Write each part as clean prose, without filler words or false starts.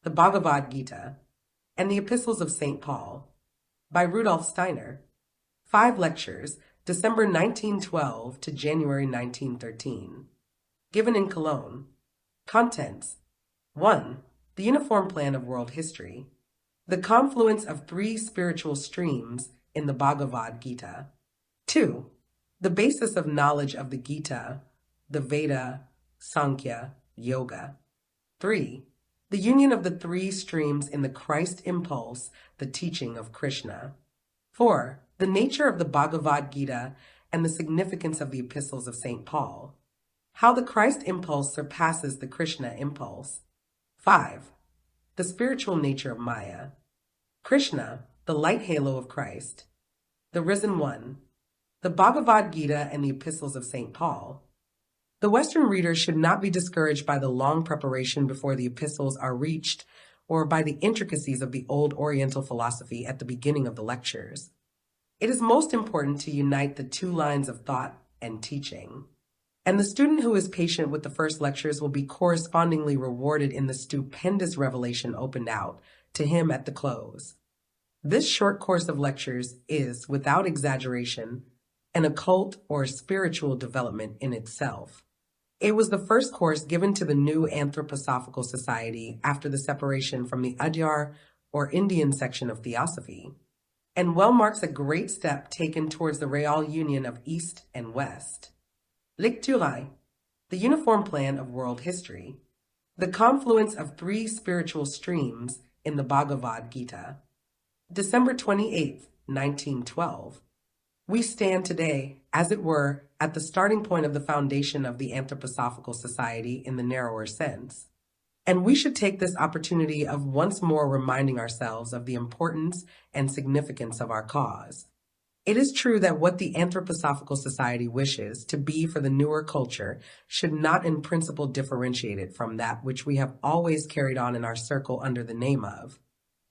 the Bhagavad Gita, and the Epistles of St. Paul by Rudolf Steiner. 5 lectures, December 1912 to January 1913. Given in Cologne. Contents: 1. The uniform plan of world history. The confluence of 3 spiritual streams in the Bhagavad Gita. 2. The basis of knowledge of the Gita, the Veda, Sankhya, Yoga. 3. The union of the 3 streams in the Christ Impulse, the Teaching of Krishna. 4. The nature of the Bhagavad Gita and the significance of the Epistles of St. Paul. How the Christ Impulse surpasses the Krishna Impulse. 5. The spiritual nature of Maya. Krishna, the light halo of Christ. The Risen One. The Bhagavad Gita and the Epistles of St. Paul. The Western reader should not be discouraged by the long preparation before the epistles are reached, or by the intricacies of the old Oriental philosophy at the beginning of the lectures. It is most important to unite the 2 lines of thought and teaching. And the student who is patient with the first lectures will be correspondingly rewarded in the stupendous revelation opened out to him at the close. This short course of lectures is, without exaggeration, an occult or spiritual development in itself. It was the first course given to the new Anthroposophical Society after the separation from the Adyar or Indian section of Theosophy, and well marks a great step taken towards the real union of East and West. Lecturae, the uniform plan of world history. The confluence of 3 spiritual streams in the Bhagavad Gita. December 28, 1912. We stand today, as it were, at the starting point of the foundation of the Anthroposophical Society in the narrower sense. And we should take this opportunity of once more reminding ourselves of the importance and significance of our cause. It is true that what the Anthroposophical Society wishes to be for the newer culture should not in principle differentiate it from that which we have always carried on in our circle under the name of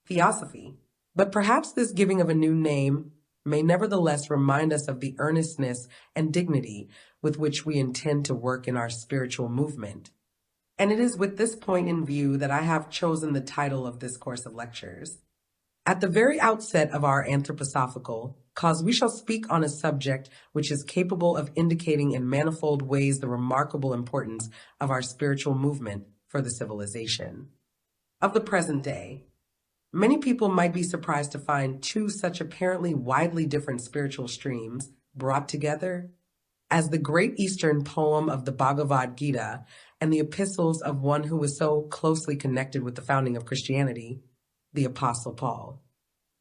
Theosophy. But perhaps this giving of a new name may nevertheless remind us of the earnestness and dignity with which we intend to work in our spiritual movement. And it is with this point in view that I have chosen the title of this course of lectures. At the very outset of our anthroposophical cause, we shall speak on a subject which is capable of indicating in manifold ways the remarkable importance of our spiritual movement for the civilization of the present day. Many people might be surprised to find 2 such apparently widely different spiritual streams brought together as the great Eastern poem of the Bhagavad Gita and the epistles of one who was so closely connected with the founding of Christianity, the Apostle Paul.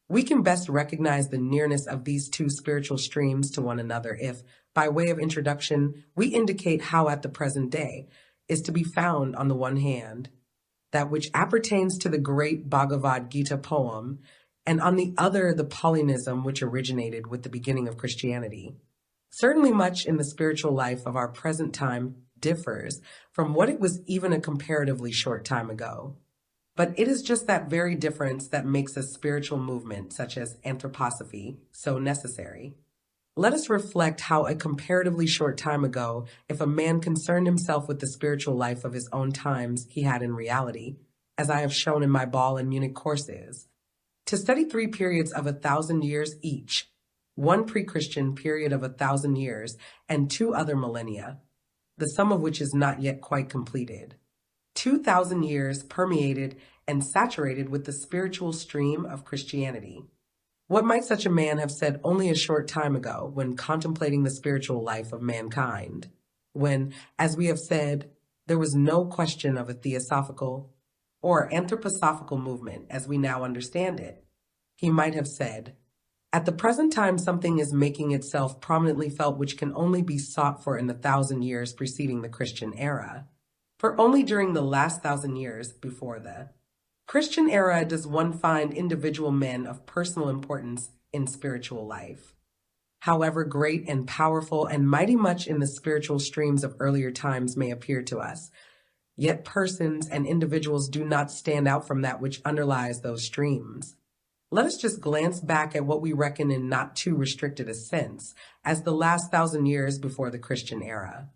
We can best recognize the nearness of these 2 spiritual streams to one another if, by way of introduction, we indicate how at the present day is to be found, on the one hand, that which appertains to the great Bhagavad Gita poem, and on the other the Paulinism which originated with the beginning of Christianity. Certainly much in the spiritual life of our present time differs from what it was even a comparatively short time ago. But it is just that very difference that makes a spiritual movement such as anthroposophy so necessary. Let us reflect how a comparatively short time ago, if a man concerned himself with the spiritual life of his own times, he had in reality, as I have shown in my Ball and Munich courses, to study 3 periods of 1,000 years each, 1 pre-Christian period of 1,000 years, and 2 other millennia, the sum of which is not yet quite completed. 2,000 years permeated and saturated with the spiritual stream of Christianity. What might such a man have said only a short time ago when contemplating the spiritual life of mankind, when, as we have said, there was no question of a theosophical or anthroposophical movement as we now understand it? He might have said, "At the present time something is making itself prominently felt which can only be sought for in the 1,000 years preceding the Christian era. For only during the last 1,000 years before the Christian era does one find individual men of personal importance in spiritual life. However great and powerful and mighty much in the spiritual streams of earlier times may appear to us, yet persons and individuals do not stand out from that which underlies those streams. Let us just glance back at what we reckon in not too restricted a sense as the last 1,000 years before the Christian era.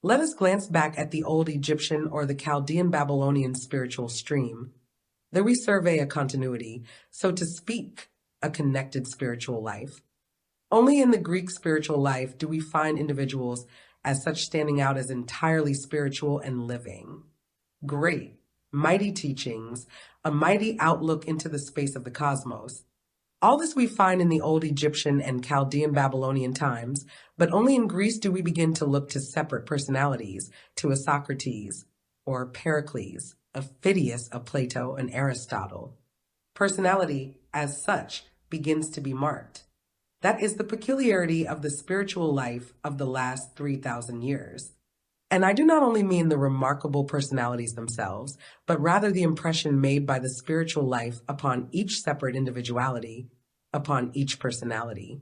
Let us glance back at the old Egyptian or the Chaldean Babylonian spiritual stream, that we survey a continuity, so to speak, a connected spiritual life. Only in the Greek spiritual life do we find individuals as such standing out as entirely spiritual and living. Great, mighty teachings, a mighty outlook into the space of the cosmos. All this we find in the old Egyptian and Chaldean Babylonian times, but only in Greece do we begin to look to separate personalities, to a Socrates, or Pericles, a Phidias of Plato and Aristotle. Personality, as such, begins to be marked. That is the peculiarity of the spiritual life of the last 3,000 years. And I do not only mean the remarkable personalities themselves, but rather the impression made by the spiritual life upon each separate individuality, upon each personality.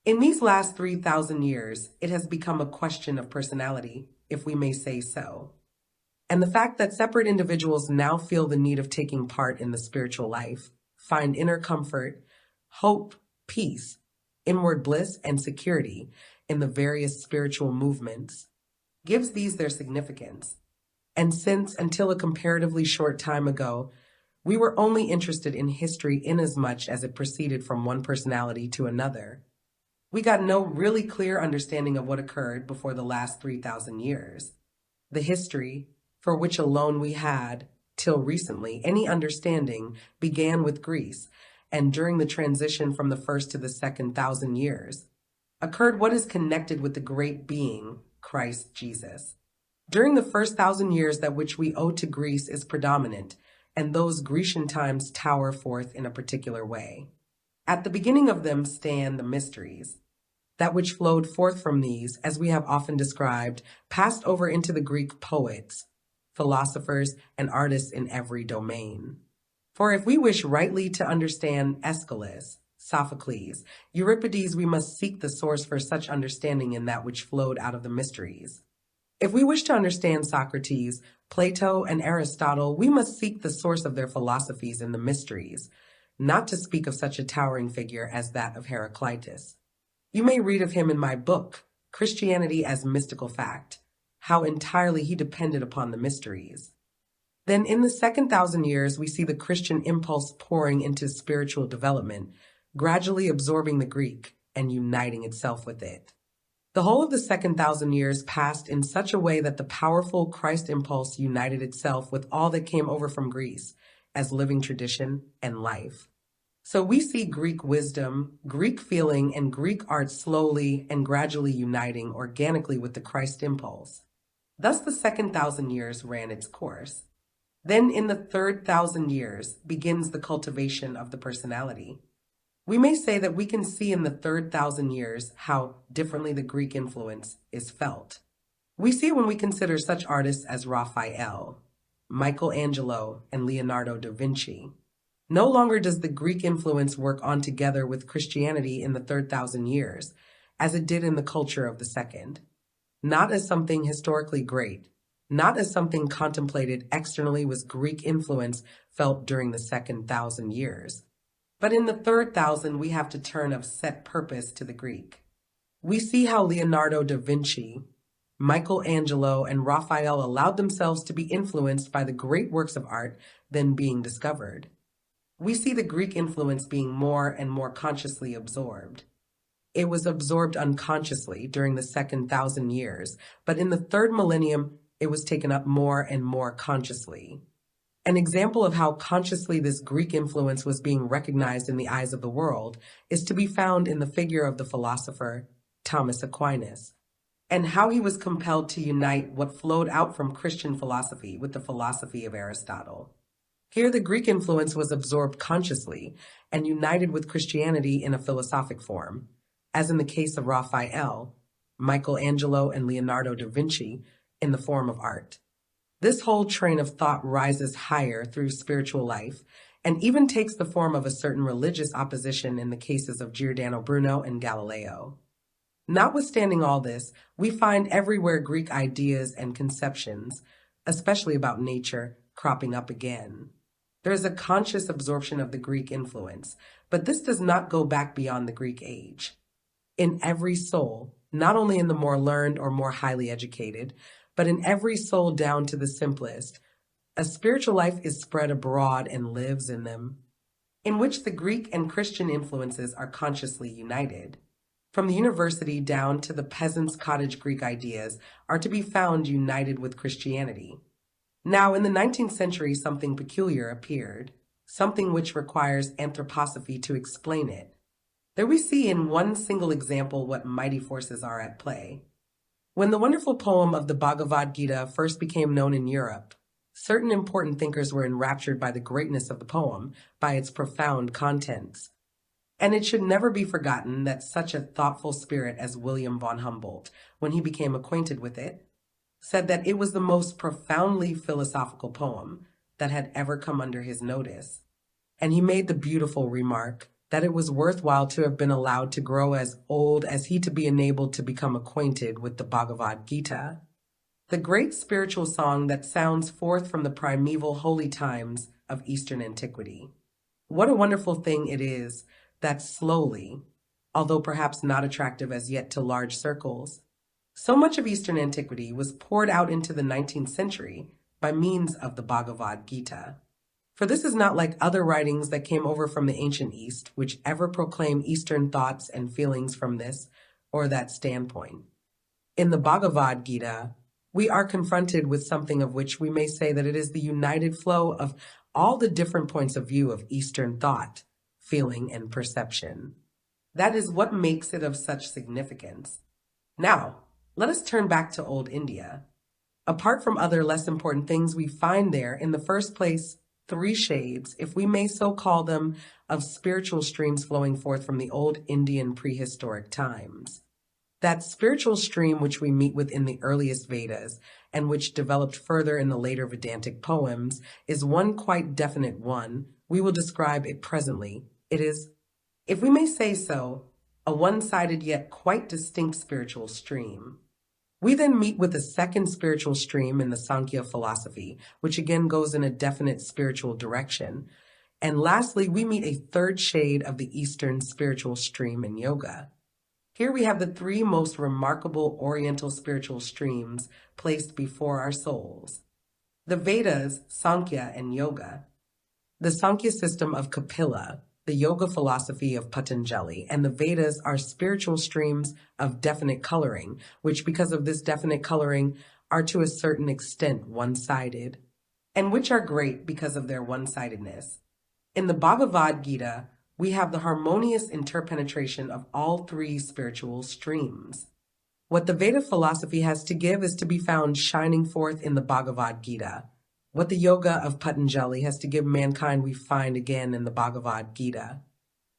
In these last 3,000 years, it has become a question of personality, if we may say so. And the fact that separate individuals now feel the need of taking part in the spiritual life, find inner comfort, hope, peace, inward bliss, and security in the various spiritual movements, gives these their significance. And since, until a comparatively short time ago, we were only interested in history inasmuch as it proceeded from one personality to another, we got no really clear understanding of what occurred before the last 3,000 years. The history, for which alone we had, till recently, any understanding, began with Greece, and during the transition from the first to the second 1,000 years, occurred what is connected with the great being, Christ Jesus. During the first 1,000 years, that which we owe to Greece is predominant, and those Grecian times tower forth in a particular way. At the beginning of them stand the mysteries. That which flowed forth from these, as we have often described, passed over into the Greek poets, philosophers, and artists in every domain. For if we wish rightly to understand Aeschylus, Sophocles, Euripides, we must seek the source for such understanding in that which flowed out of the mysteries. If we wish to understand Socrates, Plato, and Aristotle, we must seek the source of their philosophies in the mysteries, not to speak of such a towering figure as that of Heraclitus. You may read of him in my book, Christianity as Mystical Fact, how entirely he depended upon the mysteries. Then in the second 1,000 years, we see the Christian impulse pouring into spiritual development, gradually absorbing the Greek and uniting itself with it. The whole of the second 1,000 years passed in such a way that the powerful Christ impulse united itself with all that came over from Greece as living tradition and life. So we see Greek wisdom, Greek feeling, and Greek art slowly and gradually uniting organically with the Christ impulse. Thus the second 1,000 years ran its course. Then in the third 1,000 years begins the cultivation of the personality. We may say that we can see in the third 1,000 years how differently the Greek influence is felt. We see when we consider such artists as Raphael, Michelangelo, and Leonardo da Vinci. No longer does the Greek influence work on together with Christianity in the third 1,000 years, as it did in the culture of the second. Not as something historically great, not as something contemplated externally was Greek influence felt during the second 1,000 years. But in the third 1,000, we have to turn of set purpose to the Greek. We see how Leonardo da Vinci, Michelangelo, and Raphael allowed themselves to be influenced by the great works of art then being discovered. We see the Greek influence being more and more consciously absorbed. It was absorbed unconsciously during the second 1,000 years, but in the third millennium, it was taken up more and more consciously. An example of how consciously this Greek influence was being recognized in the eyes of the world is to be found in the figure of the philosopher Thomas Aquinas, and how he was compelled to unite what flowed out from Christian philosophy with the philosophy of Aristotle. Here the Greek influence was absorbed consciously and united with Christianity in a philosophic form, as in the case of Raphael, Michelangelo, and Leonardo da Vinci, in the form of art. This whole train of thought rises higher through spiritual life and even takes the form of a certain religious opposition in the cases of Giordano Bruno and Galileo. Notwithstanding all this, we find everywhere Greek ideas and conceptions, especially about nature, cropping up again. There is a conscious absorption of the Greek influence, but this does not go back beyond the Greek age. In every soul, not only in the more learned or more highly educated, but in every soul down to the simplest, A spiritual life is spread abroad and lives in them, in which the Greek and Christian influences are consciously united. From the university down to the peasant's cottage, Greek ideas are to be found united with Christianity. Now, in the 19th century, something peculiar appeared, something which requires anthroposophy to explain it. There we see in one single example what mighty forces are at play. When the wonderful poem of the Bhagavad Gita first became known in Europe, certain important thinkers were enraptured by the greatness of the poem, by its profound contents. And it should never be forgotten that such a thoughtful spirit as William von Humboldt, when he became acquainted with it, said that it was the most profoundly philosophical poem that had ever come under his notice. And he made the beautiful remark that it was worthwhile to have been allowed to grow as old as he to be enabled to become acquainted with the Bhagavad Gita, the great spiritual song that sounds forth from the primeval holy times of Eastern antiquity. What a wonderful thing it is that slowly, although perhaps not attractive as yet to large circles, so much of Eastern antiquity was poured out into the 19th century by means of the Bhagavad Gita. For this is not like other writings that came over from the ancient East, which ever proclaim Eastern thoughts and feelings from this or that standpoint. In the Bhagavad Gita, we are confronted with something of which we may say that it is the united flow of all the different points of view of Eastern thought, feeling, and perception. That is what makes it of such significance. Now, let us turn back to old India. Apart from other less important things, we find there, in the first place, 3 shades, if we may so call them, of spiritual streams flowing forth from the old Indian prehistoric times. That spiritual stream which we meet with in the earliest Vedas, and which developed further in the later Vedantic poems, is one quite definite one. We will describe it presently. It is, if we may say so, a one-sided yet quite distinct spiritual stream. We then meet with a second spiritual stream in the Sankhya philosophy, which again goes in a definite spiritual direction. And lastly, we meet a third shade of the Eastern spiritual stream in yoga. Here we have the 3 most remarkable Oriental spiritual streams placed before our souls. The Vedas, Sankhya, and Yoga. The Sankhya system of Kapila, the yoga philosophy of Patanjali, and the Vedas are spiritual streams of definite coloring, which because of this definite coloring are to a certain extent one-sided, and which are great because of their one-sidedness. In the Bhagavad Gita, we have the harmonious interpenetration of all 3 spiritual streams. What the Veda philosophy has to give is to be found shining forth in the Bhagavad Gita. What the yoga of Patanjali has to give mankind we find again in the Bhagavad Gita.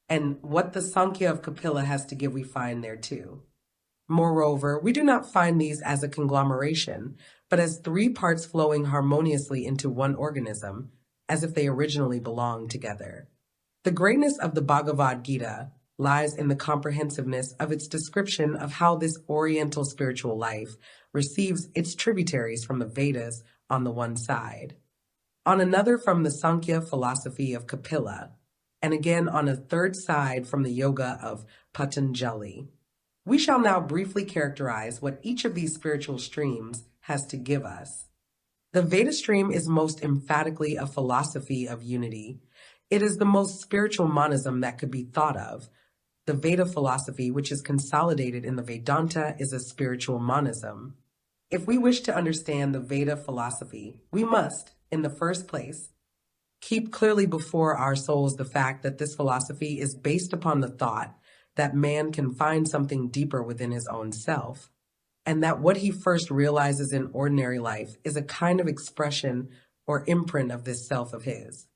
And what the Sankhya of Kapila has to give we find there too. Moreover, we do not find these as a conglomeration, but as 3 parts flowing harmoniously into one organism, as if they originally belonged together. The greatness of the Bhagavad Gita lies in the comprehensiveness of its description of how this Oriental spiritual life receives its tributaries from the Vedas on the one side, on another from the Sankhya philosophy of Kapila, and again on a third side from the yoga of Patanjali. We shall now briefly characterize what each of these spiritual streams has to give us. The Veda stream is most emphatically a philosophy of unity. It is the most spiritual monism that could be thought of. The Veda philosophy, which is consolidated in the Vedanta, is a spiritual monism. If we wish to understand the Veda philosophy, we must, in the first place, keep clearly before our souls the fact that this philosophy is based upon the thought that man can find something deeper within his own self, and that what he first realizes in ordinary life is a kind of expression or imprint of this self of his,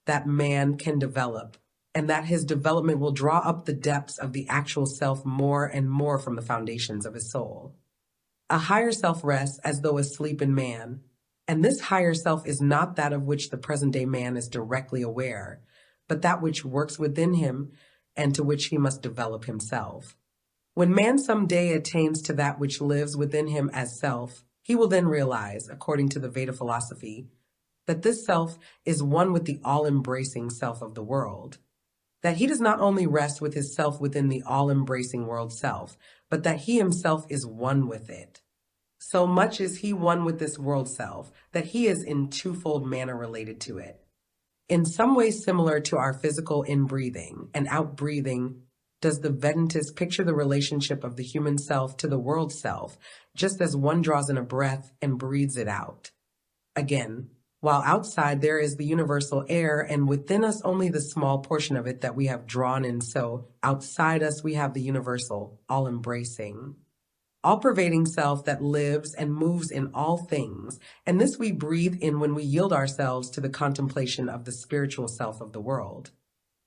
that man can develop, and that his development will draw up the depths of the actual self more and more from the foundations of his soul. A higher self rests as though asleep in man, and this higher self is not that of which the present-day man is directly aware, but that which works within him and to which he must develop himself. When man some day attains to that which lives within him as self, he will then realize, according to the Veda philosophy, that this self is one with the all-embracing self of the world, that he does not only rest with his self within the all-embracing world self, but that he himself is one with it. So much is he one with this world self that he is in twofold manner related to it. In some way similar to our physical in-breathing and out-breathing, does the Vedantist picture the relationship of the human self to the world self, just as one draws in a breath and breathes it out. Again, while outside there is the universal air, and within us only the small portion of it that we have drawn in, so outside us we have the universal, all-embracing, all-pervading self that lives and moves in all things, and this we breathe in when we yield ourselves to the contemplation of the spiritual self of the world.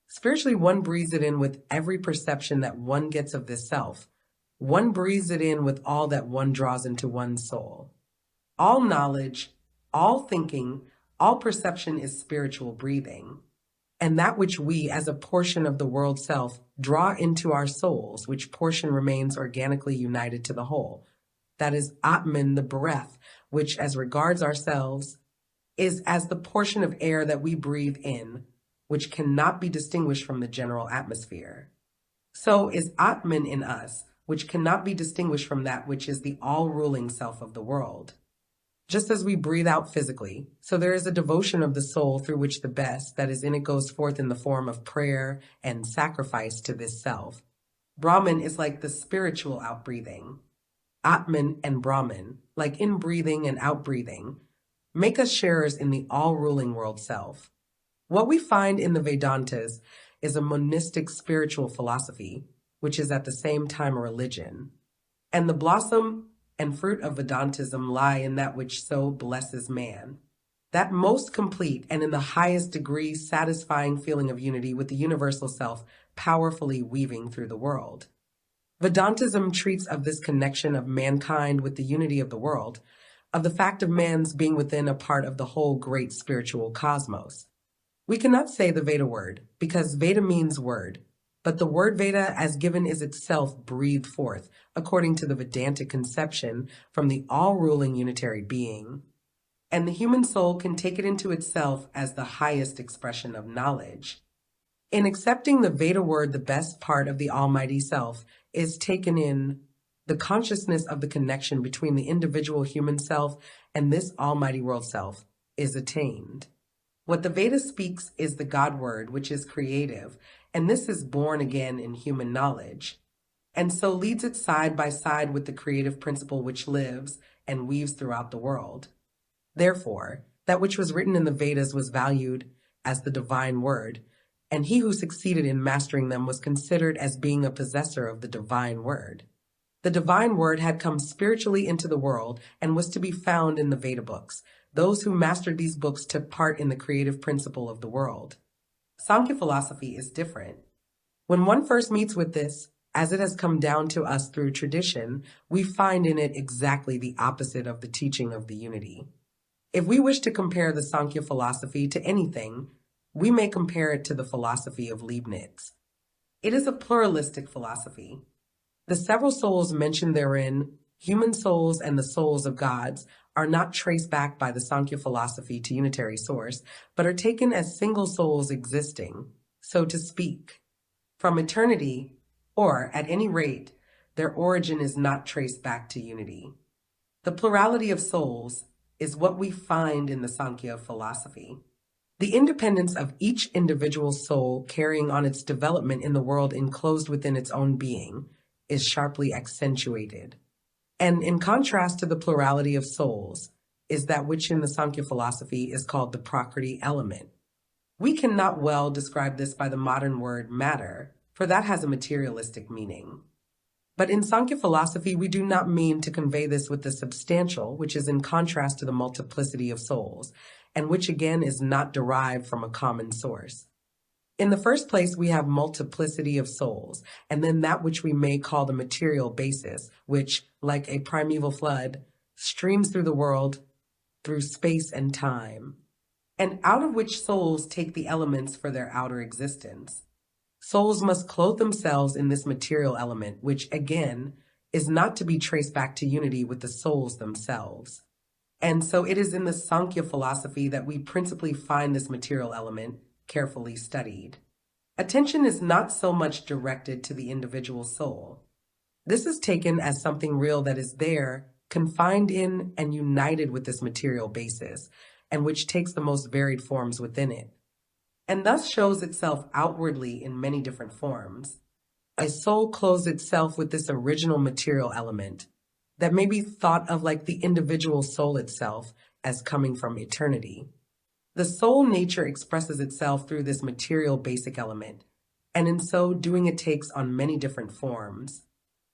Spiritually, one breathes it in with every perception that one gets of this self. One breathes it in with all that one draws into one's soul. All knowledge, all thinking, all perception is spiritual breathing. And that which we, as a portion of the world self, draw into our souls, which portion remains organically united to the whole. That is Atman, the breath, which, as regards ourselves, is as the portion of air that we breathe in, which cannot be distinguished from the general atmosphere. So is Atman in us, which cannot be distinguished from that which is the all-ruling self of the world. Just as we breathe out physically, so there is a devotion of the soul through which the best that is in it goes forth in the form of prayer and sacrifice to this self. Brahman is like the spiritual outbreathing. Atman and Brahman, like in-breathing and out-breathing, make us sharers in the all-ruling world self. What we find in the Vedantas is a monistic spiritual philosophy, which is at the same time a religion. And the blossom and fruit of Vedantism lie in that which so blesses man, that most complete and in the highest degree satisfying feeling of unity with the universal self powerfully weaving through the world. Vedantism treats of this connection of mankind with the unity of the world, of the fact of man's being within a part of the whole great spiritual cosmos. We cannot say the Veda word, because Veda means word, but the word Veda as given is itself breathed forth, according to the Vedantic conception, from the all-ruling unitary being. And the human soul can take it into itself as the highest expression of knowledge. In accepting the Veda word, the best part of the Almighty Self is taken in the consciousness of the connection between the individual human self and this Almighty World Self is attained. What the Veda speaks is the God word, which is creative, and this is born again in human knowledge, and so leads it side by side with the creative principle which lives and weaves throughout the world. Therefore, that which was written in the Vedas was valued as the divine word, and he who succeeded in mastering them was considered as being a possessor of the divine word. The divine word had come spiritually into the world and was to be found in the Veda books. Those who mastered these books took part in the creative principle of the world. Sankhya philosophy is different. When one first meets with this, as it has come down to us through tradition, we find in it exactly the opposite of the teaching of the unity. If we wish to compare the Sankhya philosophy to anything, we may compare it to the philosophy of Leibniz. It is a pluralistic philosophy. The several souls mentioned therein, human souls and the souls of gods, are not traced back by the Sankhya philosophy to unitary source, but are taken as single souls existing, so to speak, from eternity, or, at any rate, their origin is not traced back to unity. The plurality of souls is what we find in the Sankhya philosophy. The independence of each individual soul carrying on its development in the world enclosed within its own being is sharply accentuated. And in contrast to the plurality of souls is that which in the Sankhya philosophy is called the Prakriti element. We cannot well describe this by the modern word matter, for that has a materialistic meaning. But in Sankhya philosophy, we do not mean to convey this with the substantial, which is in contrast to the multiplicity of souls, and which again is not derived from a common source. In the first place, we have multiplicity of souls, and then that which we may call the material basis, which, like a primeval flood, streams through the world, through space and time, and out of which souls take the elements for their outer existence. Souls must clothe themselves in this material element, which, again, is not to be traced back to unity with the souls themselves. And so it is in the Sankhya philosophy that we principally find this material element carefully studied. Attention is not so much directed to the individual soul. This is taken as something real that is there confined in and united with this material basis, and which takes the most varied forms within it, and thus shows itself outwardly in many different forms. A soul clothes itself with this original material element that may be thought of like the individual soul itself as coming from eternity. The soul nature expresses itself through this material basic element, and in so doing it takes on many different forms.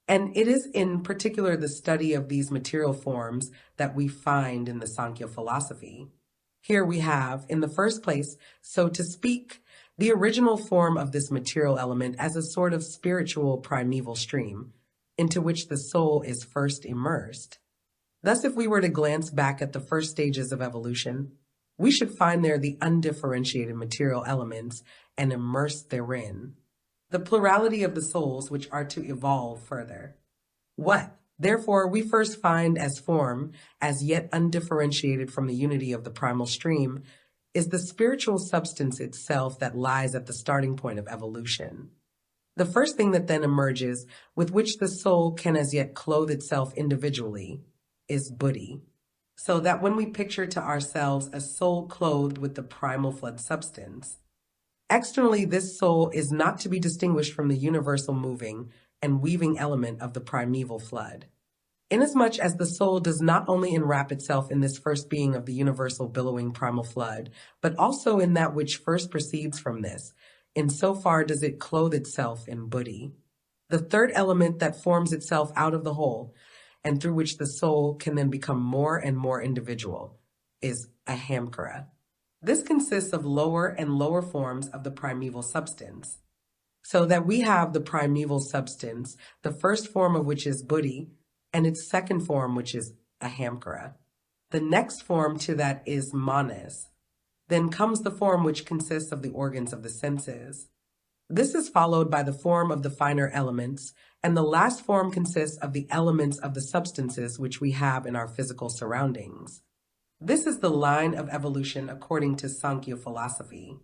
And it is in particular the study of these material forms that we find in the Sankhya philosophy. Here we have, in the first place, so to speak, the original form of this material element as a sort of spiritual primeval stream, into which the soul is first immersed. Thus, if we were to glance back at the first stages of evolution, we should find there the undifferentiated material elements and immersed therein, the plurality of the souls which are to evolve further. What, therefore, we first find as form, as yet undifferentiated from the unity of the primal stream, is the spiritual substance itself that lies at the starting point of evolution. The first thing that then emerges, with which the soul can as yet clothe itself individually, is buddhi. So that when we picture to ourselves a soul clothed with the primal flood substance, externally this soul is not to be distinguished from the universal moving and weaving element of the primeval flood. Inasmuch as the soul does not only enwrap itself in this first being of the universal billowing primal flood, but also in that which first proceeds from this, in so far does it clothe itself in buddhi, the third element that forms itself out of the whole, and through which the soul can then become more and more individual, is ahamkara. This consists of lower and lower forms of the primeval substance, so that we have the primeval substance, the first form of which is buddhi, and its second form, which is ahamkara. The next form to that is manas. Then comes the form which consists of the organs of the senses. This is followed by the form of the finer elements, and the last form consists of the elements of the substances which we have in our physical surroundings. This is the line of evolution according to Sankhya philosophy.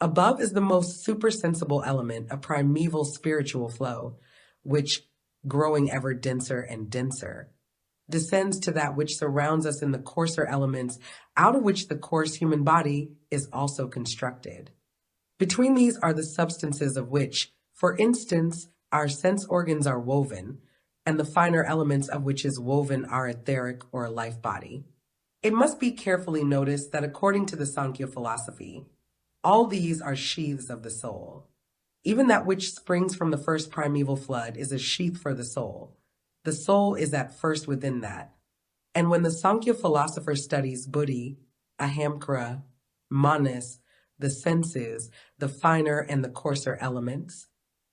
Above is the most supersensible element, a primeval spiritual flow, which, growing ever denser and denser, descends to that which surrounds us in the coarser elements, out of which the coarse human body is also constructed. Between these are the substances of which, for instance, our sense organs are woven, and the finer elements of which is woven our etheric or life body. It must be carefully noticed that according to the Sankhya philosophy, all these are sheaths of the soul. Even that which springs from the first primeval flood is a sheath for the soul. The soul is at first within that. And when the Sankhya philosopher studies buddhi, ahamkara, manas, the senses, the finer and the coarser elements,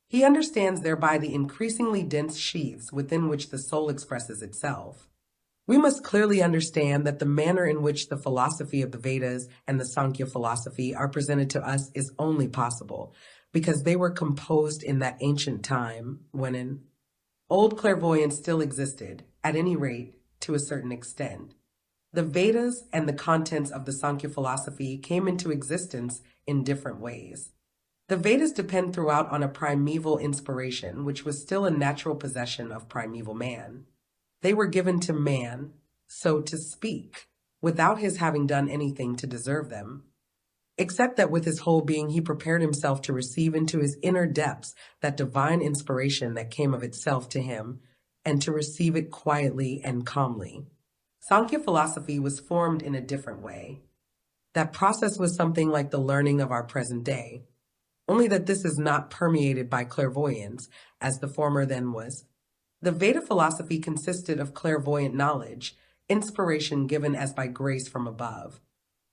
he understands thereby the increasingly dense sheaths within which the soul expresses itself. We must clearly understand that the manner in which the philosophy of the Vedas and the Sankhya philosophy are presented to us is only possible because they were composed in that ancient time when an old clairvoyance still existed, at any rate, to a certain extent. The Vedas and the contents of the Sankhya philosophy came into existence in different ways. The Vedas depend throughout on a primeval inspiration, which was still a natural possession of primeval man. They were given to man, so to speak, without his having done anything to deserve them, except that with his whole being he prepared himself to receive into his inner depths that divine inspiration that came of itself to him, and to receive it quietly and calmly. Sankhya philosophy was formed in a different way. That process was something like the learning of our present day, only that this is not permeated by clairvoyance, as the former then was. The Veda philosophy consisted of clairvoyant knowledge, inspiration given as by grace from above.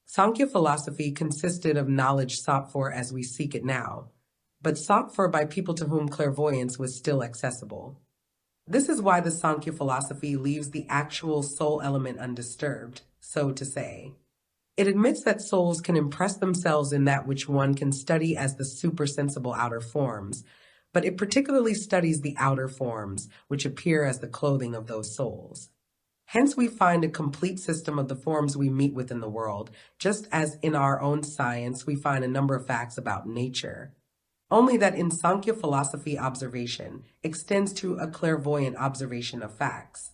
Sankhya philosophy consisted of knowledge sought for as we seek it now, but sought for by people to whom clairvoyance was still accessible. This is why the Sankhya philosophy leaves the actual soul element undisturbed, so to say. It admits that souls can impress themselves in that which one can study as the supersensible outer forms, but it particularly studies the outer forms, which appear as the clothing of those souls. Hence we find a complete system of the forms we meet with in the world, just as in our own science we find a number of facts about nature. Only that in Sankhya philosophy observation extends to a clairvoyant observation of facts.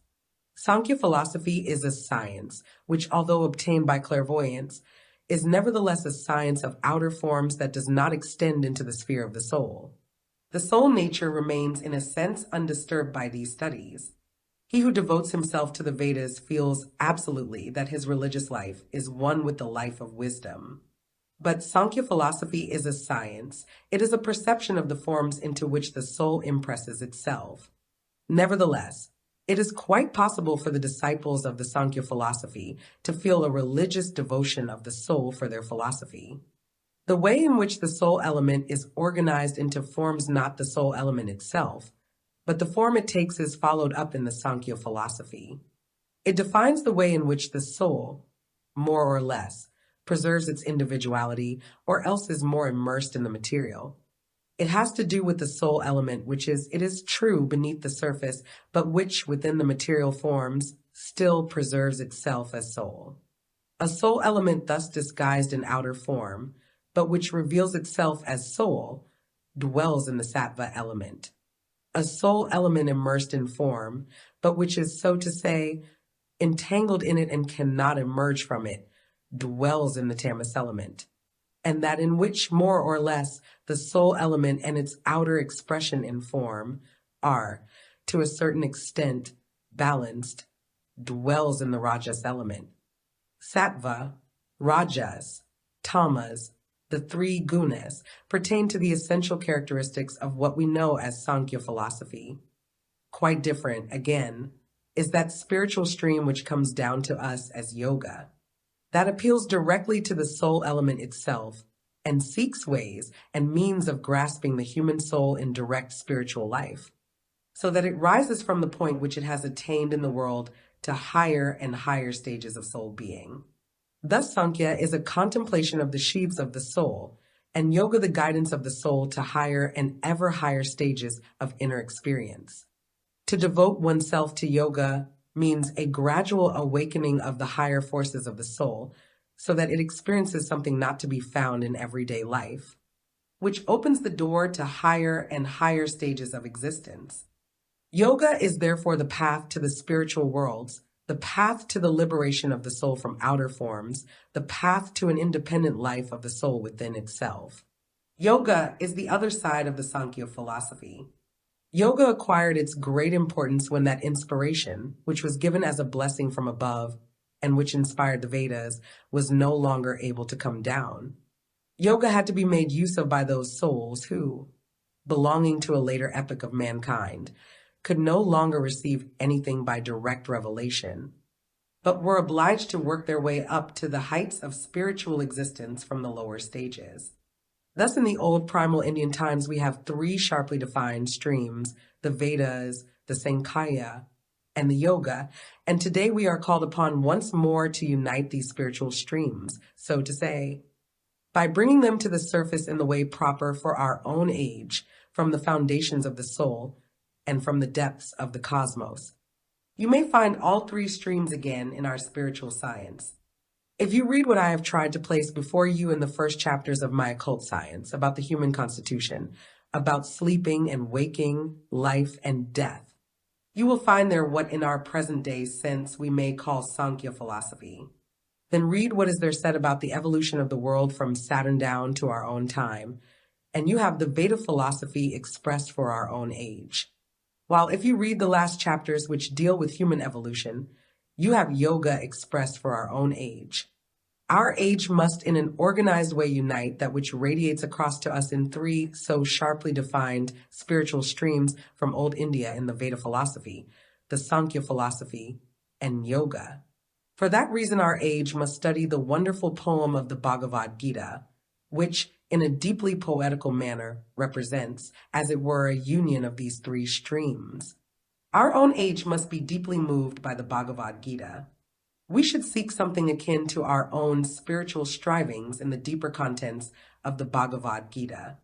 Sankhya philosophy is a science, which, although obtained by clairvoyance, is nevertheless a science of outer forms that does not extend into the sphere of the soul. The soul nature remains in a sense undisturbed by these studies. He who devotes himself to the Vedas feels absolutely that his religious life is one with the life of wisdom. But Sankhya philosophy is a science. It is a perception of the forms into which the soul impresses itself. Nevertheless, it is quite possible for the disciples of the Sankhya philosophy to feel a religious devotion of the soul for their philosophy. The way in which the soul element is organized into forms not the soul element itself, but the form it takes is followed up in the Sankhya philosophy. It defines the way in which the soul, more or less, preserves its individuality or else is more immersed in the material. It has to do with the soul element, which is, it is true, beneath the surface, but which, within the material forms, still preserves itself as soul. A soul element thus disguised in outer form, but which reveals itself as soul, dwells in the sattva element. A soul element immersed in form, but which is, so to say, entangled in it and cannot emerge from it, dwells in the tamas element. And that in which, more or less, the soul element and its outer expression in form are, to a certain extent, balanced, dwells in the rajas element. Sattva, rajas, tamas, the three gunas, pertain to the essential characteristics of what we know as Sankhya philosophy. Quite different, again, is that spiritual stream which comes down to us as yoga. That appeals directly to the soul element itself and seeks ways and means of grasping the human soul in direct spiritual life, so that it rises from the point which it has attained in the world to higher and higher stages of soul being. Thus, Sankhya is a contemplation of the sheaths of the soul, and yoga the guidance of the soul to higher and ever higher stages of inner experience. To devote oneself to yoga means a gradual awakening of the higher forces of the soul so that it experiences something not to be found in everyday life, which opens the door to higher and higher stages of existence. Yoga is therefore the path to the spiritual worlds, the path to the liberation of the soul from outer forms, the path to an independent life of the soul within itself. Yoga is the other side of the Sankhya philosophy. Yoga acquired its great importance when that inspiration, which was given as a blessing from above and which inspired the Vedas, was no longer able to come down. Yoga had to be made use of by those souls who, belonging to a later epoch of mankind, could no longer receive anything by direct revelation, but were obliged to work their way up to the heights of spiritual existence from the lower stages. Thus, in the old primal Indian times, we have three sharply defined streams, the Vedas, the Sankhya, and the Yoga, and today we are called upon once more to unite these spiritual streams, so to say, by bringing them to the surface in the way proper for our own age, from the foundations of the soul, and from the depths of the cosmos. You may find all three streams again in our spiritual science. If you read what I have tried to place before you in the first chapters of my occult science about the human constitution, about sleeping and waking, life and death, you will find there what in our present day sense we may call Sankhya philosophy. Then read what is there said about the evolution of the world from Saturn down to our own time, and you have the Veda philosophy expressed for our own age. While if you read the last chapters which deal with human evolution, you have yoga expressed for our own age. Our age must in an organized way unite that which radiates across to us in three so sharply defined spiritual streams from old India in the Veda philosophy, the Sankhya philosophy, and yoga. For that reason, our age must study the wonderful poem of the Bhagavad Gita, which, in a deeply poetical manner, represents, as it were, a union of these three streams. Our own age must be deeply moved by the Bhagavad Gita. We should seek something akin to our own spiritual strivings in the deeper contents of the Bhagavad Gita.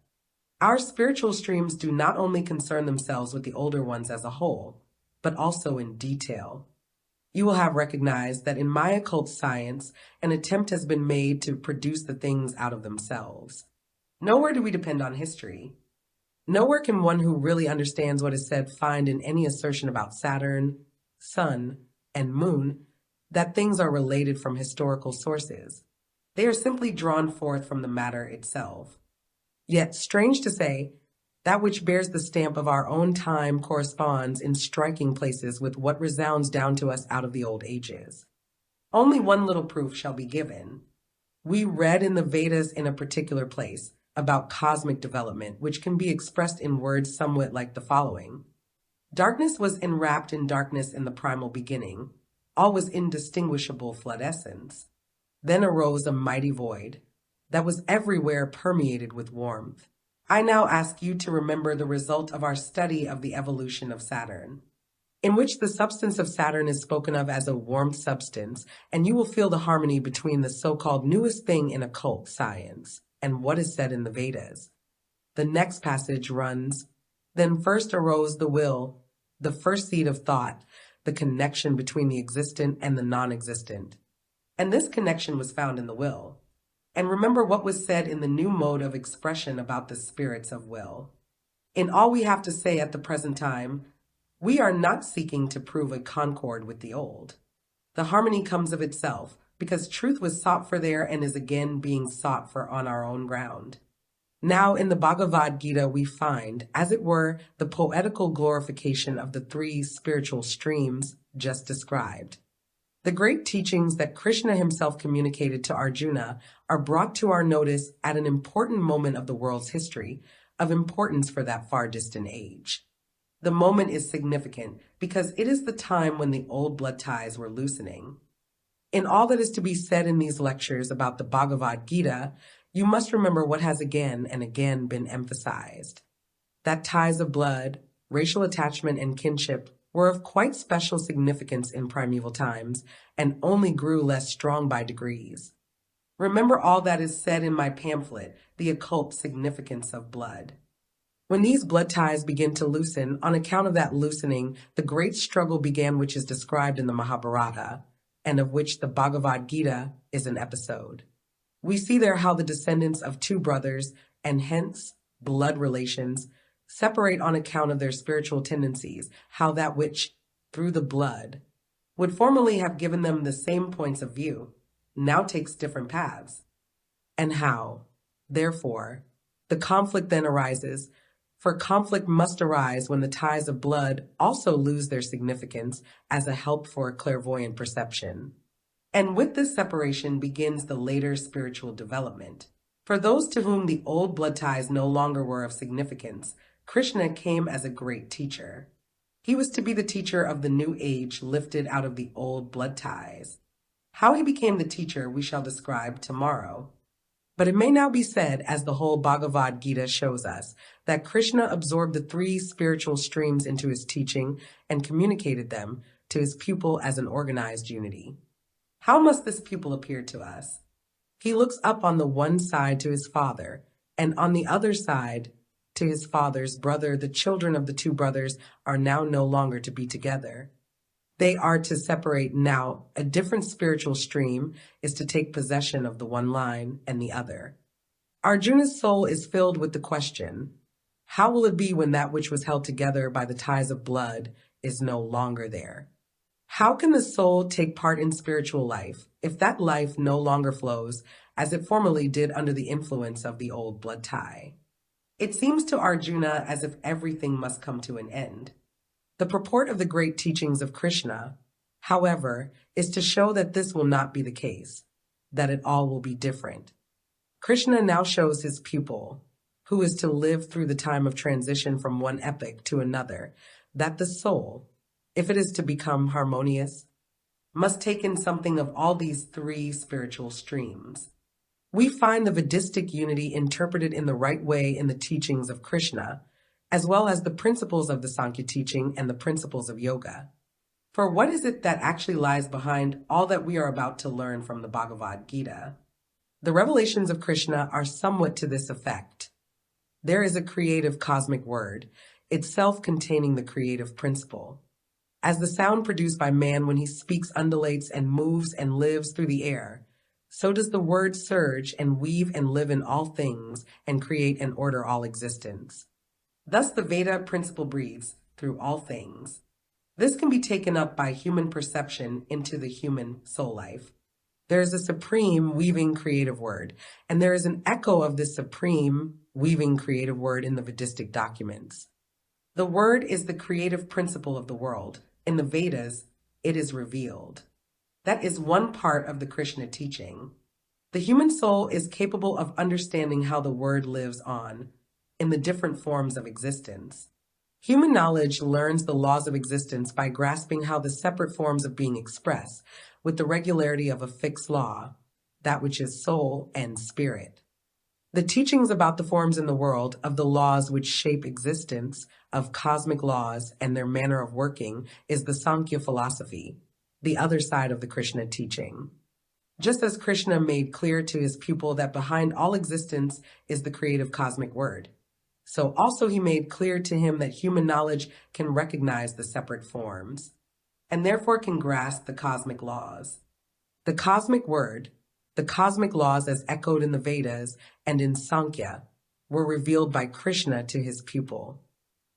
Our spiritual streams do not only concern themselves with the older ones as a whole, but also in detail. You will have recognized that in my occult science, an attempt has been made to produce the things out of themselves. Nowhere do we depend on history. Nowhere can one who really understands what is said find in any assertion about Saturn, Sun, and moon, that things are related from historical sources. They are simply drawn forth from the matter itself. Yet, strange to say, that which bears the stamp of our own time corresponds in striking places with what resounds down to us out of the old ages. Only one little proof shall be given. We read in the Vedas in a particular place about cosmic development, which can be expressed in words somewhat like the following. Darkness was enwrapped in darkness in the primal beginning. All was indistinguishable flood essence. Then arose a mighty void that was everywhere permeated with warmth. I now ask you to remember the result of our study of the evolution of Saturn, in which the substance of Saturn is spoken of as a warmth substance, and you will feel the harmony between the so-called newest thing in occult science and what is said in the Vedas. The next passage runs, Then first arose the will, the first seed of thought, the connection between the existent and the non-existent. And this connection was found in the will. And remember what was said in the new mode of expression about the spirits of will. In all we have to say at the present time, we are not seeking to prove a concord with the old. The harmony comes of itself, because truth was sought for there and is again being sought for on our own ground. Now in the Bhagavad Gita we find, as it were, the poetical glorification of the three spiritual streams just described. The great teachings that Krishna himself communicated to Arjuna are brought to our notice at an important moment of the world's history, of importance for that far distant age. The moment is significant because it is the time when the old blood ties were loosening. In all that is to be said in these lectures about the Bhagavad Gita, you must remember what has again and again been emphasized. That ties of blood, racial attachment, and kinship were of quite special significance in primeval times and only grew less strong by degrees. Remember all that is said in my pamphlet, The Occult Significance of Blood. When these blood ties begin to loosen, on account of that loosening, the great struggle began which is described in the Mahabharata, and of which the Bhagavad Gita is an episode. We see there how the descendants of two brothers, and hence blood relations, separate on account of their spiritual tendencies, how that which, through the blood, would formerly have given them the same points of view, now takes different paths. And how, therefore, the conflict then arises, for conflict must arise when the ties of blood also lose their significance as a help for clairvoyant perception. And with this separation begins the later spiritual development. For those to whom the old blood ties no longer were of significance, Krishna came as a great teacher. He was to be the teacher of the new age lifted out of the old blood ties. How he became the teacher we shall describe tomorrow. But it may now be said, as the whole Bhagavad Gita shows us, that Krishna absorbed the three spiritual streams into his teaching and communicated them to his pupil as an organized unity. How must this pupil appear to us? He looks up on the one side to his father, and on the other side to his father's brother. The children of the two brothers are now no longer to be together. They are to separate now. A different spiritual stream is to take possession of the one line and the other. Arjuna's soul is filled with the question, how will it be when that which was held together by the ties of blood is no longer there? How can the soul take part in spiritual life if that life no longer flows as it formerly did under the influence of the old blood tie? It seems to Arjuna as if everything must come to an end. The purport of the great teachings of Krishna, however, is to show that this will not be the case, that it all will be different. Krishna now shows his pupil, who is to live through the time of transition from one epoch to another, that the soul, if it is to become harmonious, must take in something of all these three spiritual streams. We find the Vedistic unity interpreted in the right way in the teachings of Krishna, as well as the principles of the Sankhya teaching and the principles of yoga. For what is it that actually lies behind all that we are about to learn from the Bhagavad Gita? The revelations of Krishna are somewhat to this effect. There is a creative cosmic word, itself containing the creative principle. As the sound produced by man when he speaks undulates and moves and lives through the air, so does the word surge and weave and live in all things and create and order all existence. Thus the Veda principle breathes through all things. This can be taken up by human perception into the human soul life. There is a supreme weaving creative word, and there is an echo of this supreme weaving creative word in the Vedistic documents. The word is the creative principle of the world. In the Vedas, it is revealed. That is one part of the Krishna teaching. The human soul is capable of understanding how the word lives on in the different forms of existence. Human knowledge learns the laws of existence by grasping how the separate forms of being express with the regularity of a fixed law, that which is soul and spirit. The teachings about the forms in the world, of the laws which shape existence, of cosmic laws and their manner of working, is the Sankhya philosophy, the other side of the Krishna teaching. Just as Krishna made clear to his pupil that behind all existence is the creative cosmic word, so also he made clear to him that human knowledge can recognize the separate forms, and therefore can grasp the cosmic laws. The cosmic word, the cosmic laws as echoed in the Vedas and in Sankhya, were revealed by Krishna to his pupil.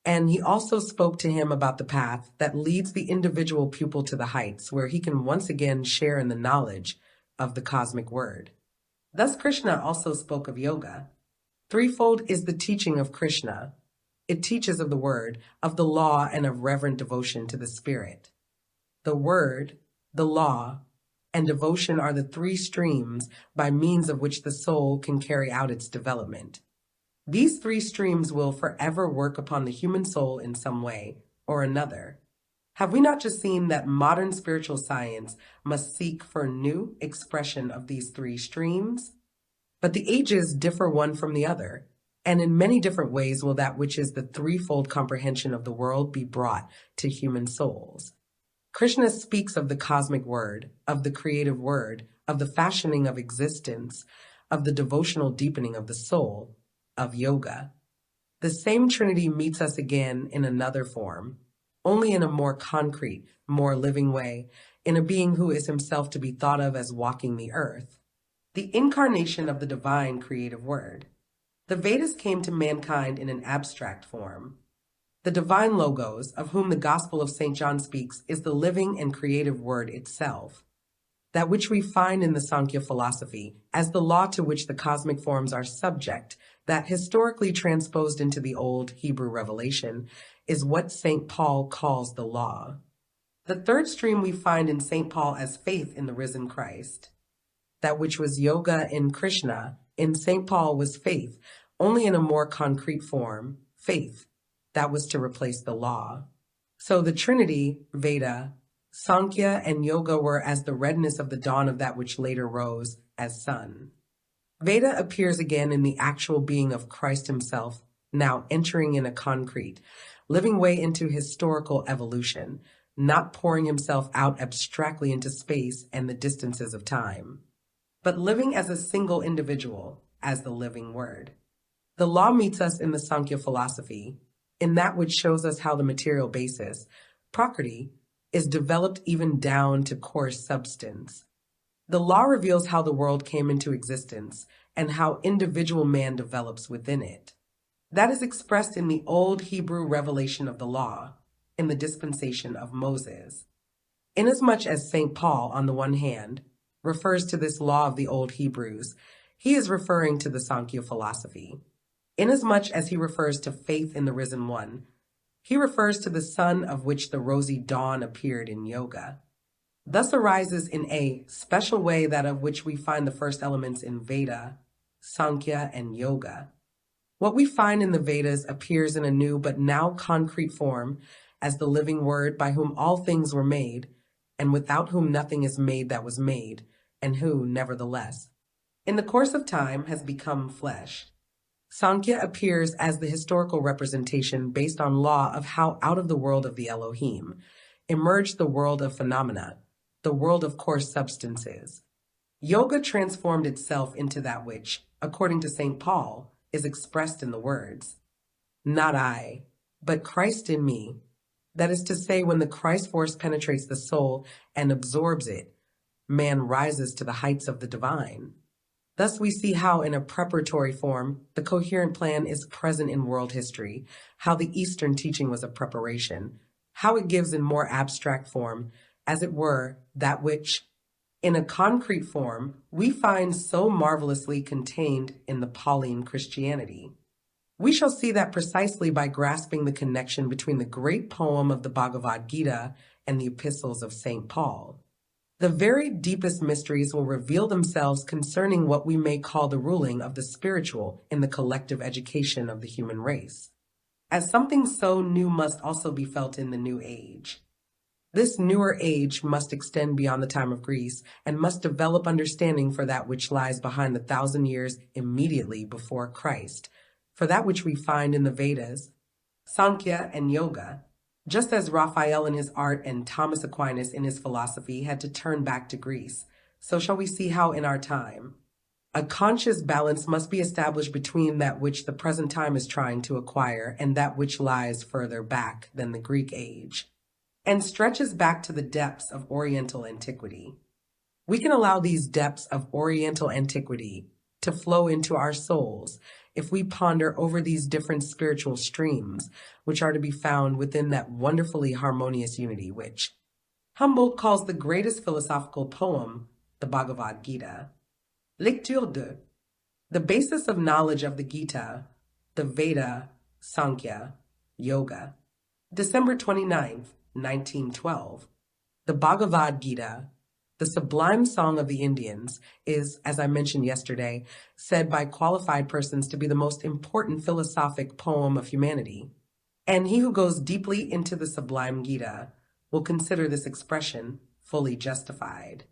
And he also spoke to him about the path that leads the individual pupil to the heights where he can once again share in the knowledge of the cosmic word. Thus Krishna also spoke of yoga. Threefold is the teaching of Krishna. It teaches of the word, of the law, and of reverent devotion to the spirit. The word, the law, and devotion are the three streams by means of which the soul can carry out its development. These three streams will forever work upon the human soul in some way or another. Have we not just seen that modern spiritual science must seek for new expression of these three streams? But the ages differ one from the other, and in many different ways will that which is the threefold comprehension of the world be brought to human souls. Krishna speaks of the cosmic word, of the creative word, of the fashioning of existence, of the devotional deepening of the soul, of yoga. The same Trinity meets us again in another form, only in a more concrete, more living way, in a being who is himself to be thought of as walking the earth, the incarnation of the divine creative word. The Vedas came to mankind in an abstract form. The divine Logos, of whom the Gospel of St. John speaks, is the living and creative word itself, that which we find in the Sankhya philosophy as the law to which the cosmic forms are subject, that historically transposed into the old Hebrew revelation, is what St. Paul calls the law. The third stream we find in St. Paul as faith in the risen Christ. That which was yoga in Krishna, in St. Paul was faith, only in a more concrete form, faith, that was to replace the law. So the Trinity, Veda, Sankhya, and Yoga were as the redness of the dawn of that which later rose as sun. Veda appears again in the actual being of Christ himself, now entering in a concrete, living way into historical evolution, not pouring himself out abstractly into space and the distances of time, but living as a single individual, as the living word. The law meets us in the Sankhya philosophy, in that which shows us how the material basis, prakriti, is developed even down to coarse substance. The law reveals how the world came into existence and how individual man develops within it. That is expressed in the old Hebrew revelation of the law, in the dispensation of Moses. Inasmuch as St. Paul, on the one hand, refers to this law of the old Hebrews, he is referring to the Sankhya philosophy. Inasmuch as he refers to faith in the risen one, he refers to the sun of which the rosy dawn appeared in yoga. Thus arises in a special way that of which we find the first elements in Veda, Sankhya, and Yoga. What we find in the Vedas appears in a new but now concrete form as the living word by whom all things were made, and without whom nothing is made that was made, and who, nevertheless, in the course of time has become flesh. Sankhya appears as the historical representation based on law of how out of the world of the Elohim emerged the world of phenomena, the world of coarse substances. Yoga transformed itself into that which, according to St. Paul, is expressed in the words, "Not I, but Christ in me." That is to say, when the Christ force penetrates the soul and absorbs it, man rises to the heights of the divine. Thus we see how in a preparatory form, the coherent plan is present in world history, how the Eastern teaching was a preparation, how it gives in more abstract form, as it were, that which, in a concrete form, we find so marvelously contained in the Pauline Christianity. We shall see that precisely by grasping the connection between the great poem of the Bhagavad Gita and the Epistles of St. Paul. The very deepest mysteries will reveal themselves concerning what we may call the ruling of the spiritual in the collective education of the human race, as something so new must also be felt in the new age. This newer age must extend beyond the time of Greece and must develop understanding for that which lies behind the 1,000 years immediately before Christ, for that which we find in the Vedas, Sankhya, and Yoga. Just as Raphael in his art and Thomas Aquinas in his philosophy had to turn back to Greece, so shall we see how in our time a conscious balance must be established between that which the present time is trying to acquire and that which lies further back than the Greek age, and stretches back to the depths of Oriental antiquity. We can allow these depths of Oriental antiquity to flow into our souls if we ponder over these different spiritual streams which are to be found within that wonderfully harmonious unity which Humboldt calls the greatest philosophical poem, the Bhagavad Gita. Lecture 2. The basis of knowledge of the Gita, the Veda, Sankhya, Yoga. December 29th, 1912. The Bhagavad Gita, the sublime song of the Indians, is, as I mentioned yesterday, said by qualified persons to be the most important philosophic poem of humanity. And he who goes deeply into the sublime Gita will consider this expression fully justified.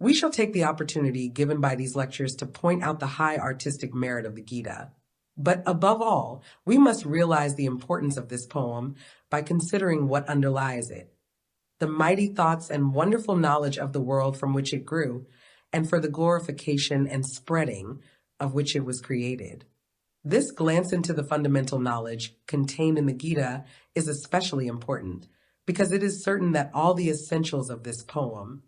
We shall take the opportunity given by these lectures to point out the high artistic merit of the Gita. But above all, we must realize the importance of this poem by considering what underlies it, the mighty thoughts and wonderful knowledge of the world from which it grew, and for the glorification and spreading of which it was created. This glance into the fundamental knowledge contained in the Gita is especially important, because it is certain that all the essentials of this poem,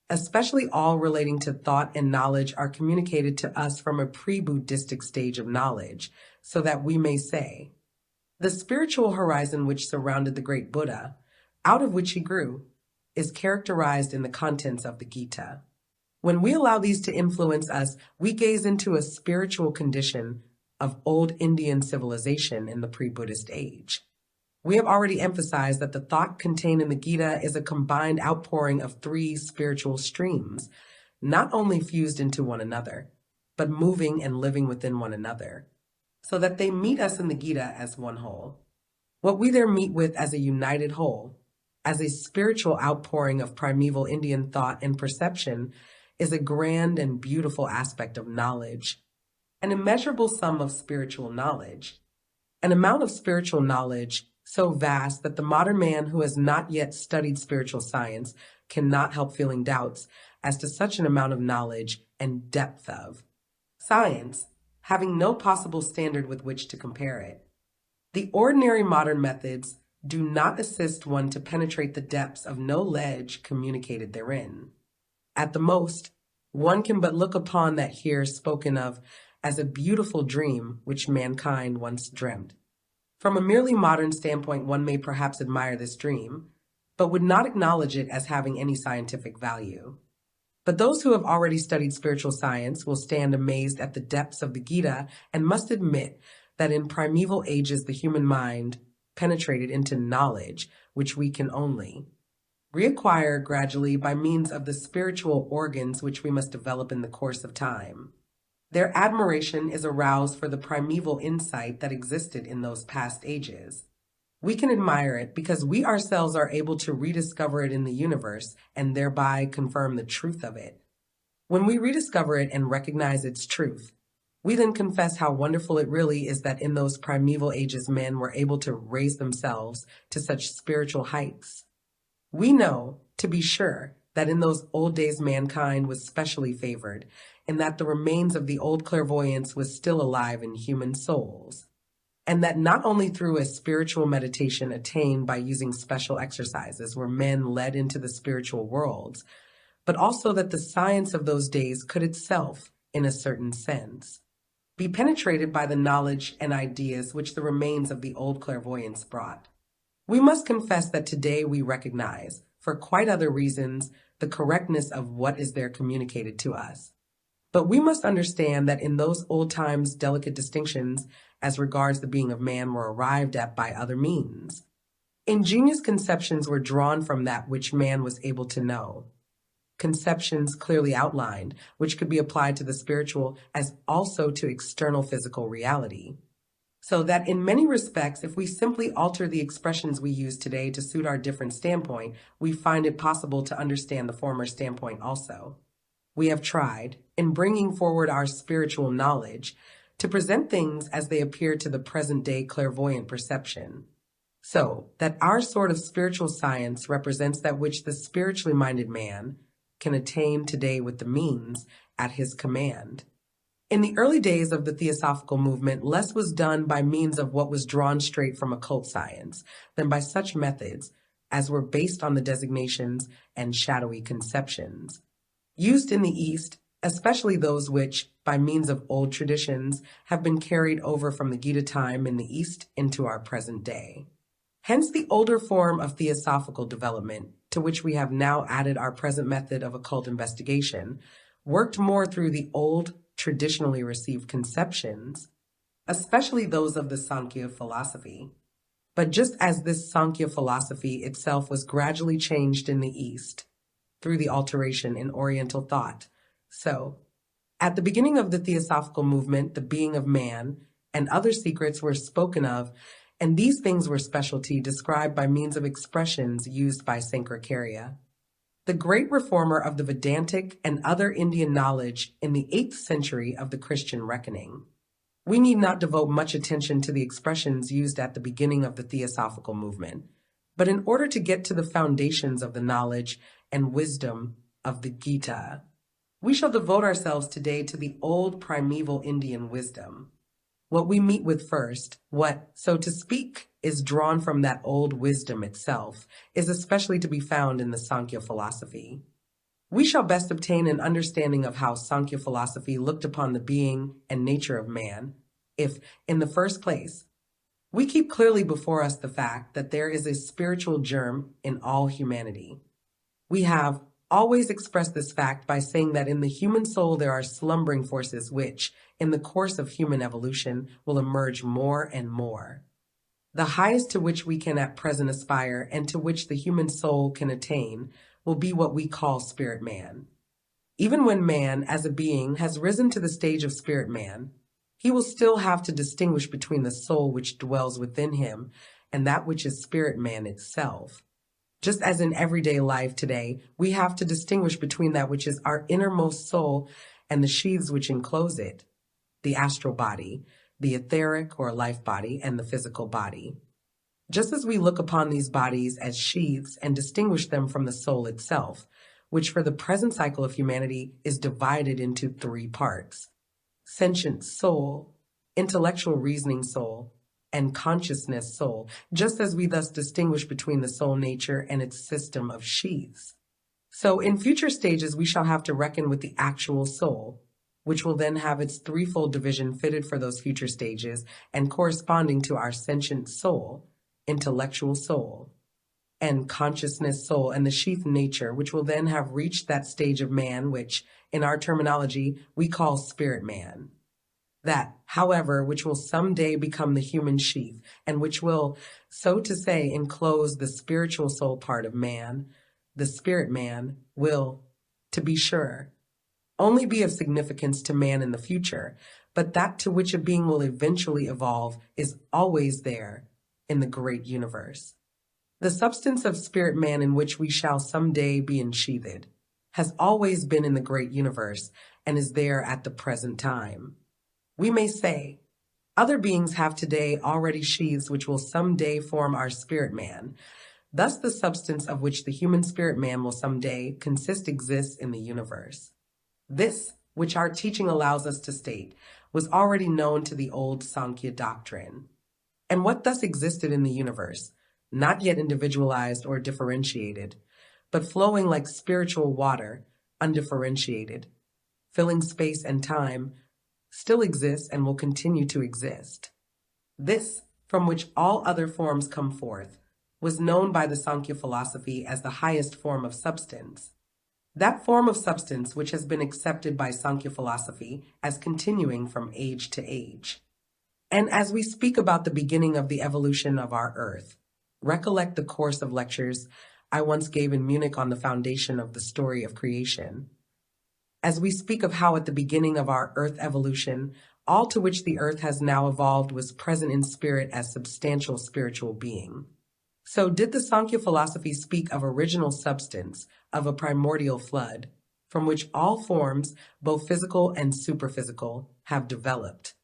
especially all relating to thought and knowledge, are communicated to us from a pre-Buddhistic stage of knowledge, so that we may say, the spiritual horizon which surrounded the great Buddha, out of which he grew, is characterized in the contents of the Gita. When we allow these to influence us, we gaze into a spiritual condition of old Indian civilization in the pre-Buddhist age. We have already emphasized that the thought contained in the Gita is a combined outpouring of three spiritual streams, not only fused into one another, but moving and living within one another, so that they meet us in the Gita as one whole. What we there meet with as a united whole, as a spiritual outpouring of primeval Indian thought and perception, is a grand and beautiful aspect of knowledge, an immeasurable sum of spiritual knowledge, an amount of spiritual knowledge so vast that the modern man who has not yet studied spiritual science cannot help feeling doubts as to such an amount of knowledge and depth of science, having no possible standard with which to compare it. The ordinary modern methods do not assist one to penetrate the depths of no ledge communicated therein. At the most, one can but look upon that here spoken of as a beautiful dream which mankind once dreamt. From a merely modern standpoint, one may perhaps admire this dream, but would not acknowledge it as having any scientific value. But those who have already studied spiritual science will stand amazed at the depths of the Gita and must admit that in primeval ages the human mind penetrated into knowledge which we can only reacquire gradually by means of the spiritual organs which we must develop in the course of time. Their admiration is aroused for the primeval insight that existed in those past ages. We can admire it because we ourselves are able to rediscover it in the universe and thereby confirm the truth of it. When we rediscover it and recognize its truth, we then confess how wonderful it really is that in those primeval ages men were able to raise themselves to such spiritual heights. We know, to be sure, that in those old days mankind was specially favored, and that the remains of the old clairvoyance was still alive in human souls, and that not only through a spiritual meditation attained by using special exercises were men led into the spiritual worlds, but also that the science of those days could itself, in a certain sense, be penetrated by the knowledge and ideas which the remains of the old clairvoyance brought. We must confess that today we recognize, for quite other reasons, the correctness of what is there communicated to us. But we must understand that in those old times, delicate distinctions as regards the being of man were arrived at by other means. Ingenious conceptions were drawn from that which man was able to know. Conceptions clearly outlined, which could be applied to the spiritual as also to external physical reality. So that in many respects, if we simply alter the expressions we use today to suit our different standpoint, we find it possible to understand the former standpoint also. We have tried, in bringing forward our spiritual knowledge, to present things as they appear to the present-day clairvoyant perception, so that our sort of spiritual science represents that which the spiritually minded man can attain today with the means at his command. In the early days of the Theosophical movement, less was done by means of what was drawn straight from occult science than by such methods as were based on the designations and shadowy conceptions used in the East, especially those which, by means of old traditions, have been carried over from the Gita time in the East into our present day. Hence the older form of theosophical development, to which we have now added our present method of occult investigation, worked more through the old, traditionally received conceptions, especially those of the Sankhya philosophy. But just as this Sankhya philosophy itself was gradually changed in the East, through the alteration in Oriental thought, so, at the beginning of the Theosophical movement, the being of man and other secrets were spoken of, and these things were specialty described by means of expressions used by Sankaracharya, the great reformer of the Vedantic and other Indian knowledge in the 8th century of the Christian reckoning. We need not devote much attention to the expressions used at the beginning of the Theosophical movement, but in order to get to the foundations of the knowledge and wisdom of the Gita, we shall devote ourselves today to the old primeval Indian wisdom. What we meet with first, what, so to speak, is drawn from that old wisdom itself, is especially to be found in the Sankhya philosophy. We shall best obtain an understanding of how Sankhya philosophy looked upon the being and nature of man, if, in the first place, we keep clearly before us the fact that there is a spiritual germ in all humanity. We have always expressed this fact by saying that in the human soul there are slumbering forces which, in the course of human evolution, will emerge more and more. The highest to which we can at present aspire and to which the human soul can attain will be what we call spirit man. Even when man, as a being, has risen to the stage of spirit man, he will still have to distinguish between the soul which dwells within him and that which is spirit man itself. Just as in everyday life today, we have to distinguish between that which is our innermost soul and the sheaths which enclose it, the astral body, the etheric or life body, and the physical body. Just as we look upon these bodies as sheaths and distinguish them from the soul itself, which for the present cycle of humanity is divided into 3 parts: sentient soul, intellectual reasoning soul, and consciousness soul, just as we thus distinguish between the soul nature and its system of sheaths. So in future stages we shall have to reckon with the actual soul, which will then have its threefold division fitted for those future stages and corresponding to our sentient soul, intellectual soul, and consciousness soul, and the sheath nature, which will then have reached that stage of man which, in our terminology, we call spirit man. That, however, which will someday become the human sheath, and which will, so to say, enclose the spiritual soul part of man, the spirit man, will, to be sure, only be of significance to man in the future, but that to which a being will eventually evolve is always there in the great universe. The substance of spirit man in which we shall someday be ensheathed has always been in the great universe and is there at the present time. We may say, other beings have today already sheaths which will someday form our spirit man. Thus the substance of which the human spirit man will someday consist exists in the universe. This, which our teaching allows us to state, was already known to the old Sankhya doctrine. And what thus existed in the universe, not yet individualized or differentiated, but flowing like spiritual water, undifferentiated, filling space and time, still exists and will continue to exist. This, from which all other forms come forth, was known by the Sankhya philosophy as the highest form of substance. That form of substance which has been accepted by Sankhya philosophy as continuing from age to age. And as we speak about the beginning of the evolution of our Earth, recollect the course of lectures I once gave in Munich on the foundation of the story of creation. As we speak of how at the beginning of our Earth evolution, all to which the Earth has now evolved was present in spirit as substantial spiritual being. So did the Sankhya philosophy speak of original substance, of a primordial flood, from which all forms, both physical and superphysical, have developed.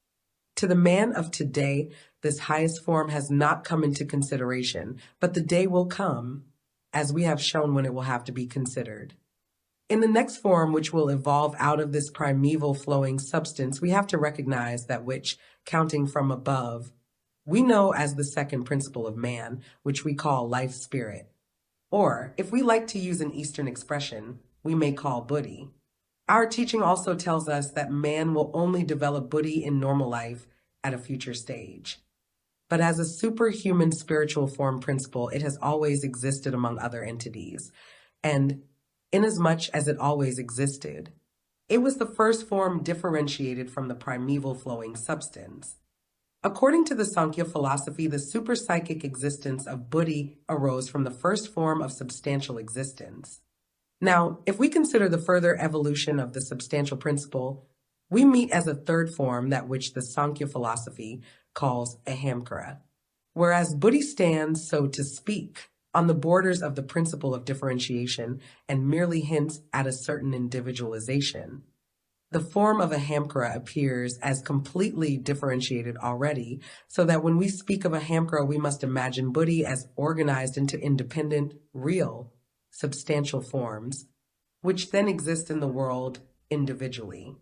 To the man of today, this highest form has not come into consideration, but the day will come, as we have shown, when it will have to be considered. In the next form, which will evolve out of this primeval flowing substance, we have to recognize that which, counting from above, we know as the second principle of man, which we call life spirit. Or, if we like to use an Eastern expression, we may call Buddhi. Our teaching also tells us that man will only develop Buddhi in normal life at a future stage. But as a superhuman spiritual form principle, it has always existed among other entities. And inasmuch as it always existed, it was the first form differentiated from the primeval flowing substance. According to the Sankhya philosophy, the superpsychic existence of Buddhi arose from the first form of substantial existence. Now, if we consider the further evolution of the substantial principle, we meet as a third form that which the Sankhya philosophy calls ahamkara, whereas Buddhi stands, so to speak, on the borders of the principle of differentiation and merely hints at a certain individualization. The form of ahamkara appears as completely differentiated already, so that when we speak of ahamkara, we must imagine Buddhi as organized into independent, real, substantial forms, which then exist in the world individually.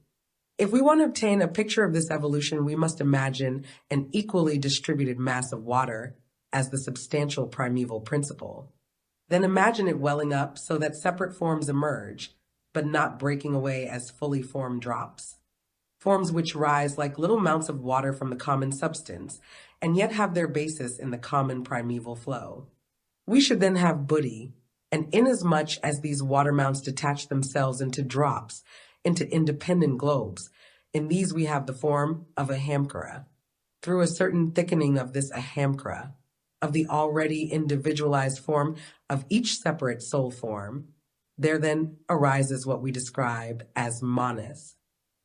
If we want to obtain a picture of this evolution, we must imagine an equally distributed mass of water as the substantial primeval principle. Then imagine it welling up so that separate forms emerge, but not breaking away as fully formed drops. Forms which rise like little mounts of water from the common substance, and yet have their basis in the common primeval flow. We should then have Buddhi, and inasmuch as these water mounts detach themselves into drops, into independent globes, in these we have the form of ahamkara. Through a certain thickening of this ahamkara, of the already individualized form of each separate soul form, there then arises what we describe as manas.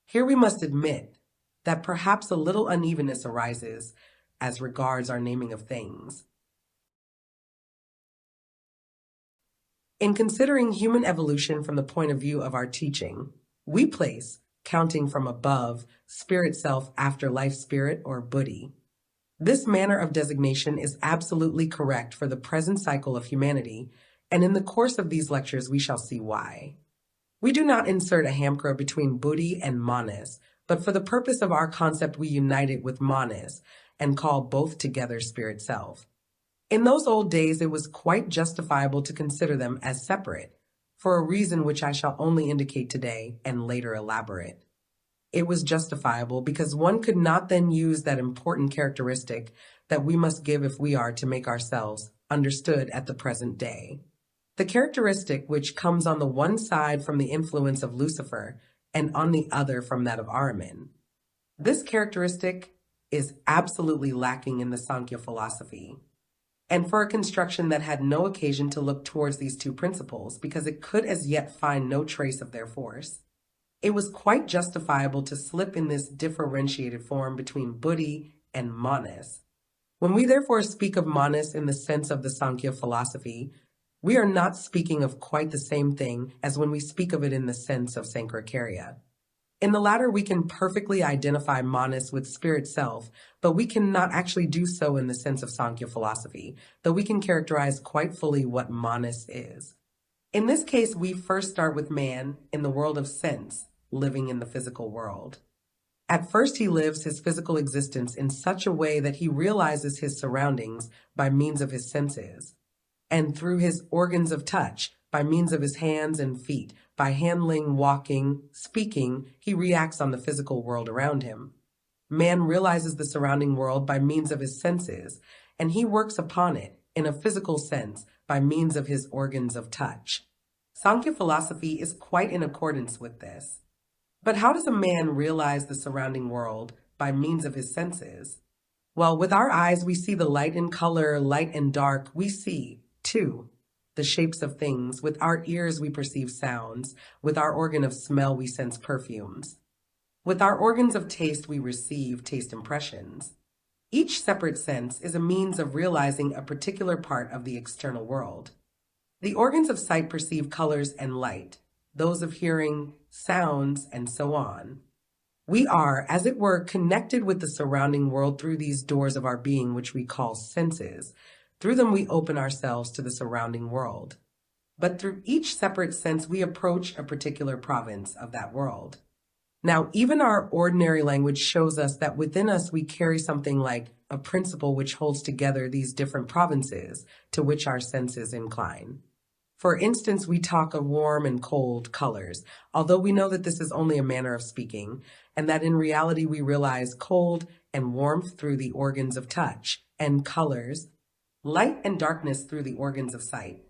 Here we must admit that perhaps a little unevenness arises as regards our naming of things. In considering human evolution from the point of view of our teaching, we place, counting from above, spirit self after life spirit or Buddhi. This manner of designation is absolutely correct for the present cycle of humanity, and in the course of these lectures we shall see why. We do not insert ahamkara between Buddhi and manas, but for the purpose of our concept we unite it with manas and call both together spirit self. In those old days it was quite justifiable to consider them as separate, for a reason which I shall only indicate today and later elaborate. It was justifiable because one could not then use that important characteristic that we must give if we are to make ourselves understood at the present day. The characteristic which comes on the one side from the influence of Lucifer and on the other from that of Ahriman. This characteristic is absolutely lacking in the Sankhya philosophy, and for a construction that had no occasion to look towards these two principles because it could as yet find no trace of their force. It was quite justifiable to slip in this differentiated form between Buddhi and manas. When we therefore speak of manas in the sense of the Sankhya philosophy, we are not speaking of quite the same thing as when we speak of it in the sense of Sankaracharya. In the latter, we can perfectly identify manas with spirit self, but we cannot actually do so in the sense of Sankhya philosophy, though we can characterize quite fully what manas is. In this case, we first start with man in the world of sense, living in the physical world. At first, he lives his physical existence in such a way that he realizes his surroundings by means of his senses, and through his organs of touch, by means of his hands and feet, by handling, walking, speaking, he reacts on the physical world around him. Man realizes the surrounding world by means of his senses, and he works upon it in a physical sense by means of his organs of touch. Sankhya philosophy is quite in accordance with this. But how does a man realize the surrounding world by means of his senses? Well, with our eyes, we see the light and color, light and dark. We see, too, the shapes of things. With our ears, we perceive sounds. With our organ of smell, we sense perfumes. With our organs of taste, we receive taste impressions. Each separate sense is a means of realizing a particular part of the external world. The organs of sight perceive colors and light, those of hearing, sounds, and so on. We are, as it were, connected with the surrounding world through these doors of our being, which we call senses. Through them, we open ourselves to the surrounding world. But through each separate sense, we approach a particular province of that world. Now, even our ordinary language shows us that within us we carry something like a principle which holds together these different provinces to which our senses incline. For instance, we talk of warm and cold colors, although we know that this is only a manner of speaking, and that in reality we realize cold and warmth through the organs of touch, and colors, light and darkness through the organs of sight.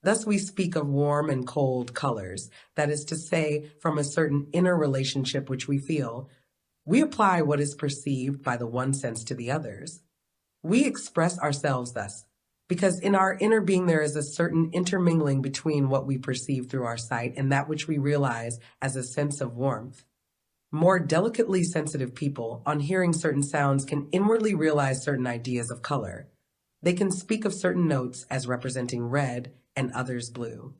Thus we speak of warm and cold colors, that is to say, from a certain inner relationship which we feel. We apply what is perceived by the one sense to the others. We express ourselves thus, because in our inner being there is a certain intermingling between what we perceive through our sight and that which we realize as a sense of warmth. More delicately sensitive people, on hearing certain sounds, can inwardly realize certain ideas of color. They can speak of certain notes as representing red and others blue.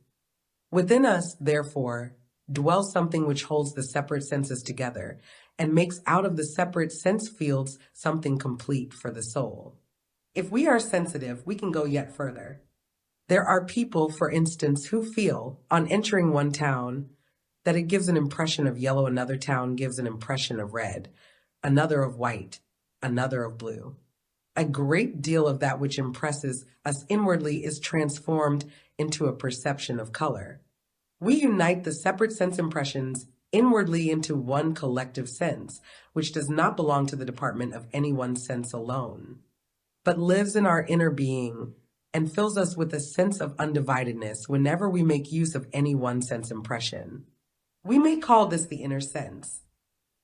Within us, therefore, dwells something which holds the separate senses together and makes out of the separate sense fields something complete for the soul. If we are sensitive, we can go yet further. There are people, for instance, who feel, on entering one town, that it gives an impression of yellow, another town gives an impression of red, another of white, another of blue. A great deal of that which impresses us inwardly is transformed into a perception of color. We unite the separate sense impressions inwardly into one collective sense, which does not belong to the department of any one sense alone, but lives in our inner being and fills us with a sense of undividedness whenever we make use of any one sense impression. We may call this the inner sense,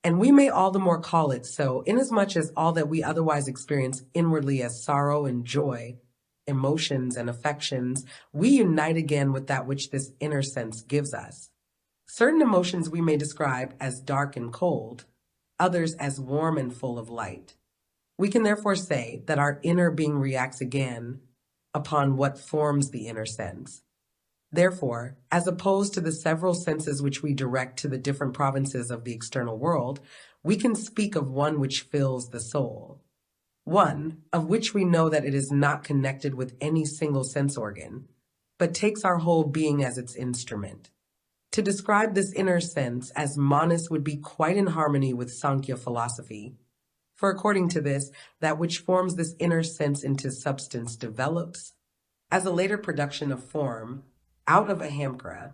and we may all the more call it so, inasmuch as all that we otherwise experience inwardly as sorrow and joy, emotions and affections, we unite again with that which this inner sense gives us. Certain emotions we may describe as dark and cold, others as warm and full of light. We can therefore say that our inner being reacts again upon what forms the inner sense. Therefore, as opposed to the several senses which we direct to the different provinces of the external world, we can speak of one which fills the soul. One of which we know that it is not connected with any single sense organ, but takes our whole being as its instrument. To describe this inner sense as manas would be quite in harmony with Sankhya philosophy. For according to this, that which forms this inner sense into substance develops, as a later production of form, out of ahamkara.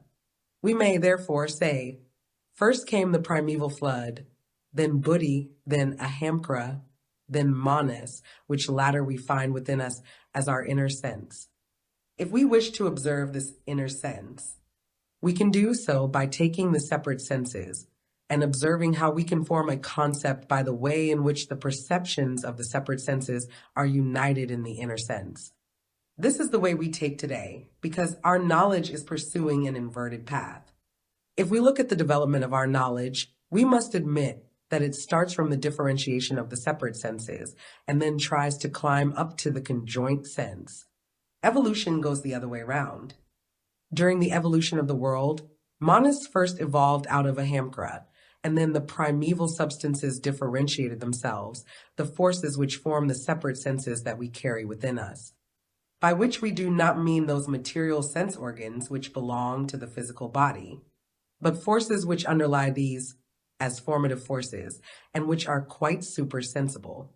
We may therefore say, first came the primeval flood, then buddhi, then ahamkara, then manas, which latter we find within us as our inner sense. If we wish to observe this inner sense, we can do so by taking the separate senses and observing how we can form a concept by the way in which the perceptions of the separate senses are united in the inner sense. This is the way we take today, because our knowledge is pursuing an inverted path. If we look at the development of our knowledge, we must admit that it starts from the differentiation of the separate senses and then tries to climb up to the conjoint sense. Evolution goes the other way around. During the evolution of the world, manas first evolved out of ahamkara, and then the primeval substances differentiated themselves, the forces which form the separate senses that we carry within us. By which we do not mean those material sense organs which belong to the physical body, but forces which underlie these as formative forces, and which are quite supersensible.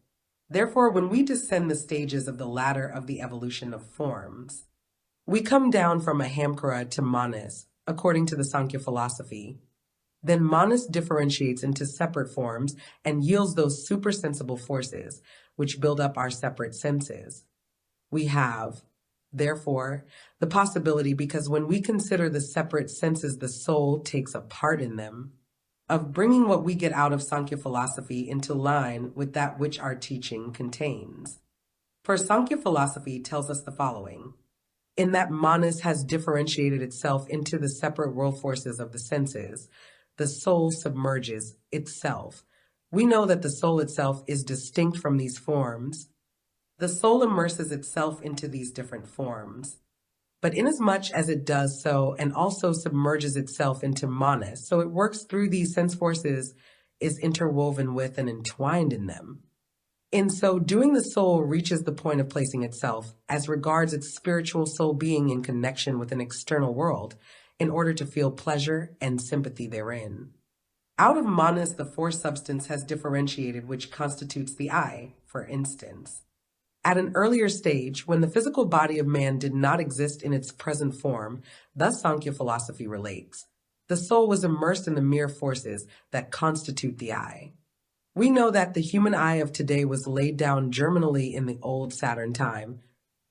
Therefore, when we descend the stages of the ladder of the evolution of forms, we come down from ahamkara to manas, according to the Sankhya philosophy. Then manas differentiates into separate forms and yields those supersensible forces, which build up our separate senses. We have, therefore, the possibility, because when we consider the separate senses the soul takes a part in them, of bringing what we get out of Sankhya philosophy into line with that which our teaching contains. For Sankhya philosophy tells us the following: in that Manas has differentiated itself into the separate world forces of the senses, the soul submerges itself. We know that the soul itself is distinct from these forms. The soul immerses itself into these different forms. But inasmuch as it does so and also submerges itself into Manas, so it works through these sense forces, is interwoven with and entwined in them. In so doing, the soul reaches the point of placing itself, as regards its spiritual soul being, in connection with an external world, in order to feel pleasure and sympathy therein. Out of Manas, the fourth substance has differentiated, which constitutes the I, for instance. At an earlier stage, when the physical body of man did not exist in its present form, thus Sankhya philosophy relates, the soul was immersed in the mere forces that constitute the I. We know that the human eye of today was laid down germinally in the old Saturn time,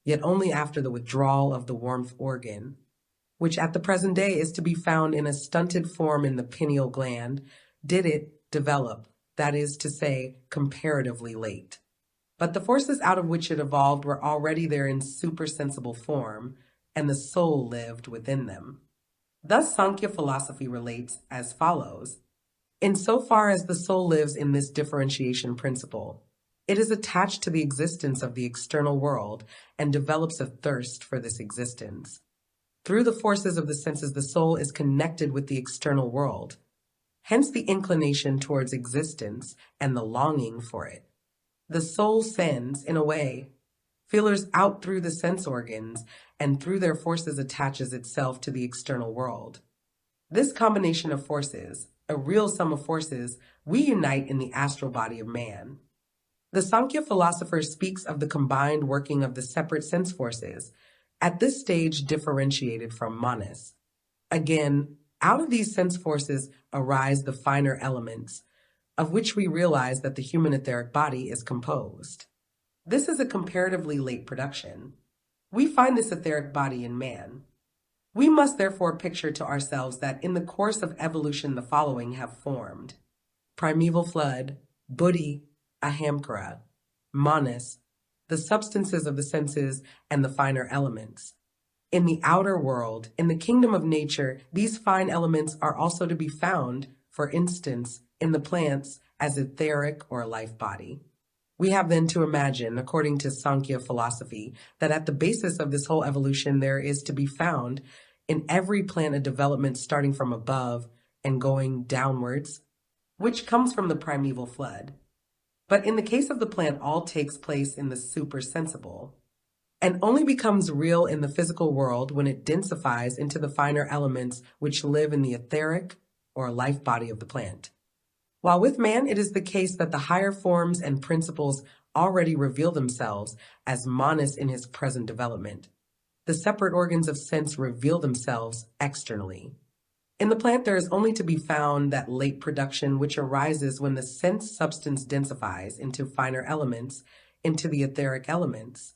yet only after the withdrawal of the warmth organ, which at the present day is to be found in a stunted form in the pineal gland, did it develop, that is to say, comparatively late. But the forces out of which it evolved were already there in supersensible form, and the soul lived within them. Thus Sankhya philosophy relates as follows: insofar as the soul lives in this differentiation principle, it is attached to the existence of the external world and develops a thirst for this existence. Through the forces of the senses, the soul is connected with the external world, hence the inclination towards existence and the longing for it. The soul sends, in a way, feelers out through the sense organs, and through their forces attaches itself to the external world. This combination of forces, a real sum of forces, we unite in the astral body of man. The Sankhya philosopher speaks of the combined working of the separate sense forces, at this stage differentiated from Manas. Again, out of these sense forces arise the finer elements, of which we realize that the human etheric body is composed. This is a comparatively late production. We find this etheric body in man. We must therefore picture to ourselves that in the course of evolution the following have formed: primeval flood, buddhi, ahamkara, manas, the substances of the senses, and the finer elements. In the outer world, in the kingdom of nature, these fine elements are also to be found, for instance, in the plants as etheric or life body. We have then to imagine, according to Sankhya philosophy, that at the basis of this whole evolution there is to be found in every plant a development starting from above and going downwards, which comes from the primeval flood. But in the case of the plant, all takes place in the supersensible, and only becomes real in the physical world when it densifies into the finer elements which live in the etheric or life body of the plant. While with man it is the case that the higher forms and principles already reveal themselves as Manas in his present development. The separate organs of sense reveal themselves externally. In the plant there is only to be found that late production which arises when the sense substance densifies into finer elements, into the etheric elements.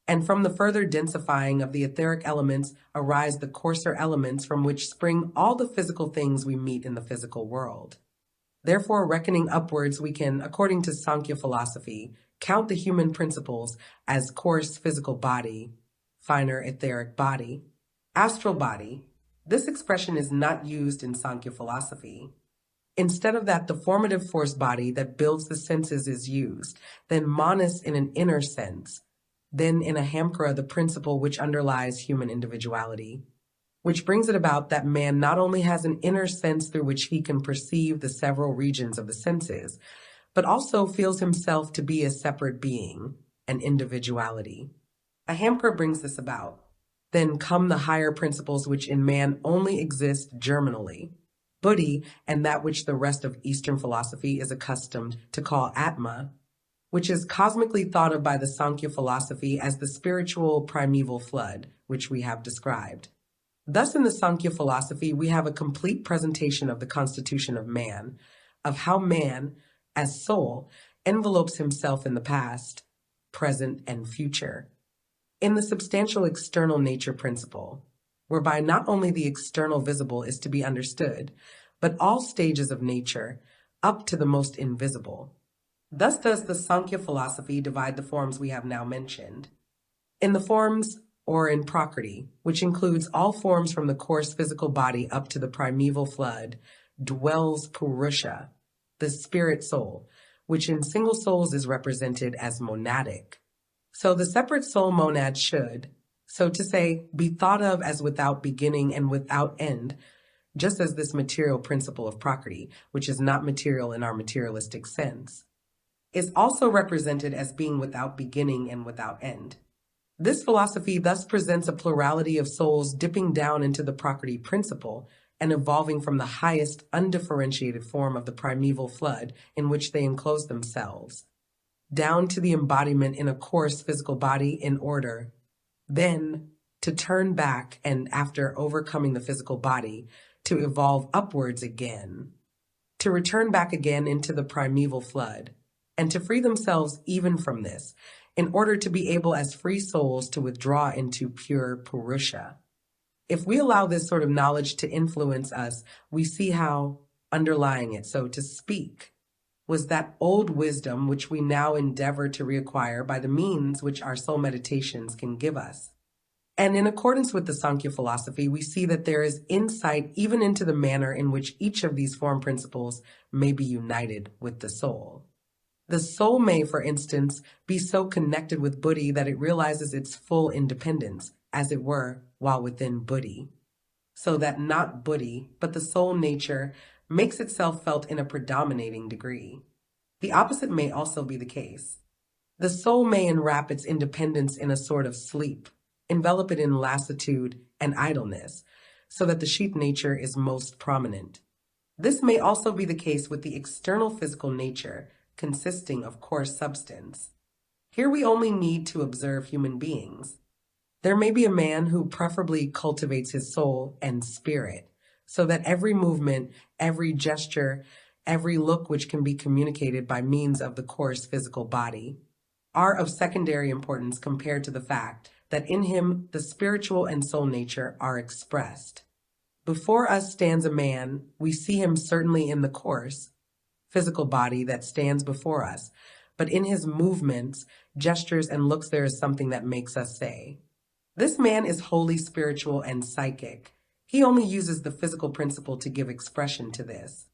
And from the further densifying of the etheric elements arise the coarser elements from which spring all the physical things we meet in the physical world. Therefore, reckoning upwards, we can, according to Sankhya philosophy, count the human principles as coarse physical body, finer etheric body, astral body. This expression is not used in Sankhya philosophy. Instead of that, the formative force body that builds the senses is used, then Manas in an inner sense, then in ahamkara the principle which underlies human individuality, which brings it about that man not only has an inner sense through which he can perceive the several regions of the senses, but also feels himself to be a separate being, an individuality. Ahamkara brings this about. Then come the higher principles which in man only exist germinally, buddhi, and that which the rest of Eastern philosophy is accustomed to call Atma, which is cosmically thought of by the Sankhya philosophy as the spiritual primeval flood, which we have described. Thus, in the Sankhya philosophy, we have a complete presentation of the constitution of man, of how man, as soul, envelopes himself in the past, present, and future. In the substantial external nature principle, whereby not only the external visible is to be understood, but all stages of nature, up to the most invisible. Thus does the Sankhya philosophy divide the forms we have now mentioned. In the forms, or in Prakriti, which includes all forms from the coarse physical body up to the primeval flood, dwells Purusha, the spirit soul, which in single souls is represented as monadic. So the separate soul monad should, so to say, be thought of as without beginning and without end, just as this material principle of Prakriti, which is not material in our materialistic sense, is also represented as being without beginning and without end. This philosophy thus presents a plurality of souls dipping down into the Prakriti principle and evolving from the highest undifferentiated form of the primeval flood in which they enclose themselves, down to the embodiment in a coarse physical body in order, then to turn back and, after overcoming the physical body, to evolve upwards again, to return back again into the primeval flood, and to free themselves even from this, in order to be able as free souls to withdraw into pure Purusha. If we allow this sort of knowledge to influence us, we see how, underlying it, so to speak, was that old wisdom which we now endeavor to reacquire by the means which our soul meditations can give us. And in accordance with the Sankhya philosophy, we see that there is insight even into the manner in which each of these form principles may be united with the soul. The soul may, for instance, be so connected with Buddhi that it realizes its full independence, as it were, while within Buddhi, so that not Buddhi, but the soul nature makes itself felt in a predominating degree. The opposite may also be the case. The soul may enwrap its independence in a sort of sleep, envelop it in lassitude and idleness, so that the sheep nature is most prominent. This may also be the case with the external physical nature, consisting of coarse substance. Here we only need to observe human beings. There may be a man who preferably cultivates his soul and spirit, so that every movement, every gesture, every look which can be communicated by means of the coarse physical body are of secondary importance compared to the fact that in him the spiritual and soul nature are expressed. Before us stands a man, we see him certainly in the coarse physical body that stands before us, but in his movements, gestures, and looks there is something that makes us say, "This man is wholly spiritual and psychic." He only uses the physical principle to give expression to this.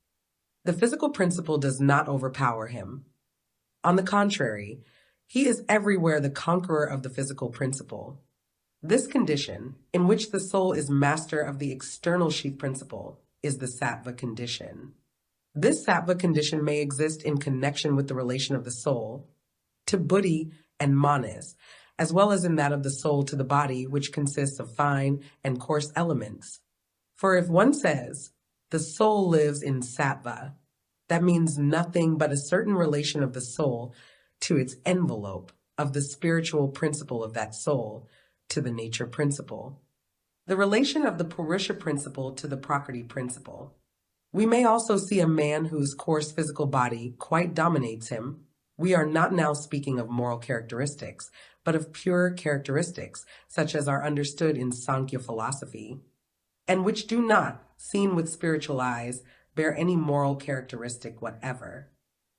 The physical principle does not overpower him. On the contrary, he is everywhere the conqueror of the physical principle. This condition, in which the soul is master of the external sheath principle, is the sattva condition. This sattva condition may exist in connection with the relation of the soul to Buddhi and manas, as well as in that of the soul to the body, which consists of fine and coarse elements. For if one says, the soul lives in sattva, that means nothing but a certain relation of the soul to its envelope, of the spiritual principle of that soul to the nature principle. The relation of the Purusha principle to the Prakriti principle. We may also see a man whose coarse physical body quite dominates him. We are not now speaking of moral characteristics, but of pure characteristics, such as are understood in Sankhya philosophy, and which do not, seen with spiritual eyes, bear any moral characteristic whatever.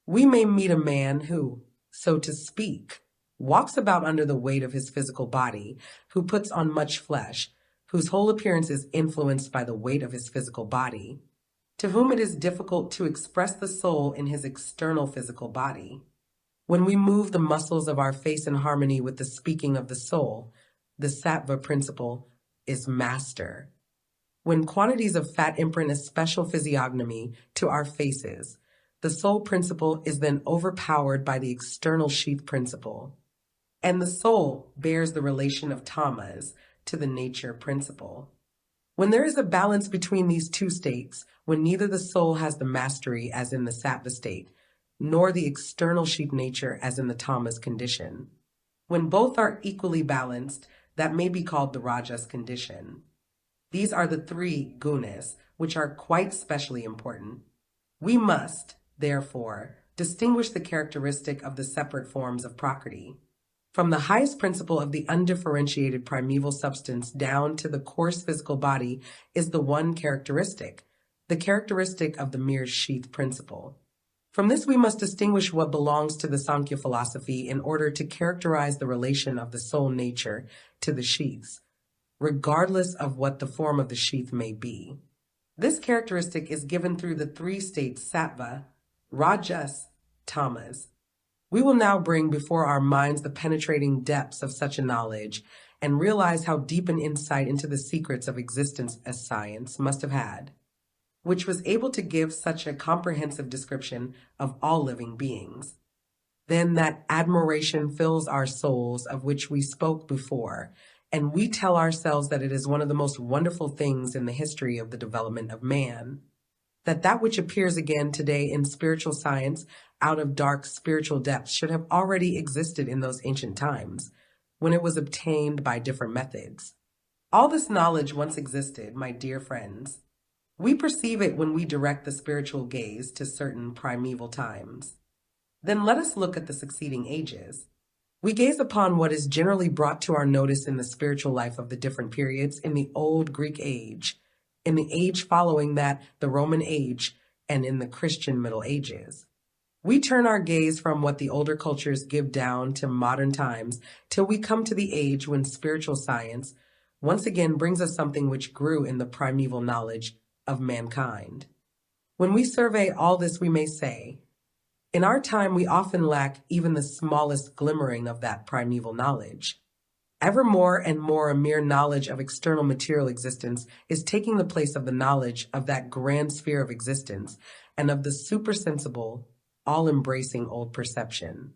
We may meet a man who, so to speak, walks about under the weight of his physical body, who puts on much flesh, whose whole appearance is influenced by the weight of his physical body, to whom it is difficult to express the soul in his external physical body. When we move the muscles of our face in harmony with the speaking of the soul, the sattva principle is master. When quantities of fat imprint a special physiognomy to our faces, the soul principle is then overpowered by the external sheath principle, and the soul bears the relation of tamas to the nature principle. When there is a balance between these two states, when neither the soul has the mastery as in the sattva state, nor the external sheath nature as in the tamas condition, when both are equally balanced, that may be called the rajas condition. These are the three gunas, which are quite specially important. We must, therefore, distinguish the characteristic of the separate forms of Prakriti. From the highest principle of the undifferentiated primeval substance down to the coarse physical body is the one characteristic, the characteristic of the mere sheath principle. From this we must distinguish what belongs to the Sankhya philosophy in order to characterize the relation of the soul nature to the sheaths, regardless of what the form of the sheath may be. This characteristic is given through the three states sattva, rajas, tamas. We will now bring before our minds the penetrating depths of such a knowledge and realize how deep an insight into the secrets of existence as science must have had, which was able to give such a comprehensive description of all living beings. Then that admiration fills our souls of which we spoke before, and we tell ourselves that it is one of the most wonderful things in the history of the development of man, that which appears again today in spiritual science out of dark spiritual depths should have already existed in those ancient times, when it was obtained by different methods. All this knowledge once existed, my dear friends. We perceive it when we direct the spiritual gaze to certain primeval times. Then let us look at the succeeding ages. We gaze upon what is generally brought to our notice in the spiritual life of the different periods in the old Greek age, in the age following that, the Roman age, and in the Christian Middle Ages. We turn our gaze from what the older cultures give down to modern times till we come to the age when spiritual science once again brings us something which grew in the primeval knowledge of mankind. When we survey all this, we may say, in our time we often lack even the smallest glimmering of that primeval knowledge. Ever more and more a mere knowledge of external material existence is taking the place of the knowledge of that grand sphere of existence and of the supersensible, all-embracing old perception.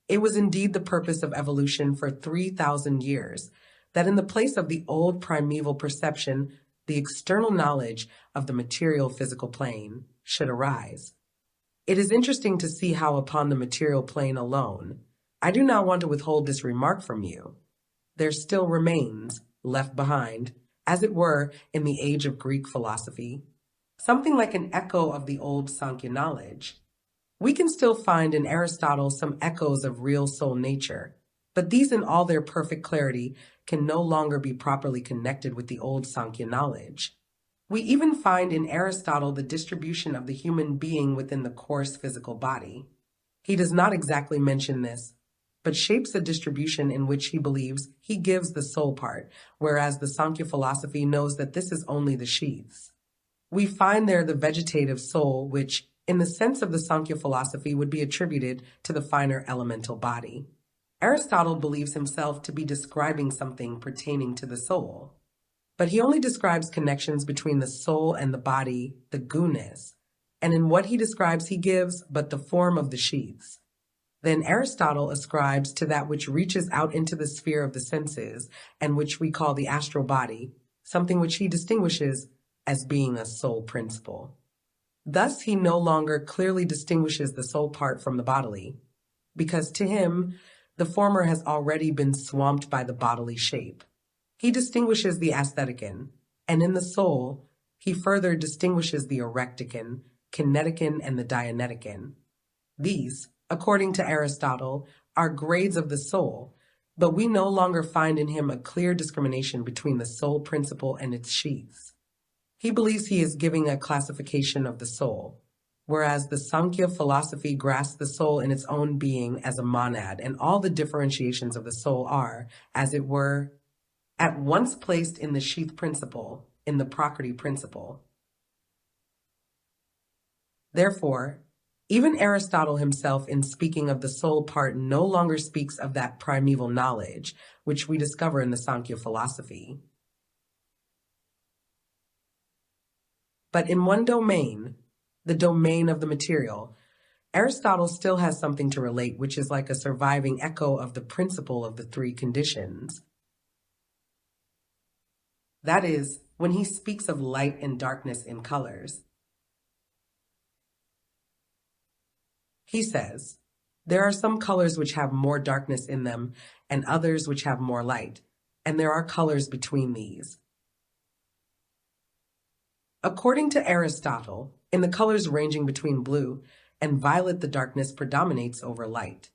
It was indeed the purpose of evolution for 3,000 years that in the place of the old primeval perception, the external knowledge of the material physical plane should arise. It is interesting to see how upon the material plane alone, I do not want to withhold this remark from you, there still remains, left behind, as it were, in the age of Greek philosophy, something like an echo of the old Sankhya knowledge. We can still find in Aristotle some echoes of real soul nature, but these in all their perfect clarity can no longer be properly connected with the old Sankhya knowledge. We even find in Aristotle the distribution of the human being within the coarse physical body. He does not exactly mention this, but shapes a distribution in which he believes he gives the soul part, whereas the Sankhya philosophy knows that this is only the sheaths. We find there the vegetative soul, which, in the sense of the Sankhya philosophy, would be attributed to the finer elemental body. Aristotle believes himself to be describing something pertaining to the soul, but he only describes connections between the soul and the body, the gunas, and in what he describes he gives but the form of the sheaths. Then Aristotle ascribes to that which reaches out into the sphere of the senses, and which we call the astral body, something which he distinguishes as being a soul principle. Thus he no longer clearly distinguishes the soul part from the bodily, because to him the former has already been swamped by the bodily shape. He distinguishes the aestheticon, and in the soul he further distinguishes the erecticon, kineticon, and the dianeticon. These, according to Aristotle, are grades of the soul, but we no longer find in him a clear discrimination between the soul principle and its sheaths. He believes he is giving a classification of the soul, whereas the Sankhya philosophy grasps the soul in its own being as a monad, and all the differentiations of the soul are, as it were, at once placed in the sheath principle, in the prakriti principle. Therefore, even Aristotle himself, in speaking of the soul part, no longer speaks of that primeval knowledge, which we discover in the Sankhya philosophy. But in one domain, the domain of the material, Aristotle still has something to relate, which is like a surviving echo of the principle of the three conditions. That is, when he speaks of light and darkness in colors. He says, there are some colors which have more darkness in them, and others which have more light, and there are colors between these. According to Aristotle, in the colors ranging between blue and violet, the darkness predominates over light.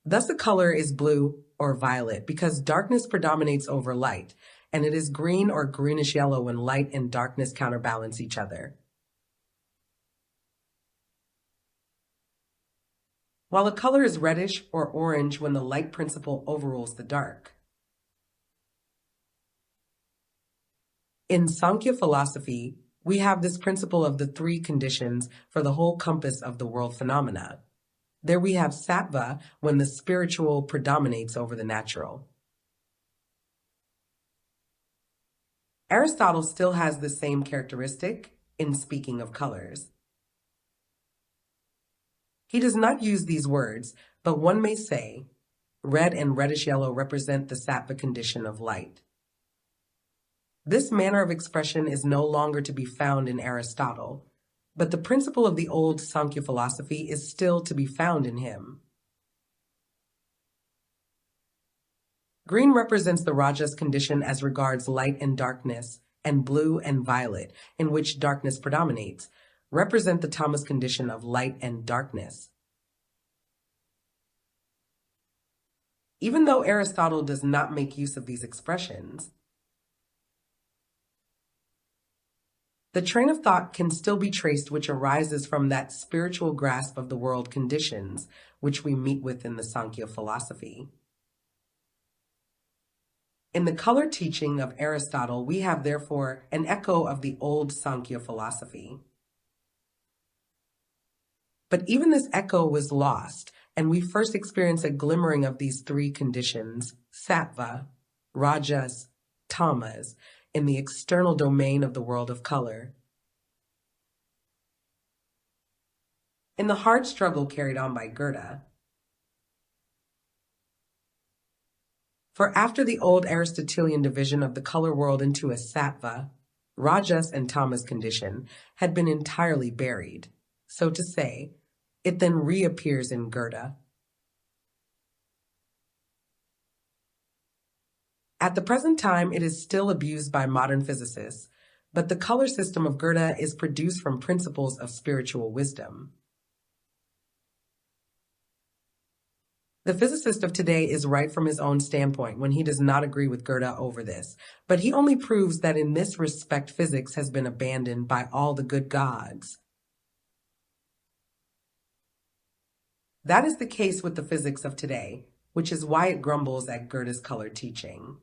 Thus, the color is blue or violet because darkness predominates over light, and it is green or greenish yellow when light and darkness counterbalance each other. While a color is reddish or orange when the light principle overrules the dark. In Sankhya philosophy, we have this principle of the three conditions for the whole compass of the world phenomena. There we have sattva when the spiritual predominates over the natural. Aristotle still has the same characteristic in speaking of colors. He does not use these words, but one may say, red and reddish yellow represent the sattva condition of light. This manner of expression is no longer to be found in Aristotle, but the principle of the old Sankhya philosophy is still to be found in him. Green represents the Rajas condition as regards light and darkness, and blue and violet, in which darkness predominates, represent the tamas condition of light and darkness. Even though Aristotle does not make use of these expressions, the train of thought can still be traced which arises from that spiritual grasp of the world conditions which we meet with in the Sankhya philosophy. In the color teaching of Aristotle, we have therefore an echo of the old Sankhya philosophy. But even this echo was lost, and we first experience a glimmering of these three conditions, sattva, rajas, tamas, in the external domain of the world of color. In the hard struggle carried on by Goethe. For after the old Aristotelian division of the color world into a sattva, rajas, and tamas condition had been entirely buried, so to say, it then reappears in Goethe. At the present time, it is still abused by modern physicists, but the color system of Goethe is produced from principles of spiritual wisdom. The physicist of today is right from his own standpoint when he does not agree with Goethe over this, but he only proves that in this respect physics has been abandoned by all the good gods. That is the case with the physics of today, which is why it grumbles at Goethe's color teaching.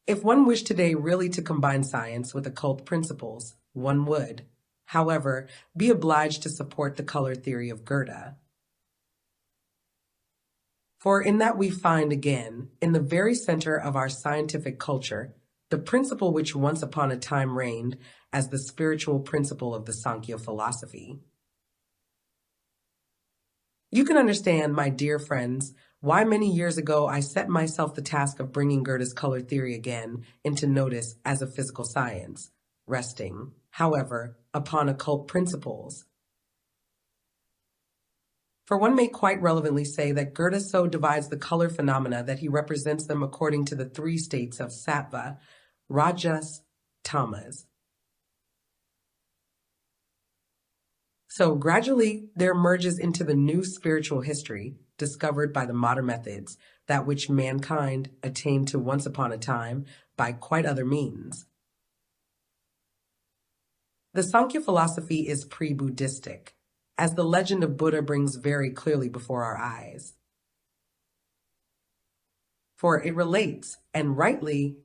If one wished today really to combine science with occult principles, one would, however, be obliged to support the color theory of Goethe. For in that we find again, in the very center of our scientific culture, the principle which once upon a time reigned as the spiritual principle of the Sankhya philosophy. You can understand, my dear friends, why many years ago I set myself the task of bringing Goethe's color theory again into notice as a physical science, resting, however, upon occult principles. For one may quite relevantly say that Goethe so divides the color phenomena that he represents them according to the three states of sattva, rajas, tamas. So gradually there emerges into the new spiritual history discovered by the modern methods, that which mankind attained to once upon a time by quite other means. The Sankhya philosophy is pre-Buddhistic, as the legend of Buddha brings very clearly before our eyes. For it relates, and rightly,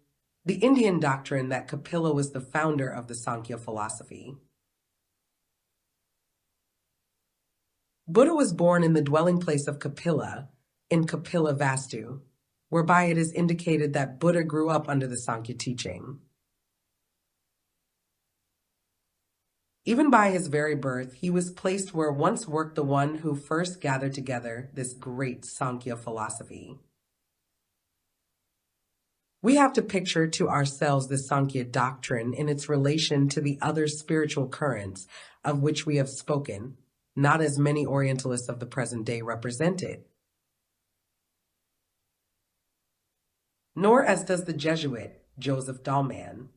the Indian doctrine that Kapila was the founder of the Sankhya philosophy. Buddha was born in the dwelling place of Kapila, in Kapila Vastu, whereby it is indicated that Buddha grew up under the Sankhya teaching. Even by his very birth, he was placed where once worked the one who first gathered together this great Sankhya philosophy. We have to picture to ourselves the Sankhya doctrine in its relation to the other spiritual currents of which we have spoken, not as many Orientalists of the present day represent it, nor as does the Jesuit Joseph Dahlmann.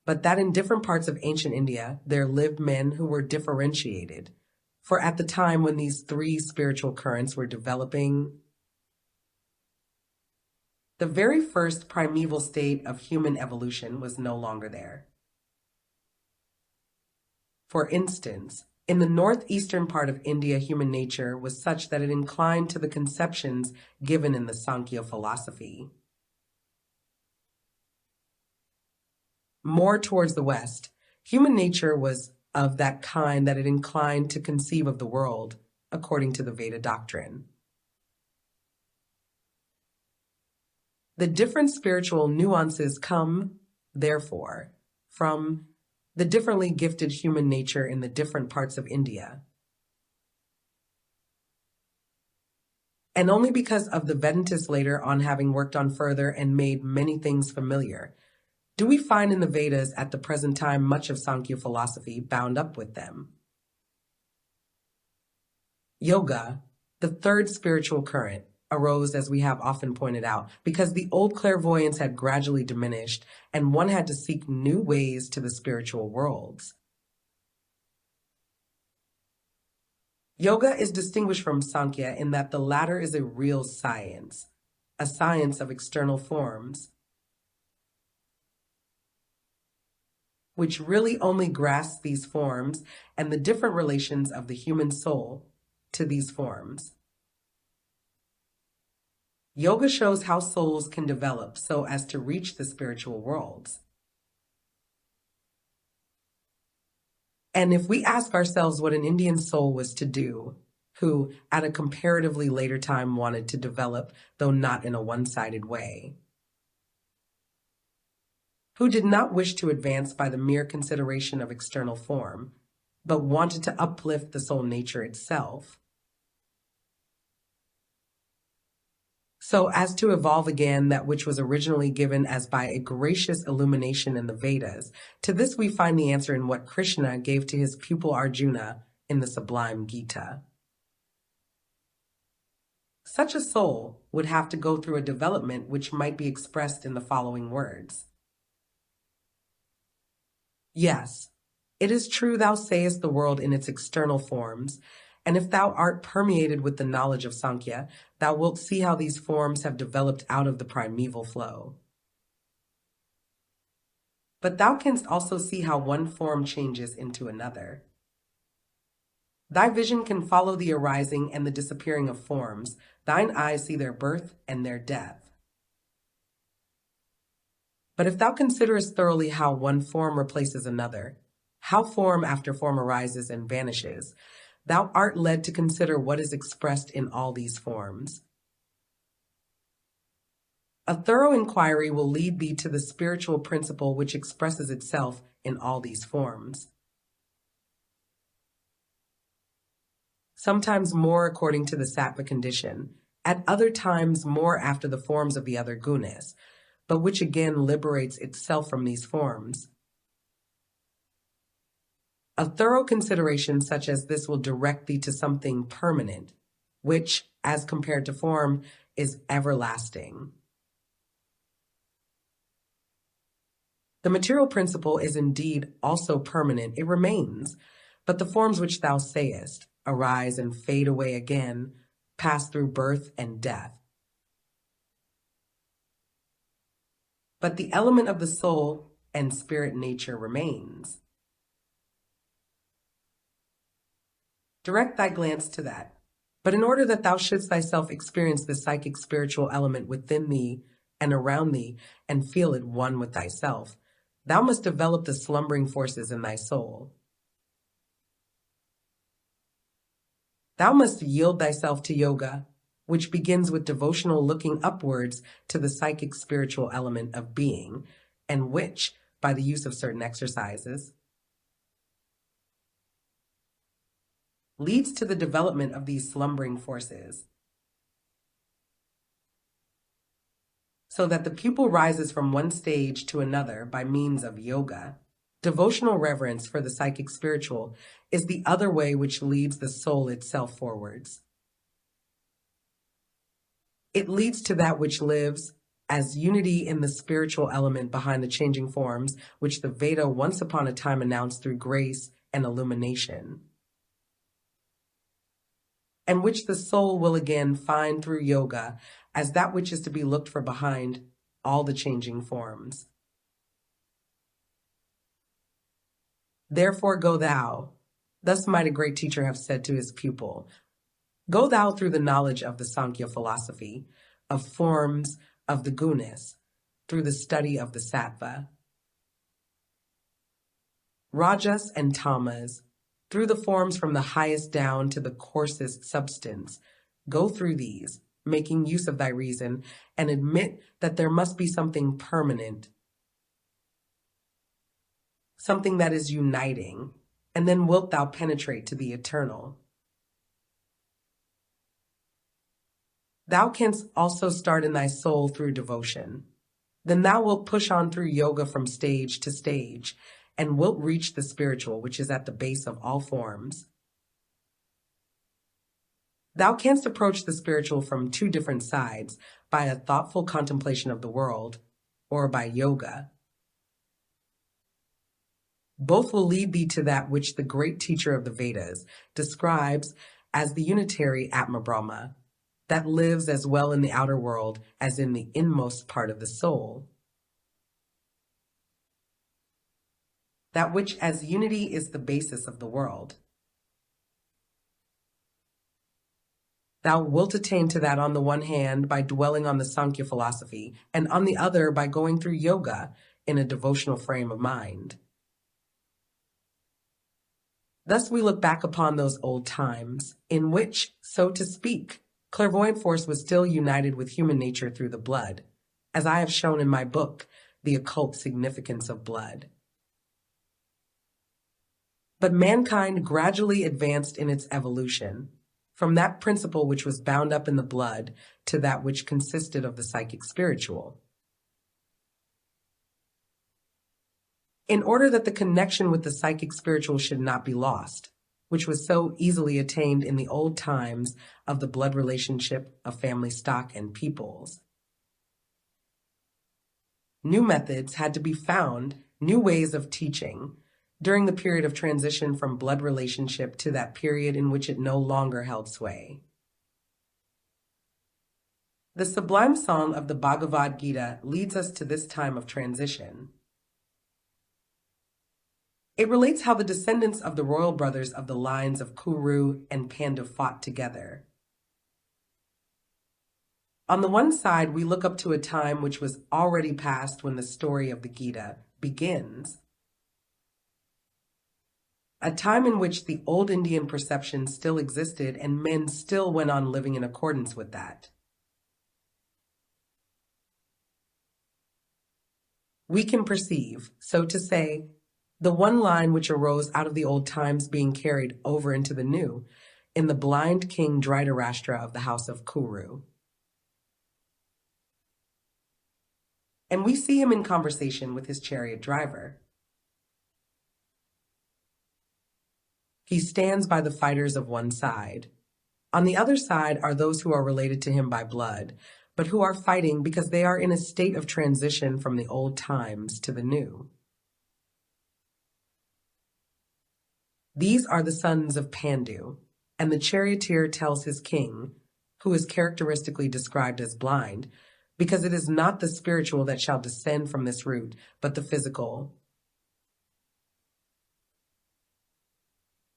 but that in different parts of ancient India there lived men who were differentiated. For at the time when these three spiritual currents were developing, the very first primeval state of human evolution was no longer there. For instance, in the northeastern part of India, human nature was such that it inclined to the conceptions given in the Sankhya philosophy. More towards the west, human nature was of that kind that it inclined to conceive of the world according to the Veda doctrine. The different spiritual nuances come, therefore, from the differently gifted human nature in the different parts of India. And only because of the Vedantists later on having worked on further and made many things familiar, do we find in the Vedas at the present time much of Sankhya philosophy bound up with them. Yoga, the third spiritual current, arose, as we have often pointed out, because the old clairvoyance had gradually diminished and one had to seek new ways to the spiritual worlds. Yoga is distinguished from Sankhya in that the latter is a real science, a science of external forms, which really only grasps these forms and the different relations of the human soul to these forms. Yoga shows how souls can develop so as to reach the spiritual worlds. And if we ask ourselves what an Indian soul was to do, who at a comparatively later time wanted to develop, though not in a one-sided way, who did not wish to advance by the mere consideration of external form, but wanted to uplift the soul nature itself, so as to evolve again that which was originally given as by a gracious illumination in the Vedas. To this we find the answer in what Krishna gave to his pupil Arjuna in the sublime Gita. Such a soul would have to go through a development which might be expressed in the following words. Yes, it is true thou sayest the world in its external forms, and if thou art permeated with the knowledge of Sankhya, thou wilt see how these forms have developed out of the primeval flow. But thou canst also see how one form changes into another. Thy vision can follow the arising and the disappearing of forms. Thine eyes see their birth and their death. But if thou considerest thoroughly how one form replaces another, how form after form arises and vanishes, thou art led to consider what is expressed in all these forms. A thorough inquiry will lead thee to the spiritual principle which expresses itself in all these forms. Sometimes more according to the sattva condition, at other times more after the forms of the other gunas, but which again liberates itself from these forms. A thorough consideration such as this will direct thee to something permanent, which, as compared to form, is everlasting. The material principle is indeed also permanent, it remains, but the forms which thou sayest arise and fade away again, pass through birth and death. But the element of the soul and spirit nature remains. Direct thy glance to that. But in order that thou shouldst thyself experience the psychic spiritual element within thee and around thee and feel it one with thyself, thou must develop the slumbering forces in thy soul. Thou must yield thyself to yoga, which begins with devotional looking upwards to the psychic spiritual element of being, and which, by the use of certain exercises, leads to the development of these slumbering forces, so that the pupil rises from one stage to another by means of yoga. Devotional reverence for the psychic spiritual is the other way which leads the soul itself forwards. It leads to that which lives as unity in the spiritual element behind the changing forms, which the Veda once upon a time announced through grace and illumination, and which the soul will again find through yoga as that which is to be looked for behind all the changing forms. Therefore go thou, thus might a great teacher have said to his pupil, go thou through the knowledge of the Sankhya philosophy, of forms, of the gunas, through the study of the sattva, rajas and tamas, through the forms from the highest down to the coarsest substance. Go through these, making use of thy reason, and admit that there must be something permanent, something that is uniting, and then wilt thou penetrate to the eternal. Thou canst also start in thy soul through devotion. Then thou wilt push on through yoga from stage to stage, and wilt reach the spiritual, which is at the base of all forms. Thou canst approach the spiritual from two different sides, by a thoughtful contemplation of the world, or by yoga. Both will lead thee to that which the great teacher of the Vedas describes as the unitary Atma Brahma, that lives as well in the outer world as in the inmost part of the soul. That which as unity is the basis of the world. Thou wilt attain to that on the one hand by dwelling on the Sankhya philosophy, and on the other by going through yoga in a devotional frame of mind. Thus we look back upon those old times, in which, so to speak, clairvoyant force was still united with human nature through the blood, as I have shown in my book, The Occult Significance of Blood. But mankind gradually advanced in its evolution, from that principle which was bound up in the blood to that which consisted of the psychic spiritual. In order that the connection with the psychic spiritual should not be lost, which was so easily attained in the old times of the blood relationship of family stock and peoples. New methods had to be found, new ways of teaching, during the period of transition from blood relationship to that period in which it no longer held sway. The sublime song of the Bhagavad Gita leads us to this time of transition. It relates how the descendants of the royal brothers of the lines of Kuru and Pandu fought together. On the one side, we look up to a time which was already past when the story of the Gita begins. A time in which the old Indian perception still existed and men still went on living in accordance with that. We can perceive, so to say, the one line which arose out of the old times being carried over into the new, in the blind king Dhritarashtra of the house of Kuru. And we see him in conversation with his chariot driver. He stands by the fighters of one side. On the other side are those who are related to him by blood, but who are fighting because they are in a state of transition from the old times to the new. These are the sons of Pandu, and the charioteer tells his king, who is characteristically described as blind, because it is not the spiritual that shall descend from this root, but the physical.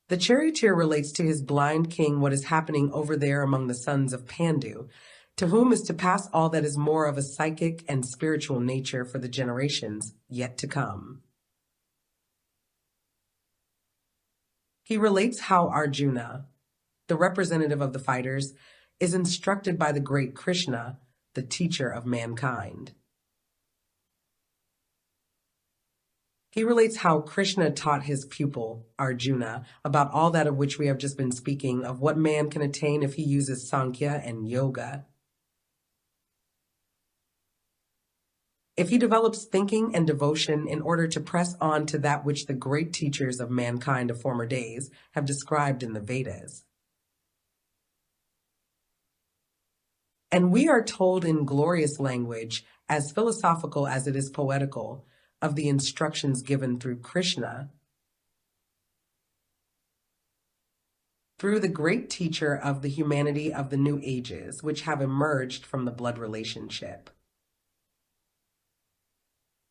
The charioteer relates to his blind king what is happening over there among the sons of Pandu, to whom is to pass all that is more of a psychic and spiritual nature for the generations yet to come. He relates how Arjuna, the representative of the fighters, is instructed by the great Krishna, the teacher of mankind. He relates how Krishna taught his pupil, Arjuna, about all that of which we have just been speaking, of what man can attain if he uses Sankhya and Yoga. If he develops thinking and devotion in order to press on to that which the great teachers of mankind of former days have described in the Vedas. And we are told in glorious language, as philosophical as it is poetical, of the instructions given through Krishna, through the great teacher of the humanity of the new ages, which have emerged from the blood relationship.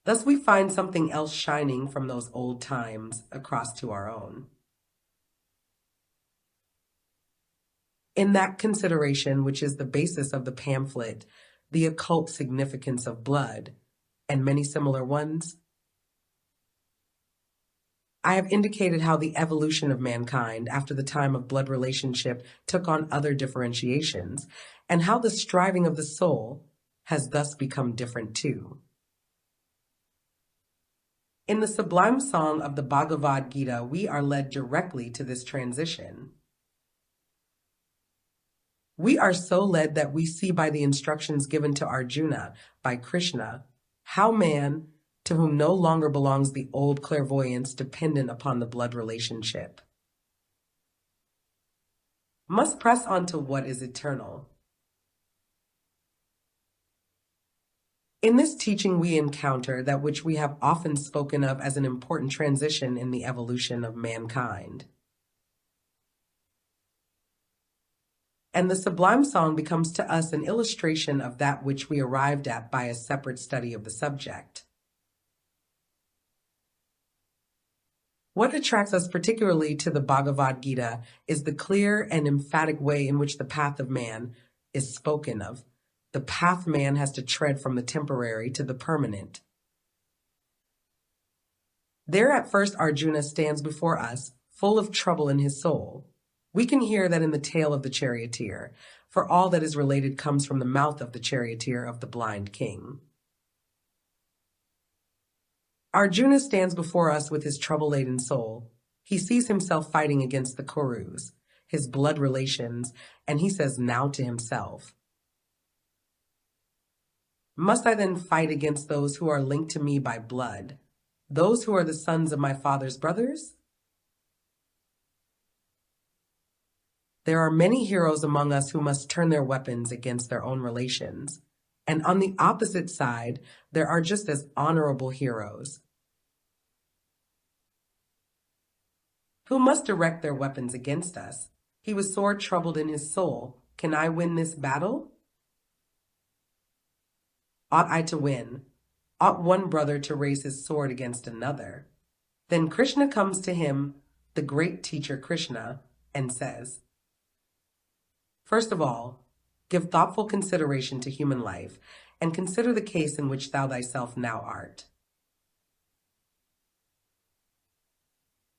Thus we find something else shining from those old times across to our own. In that consideration, which is the basis of the pamphlet, The Occult Significance of Blood, and many similar ones, I have indicated how the evolution of mankind after the time of blood relationship took on other differentiations, and how the striving of the soul has thus become different too. In the sublime song of the Bhagavad Gita, we are led directly to this transition. We are so led that we see by the instructions given to Arjuna by Krishna how man, to whom no longer belongs the old clairvoyance dependent upon the blood relationship, must press on to what is eternal. In this teaching, we encounter that which we have often spoken of as an important transition in the evolution of mankind. And the sublime song becomes to us an illustration of that which we arrived at by a separate study of the subject. What attracts us particularly to the Bhagavad Gita is the clear and emphatic way in which the path of man is spoken of, the path man has to tread from the temporary to the permanent. There at first Arjuna stands before us, full of trouble in his soul. We can hear that in the tale of the charioteer, for all that is related comes from the mouth of the charioteer of the blind king. Arjuna stands before us with his trouble-laden soul. He sees himself fighting against the Kurus, his blood relations, and he says now to himself, "Must I then fight against those who are linked to me by blood, those who are the sons of my father's brothers?" There are many heroes among us who must turn their weapons against their own relations. And on the opposite side, there are just as honorable heroes who must direct their weapons against us. He was sore troubled in his soul. Can I win this battle? Ought I to win? Ought one brother to raise his sword against another? Then Krishna comes to him, the great teacher Krishna, and says, "First of all, give thoughtful consideration to human life, and consider the case in which thou thyself now art.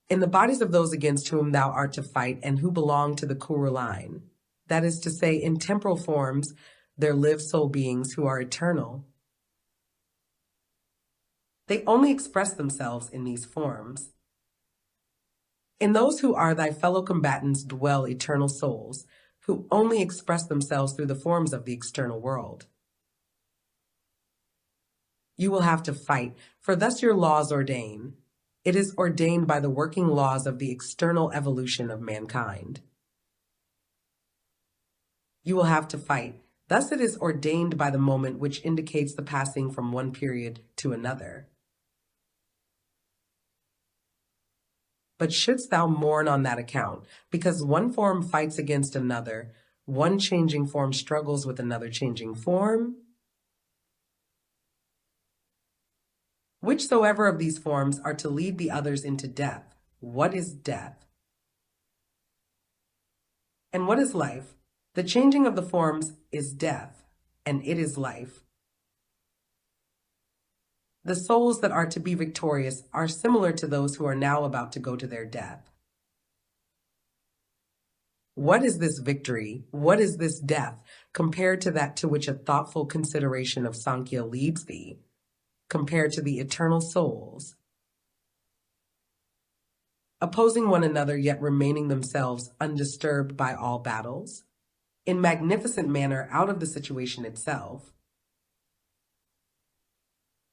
In the bodies of those against whom thou art to fight, and who belong to the Kuru line, that is to say, in temporal forms, there live soul beings who are eternal. They only express themselves in these forms. In those who are thy fellow combatants dwell eternal souls, who only express themselves through the forms of the external world. You will have to fight, for thus your laws ordain. It is ordained by the working laws of the external evolution of mankind. You will have to fight, thus it is ordained by the moment which indicates the passing from one period to another. But shouldst thou mourn on that account, because one form fights against another, one changing form struggles with another changing form? Whichsoever of these forms are to lead the others into death. What is death? And what is life? The changing of the forms is death, and it is life. The souls that are to be victorious are similar to those who are now about to go to their death. What is this victory? What is this death compared to that to which a thoughtful consideration of Sankhya leads thee, compared to the eternal souls, opposing one another yet remaining themselves undisturbed by all battles, in magnificent manner out of the situation itself?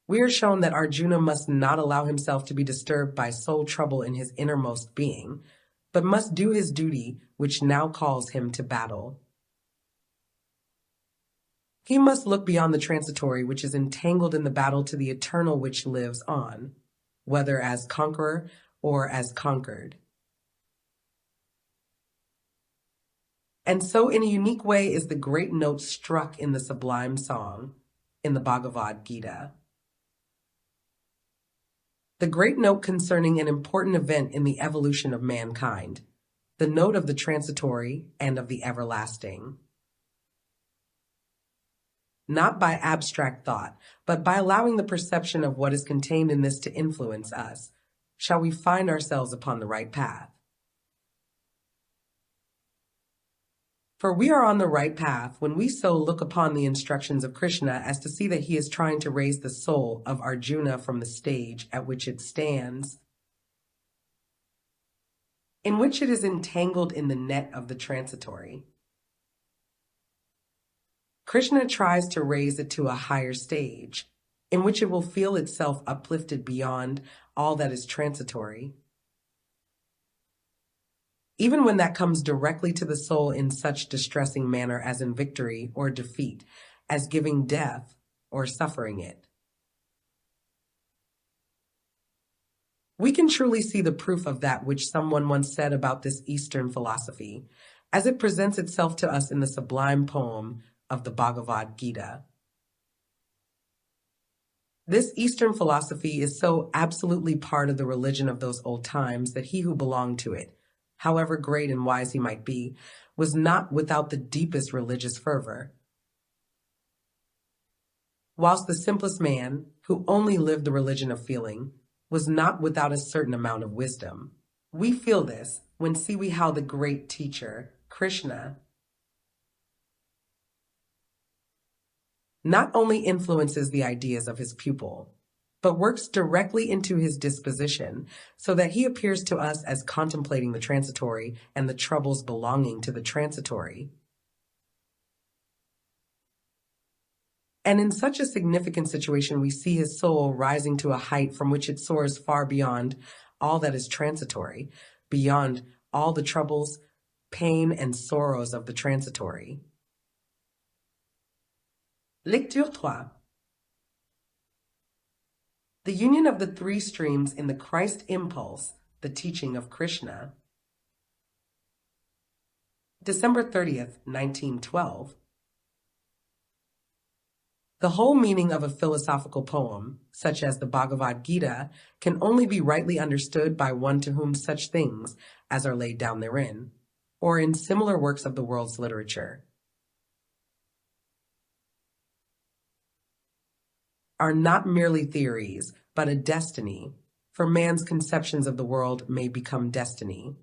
We are shown that Arjuna must not allow himself to be disturbed by soul trouble in his innermost being, but must do his duty, which now calls him to battle. He must look beyond the transitory which is entangled in the battle to the eternal which lives on, whether as conqueror or as conquered. And so in a unique way is the great note struck in the sublime song in the Bhagavad Gita. The great note concerning an important event in the evolution of mankind, the note of the transitory and of the everlasting. Not by abstract thought, but by allowing the perception of what is contained in this to influence us, shall we find ourselves upon the right path. For we are on the right path when we so look upon the instructions of Krishna as to see that he is trying to raise the soul of Arjuna from the stage at which it stands, in which it is entangled in the net of the transitory. Krishna tries to raise it to a higher stage, in which it will feel itself uplifted beyond all that is transitory. Even when that comes directly to the soul in such distressing manner as in victory or defeat, as giving death or suffering it. We can truly see the proof of that which someone once said about this Eastern philosophy, as it presents itself to us in the sublime poem of the Bhagavad Gita. This Eastern philosophy is so absolutely part of the religion of those old times that he who belonged to it, however great and wise he might be, was not without the deepest religious fervor. Whilst the simplest man, who only lived the religion of feeling, was not without a certain amount of wisdom. We feel this when see we how the great teacher, Krishna, not only influences the ideas of his pupil, but works directly into his disposition, so that he appears to us as contemplating the transitory and the troubles belonging to the transitory. And in such a significant situation, we see his soul rising to a height from which it soars far beyond all that is transitory, beyond all the troubles, pain, and sorrows of the transitory. Lecture 3. The union of the three streams in the Christ Impulse, the Teaching of Krishna. December 30th, 1912. The whole meaning of a philosophical poem, such as the Bhagavad Gita, can only be rightly understood by one to whom such things as are laid down therein, or in similar works of the world's literature, are not merely theories, but a destiny, for man's conceptions of the world may become destiny.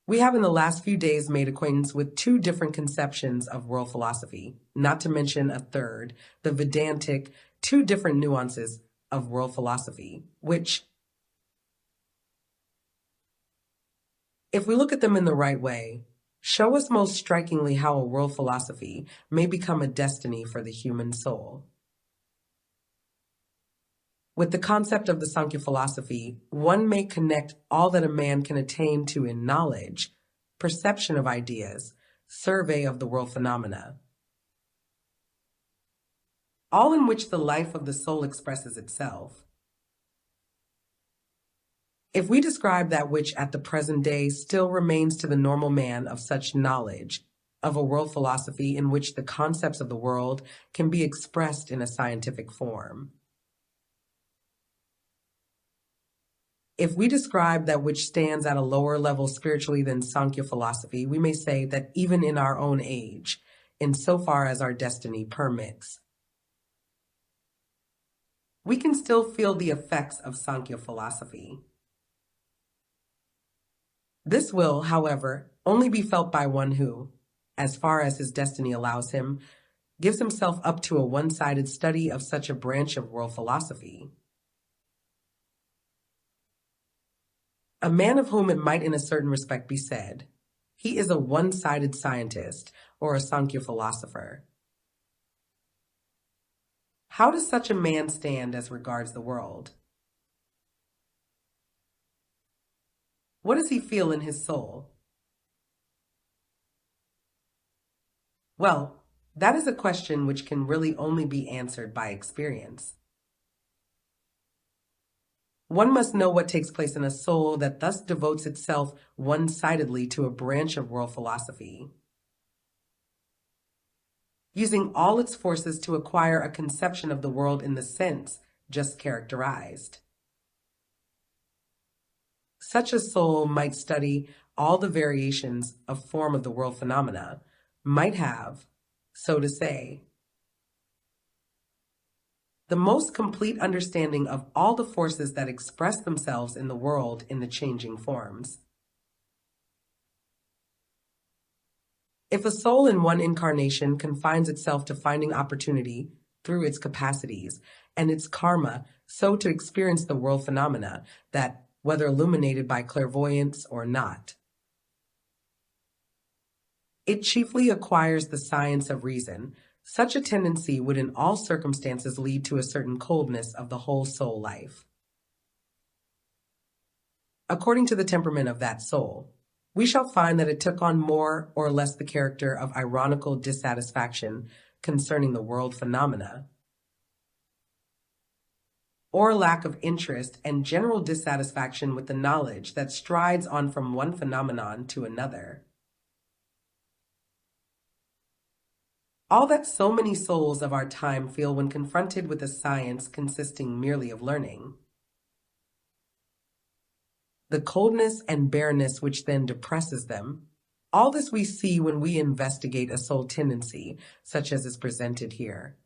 We have in the last few days made acquaintance with two different conceptions of world philosophy, not to mention a third, the Vedantic, two different nuances of world philosophy, which, if we look at them in the right way, show us most strikingly how a world philosophy may become a destiny for the human soul. With the concept of the Sankhya philosophy, one may connect all that a man can attain to in knowledge, perception of ideas, survey of the world phenomena, all in which the life of the soul expresses itself. If we describe that which at the present day still remains to the normal man of such knowledge, of a world philosophy in which the concepts of the world can be expressed in a scientific form. If we describe that which stands at a lower level spiritually than Sankhya philosophy, we may say that even in our own age, insofar as our destiny permits, we can still feel the effects of Sankhya philosophy. This will, however, only be felt by one who, as far as his destiny allows him, gives himself up to a one-sided study of such a branch of world philosophy. A man of whom it might in a certain respect be said, he is a one-sided scientist or a Sankhya philosopher. How does such a man stand as regards the world? What does he feel in his soul? Well, that is a question which can really only be answered by experience. One must know what takes place in a soul that thus devotes itself one-sidedly to a branch of world philosophy, using all its forces to acquire a conception of the world in the sense just characterized. Such a soul might study all the variations of form of the world phenomena, might have, so to say, the most complete understanding of all the forces that express themselves in the world in the changing forms. If a soul in one incarnation confines itself to finding opportunity through its capacities and its karma so to experience the world phenomena that, whether illuminated by clairvoyance or not, it chiefly acquires the science of reason, such a tendency would in all circumstances lead to a certain coldness of the whole soul life. According to the temperament of that soul, we shall find that it took on more or less the character of ironical dissatisfaction concerning the world phenomena, or lack of interest and general dissatisfaction with the knowledge that strides on from one phenomenon to another. All that so many souls of our time feel when confronted with a science consisting merely of learning. The coldness and bareness which then depresses them, all this we see when we investigate a soul tendency, such as is presented here.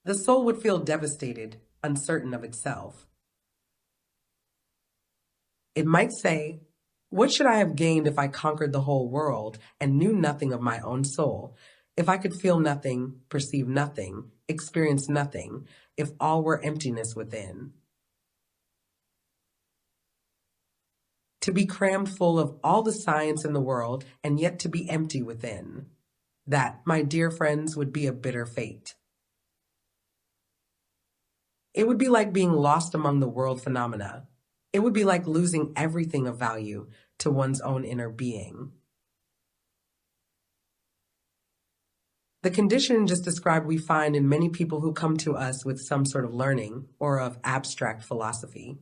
The soul would feel devastated, uncertain of itself. It might say, "What should I have gained if I conquered the whole world and knew nothing of my own soul, if I could feel nothing, perceive nothing, experience nothing, if all were emptiness within?" To be crammed full of all the science in the world and yet to be empty within. That, my dear friends, would be a bitter fate. It would be like being lost among the world phenomena. It would be like losing everything of value to one's own inner being. The condition just described we find in many people who come to us with some sort of learning or of abstract philosophy.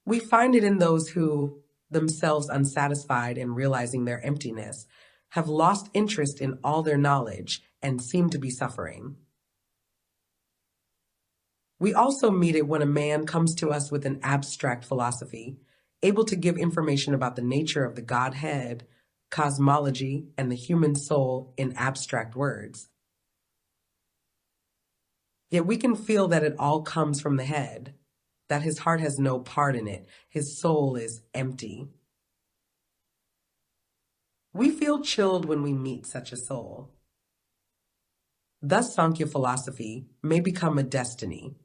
We find it in those who, themselves unsatisfied in realizing their emptiness, have lost interest in all their knowledge and seem to be suffering. We also meet it when a man comes to us with an abstract philosophy, able to give information about the nature of the Godhead, cosmology, and the human soul in abstract words. Yet we can feel that it all comes from the head, that his heart has no part in it, his soul is empty. We feel chilled when we meet such a soul. Thus Sankhya philosophy may become a destiny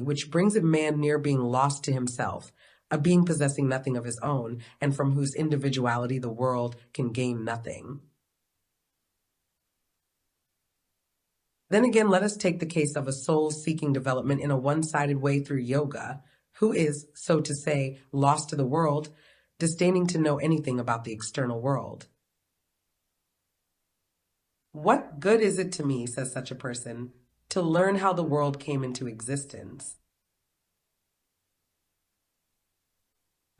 which brings a man near being lost to himself, a being possessing nothing of his own, and from whose individuality the world can gain nothing. Then again, let us take the case of a soul seeking development in a one-sided way through yoga, who is, so to say, lost to the world, disdaining to know anything about the external world. What good is it to me, says such a person, to learn how the world came into existence?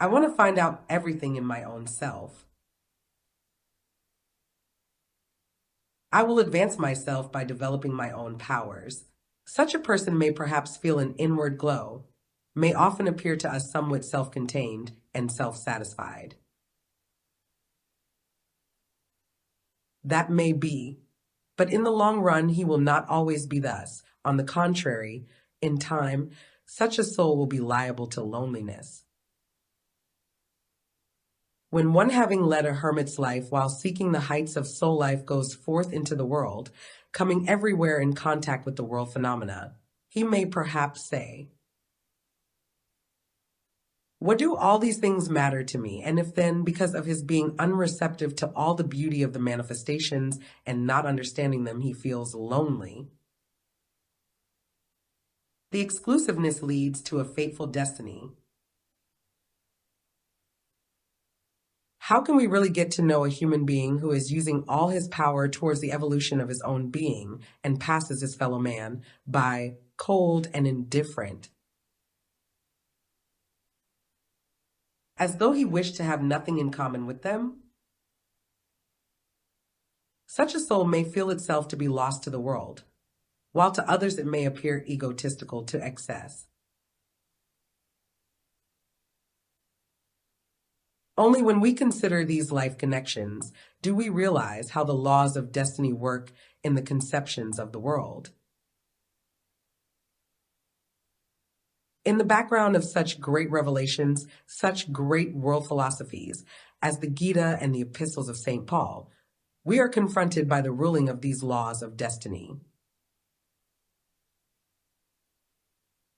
I want to find out everything in my own self. I will advance myself by developing my own powers. Such a person may perhaps feel an inward glow, may often appear to us somewhat self-contained and self-satisfied. That may be, but in the long run he will not always be thus. On the contrary, in time, such a soul will be liable to loneliness. When one having led a hermit's life while seeking the heights of soul life goes forth into the world, coming everywhere in contact with the world phenomena, he may perhaps say, "What do all these things matter to me?" And if then, because of his being unreceptive to all the beauty of the manifestations and not understanding them, he feels lonely, the exclusiveness leads to a fateful destiny. How can we really get to know a human being who is using all his power towards the evolution of his own being and passes his fellow man by cold and indifferent, as though he wished to have nothing in common with them? Such a soul may feel itself to be lost to the world, while to others it may appear egotistical to excess. Only when we consider these life connections do we realize how the laws of destiny work in the conceptions of the world. In the background of such great revelations, such great world philosophies as the Gita and the Epistles of St. Paul, we are confronted by the ruling of these laws of destiny.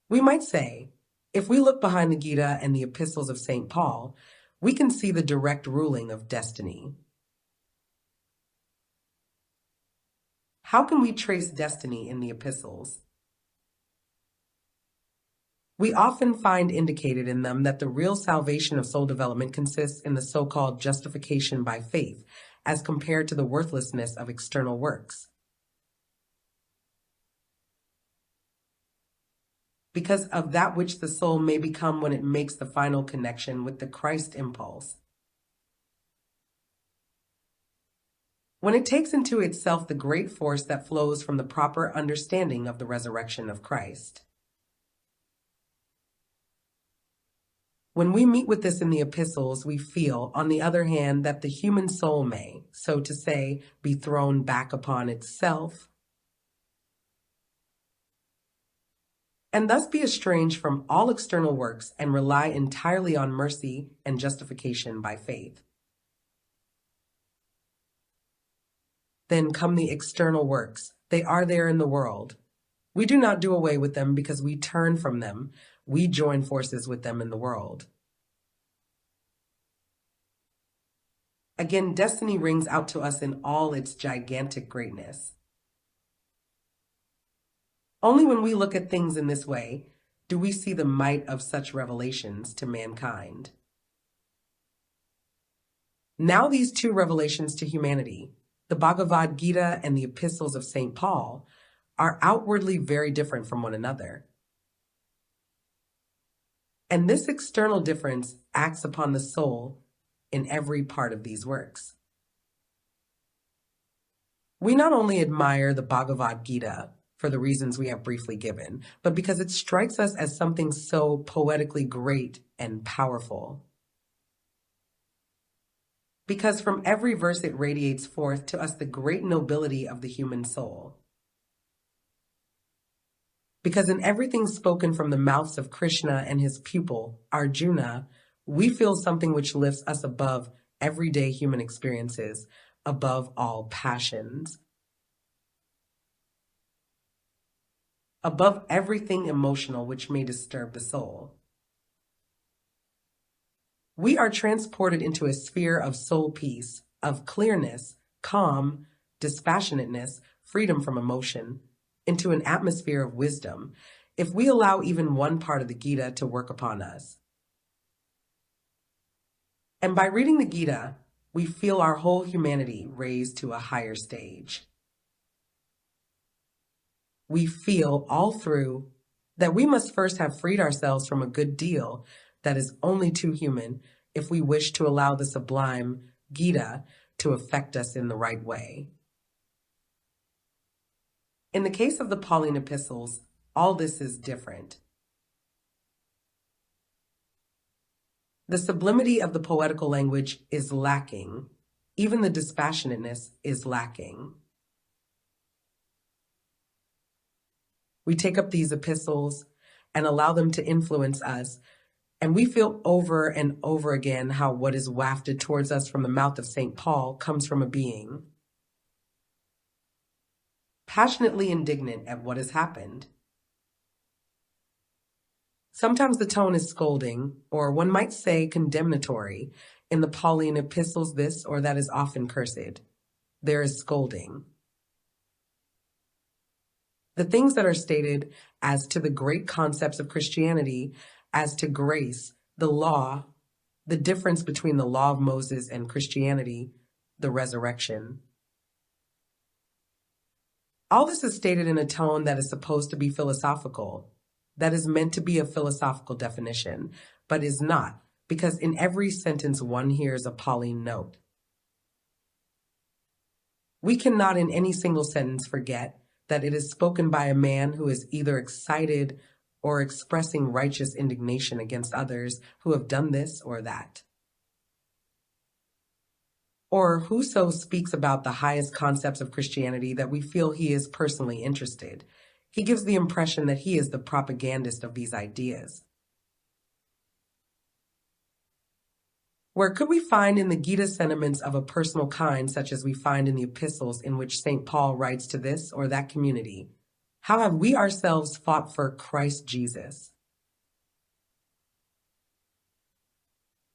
We might say, if we look behind the Gita and the Epistles of St. Paul, we can see the direct ruling of destiny. How can we trace destiny in the epistles? We often find indicated in them that the real salvation of soul development consists in the so-called justification by faith, as compared to the worthlessness of external works. Because of that which the soul may become when it makes the final connection with the Christ impulse. When it takes into itself the great force that flows from the proper understanding of the resurrection of Christ. When we meet with this in the epistles, we feel, on the other hand, that the human soul may, so to say, be thrown back upon itself, and thus be estranged from all external works and rely entirely on mercy and justification by faith. Then come the external works. They are there in the world. We do not do away with them because we turn from them. We join forces with them in the world. Again, destiny rings out to us in all its gigantic greatness. Only when we look at things in this way do we see the might of such revelations to mankind. Now these two revelations to humanity, the Bhagavad Gita and the Epistles of St. Paul, are outwardly very different from one another. And this external difference acts upon the soul in every part of these works. We not only admire the Bhagavad Gita for the reasons we have briefly given, but because it strikes us as something so poetically great and powerful. Because from every verse it radiates forth to us the great nobility of the human soul. Because in everything spoken from the mouths of Krishna and his pupil, Arjuna, we feel something which lifts us above everyday human experiences, above all passions, above everything emotional which may disturb the soul. We are transported into a sphere of soul peace, of clearness, calm, dispassionateness, freedom from emotion, into an atmosphere of wisdom, if we allow even one part of the Gita to work upon us. And by reading the Gita, we feel our whole humanity raised to a higher stage. We feel all through that we must first have freed ourselves from a good deal that is only too human if we wish to allow the sublime Gita to affect us in the right way. In the case of the Pauline epistles, all this is different. The sublimity of the poetical language is lacking. Even the dispassionateness is lacking. We take up these epistles and allow them to influence us, and we feel over and over again how what is wafted towards us from the mouth of St. Paul comes from a being passionately indignant at what has happened. Sometimes the tone is scolding, or one might say condemnatory. In the Pauline epistles, this or that is often cursed. There is scolding. The things that are stated as to the great concepts of Christianity, as to grace, the law, the difference between the law of Moses and Christianity, the resurrection. All this is stated in a tone that is supposed to be philosophical, that is meant to be a philosophical definition, but is not, because in every sentence one hears a Pauline note. We cannot in any single sentence forget that it is spoken by a man who is either excited or expressing righteous indignation against others who have done this or that. Or whoso speaks about the highest concepts of Christianity that we feel he is personally interested. He gives the impression that he is the propagandist of these ideas. Where could we find in the Gita sentiments of a personal kind, such as we find in the epistles in which St. Paul writes to this or that community? How have we ourselves fought for Christ Jesus?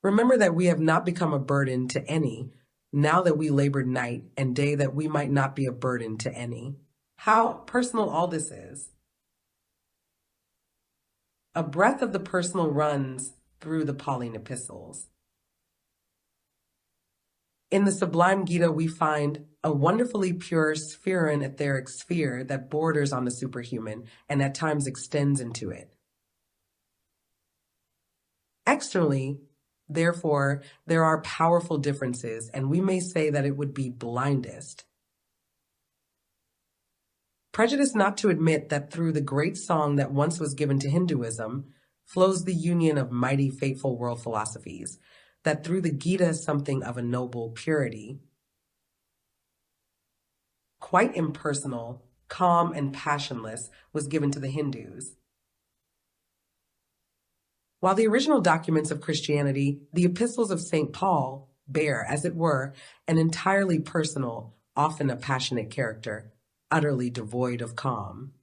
Remember that we have not become a burden to any, now that we labored night and day that we might not be a burden to any. How personal all this is. A breath of the personal runs through the Pauline epistles. In the Sublime Gita, we find a wonderfully pure sphere and etheric sphere that borders on the superhuman and at times extends into it. Externally, therefore, there are powerful differences, and we may say that it would be blindest. Prejudice not to admit that through the great song that once was given to Hinduism flows the union of mighty fateful world philosophies, that through the Gita is something of a noble purity. Quite impersonal, calm, and passionless was given to the Hindus. While the original documents of Christianity, the Epistles of St. Paul, bear, as it were, an entirely personal, often a passionate character, utterly devoid of calm.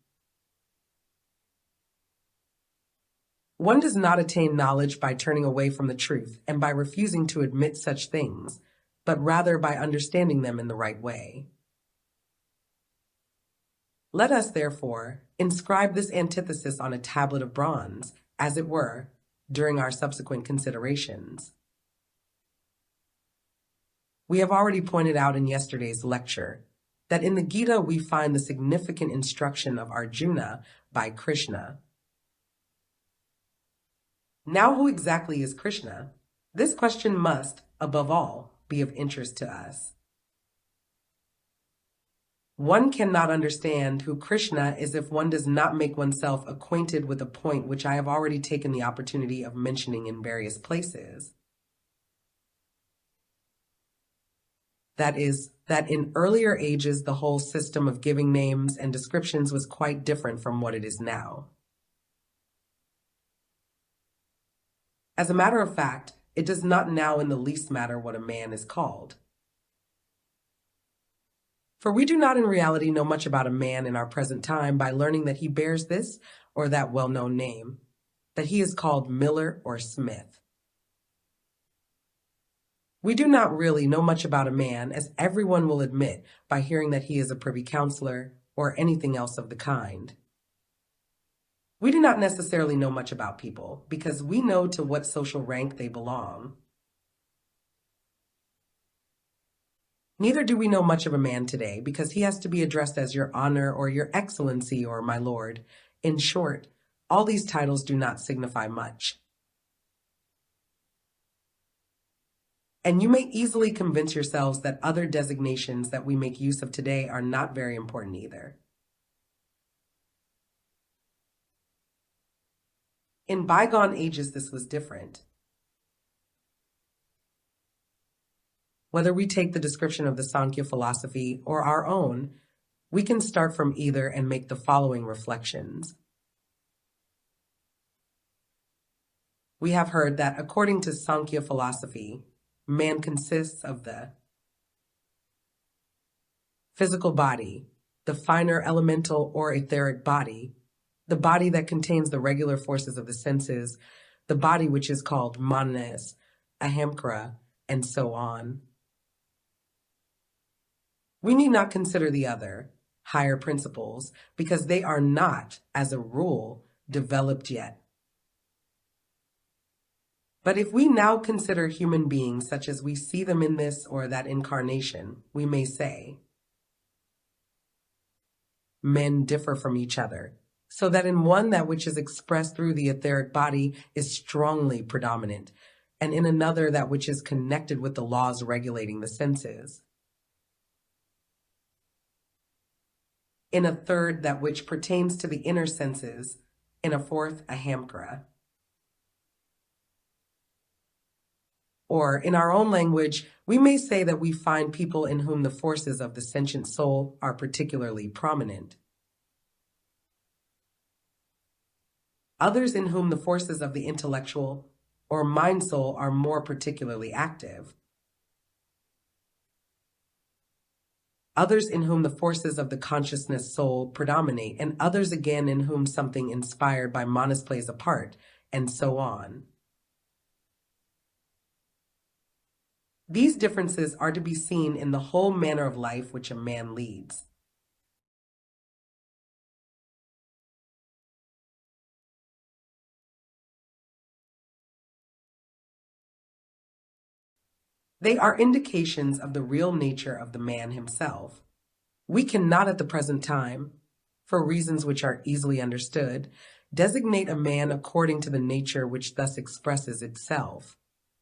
One does not attain knowledge by turning away from the truth and by refusing to admit such things, but rather by understanding them in the right way. Let us, therefore, inscribe this antithesis on a tablet of bronze, as it were, during our subsequent considerations. We have already pointed out in yesterday's lecture that in the Gita we find the significant instruction of Arjuna by Krishna. Now, who exactly is Krishna? This question must, above all, be of interest to us. One cannot understand who Krishna is if one does not make oneself acquainted with a point which I have already taken the opportunity of mentioning in various places. That is, that in earlier ages the whole system of giving names and descriptions was quite different from what it is now. As a matter of fact, it does not now in the least matter what a man is called. For we do not in reality know much about a man in our present time by learning that he bears this or that well-known name, that he is called Miller or Smith. We do not really know much about a man, as everyone will admit by hearing that he is a privy councillor or anything else of the kind. We do not necessarily know much about people, because we know to what social rank they belong. Neither do we know much of a man today, because he has to be addressed as your honor or your excellency or my lord. In short, all these titles do not signify much. And you may easily convince yourselves that other designations that we make use of today are not very important either. In bygone ages, this was different. Whether we take the description of the Sankhya philosophy or our own, we can start from either and make the following reflections. We have heard that according to Sankhya philosophy, man consists of the physical body, the finer elemental or etheric body, the body that contains the regular forces of the senses, the body which is called manas, ahamkara, and so on. We need not consider the other, higher principles, because they are not, as a rule, developed yet. But if we now consider human beings such as we see them in this or that incarnation, we may say, men differ from each other, so that in one that which is expressed through the etheric body is strongly predominant, and in another that which is connected with the laws regulating the senses. In a third that which pertains to the inner senses, in a fourth a hamkara. Or, in our own language, we may say that we find people in whom the forces of the sentient soul are particularly prominent. Others in whom the forces of the intellectual or mind soul are more particularly active. Others in whom the forces of the consciousness soul predominate, and others again in whom something inspired by manas plays a part, and so on. These differences are to be seen in the whole manner of life which a man leads. They are indications of the real nature of the man himself. We cannot at the present time, for reasons which are easily understood, designate a man according to the nature which thus expresses itself.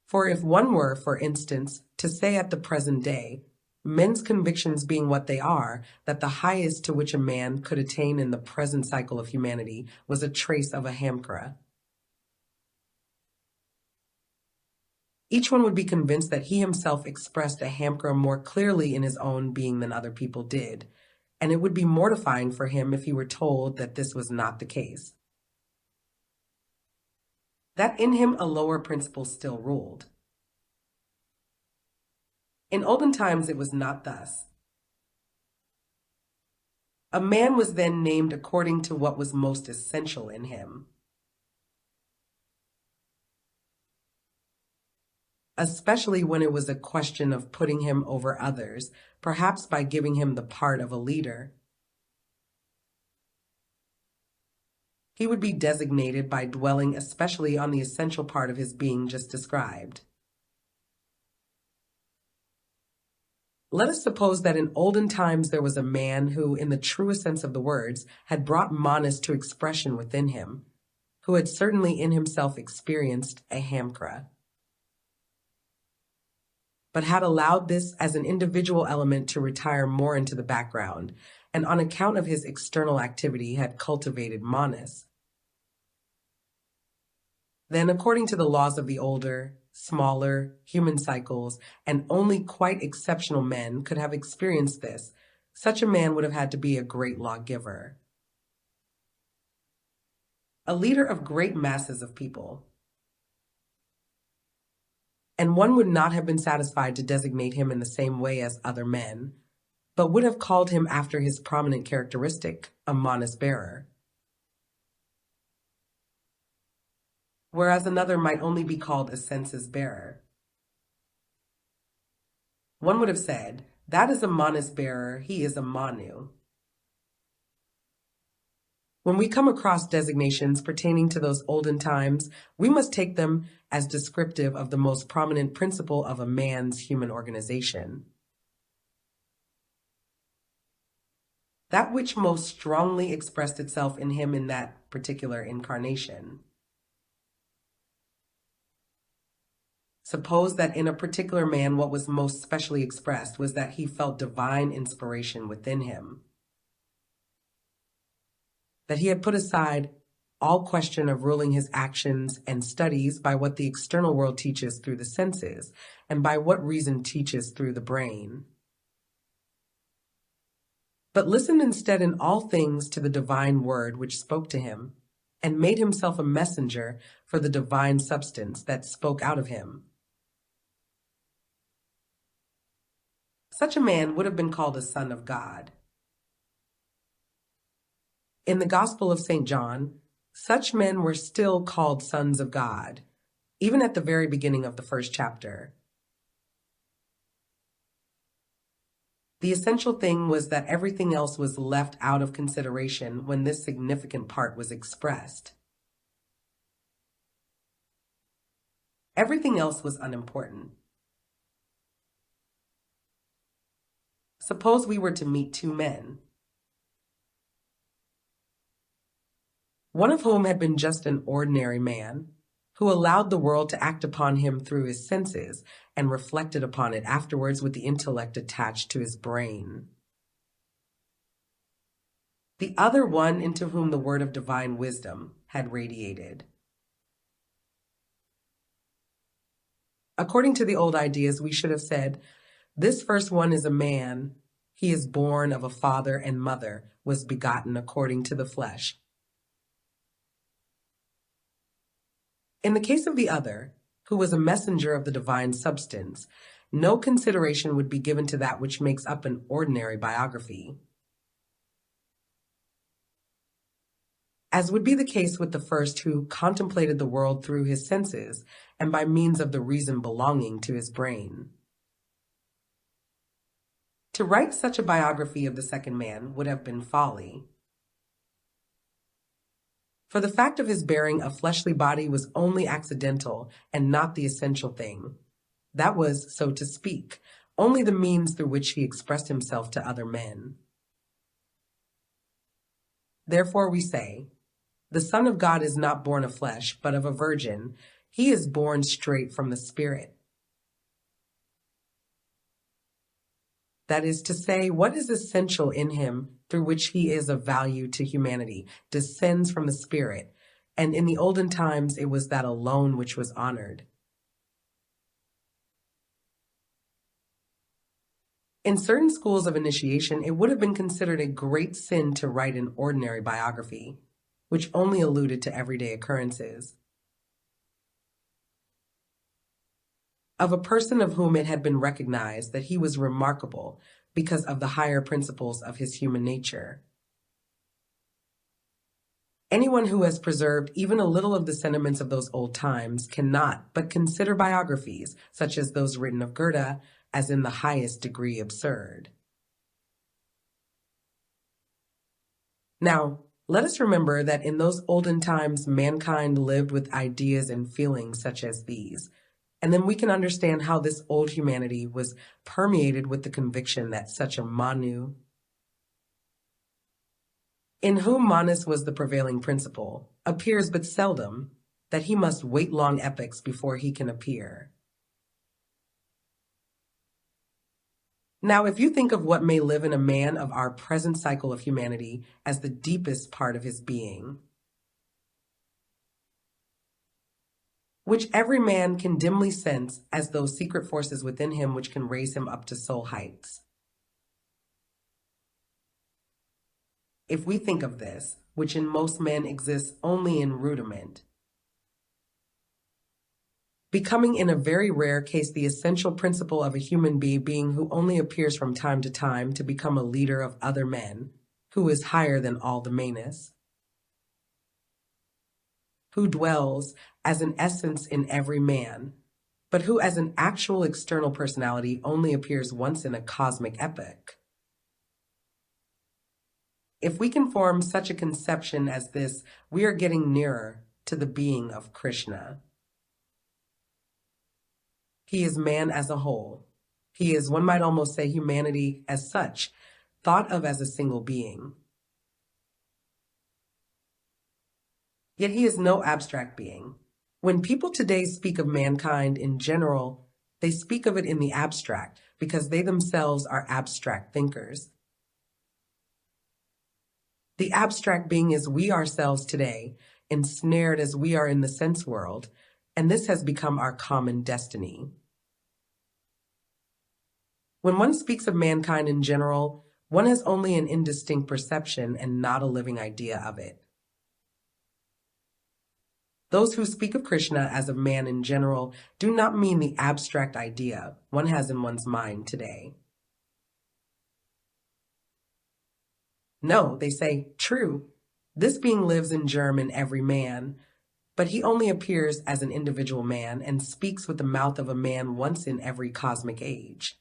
For if one were, for instance, to say at the present day, men's convictions being what they are, that the highest to which a man could attain in the present cycle of humanity was a trace of a hamkara, each one would be convinced that he himself expressed a hamkara more clearly in his own being than other people did, and it would be mortifying for him if he were told that this was not the case, that in him a lower principle still ruled. In olden times it was not thus. A man was then named according to what was most essential in him, especially when it was a question of putting him over others, perhaps by giving him the part of a leader. He would be designated by dwelling especially on the essential part of his being just described. Let us suppose that in olden times there was a man who, in the truest sense of the words, had brought manas to expression within him, who had certainly in himself experienced a hamkara, but had allowed this as an individual element to retire more into the background, and on account of his external activity had cultivated manas. Then, according to the laws of the older, smaller, human cycles, and only quite exceptional men could have experienced this, such a man would have had to be a great lawgiver, a leader of great masses of people. And one would not have been satisfied to designate him in the same way as other men, but would have called him after his prominent characteristic, a manas bearer, whereas another might only be called a senses bearer. One would have said, that is a manas bearer, he is a manu. When we come across designations pertaining to those olden times, we must take them as descriptive of the most prominent principle of a man's human organization, that which most strongly expressed itself in him in that particular incarnation. Suppose that in a particular man what was most specially expressed was that he felt divine inspiration within him, that he had put aside all question of ruling his actions and studies by what the external world teaches through the senses, and by what reason teaches through the brain, but listened instead in all things to the divine word which spoke to him, and made himself a messenger for the divine substance that spoke out of him. Such a man would have been called a son of God. In the Gospel of St. John, such men were still called sons of God, even at the very beginning of the first chapter. The essential thing was that everything else was left out of consideration when this significant part was expressed. Everything else was unimportant. Suppose we were to meet two men, one of whom had been just an ordinary man, who allowed the world to act upon him through his senses and reflected upon it afterwards with the intellect attached to his brain. The other one into whom the word of divine wisdom had radiated. According to the old ideas, we should have said, this first one is a man. He is born of a father and mother, was begotten according to the flesh. In the case of the other, who was a messenger of the divine substance, no consideration would be given to that which makes up an ordinary biography. As would be the case with the first, who contemplated the world through his senses and by means of the reason belonging to his brain. To write such a biography of the second man would have been folly. For the fact of his bearing a fleshly body was only accidental and not the essential thing. That was, so to speak, only the means through which he expressed himself to other men. Therefore we say, the Son of God is not born of flesh, but of a virgin. He is born straight from the Spirit. That is to say, what is essential in him, through which he is of value to humanity, descends from the Spirit, and in the olden times it was that alone which was honored. In certain schools of initiation, it would have been considered a great sin to write an ordinary biography, which only alluded to everyday occurrences, of a person of whom it had been recognized that he was remarkable because of the higher principles of his human nature. Anyone who has preserved even a little of the sentiments of those old times cannot but consider biographies, such as those written of Goethe, as in the highest degree absurd. Now, let us remember that in those olden times mankind lived with ideas and feelings such as these, and then we can understand how this old humanity was permeated with the conviction that such a Manu, in whom Manus was the prevailing principle, appears but seldom, that he must wait long epochs before he can appear. Now, if you think of what may live in a man of our present cycle of humanity as the deepest part of his being, which every man can dimly sense as those secret forces within him which can raise him up to soul heights. If we think of this, which in most men exists only in rudiment, becoming in a very rare case the essential principle of a human being who only appears from time to time to become a leader of other men, who is higher than all the Manus, who dwells as an essence in every man, but who as an actual external personality only appears once in a cosmic epoch. If we can form such a conception as this, we are getting nearer to the being of Krishna. He is man as a whole. He is, one might almost say, humanity as such, thought of as a single being. Yet he is no abstract being. When people today speak of mankind in general, they speak of it in the abstract because they themselves are abstract thinkers. The abstract being is we ourselves today, ensnared as we are in the sense world, and this has become our common destiny. When one speaks of mankind in general, one has only an indistinct perception and not a living idea of it. Those who speak of Krishna as of man in general do not mean the abstract idea one has in one's mind today. No, they say, true, this being lives in germ in every man, but he only appears as an individual man and speaks with the mouth of a man once in every cosmic age.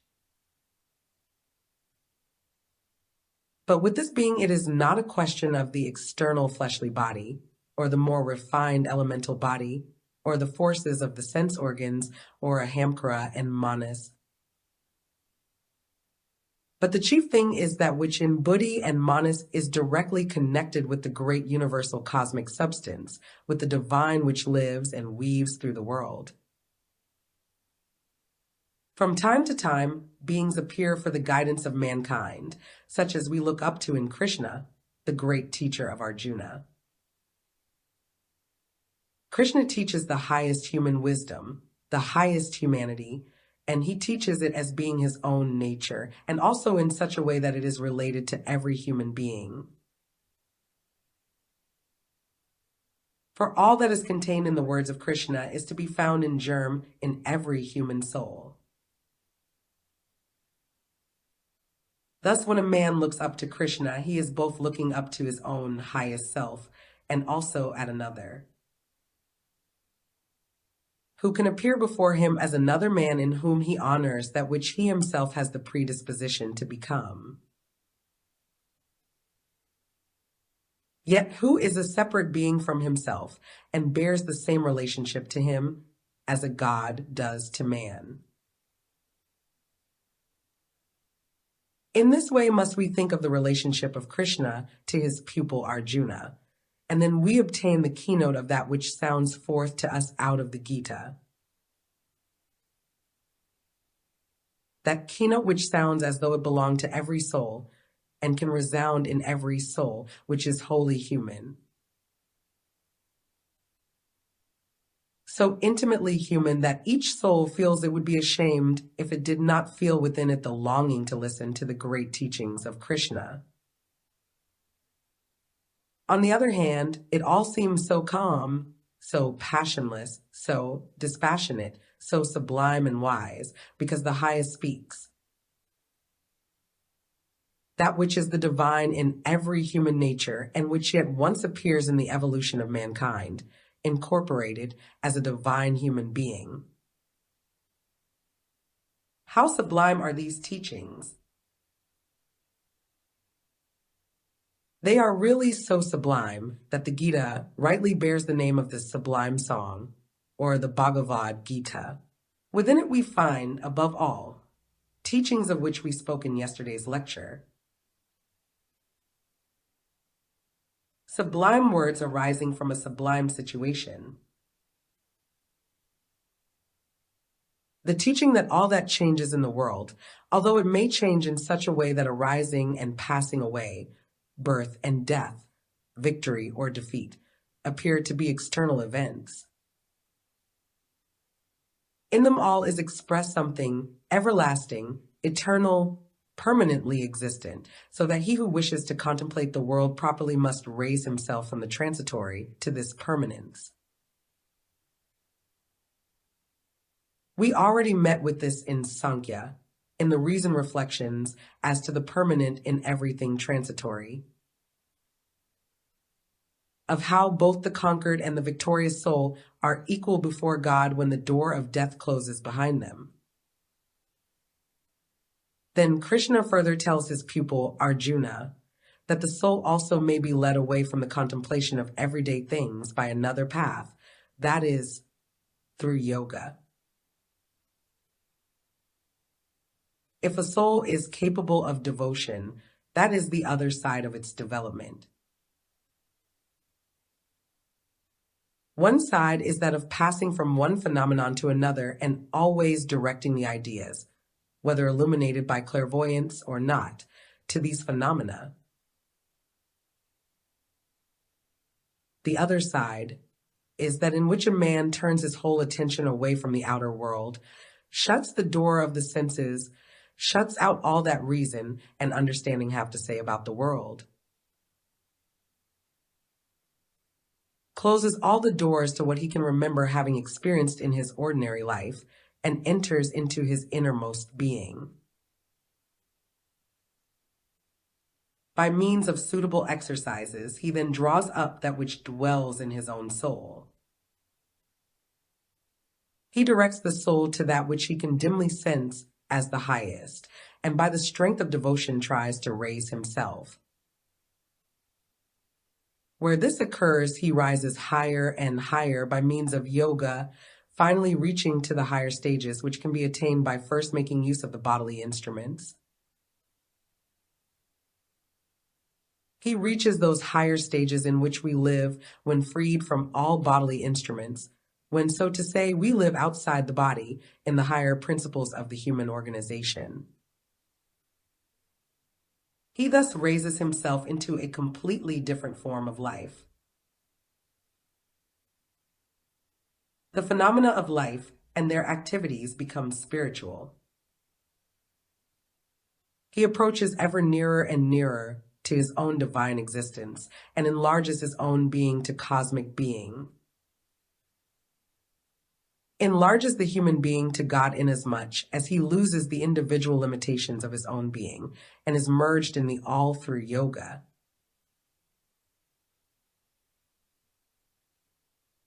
But with this being, it is not a question of the external fleshly body, or the more refined elemental body, or the forces of the sense organs, or ahamkara and manas. But the chief thing is that which in buddhi and manas is directly connected with the great universal cosmic substance, with the divine which lives and weaves through the world. From time to time, beings appear for the guidance of mankind, such as we look up to in Krishna, the great teacher of Arjuna. Krishna teaches the highest human wisdom, the highest humanity, and he teaches it as being his own nature, and also in such a way that it is related to every human being. For all that is contained in the words of Krishna is to be found in germ in every human soul. Thus, when a man looks up to Krishna, he is both looking up to his own highest self and also at another, who can appear before him as another man in whom he honors that which he himself has the predisposition to become. Yet who is a separate being from himself and bears the same relationship to him as a god does to man. In this way must we think of the relationship of Krishna to his pupil Arjuna, and then we obtain the keynote of that which sounds forth to us out of the Gita. That keynote which sounds as though it belonged to every soul and can resound in every soul, which is wholly human. So intimately human that each soul feels it would be ashamed if it did not feel within it the longing to listen to the great teachings of Krishna. On the other hand, it all seems so calm, so passionless, so dispassionate, so sublime and wise, because the highest speaks. That which is the divine in every human nature, and which yet once appears in the evolution of mankind, incorporated as a divine human being. How sublime are these teachings? They are really so sublime that the Gita rightly bears the name of this sublime song, or the Bhagavad Gita. Within it we find, above all, teachings of which we spoke in yesterday's lecture. Sublime words arising from a sublime situation. The teaching that all that changes in the world, although it may change in such a way that arising and passing away, birth and death, victory or defeat, appear to be external events. In them all is expressed something everlasting, eternal, permanently existent, so that he who wishes to contemplate the world properly must raise himself from the transitory to this permanence. We already met with this in Sankhya, in the reason reflections as to the permanent in everything transitory, of how both the conquered and the victorious soul are equal before God when the door of death closes behind them. Then Krishna further tells his pupil Arjuna that the soul also may be led away from the contemplation of everyday things by another path, that is, through yoga. If a soul is capable of devotion, that is the other side of its development. One side is that of passing from one phenomenon to another and always directing the ideas, whether illuminated by clairvoyance or not, to these phenomena. The other side is that in which a man turns his whole attention away from the outer world, shuts the door of the senses, shuts out all that reason and understanding have to say about the world, closes all the doors to what he can remember having experienced in his ordinary life, and enters into his innermost being. By means of suitable exercises, he then draws up that which dwells in his own soul. He directs the soul to that which he can dimly sense as the highest, and by the strength of devotion tries to raise himself. Where this occurs, he rises higher and higher by means of yoga, finally reaching to the higher stages, which can be attained by first making use of the bodily instruments. He reaches those higher stages in which we live when freed from all bodily instruments, when, so to say, we live outside the body in the higher principles of the human organization. He thus raises himself into a completely different form of life. The phenomena of life and their activities become spiritual. He approaches ever nearer and nearer to his own divine existence and enlarges his own being to cosmic being. Enlarges the human being to God inasmuch as he loses the individual limitations of his own being and is merged in the all through yoga.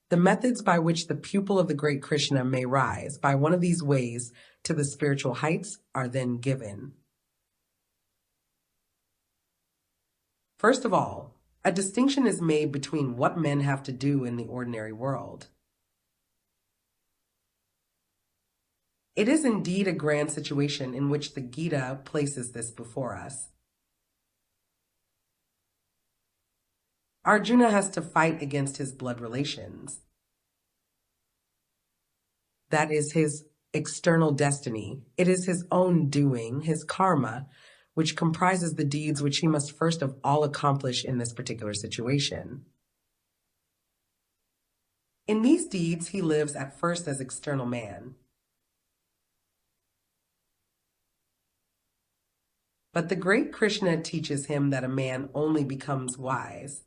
The methods by which the pupil of the great Krishna may rise by one of these ways to the spiritual heights are then given. First of all, a distinction is made between what men have to do in the ordinary world. It is indeed a grand situation in which the Gita places this before us. Arjuna has to fight against his blood relations. That is his external destiny. It is his own doing, his karma, which comprises the deeds which he must first of all accomplish in this particular situation. In these deeds, he lives at first as external man. But the great Krishna teaches him that a man only becomes wise,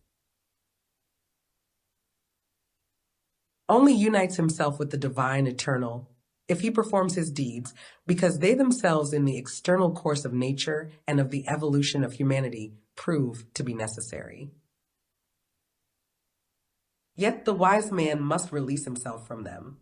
only unites himself with the divine eternal, if he performs his deeds, because they themselves in the external course of nature and of the evolution of humanity prove to be necessary. Yet the wise man must release himself from them.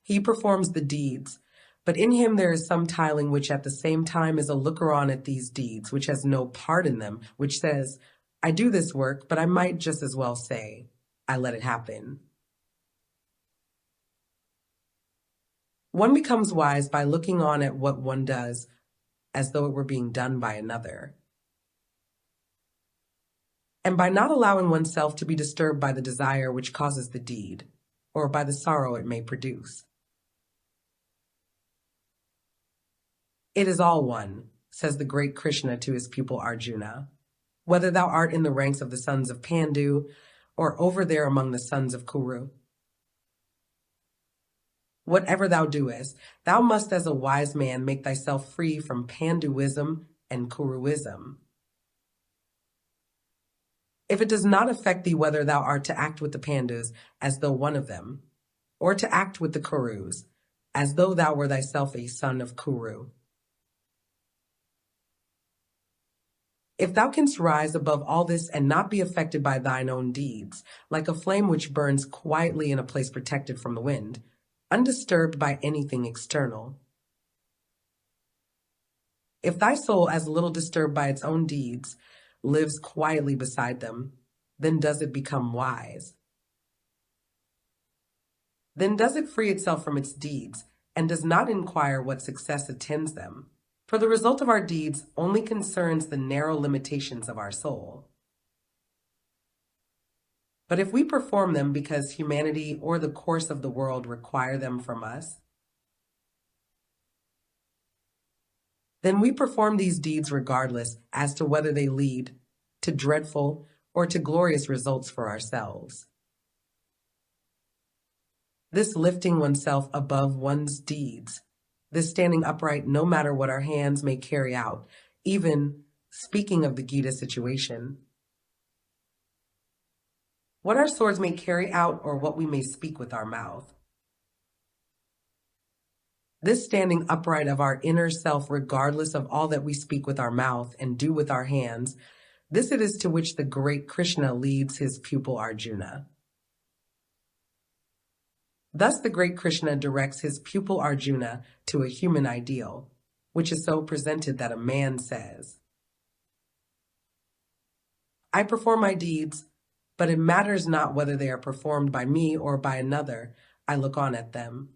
He performs the deeds, but in him there is some tiling which at the same time is a looker-on at these deeds, which has no part in them, which says, I do this work, but I might just as well say, I let it happen. One becomes wise by looking on at what one does as though it were being done by another, and by not allowing oneself to be disturbed by the desire which causes the deed, or by the sorrow it may produce. It is all one, says the great Krishna to his pupil Arjuna, whether thou art in the ranks of the sons of Pandu, or over there among the sons of Kuru. Whatever thou doest, thou must as a wise man make thyself free from Panduism and Kuruism. If it does not affect thee whether thou art to act with the Pandus as though one of them, or to act with the Kurus, as though thou were thyself a son of Kuru. If thou canst rise above all this and not be affected by thine own deeds, like a flame which burns quietly in a place protected from the wind, undisturbed by anything external. If thy soul, as little disturbed by its own deeds, lives quietly beside them, then does it become wise. Then does it free itself from its deeds, and does not inquire what success attends them. For the result of our deeds only concerns the narrow limitations of our soul. But if we perform them because humanity or the course of the world require them from us, then we perform these deeds regardless as to whether they lead to dreadful or to glorious results for ourselves. This lifting oneself above one's deeds, this standing upright no matter what our hands may carry out, even speaking of the Gita situation, what our swords may carry out or what we may speak with our mouth. This standing upright of our inner self regardless of all that we speak with our mouth and do with our hands, this it is to which the great Krishna leads his pupil Arjuna. Thus the great Krishna directs his pupil Arjuna to a human ideal, which is so presented that a man says, I perform my deeds, but it matters not whether they are performed by me or by another. I look on at them.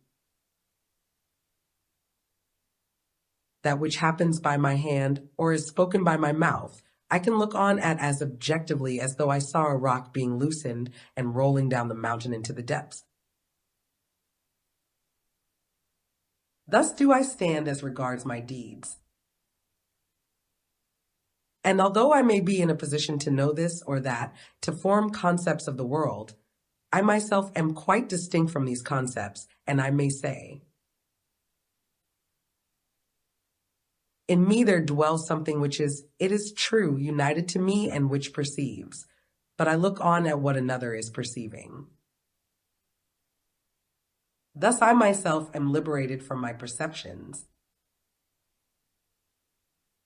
That which happens by my hand or is spoken by my mouth, I can look on at as objectively as though I saw a rock being loosened and rolling down the mountain into the depths. Thus do I stand as regards my deeds. And although I may be in a position to know this or that, to form concepts of the world, I myself am quite distinct from these concepts, and I may say, in me there dwells something which is, it is true, united to me and which perceives, but I look on at what another is perceiving. Thus I myself am liberated from my perceptions.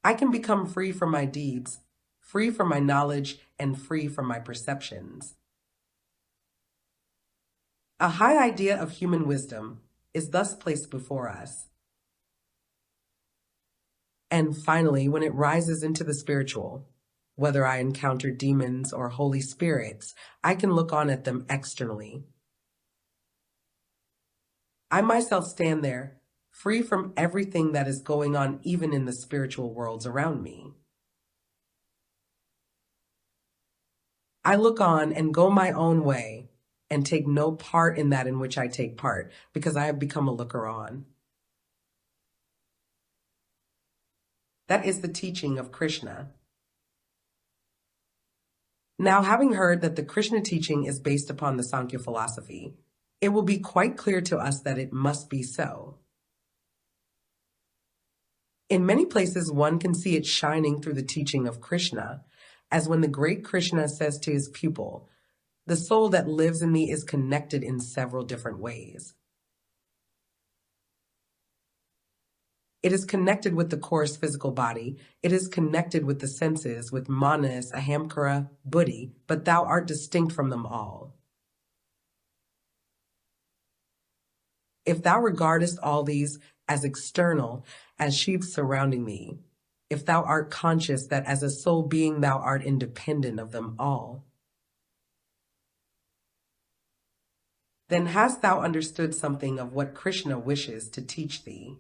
I can become free from my deeds, free from my knowledge, and free from my perceptions. A high idea of human wisdom is thus placed before us. And finally, when it rises into the spiritual, whether I encounter demons or holy spirits, I can look on at them externally. I myself stand there, free from everything that is going on even in the spiritual worlds around me. I look on and go my own way and take no part in that in which I take part, because I have become a looker-on. That is the teaching of Krishna. Now, having heard that the Krishna teaching is based upon the Sankhya philosophy, it will be quite clear to us that it must be so. In many places, one can see it shining through the teaching of Krishna, as when the great Krishna says to his pupil, "The soul that lives in thee is connected in several different ways." It is connected with the coarse physical body. It is connected with the senses, with manas, ahamkara, buddhi, but thou art distinct from them all. If thou regardest all these as external, as sheaths surrounding thee, if thou art conscious that as a soul being thou art independent of them all, then hast thou understood something of what Krishna wishes to teach thee.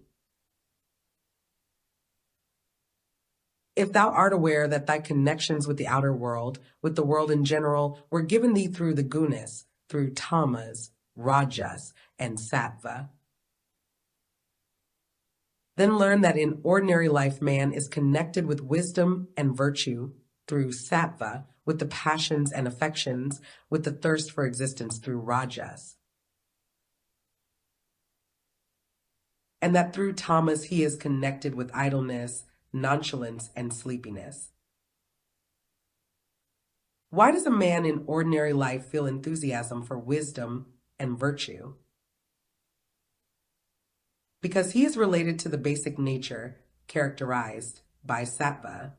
If thou art aware that thy connections with the outer world, with the world in general, were given thee through the gunas, through tamas, rajas, and sattva, then learn that in ordinary life man is connected with wisdom and virtue through sattva, with the passions and affections, with the thirst for existence through rajas. And that through tamas he is connected with idleness, nonchalance, and sleepiness. Why does a man in ordinary life feel enthusiasm for wisdom and virtue? Because he is related to the basic nature characterized by sattva.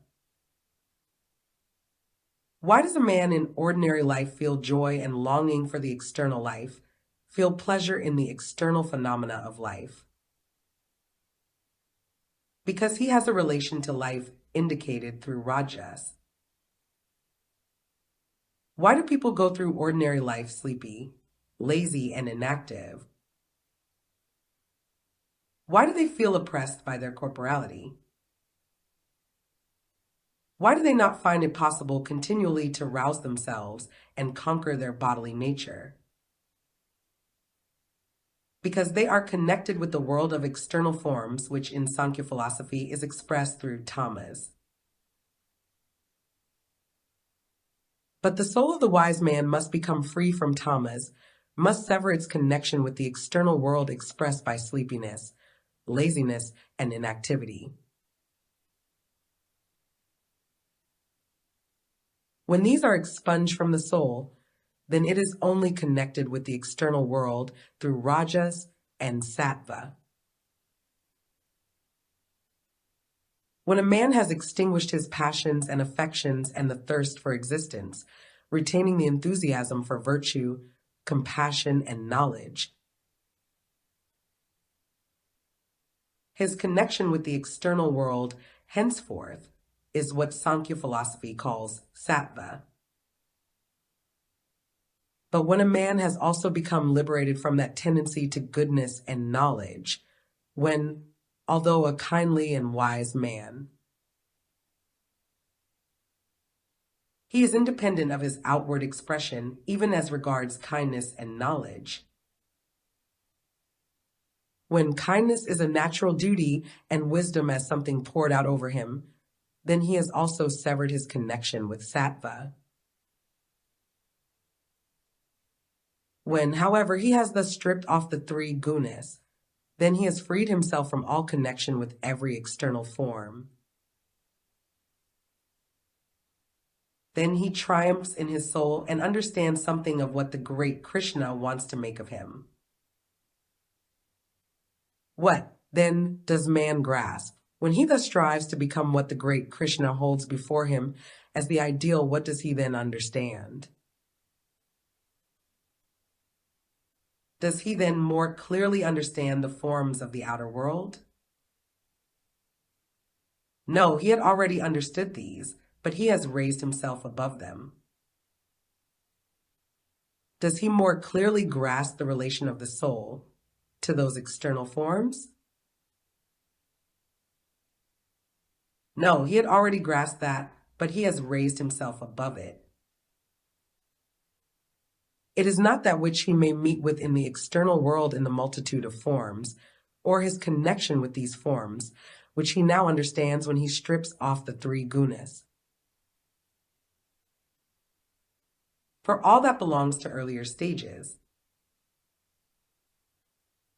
Why does a man in ordinary life feel joy and longing for the external life, feel pleasure in the external phenomena of life? Because he has a relation to life indicated through rajas. Why do people go through ordinary life sleepy, lazy, and inactive? Why do they feel oppressed by their corporality? Why do they not find it possible continually to rouse themselves and conquer their bodily nature? Because they are connected with the world of external forms, which in Sankhya philosophy is expressed through tamas. But the soul of the wise man must become free from tamas, must sever its connection with the external world expressed by sleepiness, laziness, and inactivity. When these are expunged from the soul, then it is only connected with the external world through rajas and sattva. When a man has extinguished his passions and affections and the thirst for existence, retaining the enthusiasm for virtue, compassion, and knowledge, his connection with the external world henceforth is what Sankhya philosophy calls sattva. But when a man has also become liberated from that tendency to goodness and knowledge, when, although a kindly and wise man, he is independent of his outward expression, even as regards kindness and knowledge. When kindness is a natural duty and wisdom as something poured out over him, then he has also severed his connection with sattva. When, however, he has thus stripped off the three gunas, then he has freed himself from all connection with every external form. Then he triumphs in his soul and understands something of what the great Krishna wants to make of him. What, then, does man grasp? When he thus strives to become what the great Krishna holds before him as the ideal, what does he then understand? Does he then more clearly understand the forms of the outer world? No, he had already understood these, but he has raised himself above them. Does he more clearly grasp the relation of the soul to those external forms? No, he had already grasped that, but he has raised himself above it. It is not that which he may meet with in the external world in the multitude of forms, or his connection with these forms, which he now understands when he strips off the three gunas. For all that belongs to earlier stages.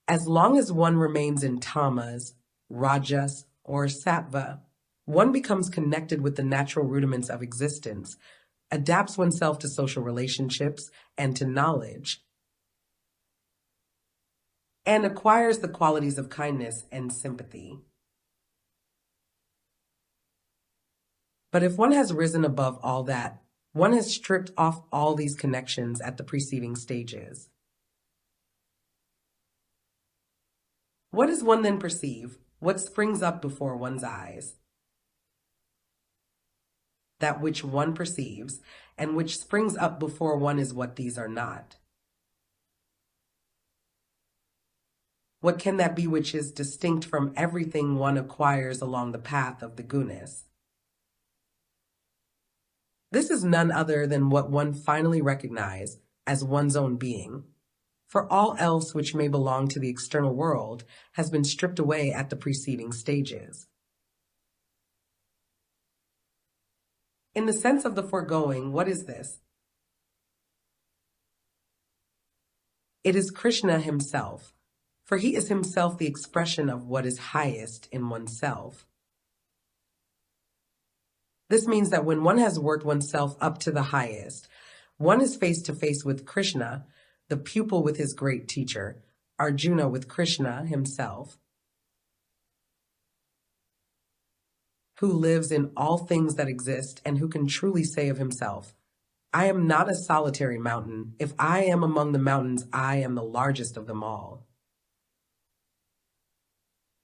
As long as one remains in tamas, rajas, or sattva, one becomes connected with the natural rudiments of existence, adapts oneself to social relationships and to knowledge, and acquires the qualities of kindness and sympathy. But if one has risen above all that, one has stripped off all these connections at the preceding stages. What does one then perceive? What springs up before one's eyes? That which one perceives and which springs up before one is what these are not. What can that be which is distinct from everything one acquires along the path of the gunas? This is none other than what one finally recognizes as one's own being, for all else which may belong to the external world has been stripped away at the preceding stages. In the sense of the foregoing, what is this? It is Krishna himself, for he is himself the expression of what is highest in oneself. This means that when one has worked oneself up to the highest, one is face to face with Krishna, the pupil with his great teacher, Arjuna with Krishna himself, who lives in all things that exist and who can truly say of himself, I am not a solitary mountain. If I am among the mountains, I am the largest of them all.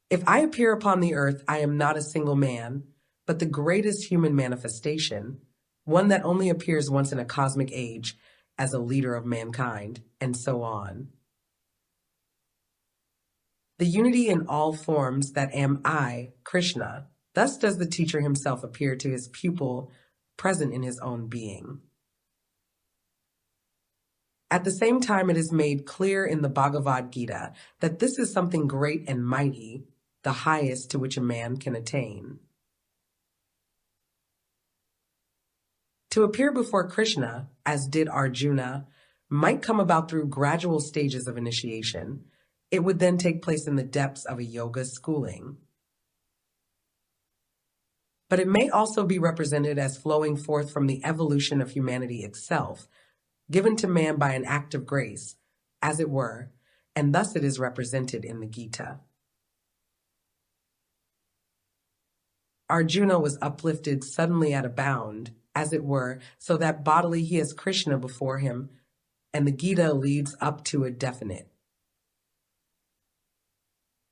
If I appear upon the earth, I am not a single man, but the greatest human manifestation, one that only appears once in a cosmic age as a leader of mankind, and so on. The unity in all forms that am I, Krishna. Thus does the teacher himself appear to his pupil, present in his own being. At the same time, it is made clear in the Bhagavad Gita that this is something great and mighty, the highest to which a man can attain. To appear before Krishna, as did Arjuna, might come about through gradual stages of initiation. It would then take place in the depths of a yoga schooling. But it may also be represented as flowing forth from the evolution of humanity itself, given to man by an act of grace, as it were, and thus it is represented in the Gita. Arjuna was uplifted suddenly at a bound, as it were, so that bodily he has Krishna before him, and the Gita leads up to a definite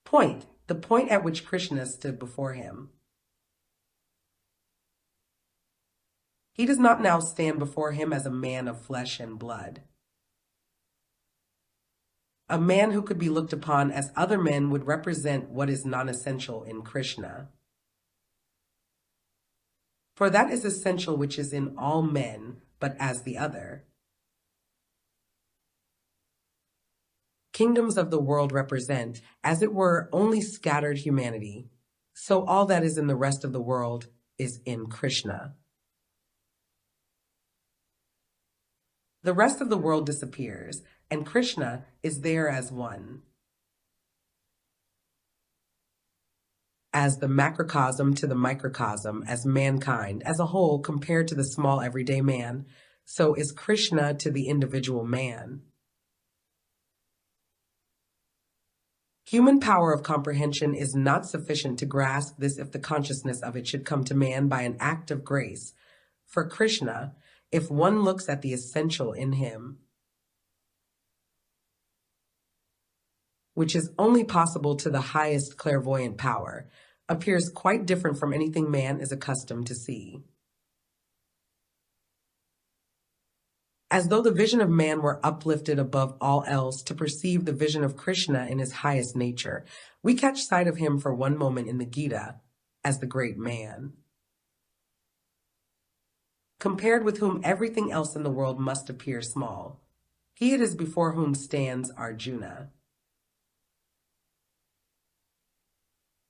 point, the point at which Krishna stood before him. He does not now stand before him as a man of flesh and blood, a man who could be looked upon as other men would represent what is non-essential in Krishna. For that is essential which is in all men, but as the other. Kingdoms of the world represent, as it were, only scattered humanity. So all that is in the rest of the world is in Krishna. The rest of the world disappears, and Krishna is there as one. As the macrocosm to the microcosm, as mankind as a whole compared to the small everyday man, so is Krishna to the individual man. Human power of comprehension is not sufficient to grasp this if the consciousness of it should come to man by an act of grace. For Krishna, if one looks at the essential in him, which is only possible to the highest clairvoyant power, appears quite different from anything man is accustomed to see. As though the vision of man were uplifted above all else to perceive the vision of Krishna in his highest nature, we catch sight of him for one moment in the Gita as the great man, compared with whom everything else in the world must appear small. He it is before whom stands Arjuna.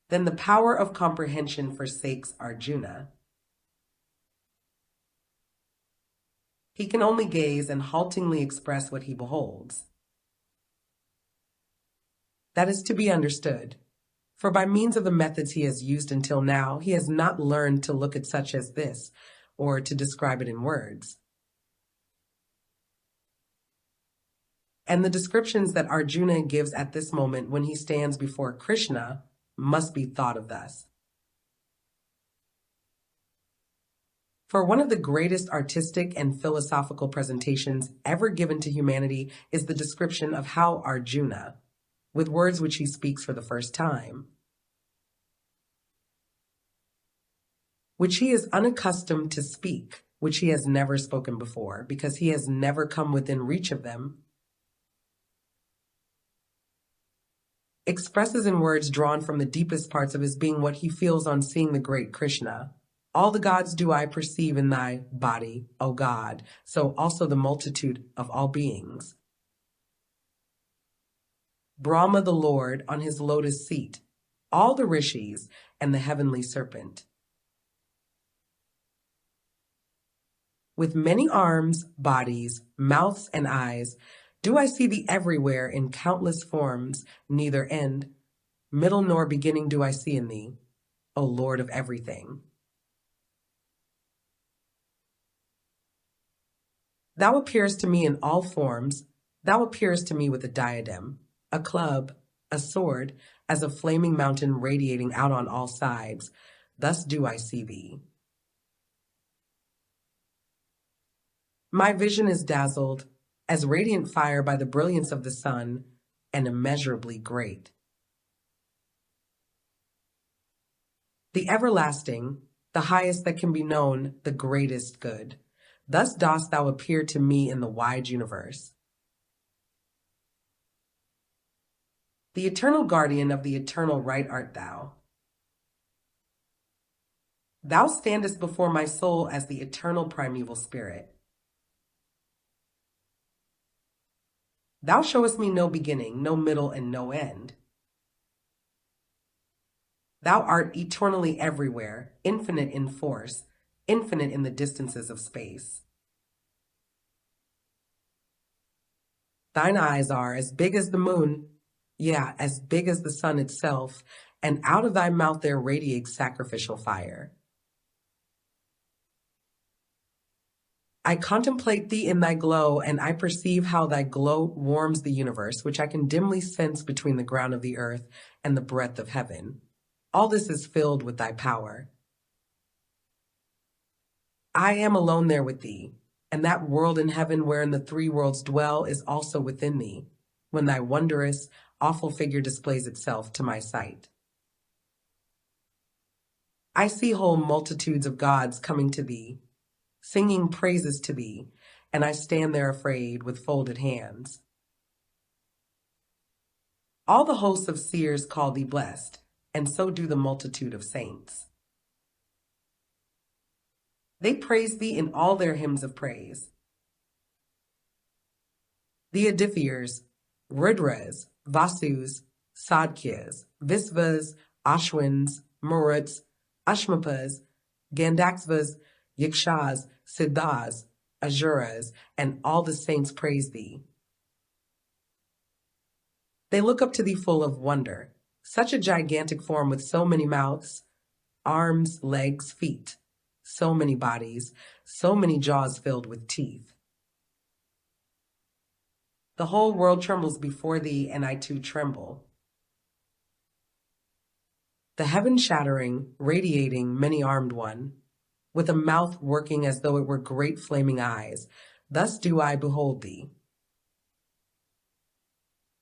Then the power of comprehension forsakes Arjuna. He can only gaze and haltingly express what he beholds. That is to be understood, for by means of the methods he has used until now, he has not learned to look at such as this, or to describe it in words. And the descriptions that Arjuna gives at this moment when he stands before Krishna must be thought of thus. For one of the greatest artistic and philosophical presentations ever given to humanity is the description of how Arjuna, with words which he speaks for the first time, which he is unaccustomed to speak, which he has never spoken before, because he has never come within reach of them, expresses in words drawn from the deepest parts of his being what he feels on seeing the great Krishna. All the gods do I perceive in thy body, O God, so also the multitude of all beings. Brahma the Lord on his lotus seat, all the rishis, and the heavenly serpent. With many arms, bodies, mouths, and eyes, do I see thee everywhere in countless forms, neither end, middle nor beginning do I see in thee, O Lord of everything. Thou appearest to me in all forms, thou appearest to me with a diadem, a club, a sword, as a flaming mountain radiating out on all sides. Thus do I see thee. My vision is dazzled, as radiant fire by the brilliance of the sun, and immeasurably great. The everlasting, the highest that can be known, the greatest good. Thus dost thou appear to me in the wide universe. The eternal guardian of the eternal right art thou. Thou standest before my soul as the eternal primeval spirit. Thou showest me no beginning, no middle, and no end. Thou art eternally everywhere, infinite in force, infinite in the distances of space. Thine eyes are as big as the moon, as big as the sun itself, and out of thy mouth there radiates sacrificial fire. I contemplate thee in thy glow, and I perceive how thy glow warms the universe, which I can dimly sense between the ground of the earth and the breadth of heaven. All this is filled with thy power. I am alone there with thee, and that world in heaven wherein the three worlds dwell is also within thee, when thy wondrous, awful figure displays itself to my sight. I see whole multitudes of gods coming to thee, singing praises to thee, and I stand there afraid with folded hands. All the hosts of seers call thee blessed, and so do the multitude of saints. They praise thee in all their hymns of praise. The Adithyas, Rudras, Vasus, Sadkyas, Visvas, Ashwins, Maruts, Ashmapas, Gandaksvas, Yakshas, Siddhas, Ajuras, and all the saints praise thee. They look up to thee full of wonder, such a gigantic form with so many mouths, arms, legs, feet, so many bodies, so many jaws filled with teeth. The whole world trembles before thee, and I too tremble. The heaven shattering, radiating, many-armed one, with a mouth working as though it were great flaming eyes, thus do I behold thee.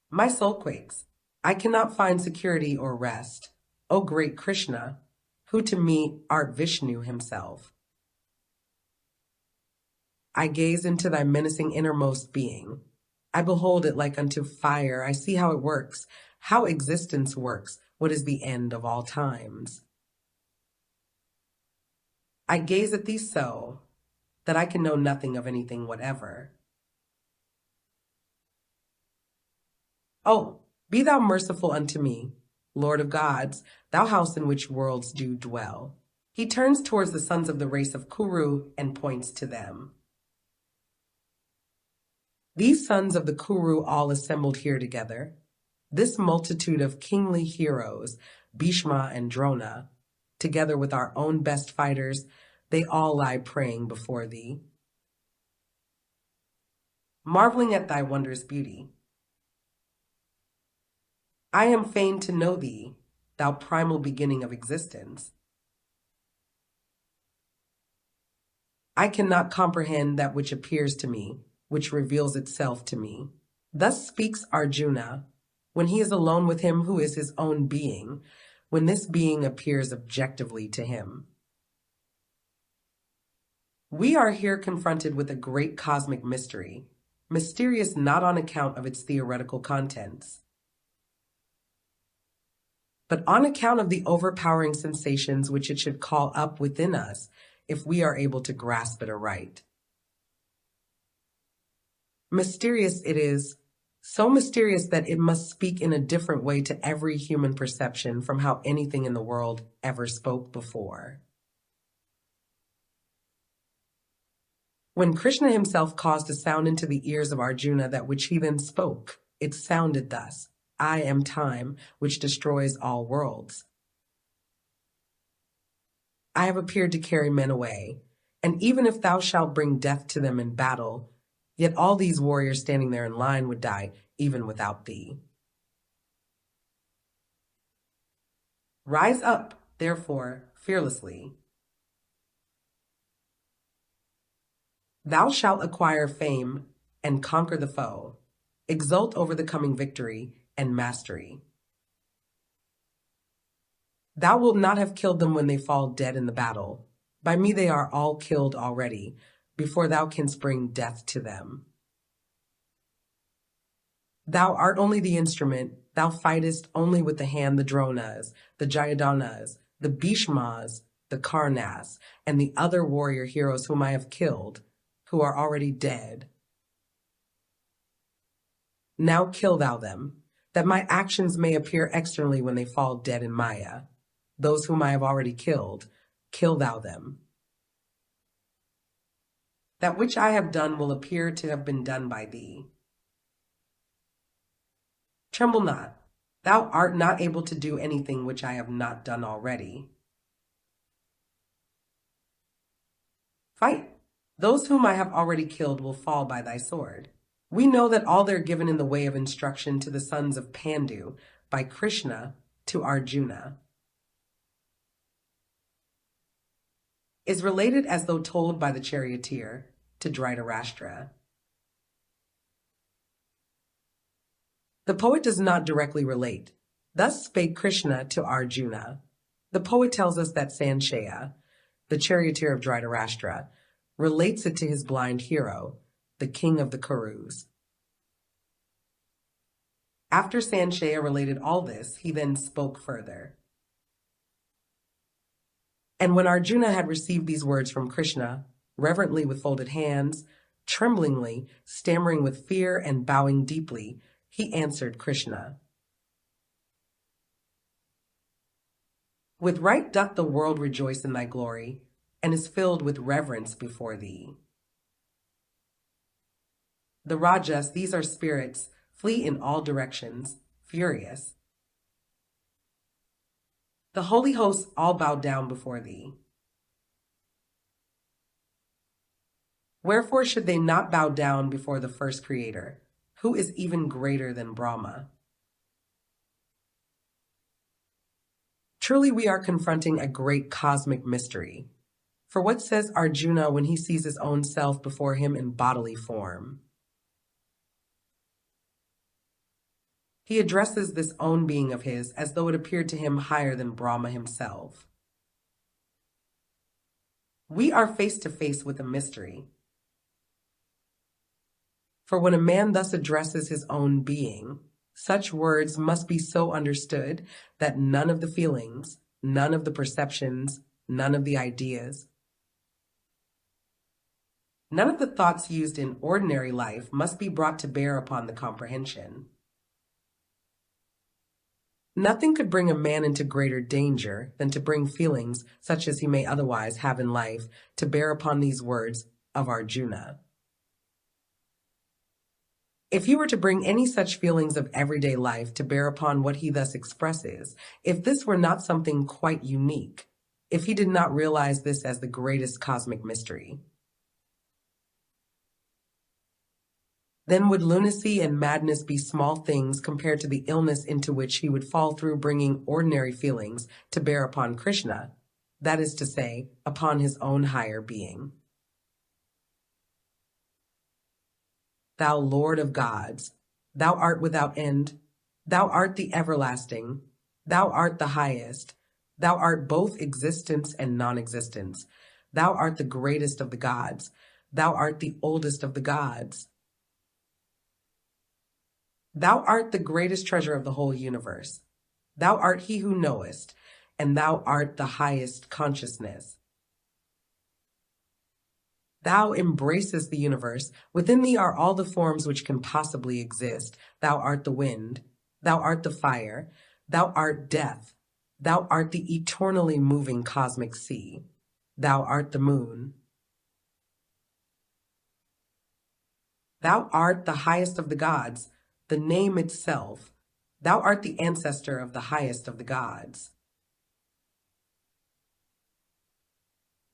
My soul quakes. I cannot find security or rest, O great Krishna, who to me art Vishnu himself. I gaze into thy menacing innermost being. I behold it like unto fire. I see how it works, how existence works, what is the end of all times. I gaze at thee so, that I can know nothing of anything whatever. Oh, be thou merciful unto me, Lord of gods, thou house in which worlds do dwell. He turns towards the sons of the race of Kuru and points to them. These sons of the Kuru all assembled here together, this multitude of kingly heroes, Bhishma and Drona, together with our own best fighters, they all lie praying before thee, marveling at thy wondrous beauty. I am fain to know thee, thou primal beginning of existence. I cannot comprehend that which appears to me, which reveals itself to me. Thus speaks Arjuna, when he is alone with him who is his own being, when this being appears objectively to him. We are here confronted with a great cosmic mystery, mysterious not on account of its theoretical contents, but on account of the overpowering sensations which it should call up within us if we are able to grasp it aright. Mysterious it is, so mysterious that it must speak in a different way to every human perception from how anything in the world ever spoke before. When Krishna himself caused a sound into the ears of Arjuna that which he then spoke, it sounded thus, I am time, which destroys all worlds. I have appeared to carry men away, and even if thou shalt bring death to them in battle, yet all these warriors standing there in line would die even without thee. Rise up, therefore, fearlessly. Thou shalt acquire fame and conquer the foe, exult over the coming victory and mastery. Thou wilt not have killed them when they fall dead in the battle. By me they are all killed already, before thou canst bring death to them. Thou art only the instrument, thou fightest only with the hand the Dronas, the Jayadanas, the Bhishmas, the Karnas, and the other warrior heroes whom I have killed, who are already dead. Now kill thou them, that my actions may appear externally when they fall dead in Maya. Those whom I have already killed, kill thou them. That which I have done will appear to have been done by thee. Tremble not, thou art not able to do anything which I have not done already. Fight. Those whom I have already killed will fall by thy sword. We know that all they're given in the way of instruction to the sons of Pandu by Krishna to Arjuna is related as though told by the charioteer to Dhritarashtra. The poet does not directly relate. Thus spake Krishna to Arjuna. The poet tells us that Sankhya, the charioteer of Dhritarashtra, relates it to his blind hero, the king of the Kurus. After Sankhya related all this, he then spoke further. And when Arjuna had received these words from Krishna, reverently with folded hands, tremblingly, stammering with fear and bowing deeply, he answered Krishna. With right doth the world rejoice in thy glory, and is filled with reverence before thee. The Rajas, these are spirits, flee in all directions, furious. The holy hosts all bow down before thee. Wherefore should they not bow down before the first Creator, who is even greater than Brahma? Truly we are confronting a great cosmic mystery. For what says Arjuna when he sees his own self before him in bodily form? He addresses this own being of his as though it appeared to him higher than Brahma himself. We are face to face with a mystery. For when a man thus addresses his own being, such words must be so understood that none of the feelings, none of the perceptions, none of the ideas, none of the thoughts used in ordinary life must be brought to bear upon the comprehension. Nothing could bring a man into greater danger than to bring feelings, such as he may otherwise have in life, to bear upon these words of Arjuna. If he were to bring any such feelings of everyday life to bear upon what he thus expresses, if this were not something quite unique, if he did not realize this as the greatest cosmic mystery, then would lunacy and madness be small things compared to the illness into which he would fall through bringing ordinary feelings to bear upon Krishna, that is to say, upon his own higher being. Thou Lord of gods, thou art without end, thou art the everlasting, thou art the highest, thou art both existence and non-existence, thou art the greatest of the gods, thou art the oldest of the gods. Thou art the greatest treasure of the whole universe. Thou art he who knowest, and thou art the highest consciousness. Thou embracest the universe. Within thee are all the forms which can possibly exist. Thou art the wind. Thou art the fire. Thou art death. Thou art the eternally moving cosmic sea. Thou art the moon. Thou art the highest of the gods, the name itself. Thou art the ancestor of the highest of the gods.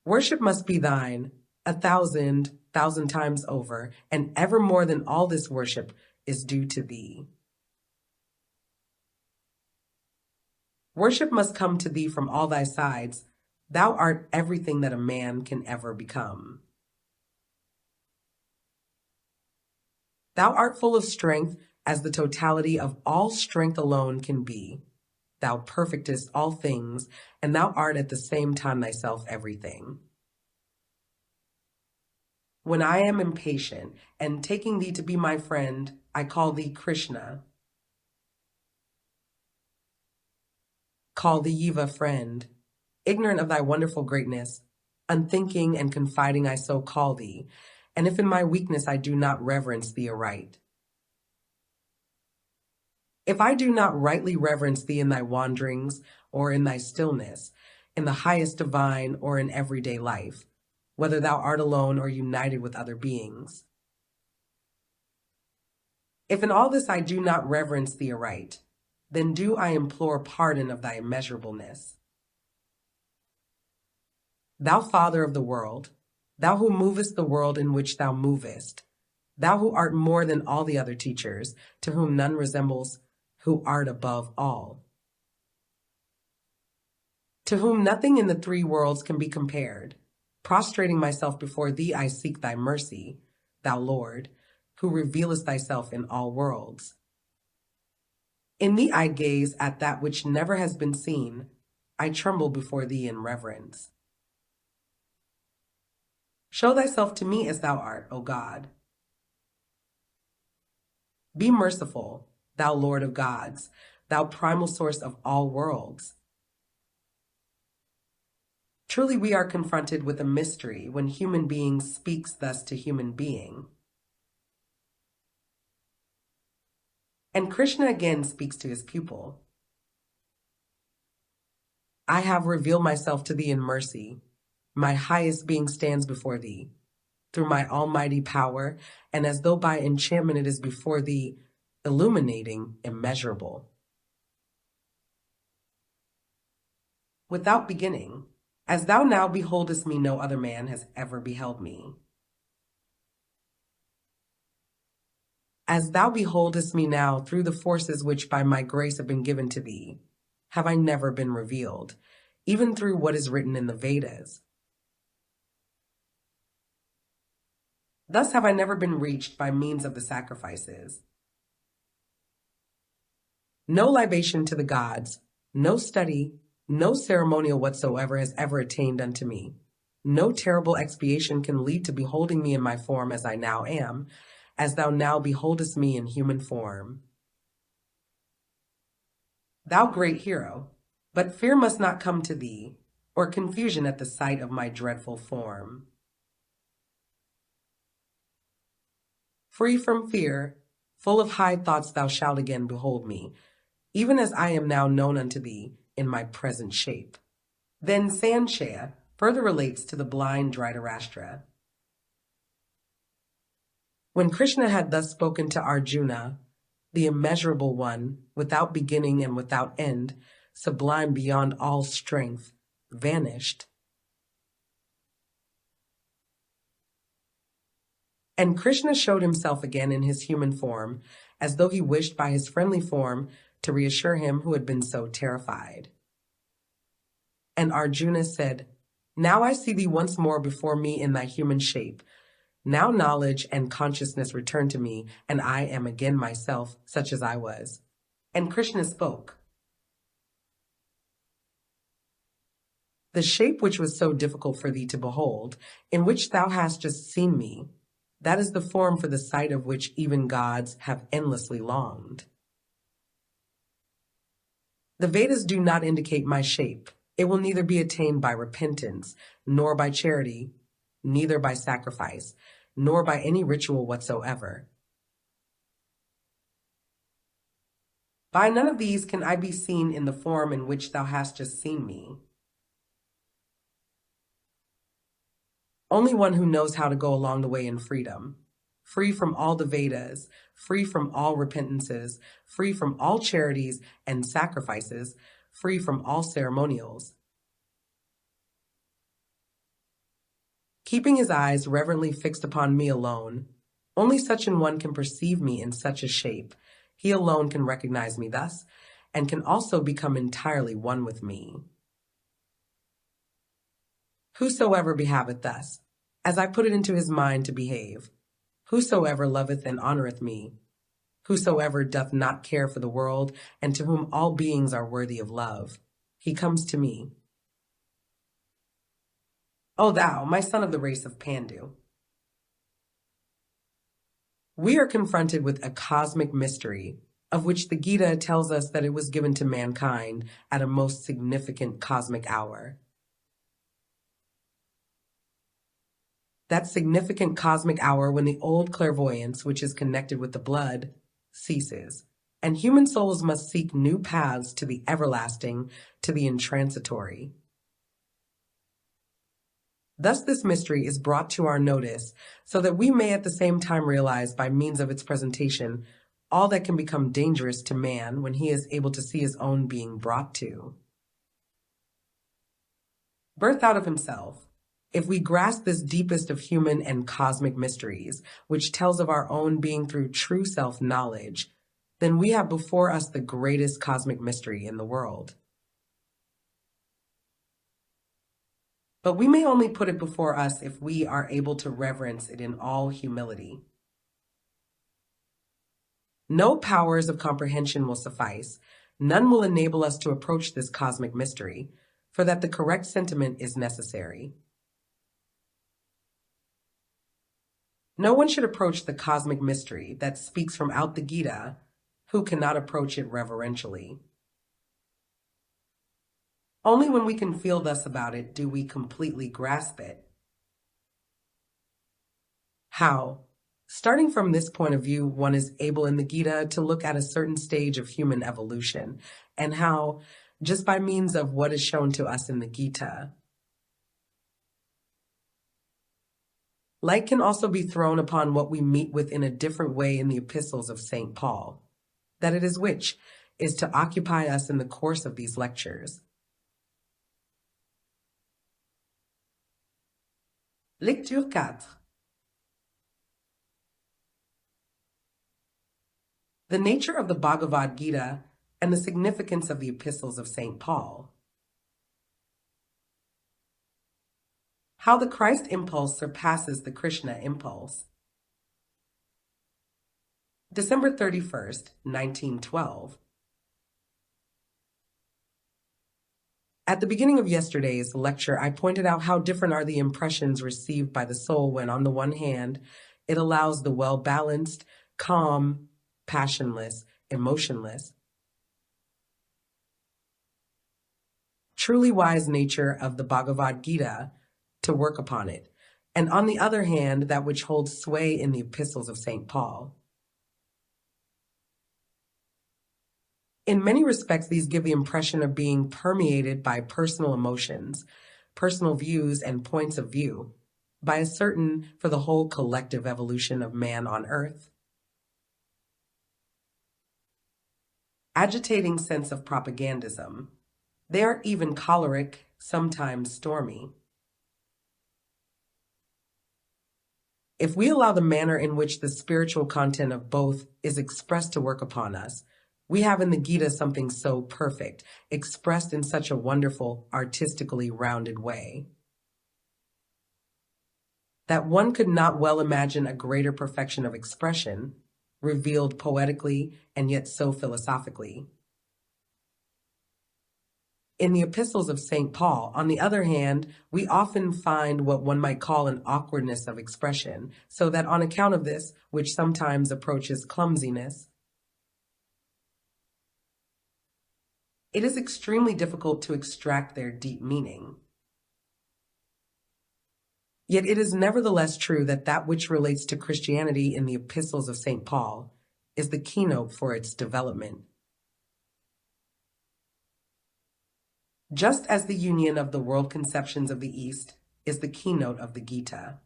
Worship must be thine 1,000 times over, and ever more than all this worship is due to thee. Worship must come to thee from all thy sides. Thou art everything that a man can ever become. Thou art full of strength, as the totality of all strength alone can be. Thou perfectest all things, and thou art at the same time thyself everything. When I am impatient, and taking thee to be my friend, I call thee Krishna. Call thee Yiva, friend. Ignorant of thy wonderful greatness, unthinking and confiding I so call thee, and if in my weakness I do not reverence thee aright. If I do not rightly reverence thee in thy wanderings, or in thy stillness, in the highest divine, or in everyday life, whether thou art alone or united with other beings. If in all this I do not reverence thee aright, then do I implore pardon of thy immeasurableness. Thou Father of the world, thou who movest the world in which thou movest, thou who art more than all the other teachers, to whom none resembles, who art above all, to whom nothing in the three worlds can be compared, prostrating myself before thee I seek thy mercy, thou Lord, who revealest thyself in all worlds. In thee I gaze at that which never has been seen. I tremble before thee in reverence. Show thyself to me as thou art, O God. Be merciful, thou Lord of gods, thou primal source of all worlds. Truly we are confronted with a mystery when human being speaks thus to human being. And Krishna again speaks to his pupil. I have revealed myself to thee in mercy. My highest being stands before thee. Through my almighty power, and as though by enchantment it is before thee, illuminating, immeasurable. Without beginning, as thou now beholdest me, no other man has ever beheld me. As thou beholdest me now, through the forces which by my grace have been given to thee, have I never been revealed, even through what is written in the Vedas. Thus have I never been reached by means of the sacrifices. No libation to the gods, no study, no ceremonial whatsoever has ever attained unto me. No terrible expiation can lead to beholding me in my form as I now am, as thou now beholdest me in human form. Thou great hero, but fear must not come to thee, or confusion at the sight of my dreadful form. Free from fear, full of high thoughts, thou shalt again behold me, even as I am now known unto thee in my present shape. Then Sankhya further relates to the blind Dhritarashtra. When Krishna had thus spoken to Arjuna, the immeasurable one, without beginning and without end, sublime beyond all strength, vanished. And Krishna showed himself again in his human form, as though he wished by his friendly form to reassure him who had been so terrified. And Arjuna said, Now I see thee once more before me in thy human shape. Now knowledge and consciousness return to me, and I am again myself, such as I was. And Krishna spoke. The shape which was so difficult for thee to behold, in which thou hast just seen me, that is the form for the sight of which even gods have endlessly longed. The Vedas do not indicate my shape. It will neither be attained by repentance, nor by charity, neither by sacrifice, nor by any ritual whatsoever. By none of these can I be seen in the form in which thou hast just seen me. Only one who knows how to go along the way in freedom, free from all the Vedas, free from all repentances, free from all charities and sacrifices, free from all ceremonials. Keeping his eyes reverently fixed upon me alone, only such an one can perceive me in such a shape. He alone can recognize me thus, and can also become entirely one with me. Whosoever behaveth thus, as I put it into his mind to behave, whosoever loveth and honoreth me, whosoever doth not care for the world, and to whom all beings are worthy of love, he comes to me. O thou, my son of the race of Pandu. We are confronted with a cosmic mystery, of which the Gita tells us that it was given to mankind at a most significant cosmic hour. That significant cosmic hour when the old clairvoyance, which is connected with the blood, ceases, and human souls must seek new paths to the everlasting, to the intransitory. Thus this mystery is brought to our notice, so that we may at the same time realize by means of its presentation all that can become dangerous to man when he is able to see his own being brought to. Birth out of himself. If we grasp this deepest of human and cosmic mysteries, which tells of our own being through true self-knowledge, then we have before us the greatest cosmic mystery in the world. But we may only put it before us if we are able to reverence it in all humility. No powers of comprehension will suffice. None will enable us to approach this cosmic mystery, for that the correct sentiment is necessary. No one should approach the cosmic mystery that speaks from out the Gita who cannot approach it reverentially. Only when we can feel thus about it do we completely grasp it. How? Starting from this point of view, one is able in the Gita to look at a certain stage of human evolution, and how, just by means of what is shown to us in the Gita, light can also be thrown upon what we meet with in a different way in the Epistles of St. Paul, that it is which is to occupy us in the course of these lectures. Lecture 4. The nature of the Bhagavad Gita and the significance of the Epistles of St. Paul. How the Christ Impulse surpasses the Krishna Impulse. December 31st, 1912. At the beginning of yesterday's lecture, I pointed out how different are the impressions received by the soul when, on the one hand, it allows the well-balanced, calm, passionless, emotionless, truly wise nature of the Bhagavad Gita to work upon it, and on the other hand, that which holds sway in the Epistles of St. Paul. In many respects, these give the impression of being permeated by personal emotions, personal views, and points of view, by a certain for the whole collective evolution of man on earth. Agitating sense of propagandism. They are even choleric, sometimes stormy. If we allow the manner in which the spiritual content of both is expressed to work upon us, we have in the Gita something so perfect, expressed in such a wonderful, artistically rounded way, that one could not well imagine a greater perfection of expression, revealed poetically and yet so philosophically. In the Epistles of St. Paul, on the other hand, we often find what one might call an awkwardness of expression, so that on account of this, which sometimes approaches clumsiness, it is extremely difficult to extract their deep meaning. Yet it is nevertheless true that that which relates to Christianity in the Epistles of St. Paul is the keynote for its development. Just as the union of the world conceptions of the East is the keynote of the Gita.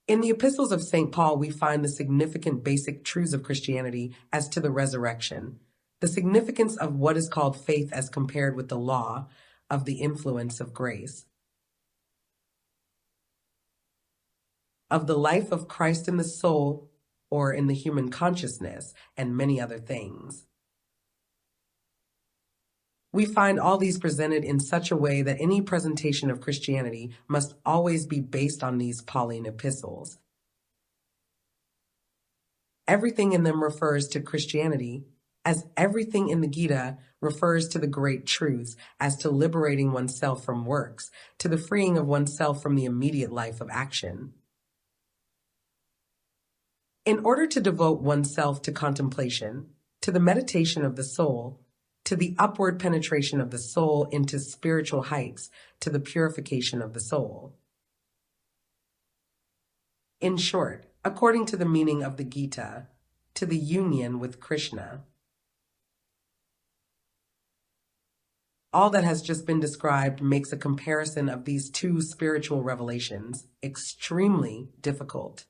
In the Epistles of St. Paul, we find the significant basic truths of Christianity as to the resurrection, the significance of what is called faith as compared with the law of the influence of grace, of the life of Christ in the soul or in the human consciousness, and many other things. We find all these presented in such a way that any presentation of Christianity must always be based on these Pauline epistles. Everything in them refers to Christianity, as everything in the Gita refers to the great truths, as to liberating oneself from works, to the freeing of oneself from the immediate life of action. In order to devote oneself to contemplation, to the meditation of the soul, to the upward penetration of the soul into spiritual heights, to the purification of the soul. In short, according to the meaning of the Gita, to the union with Krishna. All that has just been described makes a comparison of these two spiritual revelations extremely difficult.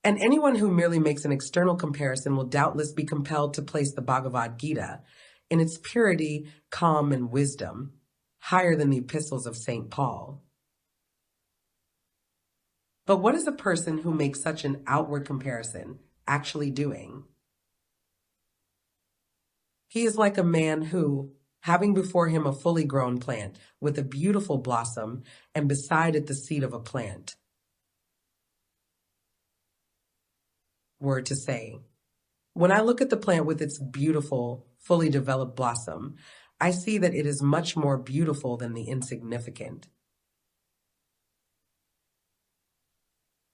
And anyone who merely makes an external comparison will doubtless be compelled to place the Bhagavad Gita, in its purity, calm, and wisdom, higher than the Epistles of St. Paul. But what is a person who makes such an outward comparison actually doing? He is like a man who, having before him a fully grown plant with a beautiful blossom, and beside it the seed of a plant, were to say, when I look at the plant with its beautiful, fully developed blossom, I see that it is much more beautiful than the insignificant.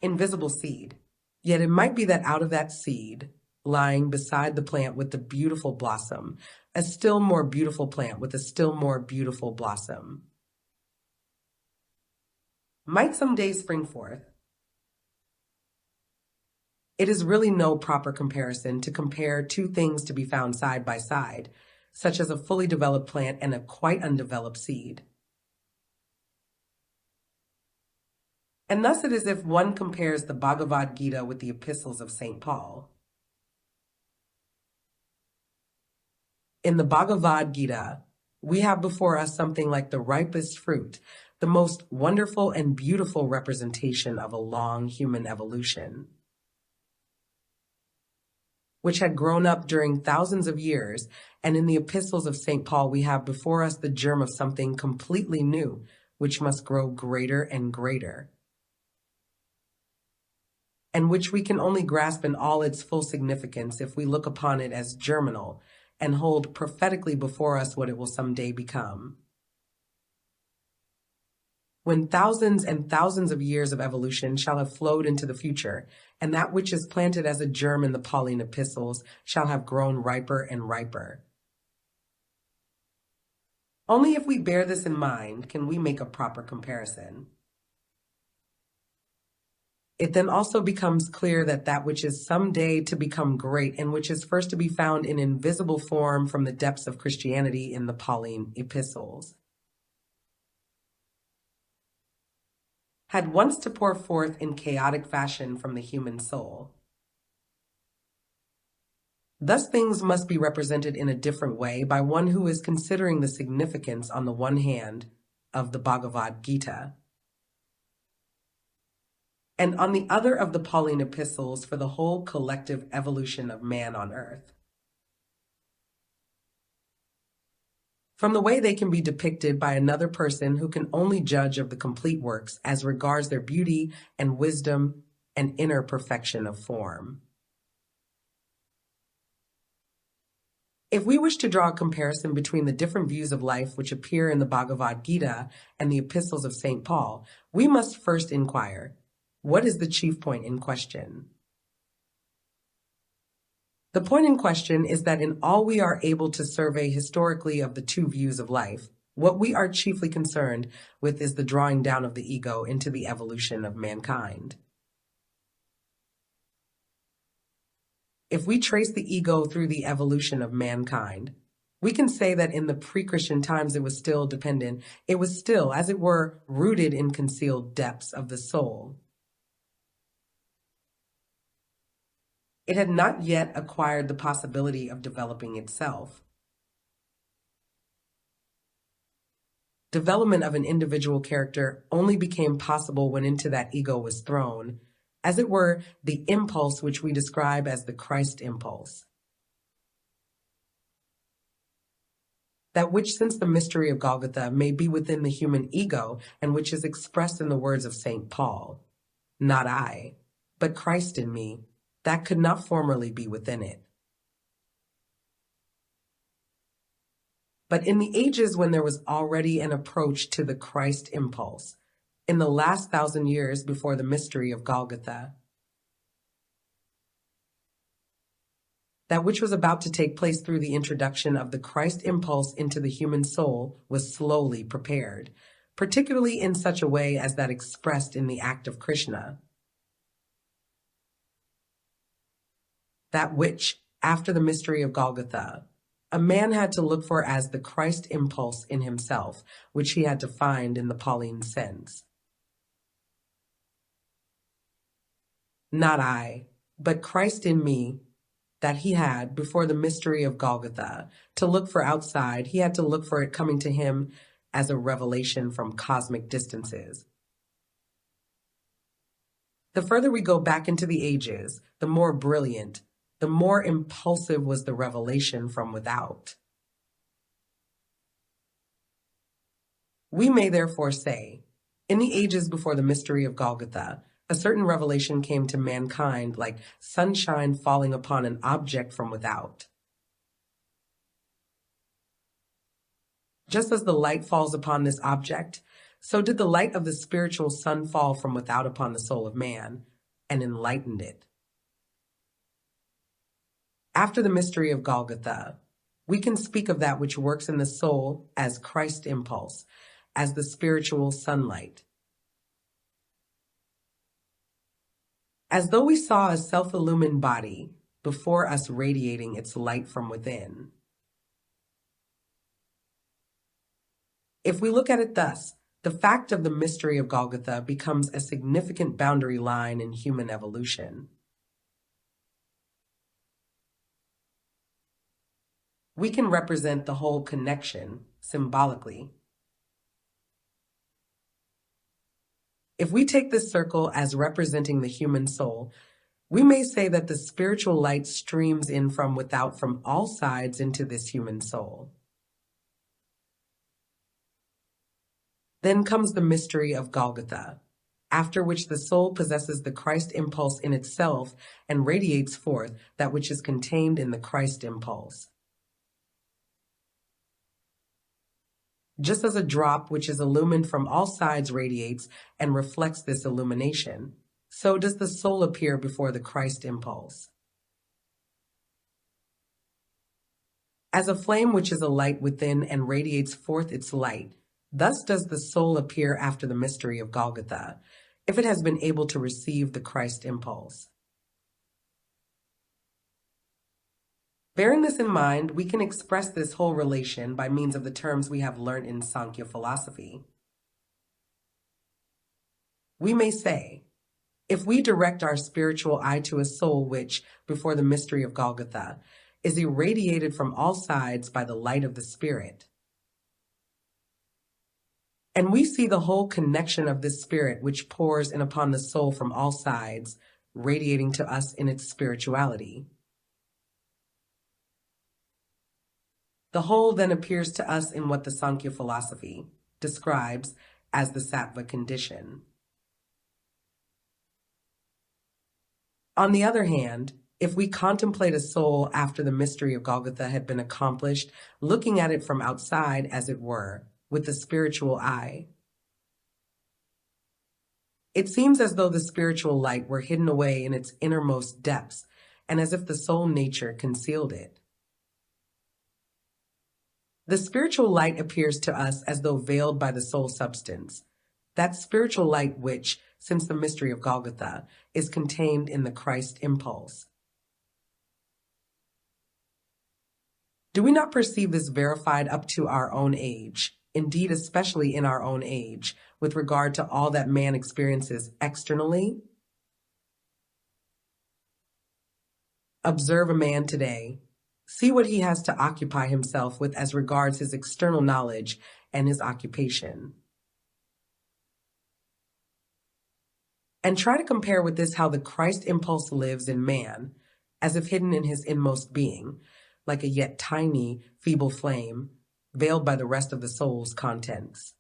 Invisible seed. Yet it might be that out of that seed, lying beside the plant with the beautiful blossom, a still more beautiful plant with a still more beautiful blossom, might someday spring forth. It is really no proper comparison to compare two things to be found side by side, such as a fully developed plant and a quite undeveloped seed. And thus it is if one compares the Bhagavad Gita with the Epistles of St. Paul. In the Bhagavad Gita, we have before us something like the ripest fruit, the most wonderful and beautiful representation of a long human evolution, which had grown up during thousands of years, and in the Epistles of St. Paul we have before us the germ of something completely new, which must grow greater and greater, and which we can only grasp in all its full significance if we look upon it as germinal, and hold prophetically before us what it will someday become. When thousands and thousands of years of evolution shall have flowed into the future, and that which is planted as a germ in the Pauline epistles shall have grown riper and riper. Only if we bear this in mind can we make a proper comparison. It then also becomes clear that that which is someday to become great and which is first to be found in invisible form from the depths of Christianity in the Pauline epistles, had once to pour forth in chaotic fashion from the human soul. Thus things must be represented in a different way by one who is considering the significance, on the one hand, of the Bhagavad Gita, and on the other of the Pauline epistles for the whole collective evolution of man on earth. From the way they can be depicted by another person who can only judge of the complete works as regards their beauty and wisdom and inner perfection of form. If we wish to draw a comparison between the different views of life which appear in the Bhagavad Gita and the Epistles of St. Paul, we must first inquire, what is the chief point in question? The point in question is that in all we are able to survey historically of the two views of life, what we are chiefly concerned with is the drawing down of the ego into the evolution of mankind. If we trace the ego through the evolution of mankind, we can say that in the pre-Christian times it was still dependent, it was still, as it were, rooted in concealed depths of the soul. It had not yet acquired the possibility of developing itself. Development of an individual character only became possible when into that ego was thrown, as it were, the impulse which we describe as the Christ Impulse. That which, since the mystery of Golgotha, may be within the human ego, and which is expressed in the words of St. Paul, "Not I, but Christ in me," that could not formerly be within it. But in the ages when there was already an approach to the Christ impulse, in the last 1,000 years before the mystery of Golgotha, that which was about to take place through the introduction of the Christ impulse into the human soul was slowly prepared, particularly in such a way as that expressed in the act of Krishna. That which, after the mystery of Golgotha, a man had to look for as the Christ impulse in himself, which he had to find in the Pauline sense. Not I, but Christ in me, that he had, before the mystery of Golgotha, to look for outside, he had to look for it coming to him as a revelation from cosmic distances. The further we go back into the ages, the more brilliant, the more impulsive was the revelation from without. We may therefore say, in the ages before the mystery of Golgotha, a certain revelation came to mankind like sunshine falling upon an object from without. Just as the light falls upon this object, so did the light of the spiritual sun fall from without upon the soul of man and enlightened it. After the mystery of Golgotha, we can speak of that which works in the soul as Christ Impulse, as the spiritual sunlight. As though we saw a self-illumined body before us radiating its light from within. If we look at it thus, the fact of the mystery of Golgotha becomes a significant boundary line in human evolution. We can represent the whole connection symbolically. If we take this circle as representing the human soul, we may say that the spiritual light streams in from without from all sides into this human soul. Then comes the mystery of Golgotha, after which the soul possesses the Christ impulse in itself and radiates forth that which is contained in the Christ impulse. Just as a drop which is illumined from all sides radiates and reflects this illumination, so does the soul appear before the Christ impulse. As a flame which is a light within and radiates forth its light, thus does the soul appear after the mystery of Golgotha, if it has been able to receive the Christ impulse. Bearing this in mind, we can express this whole relation by means of the terms we have learned in Sankhya philosophy. We may say, if we direct our spiritual eye to a soul which, before the mystery of Golgotha, is irradiated from all sides by the light of the Spirit, and we see the whole connection of this Spirit which pours in upon the soul from all sides, radiating to us in its spirituality, the whole then appears to us in what the Sankhya philosophy describes as the sattva condition. On the other hand, if we contemplate a soul after the mystery of Golgotha had been accomplished, looking at it from outside, as it were, with the spiritual eye, it seems as though the spiritual light were hidden away in its innermost depths, and as if the soul nature concealed it. The spiritual light appears to us as though veiled by the soul substance, that spiritual light which, since the mystery of Golgotha, is contained in the Christ impulse. Do we not perceive this verified up to our own age, indeed especially in our own age, with regard to all that man experiences externally? Observe a man today. See what he has to occupy himself with as regards his external knowledge and his occupation. And try to compare with this how the Christ impulse lives in man, as if hidden in his inmost being, like a yet tiny, feeble flame, veiled by the rest of the soul's contents.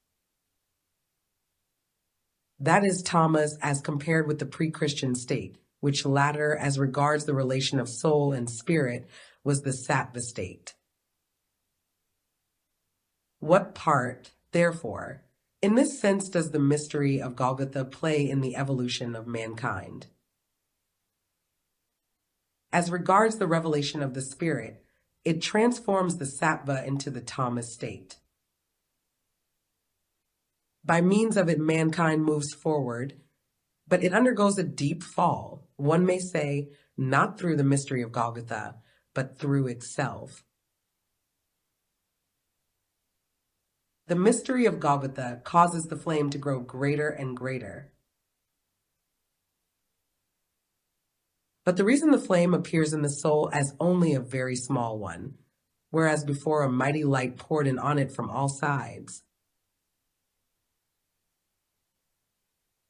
That is tamas as compared with the pre-Christian state, which latter, as regards the relation of soul and spirit, was the sattva state. What part, therefore, in this sense does the mystery of Golgotha play in the evolution of mankind? As regards the revelation of the Spirit, it transforms the sattva into the tamas state. By means of it, mankind moves forward, but it undergoes a deep fall, one may say, not through the mystery of Golgotha, but through itself. The mystery of Golgotha causes the flame to grow greater and greater. But the reason the flame appears in the soul as only a very small one, whereas before a mighty light poured in on it from all sides,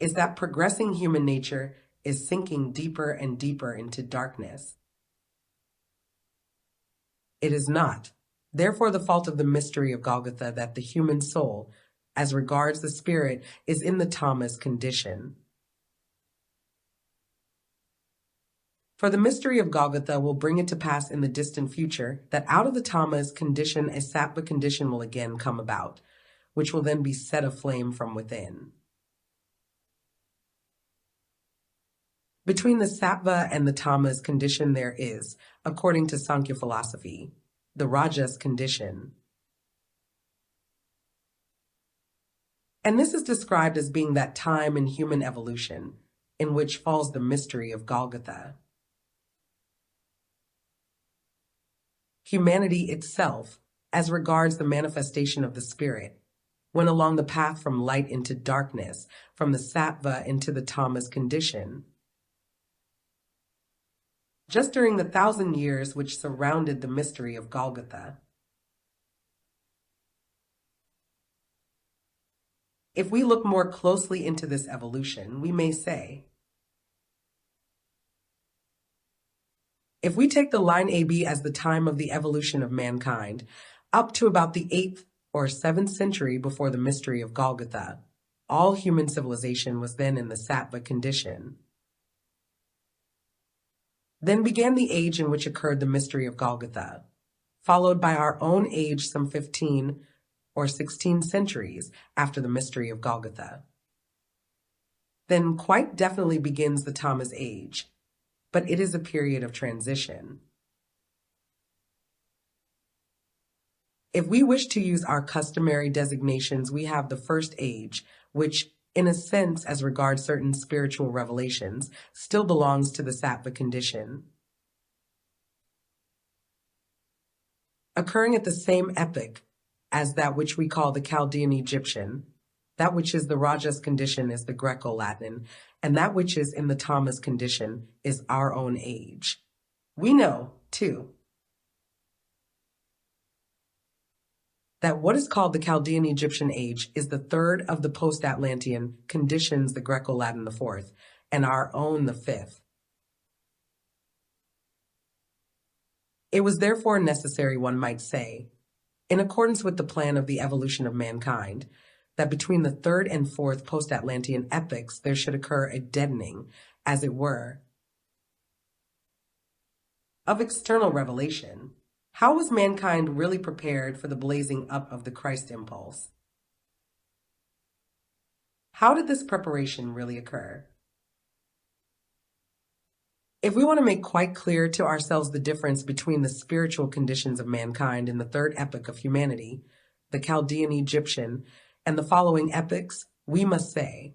is that progressing human nature is sinking deeper and deeper into darkness. It is not, therefore, the fault of the mystery of Golgotha that the human soul, as regards the spirit, is in the tamas condition. For the mystery of Golgotha will bring it to pass in the distant future that out of the tamas condition a sattva condition will again come about, which will then be set aflame from within. Between the sattva and the tamas condition there is, according to Sankhya philosophy, the rajas condition. And this is described as being that time in human evolution in which falls the mystery of Golgotha. Humanity itself, as regards the manifestation of the Spirit, went along the path from light into darkness, from the sattva into the tamas condition. Just during the 1,000 years which surrounded the mystery of Golgotha. If we look more closely into this evolution, we may say, if we take the line AB as the time of the evolution of mankind, up to about the 8th or 7th century before the mystery of Golgotha, all human civilization was then in the sattva condition. Then began the age in which occurred the mystery of Golgotha, followed by our own age some 15 or 16 centuries after the mystery of Golgotha. Then quite definitely begins the tamas age, but it is a period of transition. If we wish to use our customary designations, we have the first age, which, in a sense, as regards certain spiritual revelations, still belongs to the sattva condition. Occurring at the same epoch as that which we call the Chaldean Egyptian, that which is the Rajas condition is the Greco-Latin, and that which is in the tamas condition is our own age. We know, too, that what is called the Chaldean Egyptian age is the third of the post-Atlantean conditions, the Greco-Latin the fourth, and our own the fifth. It was therefore necessary, one might say, in accordance with the plan of the evolution of mankind, that between the third and fourth post-Atlantean epochs there should occur a deadening, as it were, of external revelation. How was mankind really prepared for the blazing up of the Christ impulse? How did this preparation really occur? If we want to make quite clear to ourselves the difference between the spiritual conditions of mankind in the third epoch of humanity, the Chaldean Egyptian, and the following epochs, we must say,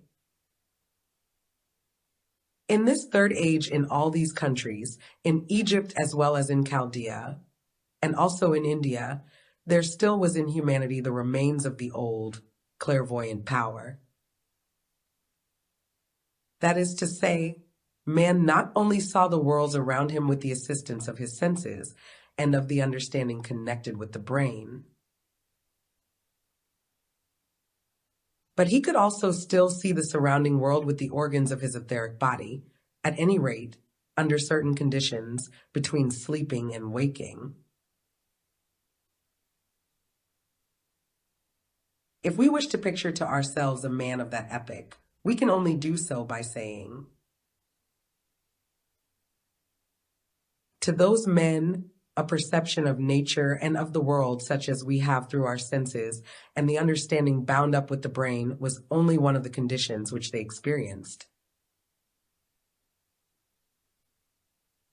in this third age in all these countries, in Egypt as well as in Chaldea, and also in India, there still was in humanity the remains of the old clairvoyant power. That is to say, man not only saw the worlds around him with the assistance of his senses and of the understanding connected with the brain, but he could also still see the surrounding world with the organs of his etheric body, at any rate, under certain conditions between sleeping and waking. If we wish to picture to ourselves a man of that epoch, we can only do so by saying, to those men, a perception of nature and of the world such as we have through our senses, and the understanding bound up with the brain was only one of the conditions which they experienced.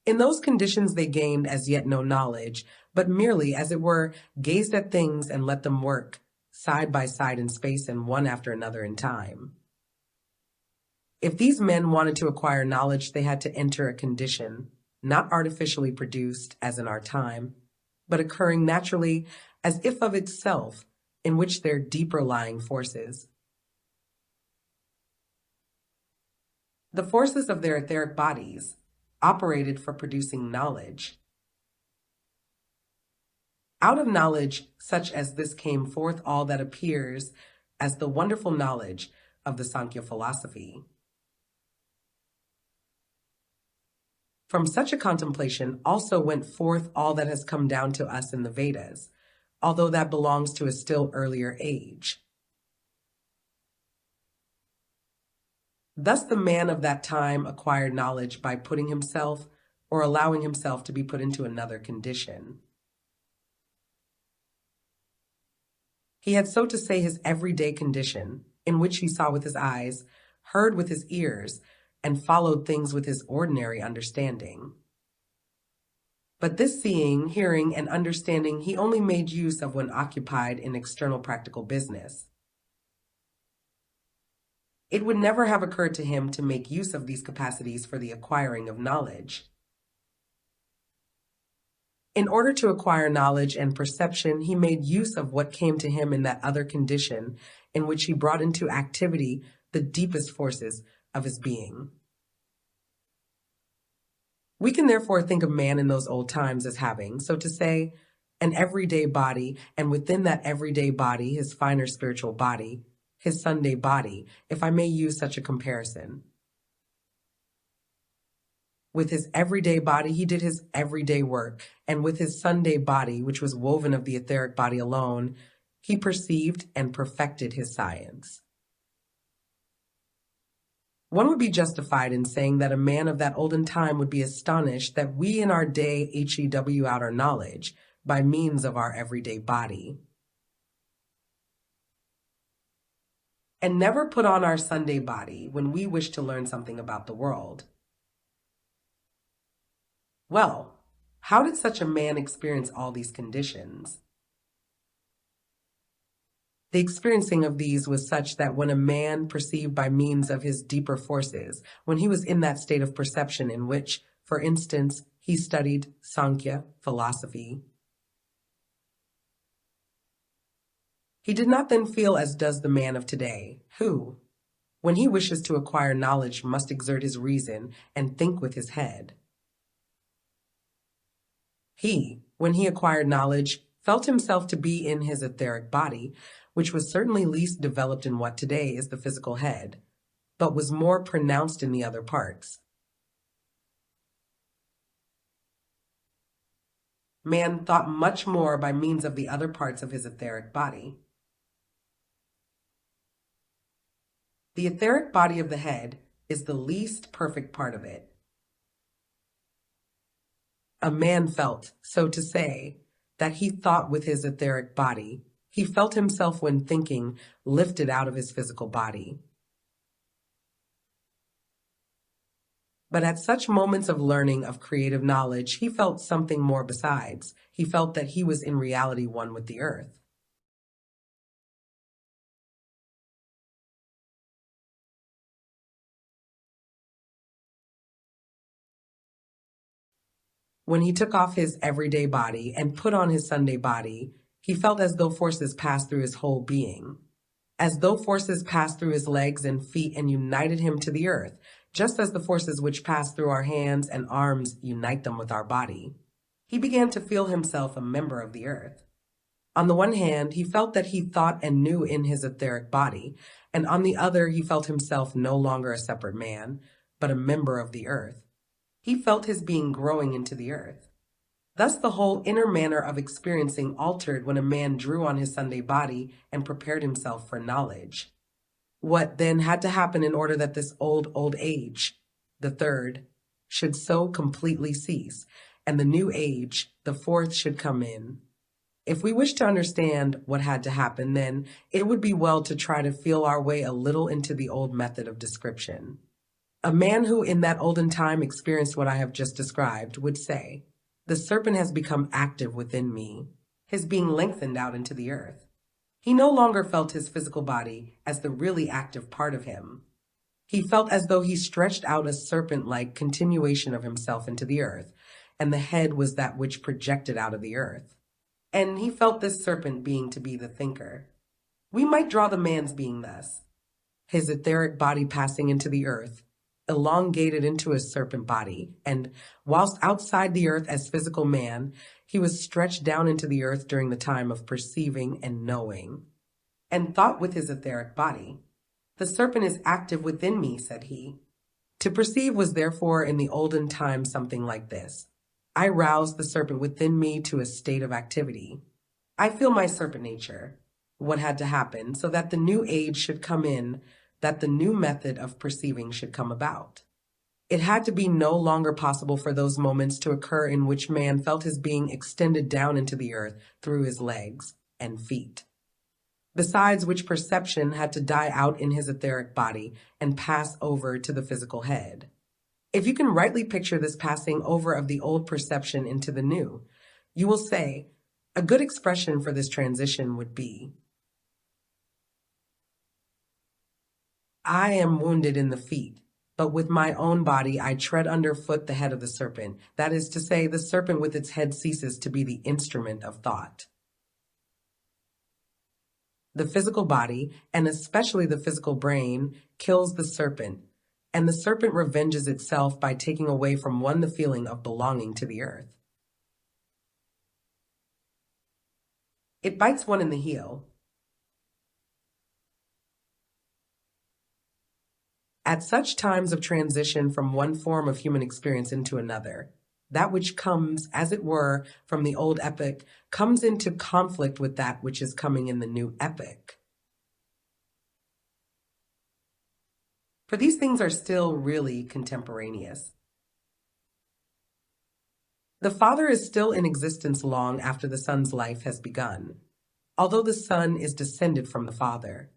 In those conditions they gained as yet no knowledge, but merely, as it were, gazed at things and let them work, side by side in space and one after another in time. If these men wanted to acquire knowledge, they had to enter a condition, not artificially produced as in our time, but occurring naturally as if of itself, in which their deeper lying forces, the forces of their etheric bodies, operated for producing knowledge. Out of knowledge such as this came forth all that appears as the wonderful knowledge of the Sankhya philosophy. From such a contemplation also went forth all that has come down to us in the Vedas, although that belongs to a still earlier age. Thus the man of that time acquired knowledge by putting himself, or allowing himself to be put into another condition. He had, so to say, his everyday condition, in which he saw with his eyes, heard with his ears, and followed things with his ordinary understanding. But this seeing, hearing, and understanding he only made use of when occupied in external practical business. It would never have occurred to him to make use of these capacities for the acquiring of knowledge. In order to acquire knowledge and perception, he made use of what came to him in that other condition, in which he brought into activity the deepest forces of his being. We can therefore think of man in those old times as having, so to say, an everyday body, and within that everyday body, his finer spiritual body, his Sunday body, if I may use such a comparison. With his everyday body, he did his everyday work, and with his Sunday body, which was woven of the etheric body alone, he perceived and perfected his science. One would be justified in saying that a man of that olden time would be astonished that we in our day HEW out our knowledge by means of our everyday body, and never put on our Sunday body when we wish to learn something about the world. Well, how did such a man experience all these conditions? The experiencing of these was such that when a man perceived by means of his deeper forces, when he was in that state of perception in which, for instance, he studied Sankhya, philosophy, he did not then feel as does the man of today, who, when he wishes to acquire knowledge, must exert his reason and think with his head. He, when he acquired knowledge, felt himself to be in his etheric body, which was certainly least developed in what today is the physical head, but was more pronounced in the other parts. Man thought much more by means of the other parts of his etheric body. The etheric body of the head is the least perfect part of it. A man felt, so to say, that he thought with his etheric body. He felt himself, when thinking, lifted out of his physical body. But at such moments of learning, of creative knowledge, he felt something more besides. He felt that he was in reality one with the earth. When he took off his everyday body and put on his Sunday body, he felt as though forces passed through his whole being, as though forces passed through his legs and feet and united him to the earth, just as the forces which pass through our hands and arms unite them with our body. He began to feel himself a member of the earth. On the one hand, he felt that he thought and knew in his etheric body, and on the other, he felt himself no longer a separate man, but a member of the earth. He felt his being growing into the earth. Thus the whole inner manner of experiencing altered when a man drew on his Sunday body and prepared himself for knowledge. What then had to happen in order that this old age, the third, should so completely cease, and the new age, the fourth, should come in? If we wish to understand what had to happen, then it would be well to try to feel our way a little into the old method of description. A man who in that olden time experienced what I have just described would say, "The serpent has become active within me," his being lengthened out into the earth. He no longer felt his physical body as the really active part of him. He felt as though he stretched out a serpent-like continuation of himself into the earth, and the head was that which projected out of the earth. And he felt this serpent being to be the thinker. We might draw the man's being thus: his etheric body passing into the earth, elongated into a serpent body, and whilst outside the earth as physical man, he was stretched down into the earth during the time of perceiving and knowing, and thought with his etheric body. "The serpent is active within me," said he. To perceive was therefore in the olden time something like this: I roused the serpent within me to a state of activity. I feel my serpent nature. What had to happen so that the new age should come in, that the new method of perceiving should come about? It had to be no longer possible for those moments to occur in which man felt his being extended down into the earth through his legs and feet. Besides which perception had to die out in his etheric body and pass over to the physical head. If you can rightly picture this passing over of the old perception into the new, you will say, a good expression for this transition would be, I am wounded in the feet, but with my own body I tread underfoot the head of the serpent. That is to say, the serpent with its head ceases to be the instrument of thought. The physical body, and especially the physical brain, kills the serpent, and the serpent revenges itself by taking away from one the feeling of belonging to the earth. It bites one in the heel. At such times of transition from one form of human experience into another, that which comes, as it were, from the old epoch comes into conflict with that which is coming in the new epoch. For these things are still really contemporaneous. The Father is still in existence long after the Son's life has begun, although the Son is descended from the Father.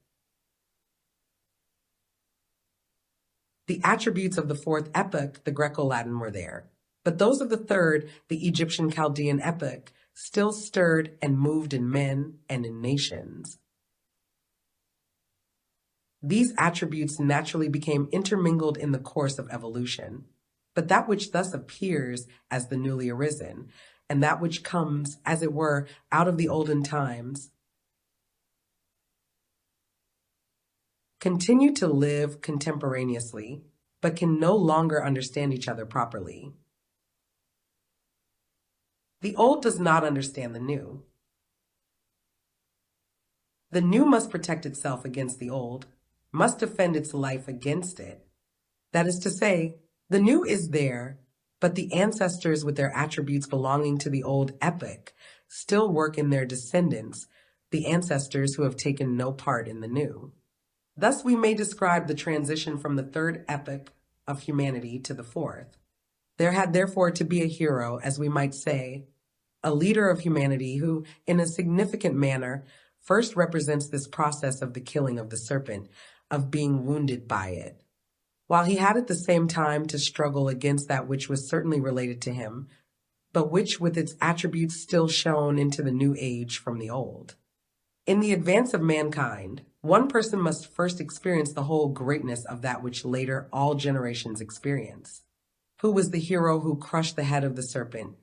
The attributes of the fourth epoch, the Greco-Latin, were there, but those of the third, the Egyptian Chaldean epoch, still stirred and moved in men and in nations. These attributes naturally became intermingled in the course of evolution, but that which thus appears as the newly arisen, and that which comes, as it were, out of the olden times, continue to live contemporaneously, but can no longer understand each other properly. The old does not understand the new. The new must protect itself against the old, must defend its life against it. That is to say, the new is there, but the ancestors with their attributes belonging to the old epoch still work in their descendants, the ancestors who have taken no part in the new. Thus we may describe the transition from the third epoch of humanity to the fourth. There had therefore to be a hero, as we might say, a leader of humanity who, in a significant manner, first represents this process of the killing of the serpent, of being wounded by it, while he had at the same time to struggle against that which was certainly related to him, but which with its attributes still shone into the new age from the old. In the advance of mankind, one person must first experience the whole greatness of that which later all generations experience. Who was the hero who crushed the head of the serpent?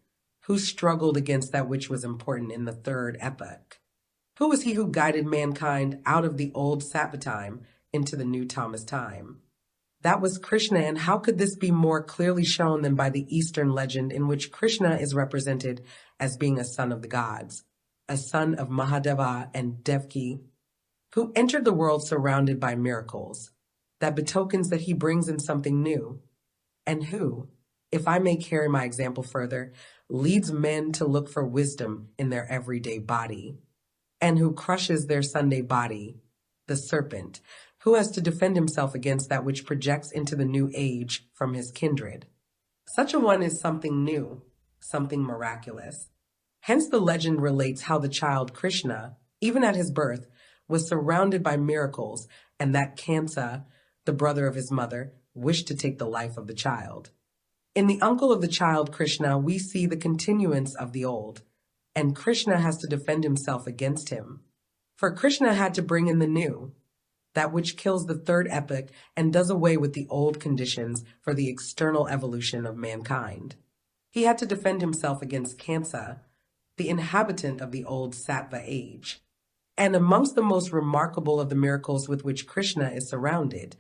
Who struggled against that which was important in the third epoch? Who was he who guided mankind out of the old Sattva time into the new Tamas time? That was Krishna, and how could this be more clearly shown than by the Eastern legend in which Krishna is represented as being a son of the gods, a son of Mahadeva and Devki, who entered the world surrounded by miracles, that betokens that he brings in something new, and who, if I may carry my example further, leads men to look for wisdom in their everyday body, and who crushes their Sunday body, the serpent, who has to defend himself against that which projects into the new age from his kindred. Such a one is something new, something miraculous. Hence the legend relates how the child Krishna, even at his birth, was surrounded by miracles, and that Kansa, the brother of his mother, wished to take the life of the child. In the uncle of the child Krishna, we see the continuance of the old, and Krishna has to defend himself against him. For Krishna had to bring in the new, that which kills the third epoch and does away with the old conditions for the external evolution of mankind. He had to defend himself against Kansa, the inhabitant of the old Sattva age. And amongst the most remarkable of the miracles with which Krishna is surrounded,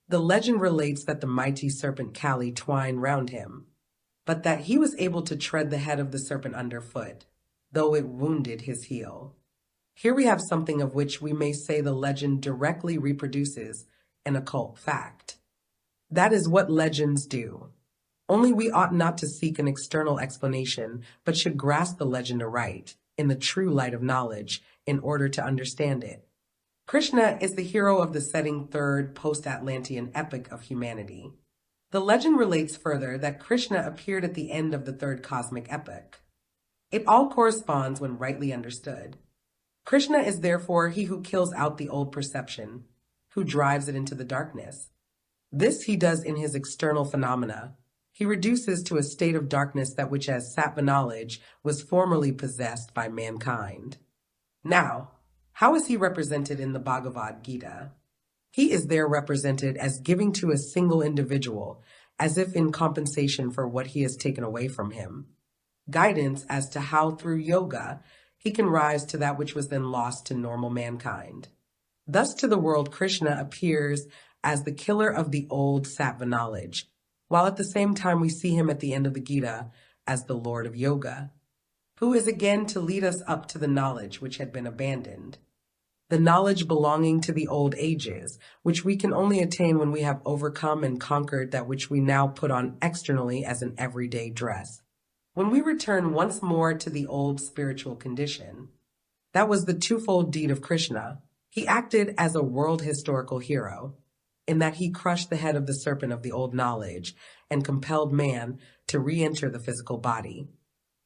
the legend relates that the mighty serpent Kali twined round him, but that he was able to tread the head of the serpent underfoot, though it wounded his heel. Here we have something of which we may say the legend directly reproduces an occult fact. That is what legends do. Only we ought not to seek an external explanation, but should grasp the legend aright, in the true light of knowledge, in order to understand it. Krishna is the hero of the setting third post-Atlantean epoch of humanity. The legend relates further that Krishna appeared at the end of the third cosmic epoch. It all corresponds when rightly understood. Krishna is therefore he who kills out the old perception, who drives it into the darkness. This he does in his external phenomena. He reduces to a state of darkness that which as sattva knowledge was formerly possessed by mankind. Now, how is he represented in the Bhagavad Gita? He is there represented as giving to a single individual, as if in compensation for what he has taken away from him. Guidance as to how through yoga he can rise to that which was then lost to normal mankind. Thus to the world Krishna appears as the killer of the old sattva knowledge, while at the same time we see him at the end of the Gita as the Lord of Yoga, who is again to lead us up to the knowledge which had been abandoned. The knowledge belonging to the old ages, which we can only attain when we have overcome and conquered that which we now put on externally as an everyday dress. When we return once more to the old spiritual condition, that was the twofold deed of Krishna. He acted as a world historical hero, in that he crushed the head of the serpent of the old knowledge and compelled man to re-enter the physical body,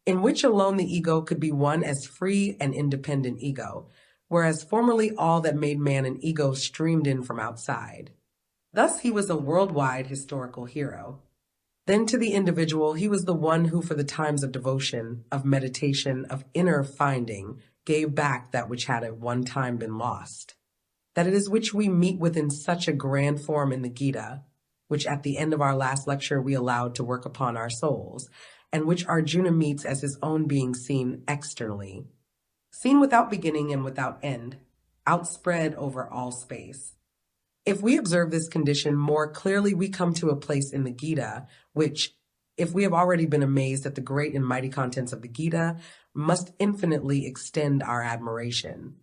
in which alone the ego could be one as free and independent ego, whereas formerly all that made man an ego streamed in from outside. Thus he was a worldwide historical hero. Then to the individual, he was the one who for the times of devotion, of meditation, of inner finding, gave back that which had at one time been lost. That it is which we meet with in such a grand form in the Gita, which at the end of our last lecture we allowed to work upon our souls, and which Arjuna meets as his own being seen externally, seen without beginning and without end, outspread over all space. If we observe this condition more clearly, we come to a place in the Gita, which, if we have already been amazed at the great and mighty contents of the Gita, must infinitely extend our admiration.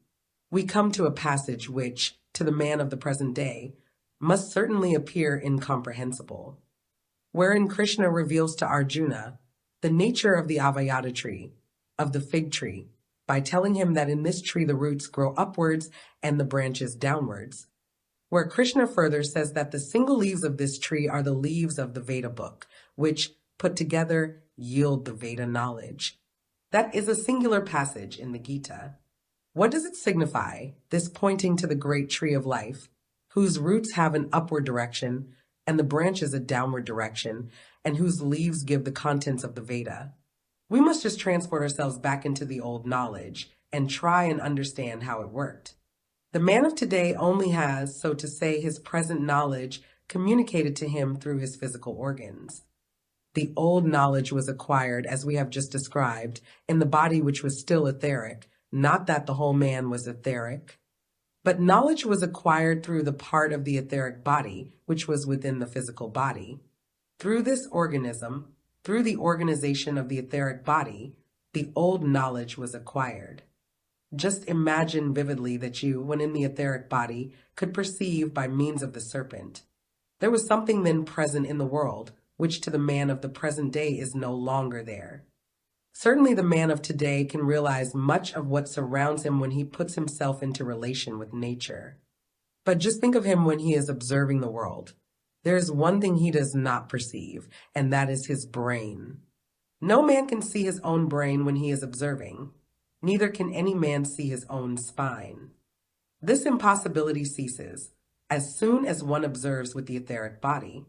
We come to a passage which, to the man of the present day, must certainly appear incomprehensible, wherein Krishna reveals to Arjuna the nature of the Avayada tree, of the fig tree, by telling him that in this tree the roots grow upwards and the branches downwards, where Krishna further says that the single leaves of this tree are the leaves of the Veda book, which, put together, yield the Veda knowledge. That is a singular passage in the Gita. What does it signify, this pointing to the great tree of life, whose roots have an upward direction, and the branches a downward direction, and whose leaves give the contents of the Veda? We must just transport ourselves back into the old knowledge and try and understand how it worked. The man of today only has, so to say, his present knowledge communicated to him through his physical organs. The old knowledge was acquired, as we have just described, in the body which was still etheric, not that the whole man was etheric. But knowledge was acquired through the part of the etheric body, which was within the physical body. Through this organism, through the organization of the etheric body, the old knowledge was acquired. Just imagine vividly that you, when in the etheric body, could perceive by means of the serpent. There was something then present in the world, which to the man of the present day is no longer there. Certainly the man of today can realize much of what surrounds him when he puts himself into relation with nature. But just think of him when he is observing the world. There is one thing he does not perceive, and that is his brain. No man can see his own brain when he is observing. Neither can any man see his own spine. This impossibility ceases as soon as one observes with the etheric body.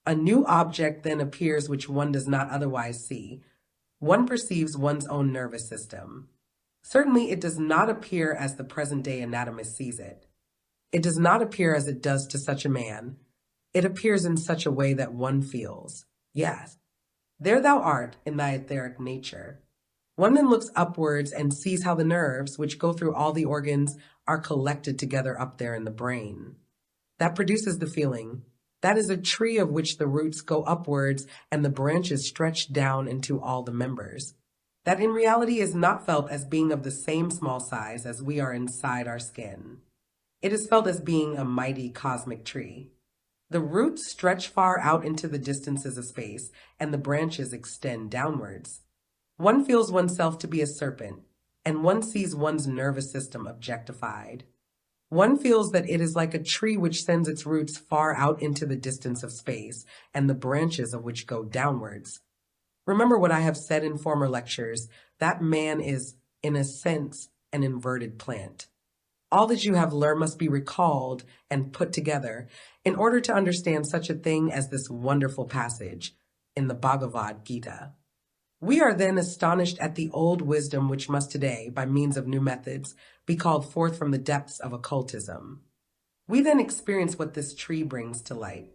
A new object then appears which one does not otherwise see. One perceives one's own nervous system. Certainly it does not appear as the present-day anatomist sees it. It does not appear as it does to such a man. It appears in such a way that one feels, yes, there thou art in thy etheric nature. One then looks upwards and sees how the nerves, which go through all the organs, are collected together up there in the brain. That produces the feeling. That is a tree of which the roots go upwards and the branches stretch down into all the members. That in reality is not felt as being of the same small size as we are inside our skin. It is felt as being a mighty cosmic tree. The roots stretch far out into the distances of space, and the branches extend downwards. One feels oneself to be a serpent, and one sees one's nervous system objectified. One feels that it is like a tree which sends its roots far out into the distance of space, and the branches of which go downwards. Remember what I have said in former lectures, that man is, in a sense, an inverted plant. All that you have learned must be recalled and put together in order to understand such a thing as this wonderful passage in the Bhagavad Gita. We are then astonished at the old wisdom which must today, by means of new methods, be called forth from the depths of occultism. We then experience what this tree brings to light.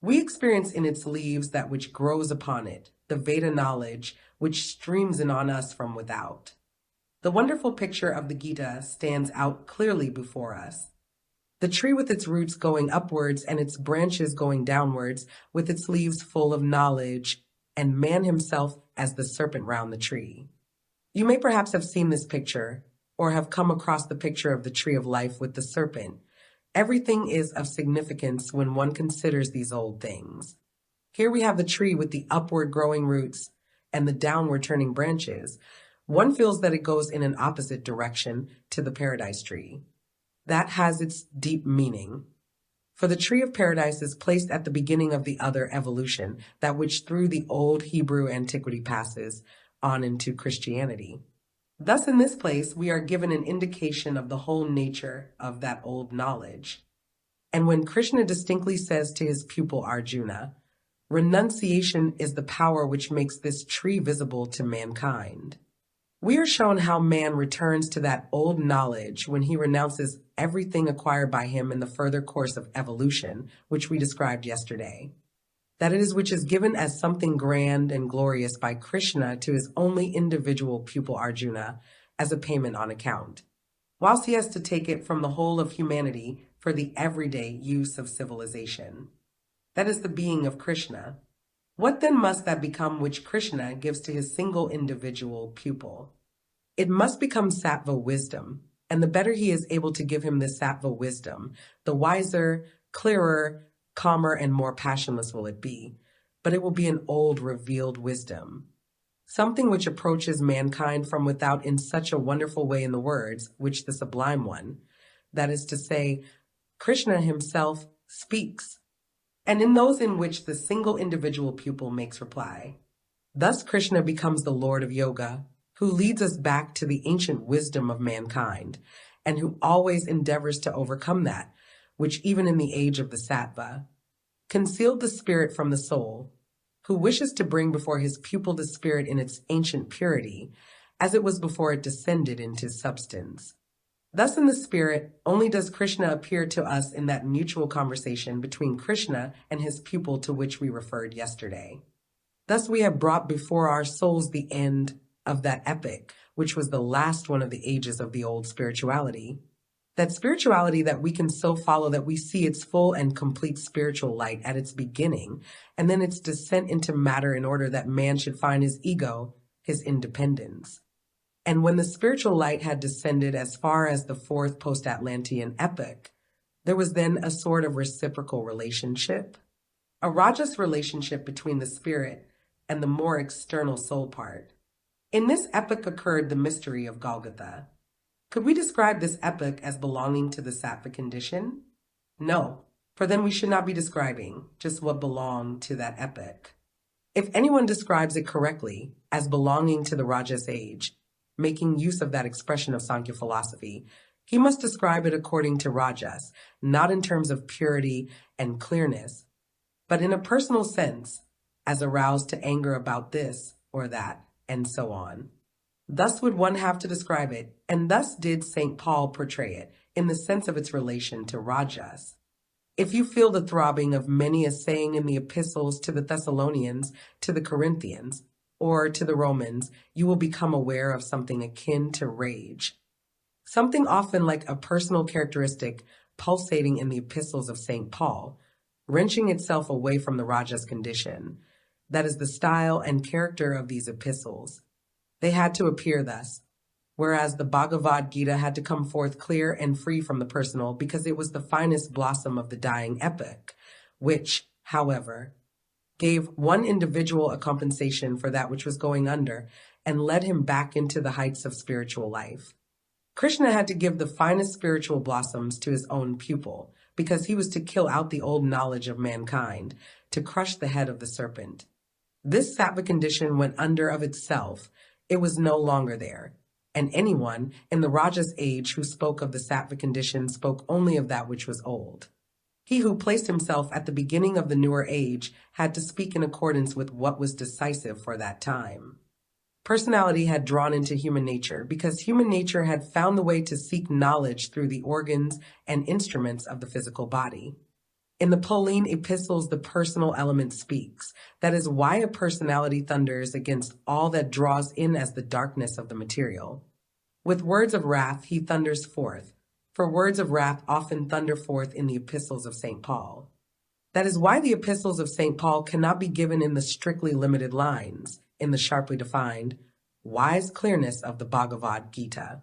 We experience in its leaves that which grows upon it, the Veda knowledge which streams in on us from without. The wonderful picture of the Gita stands out clearly before us. The tree with its roots going upwards and its branches going downwards, with its leaves full of knowledge, and man himself as the serpent round the tree. You may perhaps have seen this picture, or have come across the picture of the tree of life with the serpent. Everything is of significance when one considers these old things. Here we have the tree with the upward growing roots and the downward turning branches. One feels that it goes in an opposite direction to the paradise tree. That has its deep meaning. For the tree of paradise is placed at the beginning of the other evolution, that which through the old Hebrew antiquity passes on into Christianity. Thus in this place we are given an indication of the whole nature of that old knowledge. And when Krishna distinctly says to his pupil Arjuna, renunciation is the power which makes this tree visible to mankind. We are shown how man returns to that old knowledge when he renounces everything acquired by him in the further course of evolution, which we described yesterday. That it is which is given as something grand and glorious by Krishna to his only individual pupil Arjuna as a payment on account, whilst he has to take it from the whole of humanity for the everyday use of civilization. That is the being of Krishna. What then must that become which Krishna gives to his single individual pupil? It must become sattva wisdom, and the better he is able to give him this sattva wisdom, the wiser, clearer, calmer, and more passionless will it be. But it will be an old revealed wisdom, something which approaches mankind from without in such a wonderful way in the words which the Sublime One, that is to say, Krishna himself, speaks, and in those in which the single individual pupil makes reply. Thus Krishna becomes the Lord of Yoga, who leads us back to the ancient wisdom of mankind, and who always endeavors to overcome that, which even in the age of the sattva, concealed the spirit from the soul, who wishes to bring before his pupil the spirit in its ancient purity, as it was before it descended into substance. Thus in the spirit, only does Krishna appear to us in that mutual conversation between Krishna and his pupil to which we referred yesterday. Thus we have brought before our souls the end of that epoch, which was the last one of the ages of the old spirituality. That spirituality that we can so follow that we see its full and complete spiritual light at its beginning, and then its descent into matter in order that man should find his ego, his independence. And when the spiritual light had descended as far as the fourth post-Atlantean epoch, there was then a sort of reciprocal relationship, a rajas relationship between the spirit and the more external soul part. In this epoch occurred the mystery of Golgotha. Could we describe this epoch as belonging to the sattva condition? No, for then we should not be describing just what belonged to that epoch. If anyone describes it correctly as belonging to the Rajas age, making use of that expression of Sankhya philosophy, he must describe it according to Rajas, not in terms of purity and clearness, but in a personal sense, as aroused to anger about this or that, and so on. Thus would one have to describe it, and thus did St. Paul portray it, in the sense of its relation to Rajas. If you feel the throbbing of many a saying in the epistles to the Thessalonians, to the Corinthians, or to the Romans, you will become aware of something akin to rage. Something often like a personal characteristic pulsating in the epistles of St. Paul, wrenching itself away from the Rajas condition. That is the style and character of these epistles. They had to appear thus, whereas the Bhagavad Gita had to come forth clear and free from the personal because it was the finest blossom of the dying epoch, which, however, gave one individual a compensation for that which was going under and led him back into the heights of spiritual life. Krishna had to give the finest spiritual blossoms to his own pupil, because he was to kill out the old knowledge of mankind, to crush the head of the serpent. This sattva condition went under of itself. It was no longer there. And anyone in the Raja's age who spoke of the sattva condition spoke only of that which was old. He who placed himself at the beginning of the newer age had to speak in accordance with what was decisive for that time. Personality had drawn into human nature because human nature had found the way to seek knowledge through the organs and instruments of the physical body. In the Pauline epistles, the personal element speaks. That is why a personality thunders against all that draws in as the darkness of the material. With words of wrath he thunders forth, for words of wrath often thunder forth in the epistles of St. Paul. That is why the epistles of St. Paul cannot be given in the strictly limited lines, in the sharply defined, wise clearness of the Bhagavad Gita.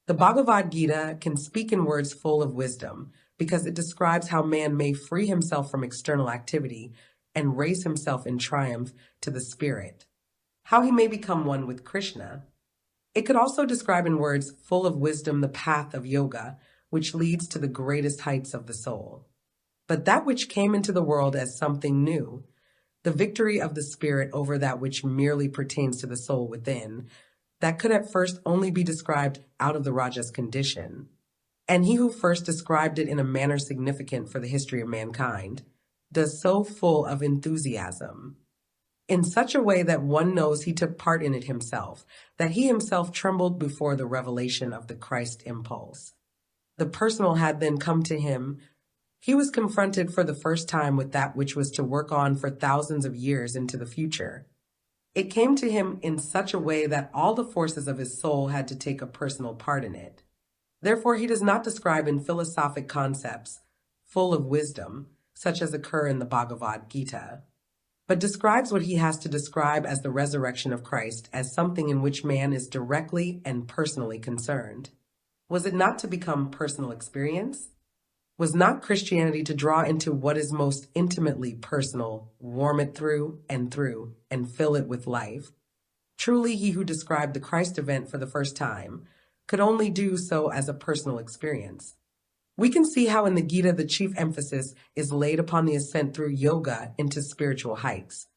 The Bhagavad Gita can speak in words full of wisdom, because it describes how man may free himself from external activity and raise himself in triumph to the spirit, how he may become one with Krishna. It could also describe in words full of wisdom the path of yoga, which leads to the greatest heights of the soul. But that which came into the world as something new, the victory of the spirit over that which merely pertains to the soul within, that could at first only be described out of the Raja's condition. And he who first described it in a manner significant for the history of mankind, does so full of enthusiasm, in such a way that one knows he took part in it himself, that he himself trembled before the revelation of the Christ impulse. The personal had then come to him. He was confronted for the first time with that which was to work on for thousands of years into the future. It came to him in such a way that all the forces of his soul had to take a personal part in it. Therefore, he does not describe in philosophic concepts, full of wisdom, such as occur in the Bhagavad Gita, but describes what he has to describe as the resurrection of Christ as something in which man is directly and personally concerned. Was it not to become personal experience? Was not Christianity to draw into what is most intimately personal, warm it through, and fill it with life? Truly, he who described the Christ event for the first time could only do so as a personal experience. We can see how in the Gita the chief emphasis is laid upon the ascent through yoga into spiritual heights.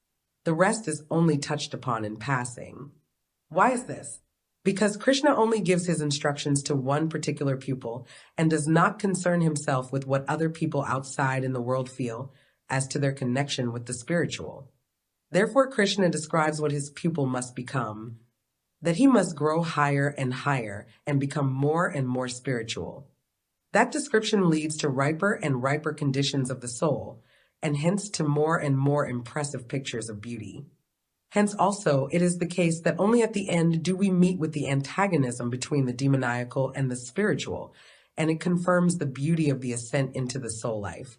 The rest is only touched upon in passing. Why is this? Because Krishna only gives his instructions to one particular pupil and does not concern himself with what other people outside in the world feel as to their connection with the spiritual. Therefore, Krishna describes what his pupil must become, that he must grow higher and become more and more spiritual. That description leads to riper and riper conditions of the soul, and hence to more and more impressive pictures of beauty. Hence also, it is the case that only at the end do we meet with the antagonism between the demoniacal and the spiritual, and it confirms the beauty of the ascent into the soul life.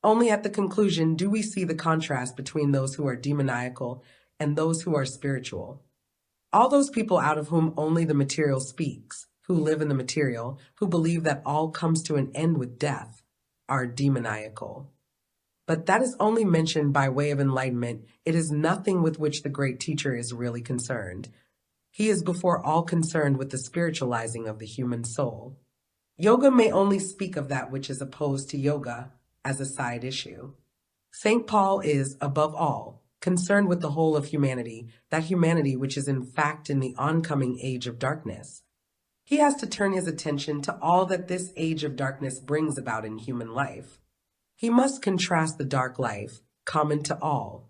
Only at the conclusion do we see the contrast between those who are demoniacal and those who are spiritual. All those people out of whom only the material speaks, who live in the material, who believe that all comes to an end with death, are demoniacal. But that is only mentioned by way of enlightenment. It is nothing with which the great teacher is really concerned. He is before all concerned with the spiritualizing of the human soul. Yoga may only speak of that which is opposed to yoga as a side issue. St. Paul is, above all, concerned with the whole of humanity, that humanity which is in fact in the oncoming age of darkness. He has to turn his attention to all that this age of darkness brings about in human life. He must contrast the dark life, common to all,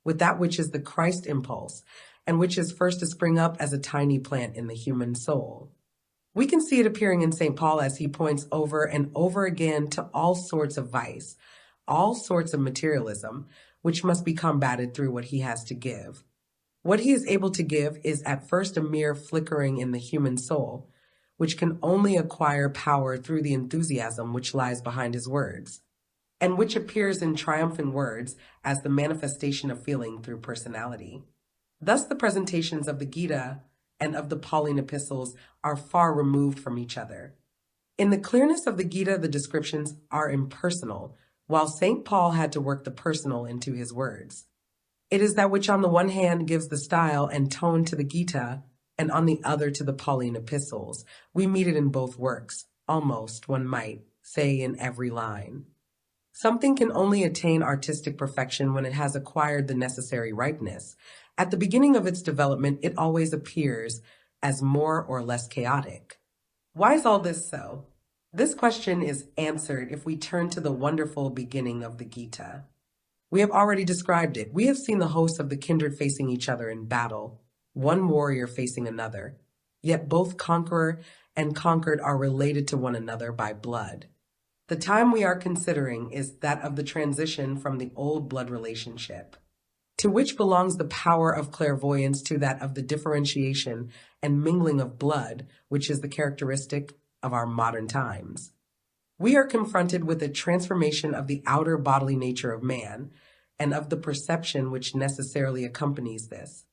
with that which is the Christ impulse, and which is first to spring up as a tiny plant in the human soul. We can see it appearing in St. Paul as he points over and over again to all sorts of vice, all sorts of materialism, which must be combated through what he has to give. What he is able to give is at first a mere flickering in the human soul, which can only acquire power through the enthusiasm which lies behind his words, and which appears in triumphant words as the manifestation of feeling through personality. Thus the presentations of the Gita and of the Pauline epistles are far removed from each other. In the clearness of the Gita, the descriptions are impersonal, while St. Paul had to work the personal into his words. It is that which on the one hand gives the style and tone to the Gita, and on the other to the Pauline epistles. We meet it in both works, almost, one might say, in every line. Something can only attain artistic perfection when it has acquired the necessary ripeness. At the beginning of its development, it always appears as more or less chaotic. Why is all this so? This question is answered if we turn to the wonderful beginning of the Gita. We have already described it. We have seen the hosts of the kindred facing each other in battle, one warrior facing another. Yet both conqueror and conquered are related to one another by blood. The time we are considering is that of the transition from the old blood relationship, to which belongs the power of clairvoyance, to that of the differentiation and mingling of blood, which is the characteristic of our modern times. We are confronted with a transformation of the outer bodily nature of man and of the perception which necessarily accompanies this.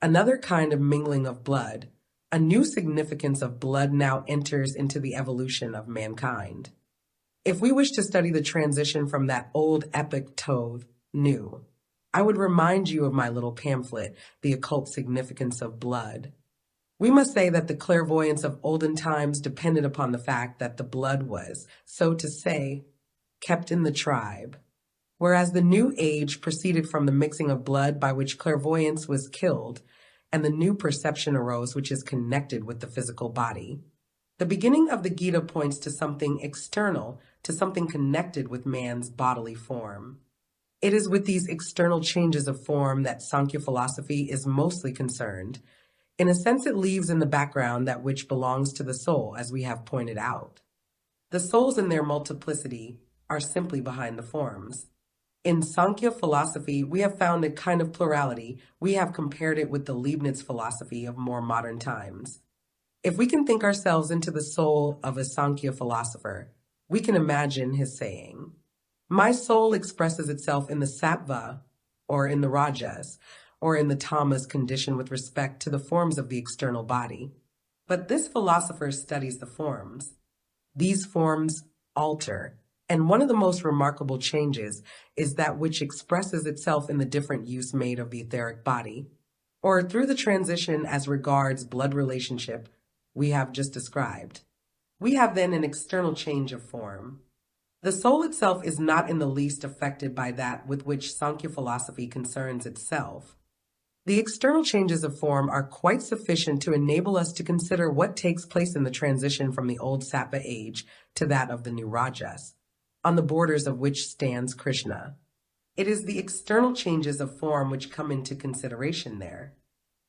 Another kind of mingling of blood, a new significance of blood now enters into the evolution of mankind. If we wish to study the transition from that old epic to new, I would remind you of my little pamphlet, The Occult Significance of Blood. We must say that the clairvoyance of olden times depended upon the fact that the blood was, so to say, kept in the tribe, whereas the new age proceeded from the mixing of blood by which clairvoyance was killed, and the new perception arose which is connected with the physical body. The beginning of the Gita points to something external, to something connected with man's bodily form. It is with these external changes of form that Sankhya philosophy is mostly concerned. In a sense, it leaves in the background that which belongs to the soul, as we have pointed out. The souls in their multiplicity are simply behind the forms. In Sankhya philosophy, we have found a kind of plurality. We have compared it with the Leibniz philosophy of more modern times. If we can think ourselves into the soul of a Sankhya philosopher, we can imagine his saying, "My soul expresses itself in the sattva, or in the rajas, or in the tamas condition with respect to the forms of the external body." But this philosopher studies the forms. These forms alter, and one of the most remarkable changes is that which expresses itself in the different use made of the etheric body, or through the transition as regards blood relationship we have just described. We have then an external change of form. The soul itself is not in the least affected by that with which Sankhya philosophy concerns itself. The external changes of form are quite sufficient to enable us to consider what takes place in the transition from the old Sattva age to that of the new Rajas, on the borders of which stands Krishna. It is the external changes of form which come into consideration there.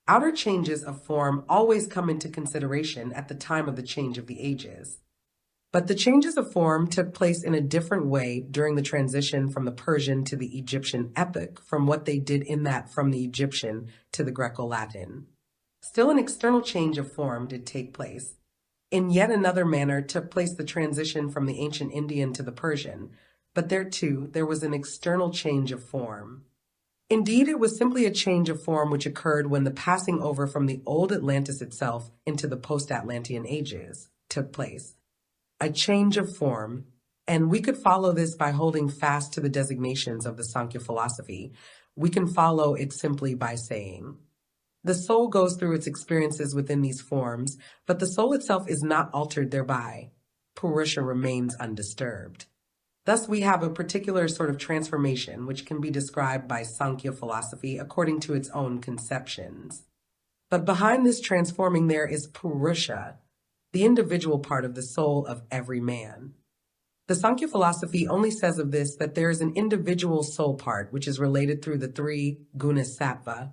Outer changes of form always come into consideration at the time of the change of the ages. But the changes of form took place in a different way during the transition from the Persian to the Egyptian epoch from what they did in that from the Egyptian to the Greco-Latin. Still an external change of form did take place. In yet another manner took place the transition from the ancient Indian to the Persian, but there too there was an external change of form. Indeed, it was simply a change of form which occurred when the passing over from the old Atlantis itself into the post-Atlantean ages took place. A change of form, and we could follow this by holding fast to the designations of the Sankhya philosophy. We can follow it simply by saying, the soul goes through its experiences within these forms, but the soul itself is not altered thereby. Purusha remains undisturbed. Thus, we have a particular sort of transformation which can be described by Sankhya philosophy according to its own conceptions. But behind this transforming there is Purusha, the individual part of the soul of every man. The Sankhya philosophy only says of this that there is an individual soul part which is related through the three gunas sattva,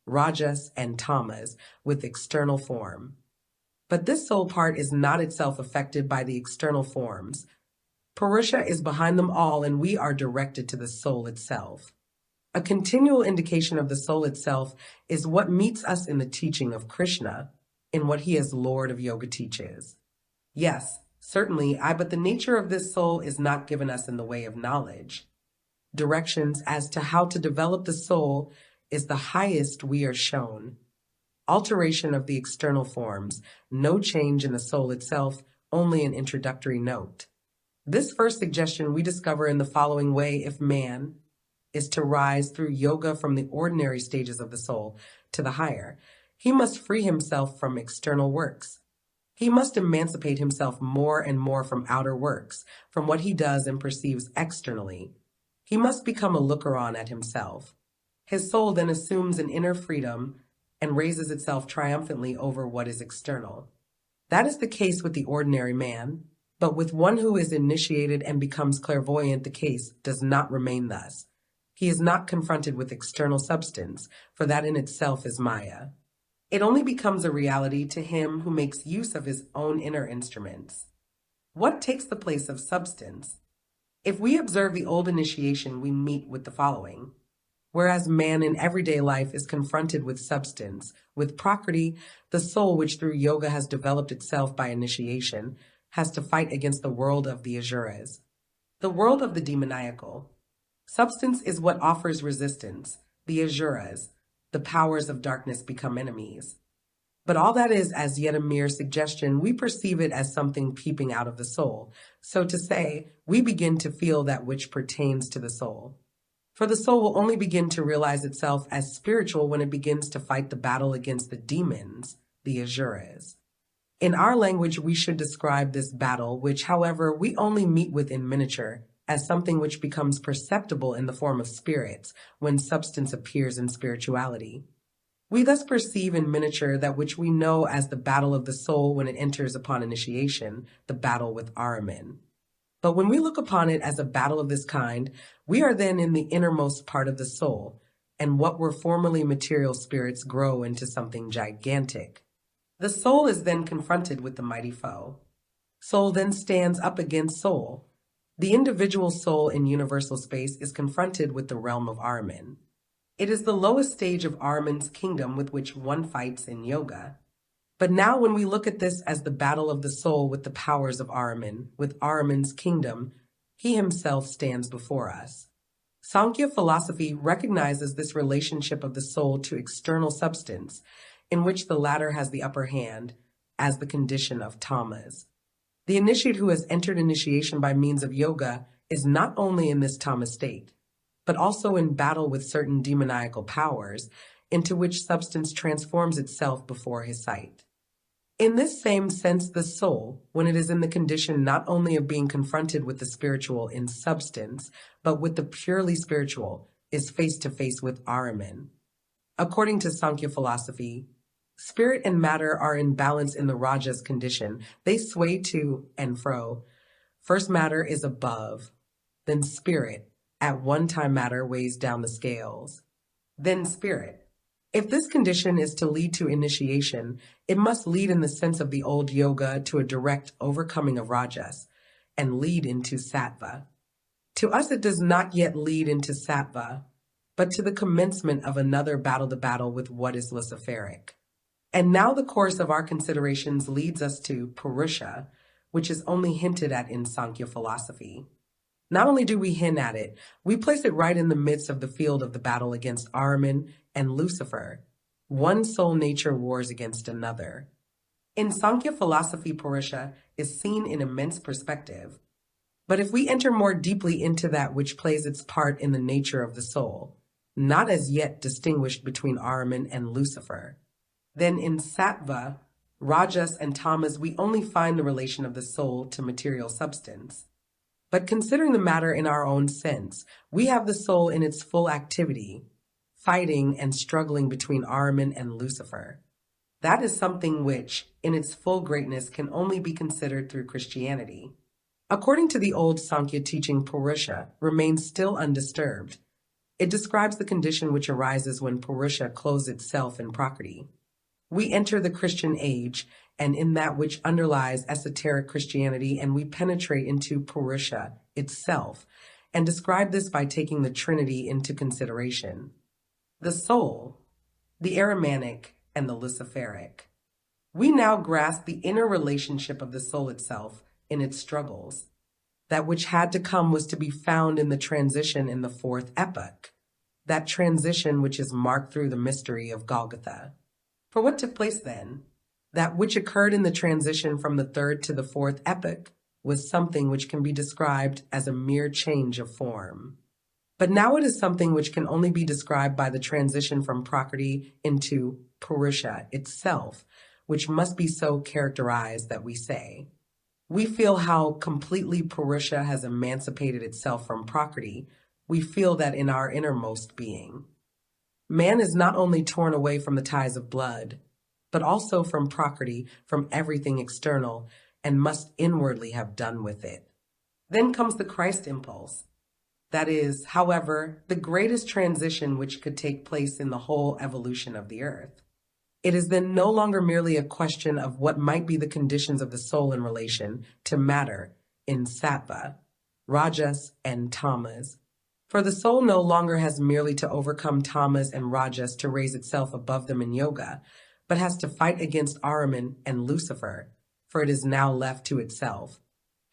rajas, and tamas with external form. But this soul part is not itself affected by the external forms. Purusha is behind them all, and we are directed to the soul itself. A continual indication of the soul itself is what meets us in the teaching of Krishna, in what he as Lord of Yoga teaches. Yes, certainly, but the nature of this soul is not given us in the way of knowledge. Directions as to how to develop the soul is the highest we are shown. Alteration of the external forms, no change in the soul itself, only an introductory note. This first suggestion we discover in the following way: if man is to rise through yoga from the ordinary stages of the soul to the higher, He must free himself from external works. He must emancipate himself more and more from outer works, from what he does and perceives externally. He must become a looker-on at himself. His soul then assumes an inner freedom and raises itself triumphantly over what is external. That is the case with the ordinary man, but with one who is initiated and becomes clairvoyant, the case does not remain thus. He is not confronted with external substance, for that in itself is Maya. It only becomes a reality to him who makes use of his own inner instruments. What takes the place of substance? If we observe the old initiation, we meet with the following. Whereas man in everyday life is confronted with substance, with Prakriti, the soul which through yoga has developed itself by initiation, has to fight against the world of the Asuras, the world of the demoniacal. Substance is what offers resistance. The Asuras, the powers of darkness, become enemies. But all that is as yet a mere suggestion. We perceive it as something peeping out of the soul. So to say, we begin to feel that which pertains to the soul. For the soul will only begin to realize itself as spiritual when it begins to fight the battle against the demons, the Asuras. In our language, we should describe this battle, which, however, we only meet with in miniature, as something which becomes perceptible in the form of spirits when substance appears in spirituality. We thus perceive in miniature that which we know as the battle of the soul when it enters upon initiation, the battle with Ahriman. But when we look upon it as a battle of this kind, we are then in the innermost part of the soul, and what were formerly material spirits grow into something gigantic. The soul is then confronted with the mighty foe. Soul then stands up against soul. The individual soul in universal space is confronted with the realm of Ahriman. It is the lowest stage of Ahriman's kingdom with which one fights in yoga. But now when we look at this as the battle of the soul with the powers of Ahriman, with Ahriman's kingdom, he himself stands before us. Sankhya philosophy recognizes this relationship of the soul to external substance, in which the latter has the upper hand, as the condition of tamas. The initiate who has entered initiation by means of yoga is not only in this tama state, but also in battle with certain demoniacal powers, into which substance transforms itself before his sight. In this same sense, the soul, when it is in the condition not only of being confronted with the spiritual in substance, but with the purely spiritual, is face to face with Ahriman. According to Sankhya philosophy, spirit and matter are in balance in the Rajas condition. They sway to and fro. First matter is above, then spirit. At one time matter weighs down the scales, then spirit. If this condition is to lead to initiation, it must lead in the sense of the old yoga to a direct overcoming of rajas and lead into sattva. To us it does not yet lead into sattva, but to the commencement of another battle with what is luciferic. And now the course of our considerations leads us to Purusha, which is only hinted at in Sankhya philosophy. Not only do we hint at it, we place it right in the midst of the field of the battle against Ahriman and Lucifer. One soul nature wars against another. In Sankhya philosophy, Purusha is seen in immense perspective. But if we enter more deeply into that which plays its part in the nature of the soul, not as yet distinguished between Ahriman and Lucifer, then in Sattva, Rajas, and Tamas we only find the relation of the soul to material substance. But considering the matter in our own sense, we have the soul in its full activity, fighting and struggling between Ahriman and Lucifer. That is something which, in its full greatness, can only be considered through Christianity. According to the old Sankhya teaching, Purusha remains still undisturbed. It describes the condition which arises when Purusha clothes itself in Prakriti. We enter the Christian age, and in that which underlies esoteric Christianity, and we penetrate into Purusha itself, and describe this by taking the Trinity into consideration. The soul, the Ahrimanic, and the Luciferic. We now grasp the inner relationship of the soul itself in its struggles. That which had to come was to be found in the transition in the fourth epoch, that transition which is marked through the mystery of Golgotha. For what took place then? That which occurred in the transition from the third to the fourth epoch was something which can be described as a mere change of form. But now it is something which can only be described by the transition from Prakriti into Purusha itself, which must be so characterized that we say, we feel how completely Purusha has emancipated itself from Prakriti. We feel that in our innermost being. Man is not only torn away from the ties of blood, but also from Prakriti, from everything external, and must inwardly have done with it. Then comes the Christ impulse. That is, however, the greatest transition which could take place in the whole evolution of the earth. It is then no longer merely a question of what might be the conditions of the soul in relation to matter in sattva, rajas, and tamas. For the soul no longer has merely to overcome tamas and rajas to raise itself above them in yoga, but has to fight against Ahriman and Lucifer, for it is now left to itself.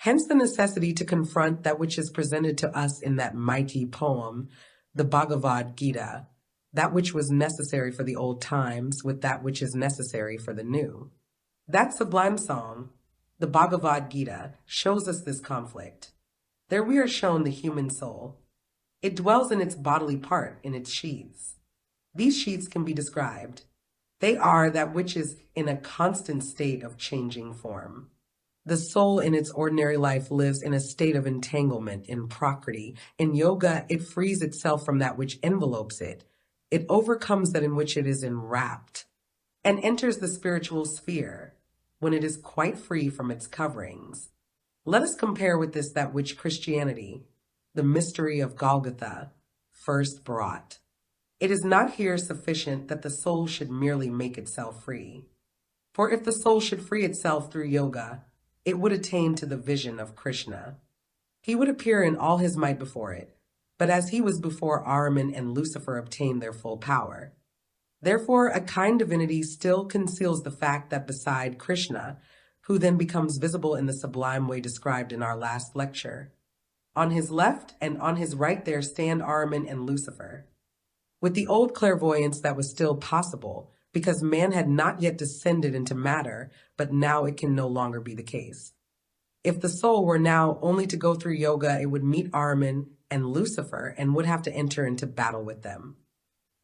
Hence the necessity to confront that which is presented to us in that mighty poem, the Bhagavad Gita, that which was necessary for the old times with that which is necessary for the new. That sublime song, the Bhagavad Gita, shows us this conflict. There we are shown the human soul. It dwells in its bodily part, in its sheaths. These sheaths can be described. They are that which is in a constant state of changing form. The soul in its ordinary life lives in a state of entanglement in Prakriti. In yoga, it frees itself from that which envelopes it. It overcomes that in which it is enwrapped, and enters the spiritual sphere, when it is quite free from its coverings. Let us compare with this that which Christianity, the mystery of Golgotha, first brought. It is not here sufficient that the soul should merely make itself free. For if the soul should free itself through yoga, it would attain to the vision of Krishna. He would appear in all his might before it, but as he was before Ahriman and Lucifer obtained their full power. Therefore, a kind divinity still conceals the fact that beside Krishna, who then becomes visible in the sublime way described in our last lecture, on his left and on his right there stand Ahriman and Lucifer. With the old clairvoyance that was still possible, because man had not yet descended into matter, but now it can no longer be the case. If the soul were now only to go through yoga, it would meet Ahriman and Lucifer and would have to enter into battle with them.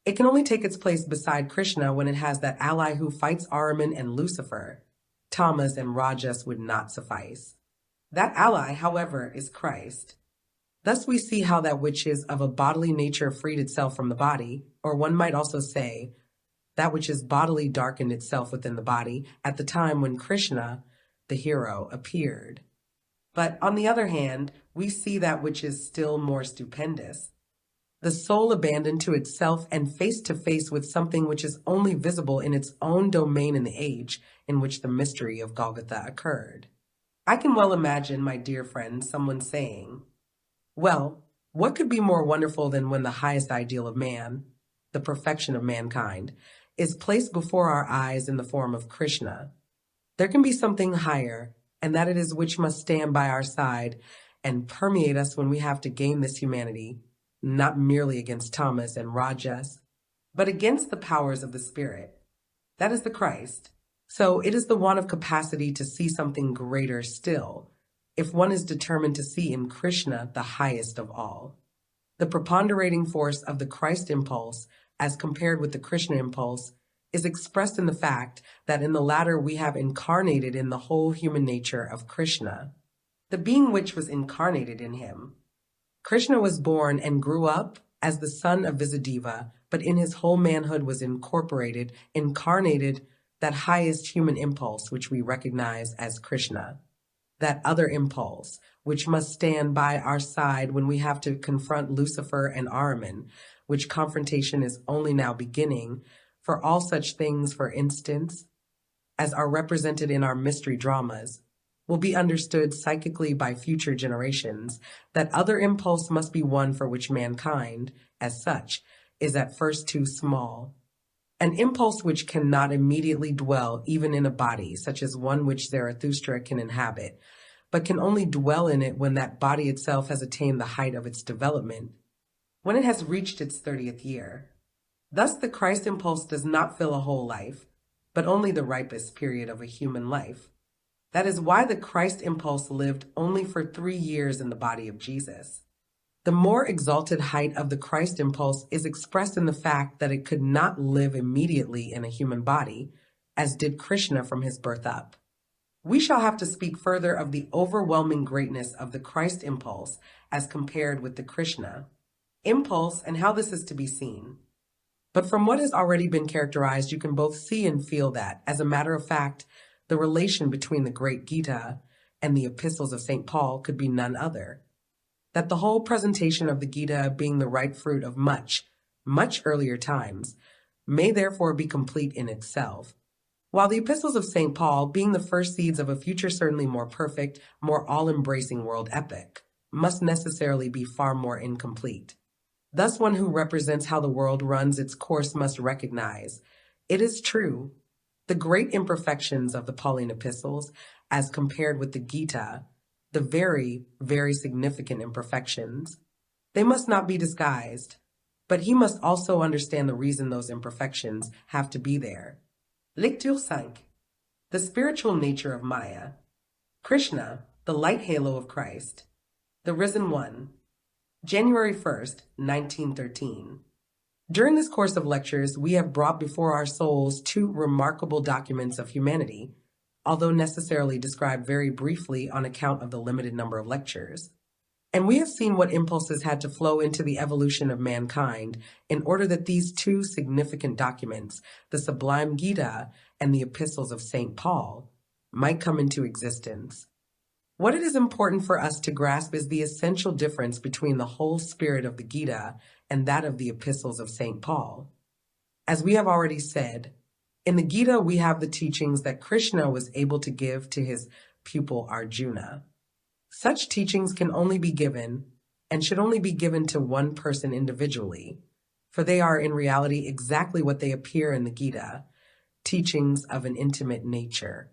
It can only take its place beside Krishna when it has that ally who fights Ahriman and Lucifer. Tamas and Rajas would not suffice. That ally, however, is Christ. Thus we see how that which is of a bodily nature freed itself from the body, or one might also say, that which is bodily darkened itself within the body at the time when Krishna, the hero, appeared. But on the other hand, we see that which is still more stupendous. The soul abandoned to itself and face to face with something which is only visible in its own domain in the age in which the mystery of Golgotha occurred. I can well imagine, my dear friend, someone saying, well, what could be more wonderful than when the highest ideal of man, the perfection of mankind, is placed before our eyes in the form of Krishna? There can be something higher, and that it is which must stand by our side and permeate us when we have to gain this humanity, not merely against Tamas and Rajas, but against the powers of the Spirit. That is the Christ. So it is the want of capacity to see something greater still, if one is determined to see in Krishna the highest of all. The preponderating force of the Christ impulse, as compared with the Krishna impulse, is expressed in the fact that in the latter we have incarnated in the whole human nature of Krishna, the being which was incarnated in him. Krishna was born and grew up as the son of Vasudeva, but in his whole manhood was incarnated that highest human impulse which we recognize as Krishna, that other impulse which must stand by our side when we have to confront Lucifer and Ahriman, which confrontation is only now beginning. For all such things, for instance, as are represented in our mystery dramas, will be understood psychically by future generations. That other impulse must be one for which mankind, as such, is at first too small. An impulse which cannot immediately dwell even in a body, such as one which Zarathustra can inhabit, but can only dwell in it when that body itself has attained the height of its development, when it has reached its 30th year. Thus the Christ impulse does not fill a whole life, but only the ripest period of a human life. That is why the Christ impulse lived only for 3 years in the body of Jesus. The more exalted height of the Christ impulse is expressed in the fact that it could not live immediately in a human body, as did Krishna from his birth up. We shall have to speak further of the overwhelming greatness of the Christ impulse as compared with the Krishna impulse and how this is to be seen. But from what has already been characterized, you can both see and feel that, as a matter of fact, the relation between the great Gita and the Epistles of St. Paul could be none other. That the whole presentation of the Gita being the ripe fruit of much, much earlier times, may therefore be complete in itself, while the Epistles of St. Paul, being the first seeds of a future certainly more perfect, more all-embracing world epic, must necessarily be far more incomplete. Thus one who represents how the world runs its course must recognize, it is true, the great imperfections of the Pauline epistles as compared with the Gita, the very, very significant imperfections. They must not be disguised, but he must also understand the reason those imperfections have to be there. Lecture 5. The spiritual nature of Maya. Krishna, the light halo of Christ. The Risen One. January 1st, 1913. During this course of lectures, we have brought before our souls two remarkable documents of humanity, although necessarily described very briefly on account of the limited number of lectures. And we have seen what impulses had to flow into the evolution of mankind in order that these two significant documents, the sublime Gita and the Epistles of St. Paul, might come into existence. What it is important for us to grasp is the essential difference between the whole spirit of the Gita and that of the Epistles of St. Paul. As we have already said, in the Gita we have the teachings that Krishna was able to give to his pupil Arjuna. Such teachings can only be given, and should only be given to one person individually, for they are in reality exactly what they appear in the Gita, teachings of an intimate nature.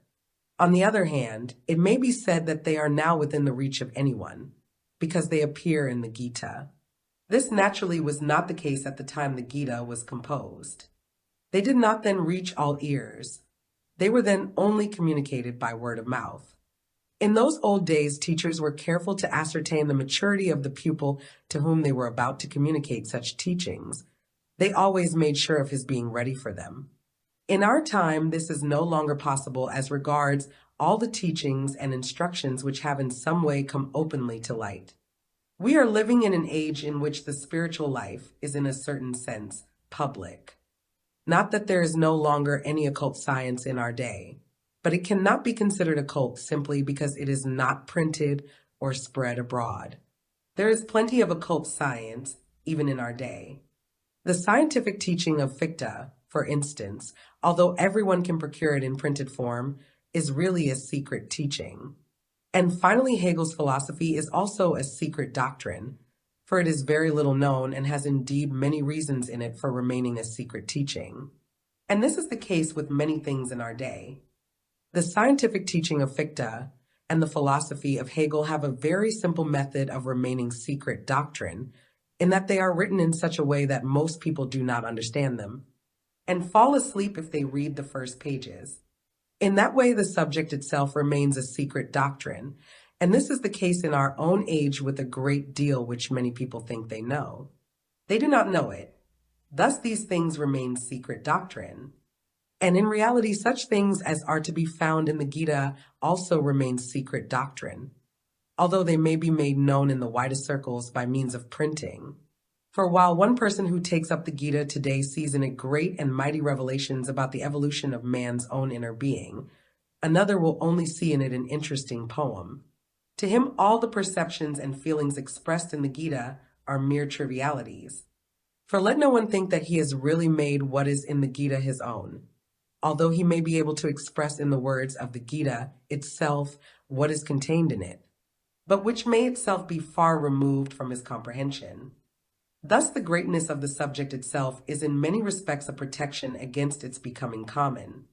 On the other hand, it may be said that they are now within the reach of anyone, because they appear in the Gita. This naturally was not the case at the time the Gita was composed. They did not then reach all ears. They were then only communicated by word of mouth. In those old days, teachers were careful to ascertain the maturity of the pupil to whom they were about to communicate such teachings. They always made sure of his being ready for them. In our time, this is no longer possible as regards all the teachings and instructions which have in some way come openly to light. We are living in an age in which the spiritual life is in a certain sense public. Not that there is no longer any occult science in our day, but it cannot be considered occult simply because it is not printed or spread abroad. There is plenty of occult science, even in our day. The scientific teaching of Fichte, for instance, although everyone can procure it in printed form, is really a secret teaching. And finally, Hegel's philosophy is also a secret doctrine, for it is very little known and has indeed many reasons in it for remaining a secret teaching. And this is the case with many things in our day. The scientific teaching of Fichte and the philosophy of Hegel have a very simple method of remaining secret doctrine, in that they are written in such a way that most people do not understand them, and fall asleep if they read the first pages. In that way, the subject itself remains a secret doctrine, and this is the case in our own age with a great deal which many people think they know. They do not know it. Thus these things remain secret doctrine. And in reality, such things as are to be found in the Gita also remain secret doctrine, although they may be made known in the widest circles by means of printing. For while one person who takes up the Gita today sees in it great and mighty revelations about the evolution of man's own inner being, another will only see in it an interesting poem. To him, all the perceptions and feelings expressed in the Gita are mere trivialities. For let no one think that he has really made what is in the Gita his own, although he may be able to express in the words of the Gita itself what is contained in it, but which may itself be far removed from his comprehension. Thus the greatness of the subject itself is in many respects a protection against its becoming common.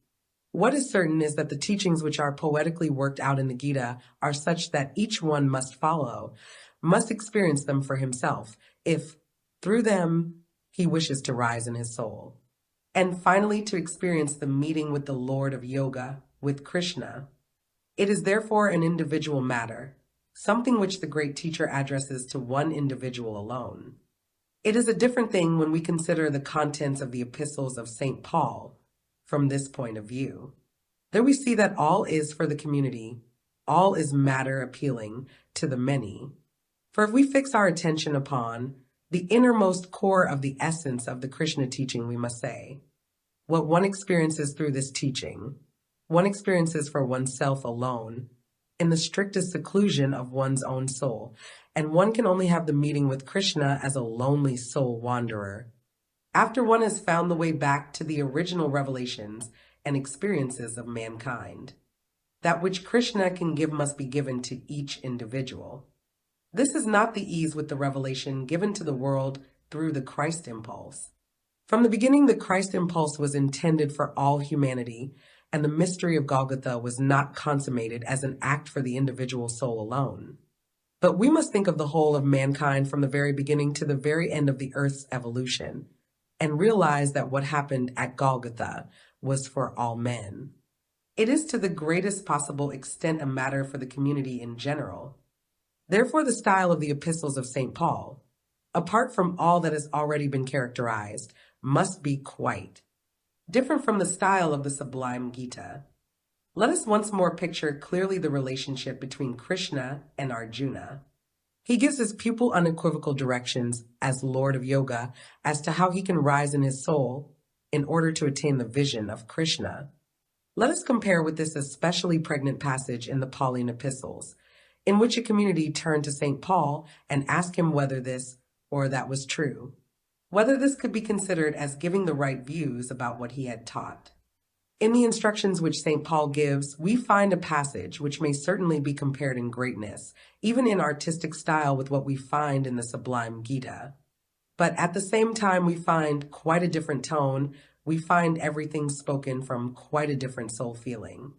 What is certain is that the teachings which are poetically worked out in the Gita are such that each one must follow, must experience them for himself, if, through them, he wishes to rise in his soul. And finally, to experience the meeting with the Lord of Yoga, with Krishna. It is therefore an individual matter, something which the great teacher addresses to one individual alone. It is a different thing when we consider the contents of the Epistles of St. Paul from this point of view. There we see that all is for the community, all is matter appealing to the many. For if we fix our attention upon the innermost core of the essence of the Krishna teaching, we must say, what one experiences through this teaching, one experiences for oneself alone, in the strictest seclusion of one's own soul, and one can only have the meeting with Krishna as a lonely soul wanderer. After one has found the way back to the original revelations and experiences of mankind, that which Krishna can give must be given to each individual. This is not the ease with the revelation given to the world through the Christ Impulse. From the beginning, the Christ Impulse was intended for all humanity, and the mystery of Golgotha was not consummated as an act for the individual soul alone. But we must think of the whole of mankind from the very beginning to the very end of the earth's evolution, and realize that what happened at Golgotha was for all men. It is to the greatest possible extent a matter for the community in general. Therefore, the style of the Epistles of St. Paul, apart from all that has already been characterized, must be quite different from the style of the sublime Gita. Let us once more picture clearly the relationship between Krishna and Arjuna. He gives his pupil unequivocal directions as Lord of Yoga as to how he can rise in his soul in order to attain the vision of Krishna. Let us compare with this especially pregnant passage in the Pauline epistles, in which a community turned to St. Paul and asked him whether this or that was true, whether this could be considered as giving the right views about what he had taught. In the instructions which St. Paul gives, we find a passage which may certainly be compared in greatness, even in artistic style, with what we find in the sublime Gita. But at the same time, we find quite a different tone. We find everything spoken from quite a different soul feeling.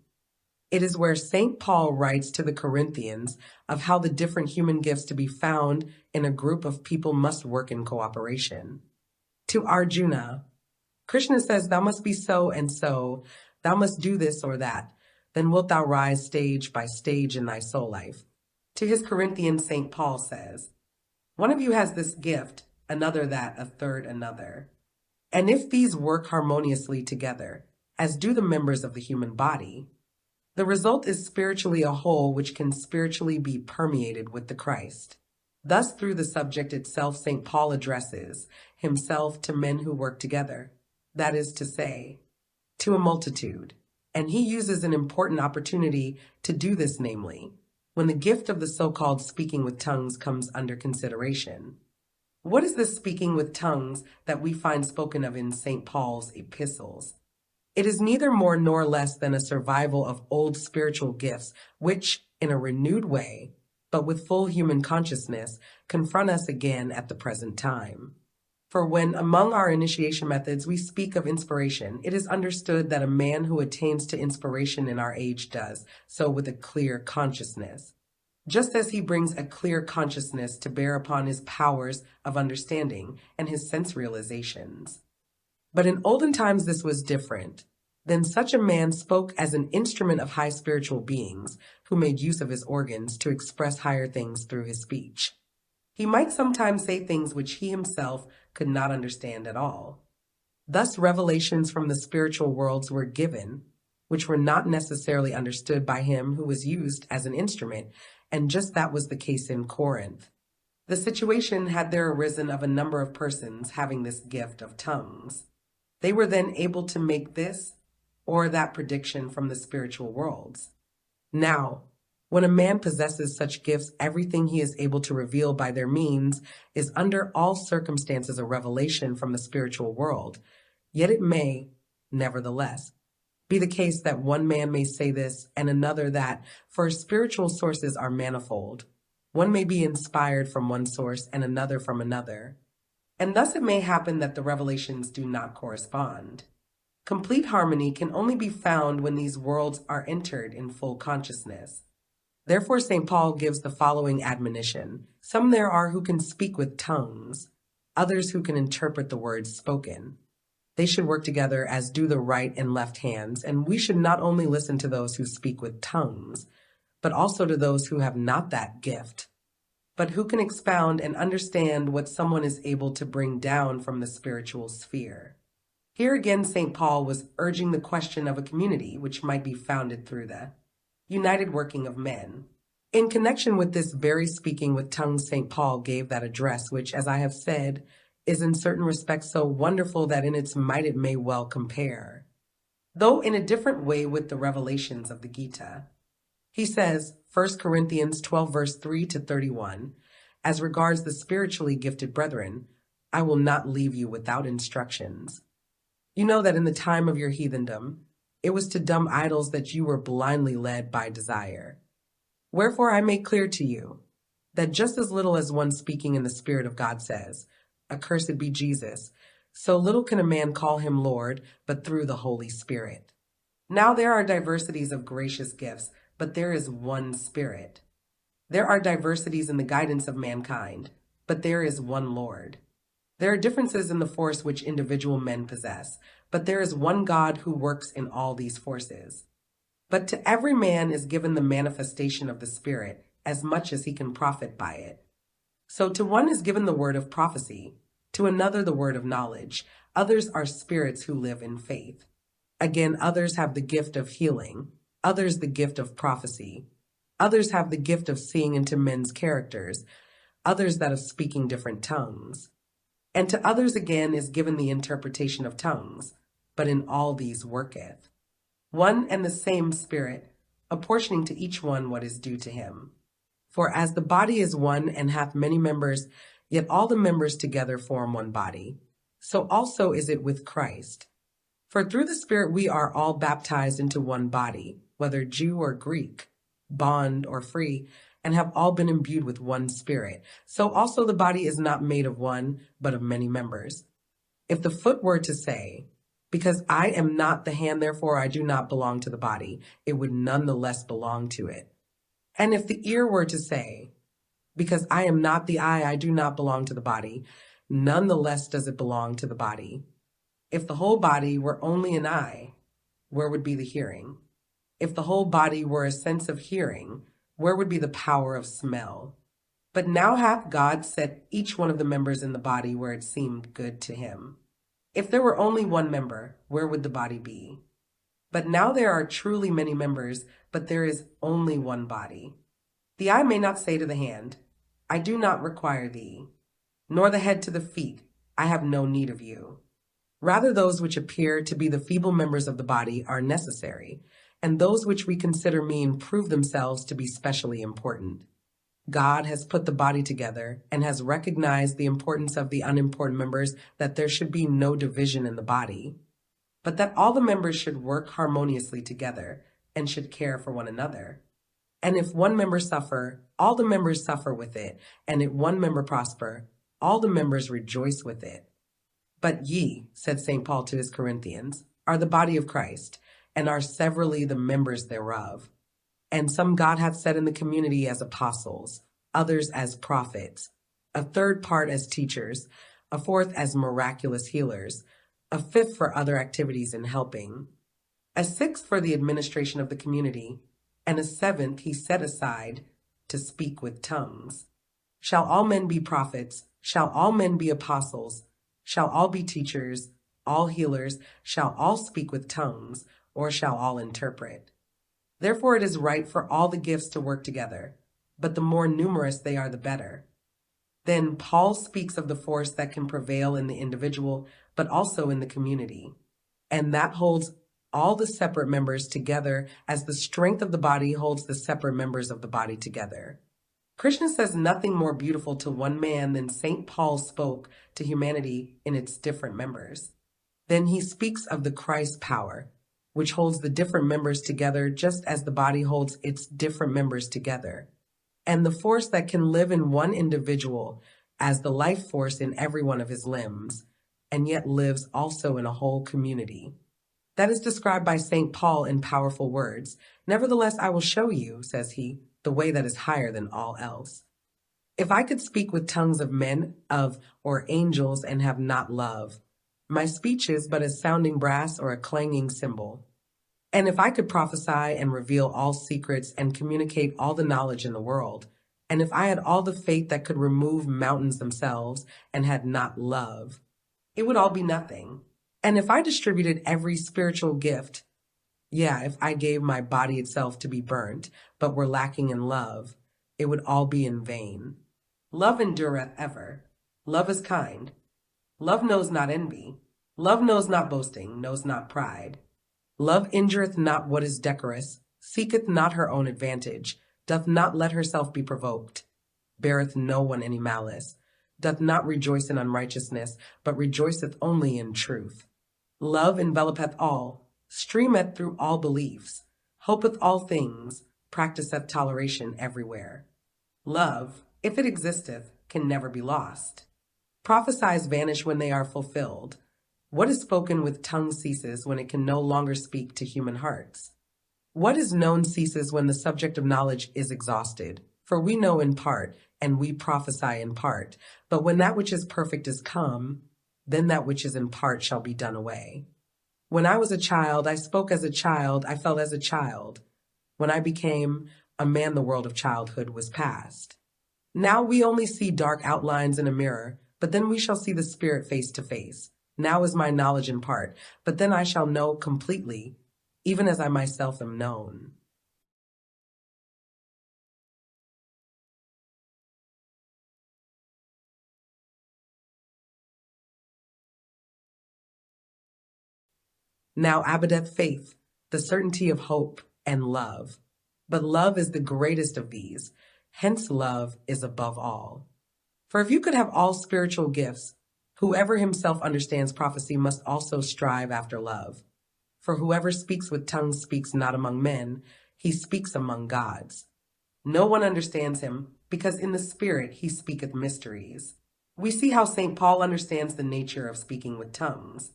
It is where St. Paul writes to the Corinthians of how the different human gifts to be found in a group of people must work in cooperation. To Arjuna, Krishna says, "Thou must be so and so, thou must do this or that, then wilt thou rise stage by stage in thy soul life." To his Corinthians, St. Paul says, "One of you has this gift, another that, a third another. And if these work harmoniously together, as do the members of the human body, the result is spiritually a whole which can spiritually be permeated with the Christ." Thus, through the subject itself, St. Paul addresses himself to men who work together, that is to say, to a multitude. And he uses an important opportunity to do this, namely, when the gift of the so-called speaking with tongues comes under consideration. What is this speaking with tongues that we find spoken of in St. Paul's epistles? It is neither more nor less than a survival of old spiritual gifts which, in a renewed way, but with full human consciousness, confront us again at the present time. For when among our initiation methods we speak of inspiration, it is understood that a man who attains to inspiration in our age does so with a clear consciousness, just as he brings a clear consciousness to bear upon his powers of understanding and his sense realizations. But in olden times this was different. Then such a man spoke as an instrument of high spiritual beings who made use of his organs to express higher things through his speech. He might sometimes say things which he himself could not understand at all. Thus revelations from the spiritual worlds were given, which were not necessarily understood by him who was used as an instrument, and just that was the case in Corinth. The situation had there arisen of a number of persons having this gift of tongues. They were then able to make this or that prediction from the spiritual worlds. Now, when a man possesses such gifts, everything he is able to reveal by their means is under all circumstances a revelation from the spiritual world. Yet it may, nevertheless, be the case that one man may say this and another that, for spiritual sources are manifold. One may be inspired from one source and another from another. And thus it may happen that the revelations do not correspond. Complete harmony can only be found when these worlds are entered in full consciousness. Therefore, St. Paul gives the following admonition. Some there are who can speak with tongues, others who can interpret the words spoken. They should work together as do the right and left hands, and we should not only listen to those who speak with tongues, but also to those who have not that gift, but who can expound and understand what someone is able to bring down from the spiritual sphere. Here again, St. Paul was urging the question of a community which might be founded through the united working of men. In connection with this very speaking with tongues, St. Paul gave that address, which, as I have said, is in certain respects so wonderful that in its might it may well compare, though in a different way, with the revelations of the Gita. He says, 1 Corinthians 12, verse 3 to 31, as regards the spiritually gifted brethren, I will not leave you without instructions. You know that in the time of your heathendom, it was to dumb idols that you were blindly led by desire. Wherefore I make clear to you that just as little as one speaking in the Spirit of God says, Accursed be Jesus, so little can a man call him Lord, but through the Holy Spirit. Now there are diversities of gracious gifts, but there is one Spirit. There are diversities in the guidance of mankind, but there is one Lord. There are differences in the force which individual men possess, but there is one God who works in all these forces. But to every man is given the manifestation of the Spirit as much as he can profit by it. So to one is given the word of prophecy, to another the word of knowledge. Others are spirits who live in faith. Again, others have the gift of healing, others the gift of prophecy. Others have the gift of seeing into men's characters, others that of speaking different tongues. And to others again is given the interpretation of tongues, but in all these worketh one and the same Spirit, apportioning to each one what is due to him. For as the body is one and hath many members, yet all the members together form one body, so also is it with Christ. For through the Spirit we are all baptized into one body, whether Jew or Greek, bond or free, and have all been imbued with one Spirit. So also the body is not made of one, but of many members. If the foot were to say, Because I am not the hand, therefore I do not belong to the body, it would none the less belong to it. And if the ear were to say, Because I am not the eye, I do not belong to the body, none the less does it belong to the body. If the whole body were only an eye, where would be the hearing? If the whole body were a sense of hearing, where would be the power of smell? But now hath God set each one of the members in the body where it seemed good to him. If there were only one member, where would the body be? But now there are truly many members, but there is only one body. The eye may not say to the hand, I do not require thee, nor the head to the feet, I have no need of you. Rather, those which appear to be the feeble members of the body are necessary, and those which we consider mean prove themselves to be specially important. God has put the body together and has recognized the importance of the unimportant members, that there should be no division in the body, but that all the members should work harmoniously together and should care for one another. And if one member suffer, all the members suffer with it, and if one member prosper, all the members rejoice with it. But ye, said St. Paul to his Corinthians, are the body of Christ, and are severally the members thereof. And some God hath set in the community as apostles, others as prophets, a third part as teachers, a fourth as miraculous healers, a fifth for other activities in helping, a sixth for the administration of the community, and a seventh he set aside to speak with tongues. Shall all men be prophets? Shall all men be apostles? Shall all be teachers, all healers? Shall all speak with tongues, or shall all interpret? Therefore it is right for all the gifts to work together, but the more numerous they are, the better. Then Paul speaks of the force that can prevail in the individual, but also in the community, and that holds all the separate members together as the strength of the body holds the separate members of the body together. Krishna says nothing more beautiful to one man than St. Paul spoke to humanity in its different members. Then he speaks of the Christ power, which holds the different members together just as the body holds its different members together, and the force that can live in one individual as the life force in every one of his limbs, and yet lives also in a whole community. That is described by St. Paul in powerful words. Nevertheless, I will show you, says he, the way that is higher than all else. If I could speak with tongues of men, or angels, and have not love, my speech is but as sounding brass or a clanging cymbal. And if I could prophesy and reveal all secrets and communicate all the knowledge in the world, and if I had all the faith that could remove mountains themselves and had not love, it would all be nothing. And if I distributed every spiritual gift, yeah, if I gave my body itself to be burnt, but were lacking in love, it would all be in vain. Love endureth ever. Love is kind. Love knows not envy. Love knows not boasting, knows not pride. Love injureth not what is decorous, seeketh not her own advantage, doth not let herself be provoked, beareth no one any malice, doth not rejoice in unrighteousness, but rejoiceth only in truth. Love envelopeth all, streameth through all beliefs, hopeth all things, practiseth toleration everywhere. Love, if it existeth, can never be lost. Prophecies vanish when they are fulfilled. What is spoken with tongue ceases when it can no longer speak to human hearts. What is known ceases when the subject of knowledge is exhausted. For we know in part, and we prophesy in part. But when that which is perfect is come, then that which is in part shall be done away. When I was a child, I spoke as a child, I felt as a child. When I became a man, the world of childhood was past. Now we only see dark outlines in a mirror, but then we shall see the Spirit face to face. Now is my knowledge in part, but then I shall know completely, even as I myself am known. Now abideth faith, the certainty of hope, and love. But love is the greatest of these, hence love is above all. For if you could have all spiritual gifts, whoever himself understands prophecy must also strive after love. For whoever speaks with tongues speaks not among men, he speaks among gods. No one understands him, because in the Spirit he speaketh mysteries. We see how St. Paul understands the nature of speaking with tongues.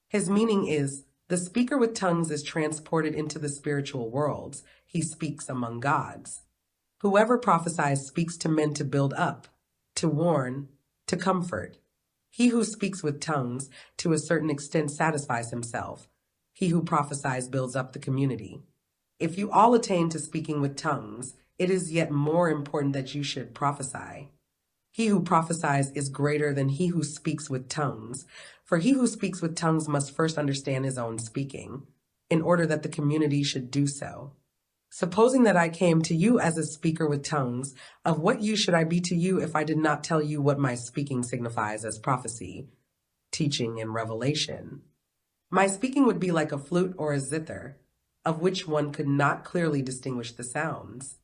His meaning is, the speaker with tongues is transported into the spiritual worlds. He speaks among gods. Whoever prophesies speaks to men to build up, to warn, to comfort. He who speaks with tongues, to a certain extent, satisfies himself. He who prophesies builds up the community. If you all attain to speaking with tongues, it is yet more important that you should prophesy. He who prophesies is greater than he who speaks with tongues, for he who speaks with tongues must first understand his own speaking, in order that the community should do so. Supposing that I came to you as a speaker with tongues, of what use should I be to you if I did not tell you what my speaking signifies as prophecy, teaching, and revelation? My speaking would be like a flute or a zither, of which one could not clearly distinguish the sounds.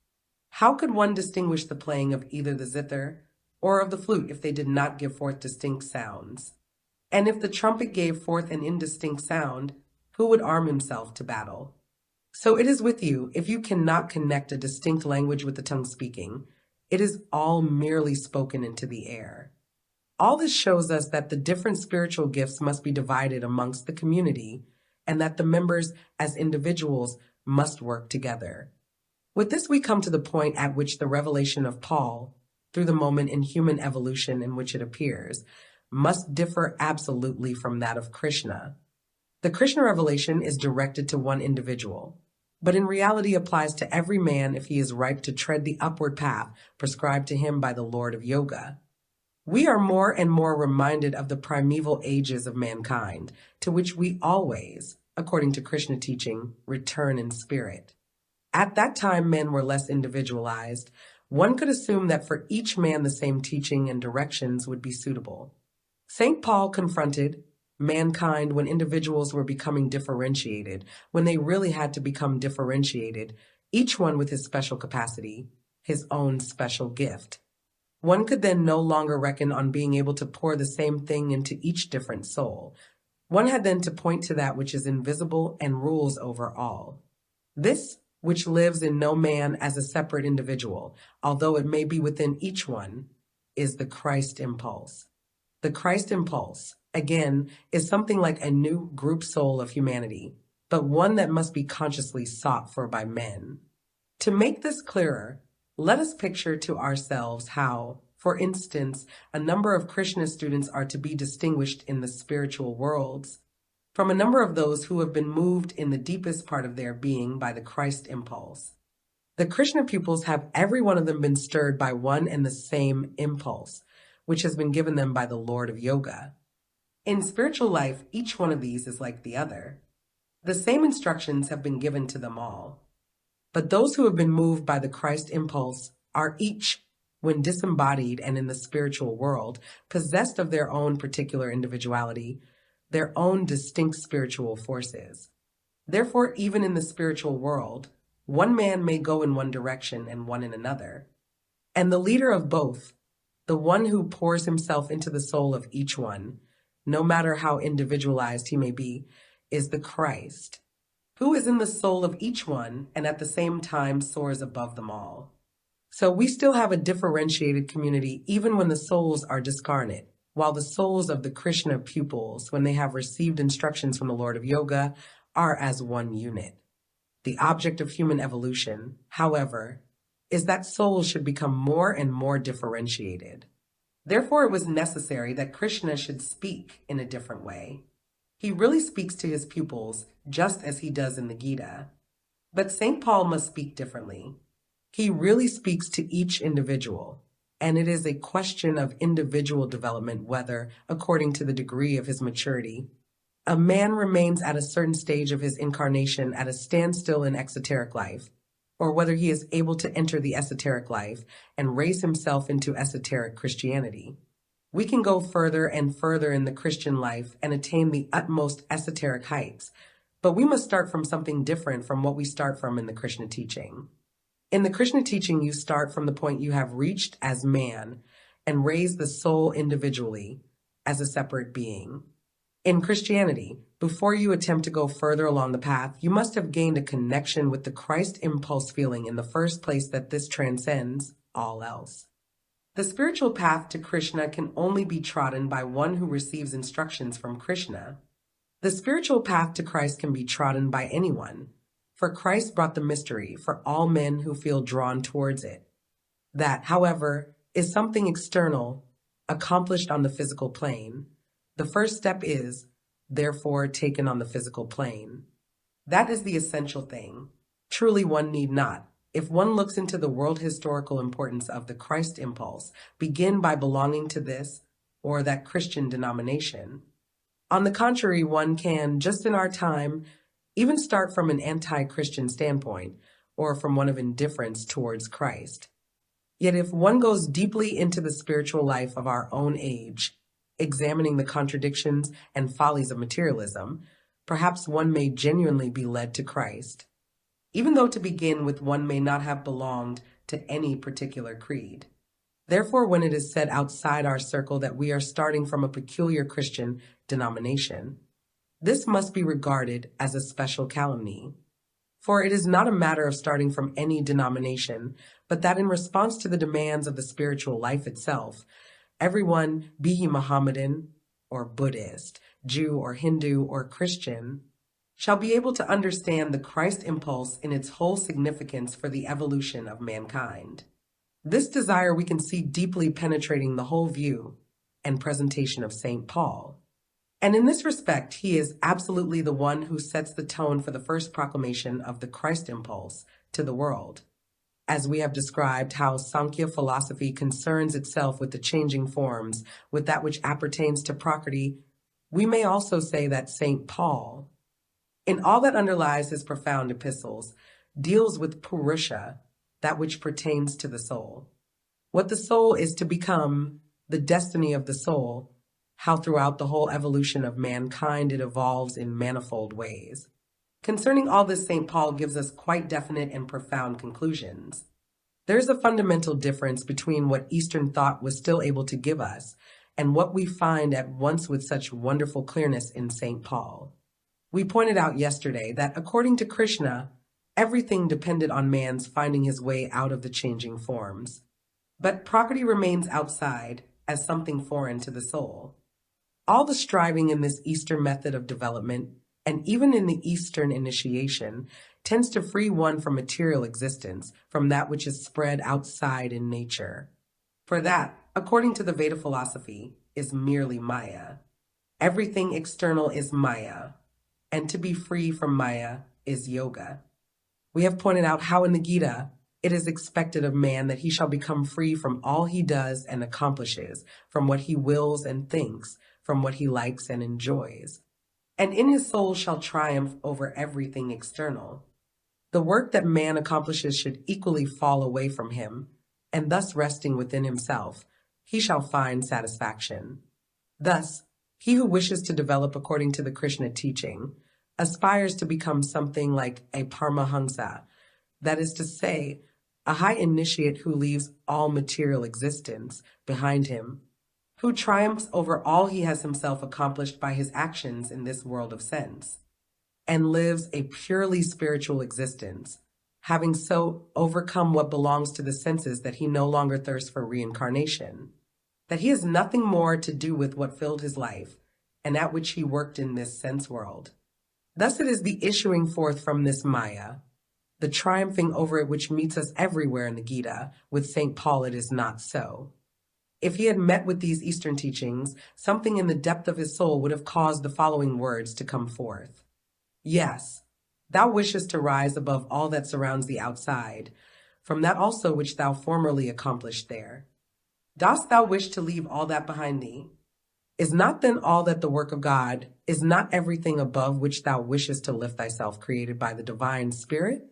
How could one distinguish the playing of either the zither or of the flute if they did not give forth distinct sounds? And if the trumpet gave forth an indistinct sound, who would arm himself to battle? So it is with you, if you cannot connect a distinct language with the tongue speaking, it is all merely spoken into the air. All this shows us that the different spiritual gifts must be divided amongst the community, and that the members as individuals must work together. With this we come to the point at which the revelation of Paul, through the moment in human evolution in which it appears, must differ absolutely from that of Krishna. The Krishna revelation is directed to one individual, but in reality applies to every man if he is ripe to tread the upward path prescribed to him by the Lord of Yoga. We are more and more reminded of the primeval ages of mankind, to which we always, according to Krishna teaching, return in spirit. At that time men were less individualized. One could assume that for each man the same teaching and directions would be suitable. St. Paul confronted mankind when individuals were becoming differentiated, when they really had to become differentiated, each one with his special capacity, his own special gift. One could then no longer reckon on being able to pour the same thing into each different soul. One had then to point to that which is invisible and rules over all. This, which lives in no man as a separate individual, although it may be within each one, is the Christ Impulse. The Christ Impulse, again, is something like a new group soul of humanity, but one that must be consciously sought for by men. To make this clearer, let us picture to ourselves how, for instance, a number of Krishna students are to be distinguished in the spiritual worlds. from a number of those who have been moved in the deepest part of their being by the Christ impulse. The Krishna pupils have every one of them been stirred by one and the same impulse, which has been given them by the Lord of Yoga. In spiritual life, each one of these is like the other. The same instructions have been given to them all. But those who have been moved by the Christ impulse are each, when disembodied and in the spiritual world, possessed of their own particular individuality, their own distinct spiritual forces. Therefore, even in the spiritual world, one man may go in one direction and one in another. And the leader of both, the one who pours himself into the soul of each one, no matter how individualized he may be, is the Christ, who is in the soul of each one and at the same time soars above them all. So we still have a differentiated community even when the souls are discarnate, while the souls of the Krishna pupils, when they have received instructions from the Lord of Yoga, are as one unit. The object of human evolution, however, is that souls should become more and more differentiated. Therefore, it was necessary that Krishna should speak in a different way. He really speaks to his pupils just as he does in the Gita. But St. Paul must speak differently. He really speaks to each individual, and it is a question of individual development whether, according to the degree of his maturity, a man remains at a certain stage of his incarnation at a standstill in exoteric life, or whether he is able to enter the esoteric life and raise himself into esoteric Christianity. We can go further and further in the Christian life and attain the utmost esoteric heights, but we must start from something different from what we start from in the Krishna teaching. In the Krishna teaching, you start from the point you have reached as man and raise the soul individually as a separate being. In Christianity, before you attempt to go further along the path, you must have gained a connection with the Christ impulse feeling in the first place that this transcends all else. The spiritual path to Krishna can only be trodden by one who receives instructions from Krishna. The spiritual path to Christ can be trodden by anyone, for Christ brought the mystery for all men who feel drawn towards it. That, however, is something external, accomplished on the physical plane. The first step is, therefore, taken on the physical plane. That is the essential thing. Truly, one need not, if one looks into the world historical importance of the Christ impulse, begin by belonging to this or that Christian denomination. On the contrary, one can, just in our time, even start from an anti-Christian standpoint or from one of indifference towards Christ. Yet if one goes deeply into the spiritual life of our own age, examining the contradictions and follies of materialism, perhaps one may genuinely be led to Christ. Even though to begin with one may not have belonged to any particular creed. Therefore, when it is said outside our circle that we are starting from a peculiar Christian denomination, this must be regarded as a special calumny. For it is not a matter of starting from any denomination, but that in response to the demands of the spiritual life itself, everyone, be he Mohammedan or Buddhist, Jew or Hindu or Christian, shall be able to understand the Christ impulse in its whole significance for the evolution of mankind. This desire we can see deeply penetrating the whole view and presentation of St. Paul. And in this respect, he is absolutely the one who sets the tone for the first proclamation of the Christ impulse to the world. As we have described how Sankhya philosophy concerns itself with the changing forms, with that which appertains to Prakriti, we may also say that St. Paul, in all that underlies his profound epistles, deals with Purusha, that which pertains to the soul. What the soul is to become, the destiny of the soul, how throughout the whole evolution of mankind it evolves in manifold ways. Concerning all this, St. Paul gives us quite definite and profound conclusions. There is a fundamental difference between what Eastern thought was still able to give us and what we find at once with such wonderful clearness in St. Paul. We pointed out yesterday that according to Krishna, everything depended on man's finding his way out of the changing forms. But Prakriti remains outside as something foreign to the soul. All the striving in this Eastern method of development, and even in the Eastern initiation, tends to free one from material existence, from that which is spread outside in nature. For that, according to the Veda philosophy, is merely Maya. Everything external is Maya, and to be free from Maya is yoga. We have pointed out how in the Gita, it is expected of man that he shall become free from all he does and accomplishes, from what he wills and thinks, from what he likes and enjoys, and in his soul shall triumph over everything external. The work that man accomplishes should equally fall away from him, and thus resting within himself, he shall find satisfaction. Thus, he who wishes to develop according to the Krishna teaching aspires to become something like a Paramahansa, that is to say, a high initiate who leaves all material existence behind him, who triumphs over all he has himself accomplished by his actions in this world of sense, and lives a purely spiritual existence, having so overcome what belongs to the senses that he no longer thirsts for reincarnation, that he has nothing more to do with what filled his life, and at which he worked in this sense world. Thus it is the issuing forth from this Maya, the triumphing over it which meets us everywhere in the Gita. With St. Paul it is not so. If he had met with these Eastern teachings, something in the depth of his soul would have caused the following words to come forth. Yes, thou wishest to rise above all that surrounds thee outside, from that also which thou formerly accomplished there. Dost thou wish to leave all that behind thee? Is not then all that the work of God, is not everything above which thou wishest to lift thyself created by the divine Spirit?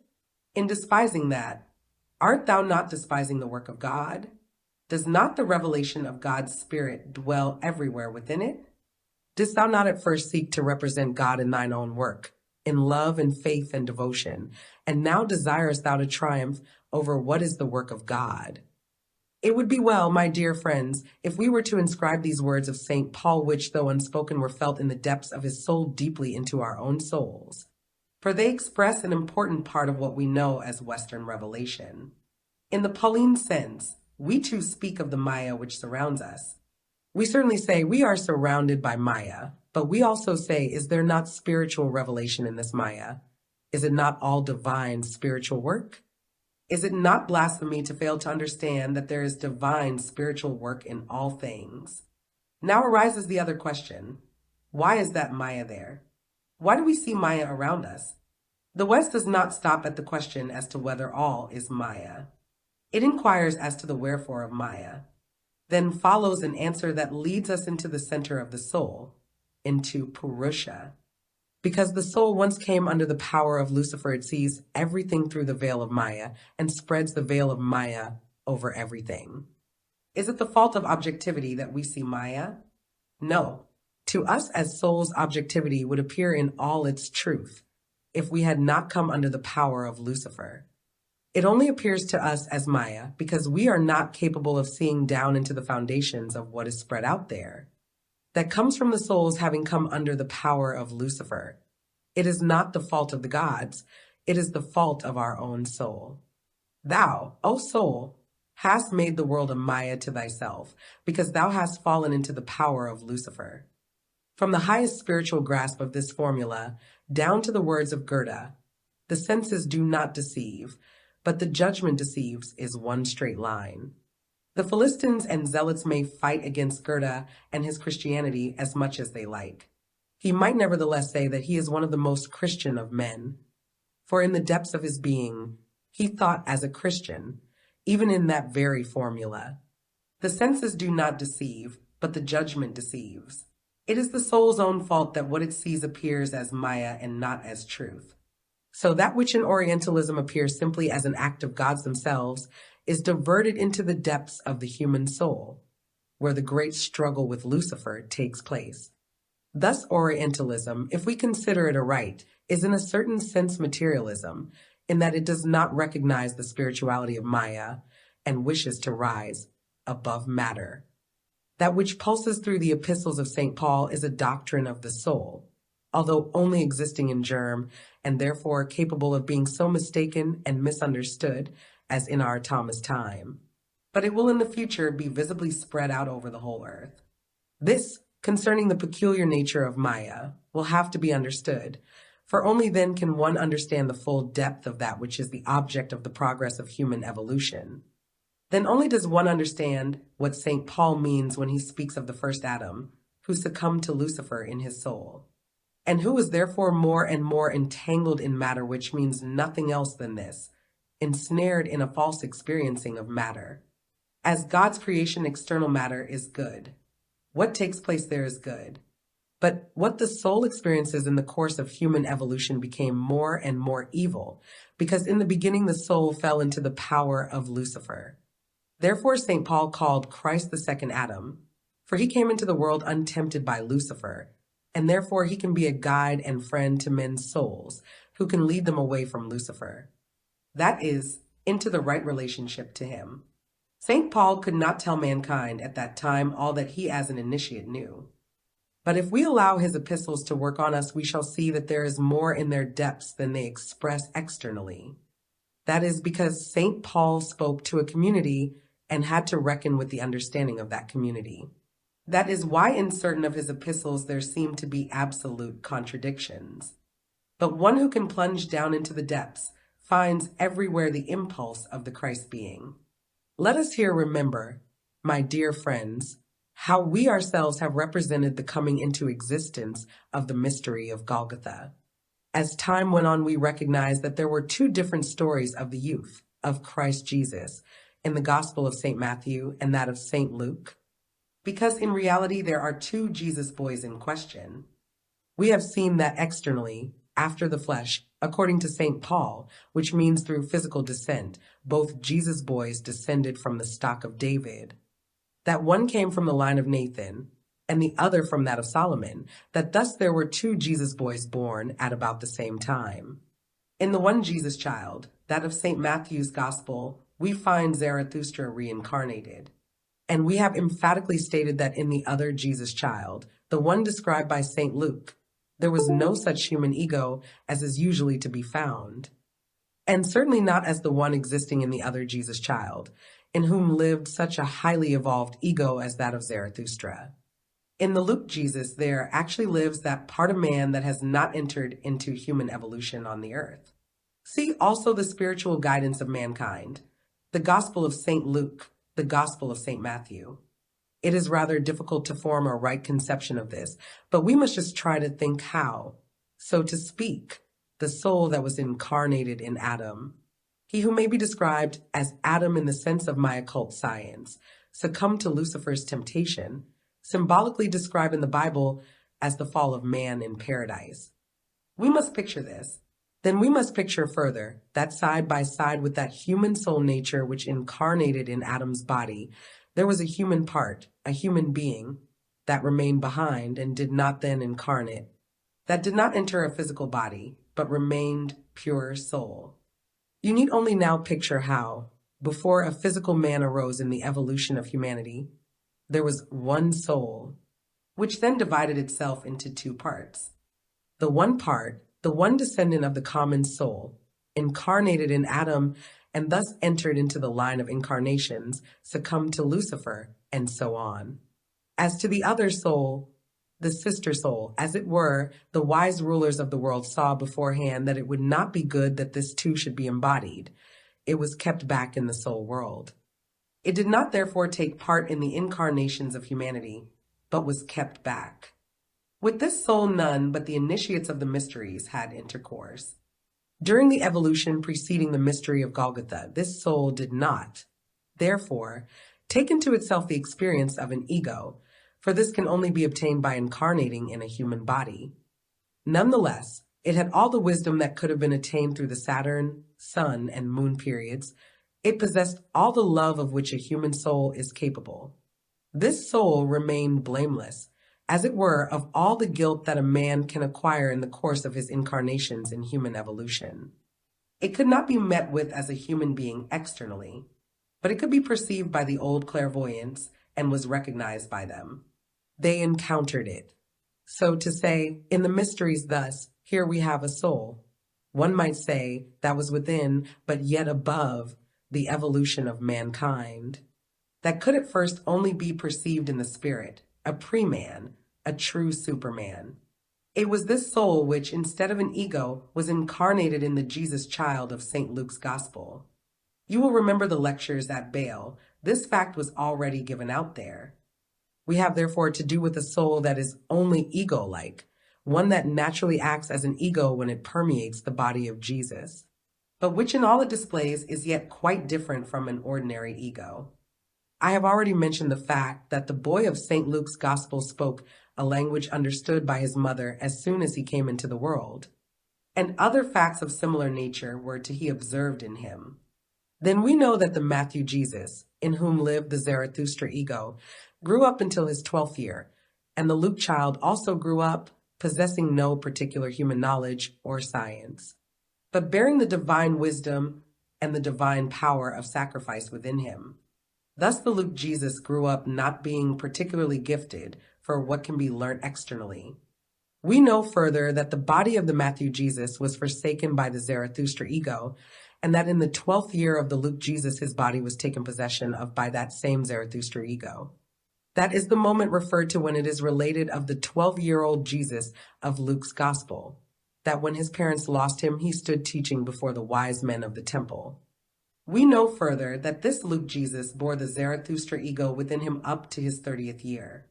In despising that, art thou not despising the work of God? Does not the revelation of God's Spirit dwell everywhere within it? Didst thou not at first seek to represent God in thine own work, in love and faith and devotion, and now desirest thou to triumph over what is the work of God? It would be well, my dear friends, if we were to inscribe these words of St. Paul, which, though unspoken, were felt in the depths of his soul deeply into our own souls, for they express an important part of what we know as Western revelation. In the Pauline sense, we too speak of the Maya which surrounds us. We certainly say we are surrounded by Maya, but we also say, is there not spiritual revelation in this Maya? Is it not all divine spiritual work? Is it not blasphemy to fail to understand that there is divine spiritual work in all things? Now arises the other question. Why is that Maya there? Why do we see Maya around us? The West does not stop at the question as to whether all is Maya. It inquires as to the wherefore of Maya. Then follows an answer that leads us into the center of the soul, into Purusha. Because the soul once came under the power of Lucifer, it sees everything through the veil of Maya and spreads the veil of Maya over everything. Is it the fault of objectivity that we see Maya? No. To us as souls, objectivity would appear in all its truth if we had not come under the power of Lucifer. It only appears to us as Maya because we are not capable of seeing down into the foundations of what is spread out there. That comes from the souls having come under the power of Lucifer. It is not the fault of the gods, it is the fault of our own soul. Thou, O soul, hast made the world a Maya to thyself, because thou hast fallen into the power of Lucifer. From the highest spiritual grasp of this formula, down to the words of Goethe, the senses do not deceive, but the judgment deceives is one straight line. The Philistines and Zealots may fight against Goethe and his Christianity as much as they like. He might nevertheless say that he is one of the most Christian of men. For in the depths of his being, he thought as a Christian, even in that very formula. The senses do not deceive, but the judgment deceives. It is the soul's own fault that what it sees appears as Maya and not as truth. So that which in Orientalism appears simply as an act of gods themselves is diverted into the depths of the human soul, where the great struggle with Lucifer takes place. Thus Orientalism, if we consider it aright, is in a certain sense materialism, in that it does not recognize the spirituality of Maya and wishes to rise above matter. That which pulses through the Epistles of St. Paul is a doctrine of the soul, although only existing in germ and therefore capable of being so mistaken and misunderstood as in our Thomas time. But it will in the future be visibly spread out over the whole earth. This, concerning the peculiar nature of Maya, will have to be understood, for only then can one understand the full depth of that which is the object of the progress of human evolution. Then only does one understand what St. Paul means when he speaks of the first Adam, who succumbed to Lucifer in his soul. and who is therefore more and more entangled in matter, which means nothing else than this, ensnared in a false experiencing of matter. As God's creation, external matter is good. What takes place there is good. But what the soul experiences in the course of human evolution became more and more evil, because in the beginning the soul fell into the power of Lucifer. Therefore St. Paul called Christ the second Adam, for he came into the world untempted by Lucifer, and therefore he can be a guide and friend to men's souls, who can lead them away from Lucifer. That is, into the right relationship to him. St. Paul could not tell mankind at that time all that he as an initiate knew. But if we allow his epistles to work on us, we shall see that there is more in their depths than they express externally. That is because St. Paul spoke to a community and had to reckon with the understanding of that community. That is why in certain of his epistles there seem to be absolute contradictions. But one who can plunge down into the depths finds everywhere the impulse of the Christ being. Let us here remember, my dear friends, how we ourselves have represented the coming into existence of the mystery of Golgotha. As time went on, we recognized that there were two different stories of the youth of Christ Jesus in the Gospel of St. Matthew and that of St. Luke, because in reality there are two Jesus boys in question. We have seen that externally, after the flesh, according to St. Paul, which means through physical descent, both Jesus boys descended from the stock of David, that one came from the line of Nathan, and the other from that of Solomon, that thus there were two Jesus boys born at about the same time. In the one Jesus child, that of St. Matthew's Gospel, we find Zarathustra reincarnated. And we have emphatically stated that in the other Jesus child, the one described by St. Luke, there was no such human ego as is usually to be found, and certainly not as the one existing in the other Jesus child, in whom lived such a highly evolved ego as that of Zarathustra. In the Luke Jesus, there actually lives that part of man that has not entered into human evolution on the earth. See also the spiritual guidance of mankind, the Gospel of St. Luke, the Gospel of St. Matthew. It is rather difficult to form a right conception of this, but we must just try to think how. So to speak, the soul that was incarnated in Adam, he who may be described as Adam in the sense of my occult science, succumbed to Lucifer's temptation, symbolically described in the Bible as the fall of man in paradise. We must picture this. Then we must picture further that side by side with that human soul nature which incarnated in Adam's body, there was a human part, a human being, that remained behind and did not then incarnate, that did not enter a physical body, but remained pure soul. You need only now picture how, before a physical man arose in the evolution of humanity, there was one soul, which then divided itself into two parts. The one part, the one descendant of the common soul, incarnated in Adam and thus entered into the line of incarnations, succumbed to Lucifer, and so on. As to the other soul, the sister soul, as it were, the wise rulers of the world saw beforehand that it would not be good that this too should be embodied. It was kept back in the soul world. It did not therefore take part in the incarnations of humanity, but was kept back. With this soul none but the initiates of the mysteries had intercourse. During the evolution preceding the mystery of Golgotha, this soul did not, therefore, take into itself the experience of an ego, for this can only be obtained by incarnating in a human body. Nonetheless, it had all the wisdom that could have been attained through the Saturn, Sun, and Moon periods. It possessed all the love of which a human soul is capable. This soul remained blameless, as it were, of all the guilt that a man can acquire in the course of his incarnations in human evolution. It could not be met with as a human being externally, but it could be perceived by the old clairvoyants and was recognized by them. They encountered it. So to say, in the mysteries thus, here we have a soul. One might say that was within, but yet above, the evolution of mankind. That could at first only be perceived in the spirit, a pre-man, a true superman. It was this soul which, instead of an ego, was incarnated in the Jesus child of St. Luke's Gospel. You will remember the lectures at Bale. This fact was already given out there. We have therefore to do with a soul that is only ego-like, one that naturally acts as an ego when it permeates the body of Jesus, but which in all it displays is yet quite different from an ordinary ego. I have already mentioned the fact that the boy of St. Luke's Gospel spoke a language understood by his mother as soon as he came into the world, and other facts of similar nature were to be observed in him. Then we know that the Matthew Jesus, in whom lived the Zarathustra ego, grew up until his 12th year, and the Luke child also grew up possessing no particular human knowledge or science, but bearing the divine wisdom and the divine power of sacrifice within him. Thus the Luke Jesus grew up not being particularly gifted for what can be learnt externally. We know further that the body of the Matthew Jesus was forsaken by the Zarathustra ego, and that in the 12th year of the Luke Jesus his body was taken possession of by that same Zarathustra ego. That is the moment referred to when it is related of the 12-year-old Jesus of Luke's Gospel, that when his parents lost him, he stood teaching before the wise men of the temple. We know further that this Luke Jesus bore the Zarathustra ego within him up to his 30th year,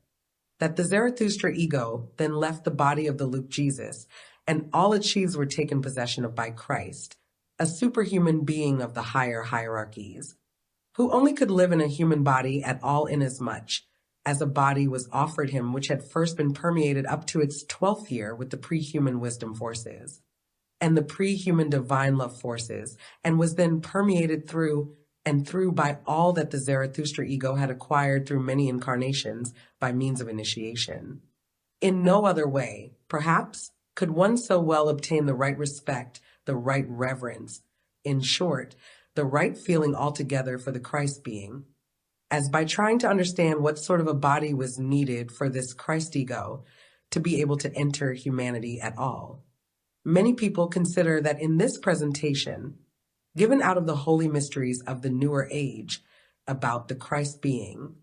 that the Zarathustra ego then left the body of the Luke Jesus, and all its sheaths were taken possession of by Christ, a superhuman being of the higher hierarchies, who only could live in a human body at all inasmuch as a body was offered him which had first been permeated up to its 12th year with the pre-human wisdom forces and the pre-human divine love forces, and was then permeated through and through by all that the Zarathustra ego had acquired through many incarnations by means of initiation. In no other way, perhaps, could one so well obtain the right respect, the right reverence, in short, the right feeling altogether for the Christ being, as by trying to understand what sort of a body was needed for this Christ ego to be able to enter humanity at all. Many people consider that in this presentation, given out of the holy mysteries of the newer age about the Christ being,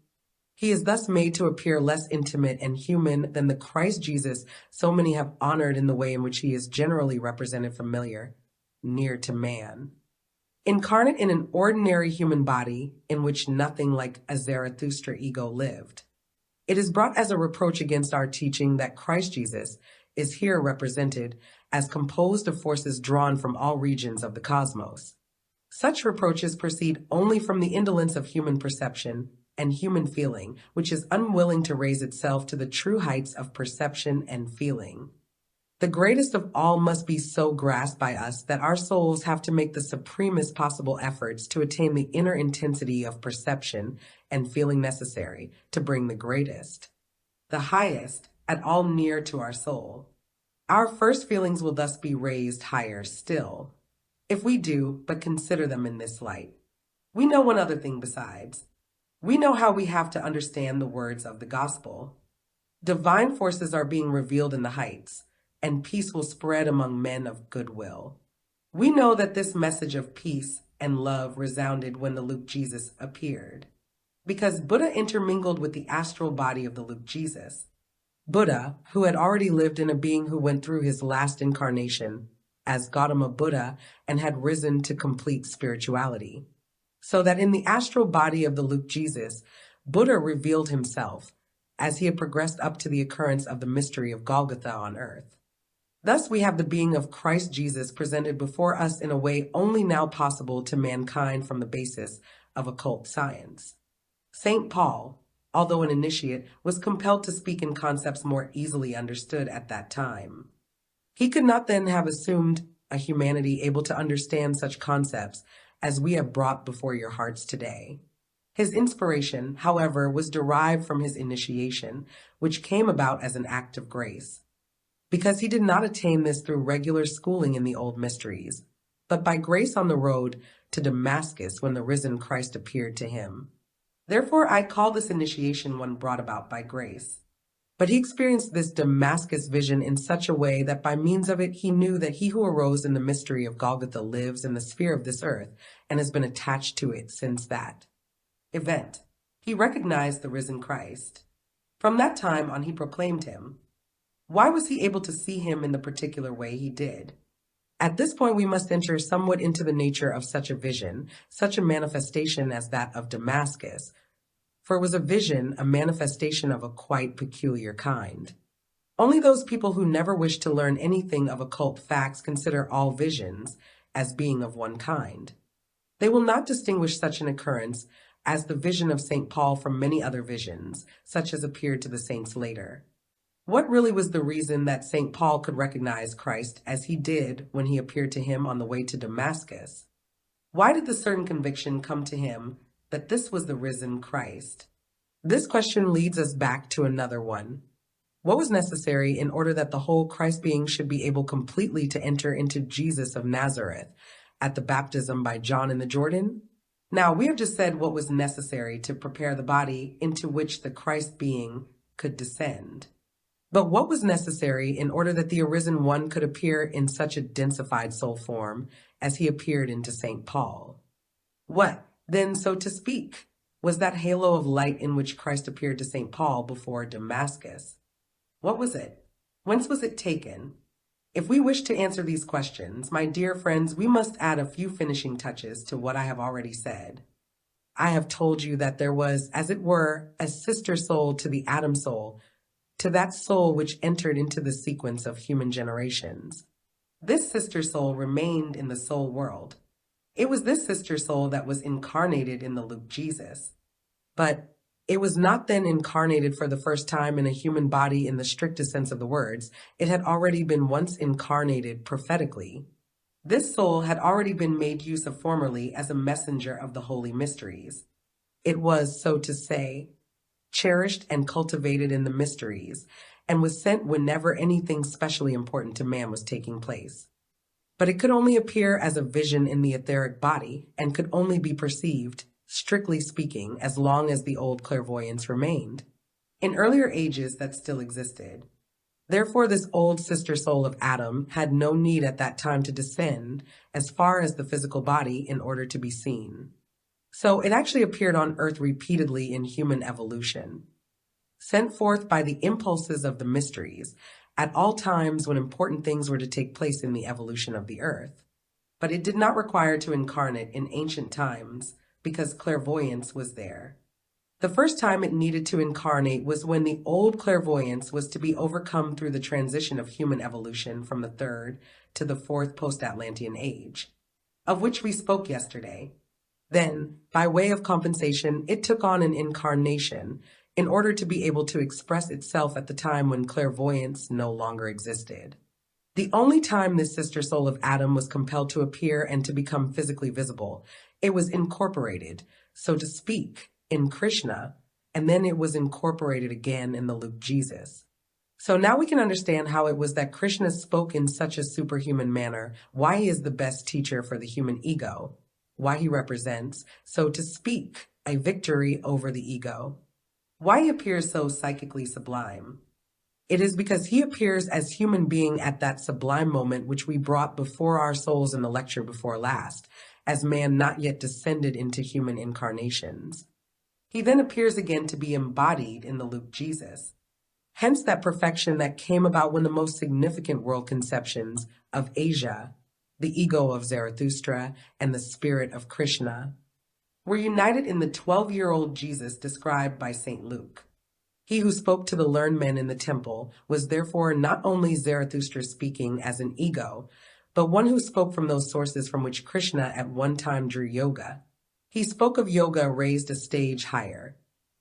he is thus made to appear less intimate and human than the Christ Jesus so many have honored in the way in which he is generally represented familiar, near to man. Incarnate in an ordinary human body in which nothing like a Zarathustra ego lived. It is brought as a reproach against our teaching that Christ Jesus is here represented as composed of forces drawn from all regions of the cosmos. Such reproaches proceed only from the indolence of human perception and human feeling, which is unwilling to raise itself to the true heights of perception and feeling. The greatest of all must be so grasped by us that our souls have to make the supremest possible efforts to attain the inner intensity of perception and feeling necessary to bring the greatest, the highest, at all near to our soul. Our first feelings will thus be raised higher still, if we do but consider them in this light. We know one other thing besides. We know how we have to understand the words of the gospel. Divine forces are being revealed in the heights, and peace will spread among men of goodwill. We know that this message of peace and love resounded when the Luke Jesus appeared, because Buddha intermingled with the astral body of the Luke Jesus. Buddha, who had already lived in a being who went through his last incarnation as Gautama Buddha and had risen to complete spirituality. So that in the astral body of the Luke Jesus, Buddha revealed himself as he had progressed up to the occurrence of the mystery of Golgotha on earth. Thus we have the being of Christ Jesus presented before us in a way only now possible to mankind from the basis of occult science. St. Paul, although an initiate, was compelled to speak in concepts more easily understood at that time. He could not then have assumed a humanity able to understand such concepts as we have brought before your hearts today. His inspiration, however, was derived from his initiation, which came about as an act of grace, because he did not attain this through regular schooling in the old mysteries, but by grace on the road to Damascus when the risen Christ appeared to him. Therefore I call this initiation one brought about by grace. But he experienced this Damascus vision in such a way that by means of it he knew that he who arose in the mystery of Golgotha lives in the sphere of this earth and has been attached to it since that event. He recognized the risen Christ. From that time on he proclaimed him. Why was he able to see him in the particular way he did? At this point we must enter somewhat into the nature of such a vision, such a manifestation as that of Damascus, for it was a vision, a manifestation of a quite peculiar kind. Only those people who never wish to learn anything of occult facts consider all visions as being of one kind. They will not distinguish such an occurrence as the vision of St. Paul from many other visions, such as appeared to the saints later. What really was the reason that St. Paul could recognize Christ as he did when he appeared to him on the way to Damascus? Why did the certain conviction come to him that this was the risen Christ? This question leads us back to another one. What was necessary in order that the whole Christ being should be able completely to enter into Jesus of Nazareth at the baptism by John in the Jordan? Now, we have just said what was necessary to prepare the body into which the Christ being could descend. But what was necessary in order that the arisen one could appear in such a densified soul form as he appeared into St. Paul? What, then, so to speak, was that halo of light in which Christ appeared to St. Paul before Damascus? What was it? Whence was it taken? If we wish to answer these questions, my dear friends, we must add a few finishing touches to what I have already said. I have told you that there was, as it were, a sister soul to the Adam soul, to that soul which entered into the sequence of human generations. This sister soul remained in the soul world. It was this sister soul that was incarnated in the Luke Jesus. But it was not then incarnated for the first time in a human body in the strictest sense of the words. It had already been once incarnated prophetically. This soul had already been made use of formerly as a messenger of the holy mysteries. It was, so to say, cherished and cultivated in the mysteries, and was sent whenever anything specially important to man was taking place. But it could only appear as a vision in the etheric body, and could only be perceived, strictly speaking, as long as the old clairvoyance remained, in earlier ages that still existed. Therefore, this old sister soul of Adam had no need at that time to descend as far as the physical body in order to be seen. So it actually appeared on earth repeatedly in human evolution, sent forth by the impulses of the mysteries at all times when important things were to take place in the evolution of the earth. But it did not require to incarnate in ancient times because clairvoyance was there. The first time it needed to incarnate was when the old clairvoyance was to be overcome through the transition of human evolution from the third to the fourth post-Atlantean age, of which we spoke yesterday. Then, by way of compensation, it took on an incarnation in order to be able to express itself at the time when clairvoyance no longer existed. The only time this sister soul of Adam was compelled to appear and to become physically visible, it was incorporated, so to speak, in Krishna, and then it was incorporated again in the Luke Jesus. So now we can understand how it was that Krishna spoke in such a superhuman manner, why he is the best teacher for the human ego, why he represents, so to speak, a victory over the ego, why he appears so psychically sublime. It is because he appears as human being at that sublime moment which we brought before our souls in the lecture before last, as man not yet descended into human incarnations. He then appears again to be embodied in the Luke Jesus. Hence that perfection that came about when the most significant world conceptions of Asia, the ego of Zarathustra, and the spirit of Krishna, were united in the 12-year-old Jesus described by St. Luke. He who spoke to the learned men in the temple was therefore not only Zarathustra speaking as an ego, but one who spoke from those sources from which Krishna at one time drew yoga. He spoke of yoga raised a stage higher.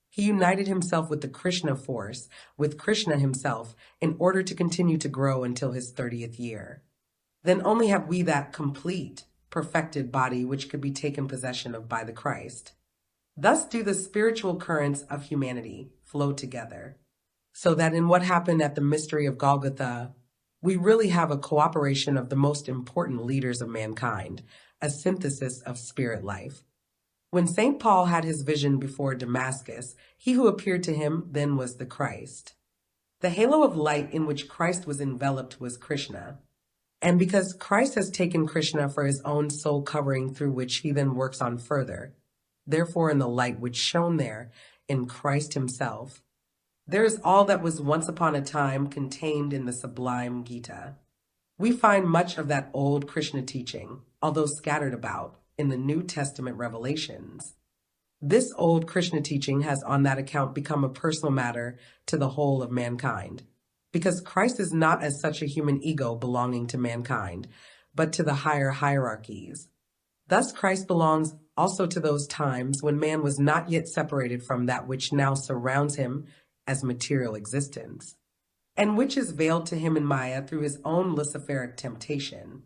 He united himself with the Krishna force, with Krishna himself, in order to continue to grow until his 30th year. Then only have we that complete, perfected body which could be taken possession of by the Christ. Thus do the spiritual currents of humanity flow together, so that in what happened at the mystery of Golgotha, we really have a cooperation of the most important leaders of mankind, a synthesis of spirit life. When St. Paul had his vision before Damascus, he who appeared to him then was the Christ. The halo of light in which Christ was enveloped was Krishna. And because Christ has taken Krishna for his own soul covering through which he then works on further, therefore in the light which shone there, in Christ himself, there is all that was once upon a time contained in the sublime Gita. We find much of that old Krishna teaching, although scattered about, in the New Testament revelations. This old Krishna teaching has on that account become a personal matter to the whole of mankind. because Christ is not as such a human ego belonging to mankind, but to the higher hierarchies. Thus Christ belongs also to those times when man was not yet separated from that which now surrounds him as material existence, and which is veiled to him in Maya through his own luciferic temptation.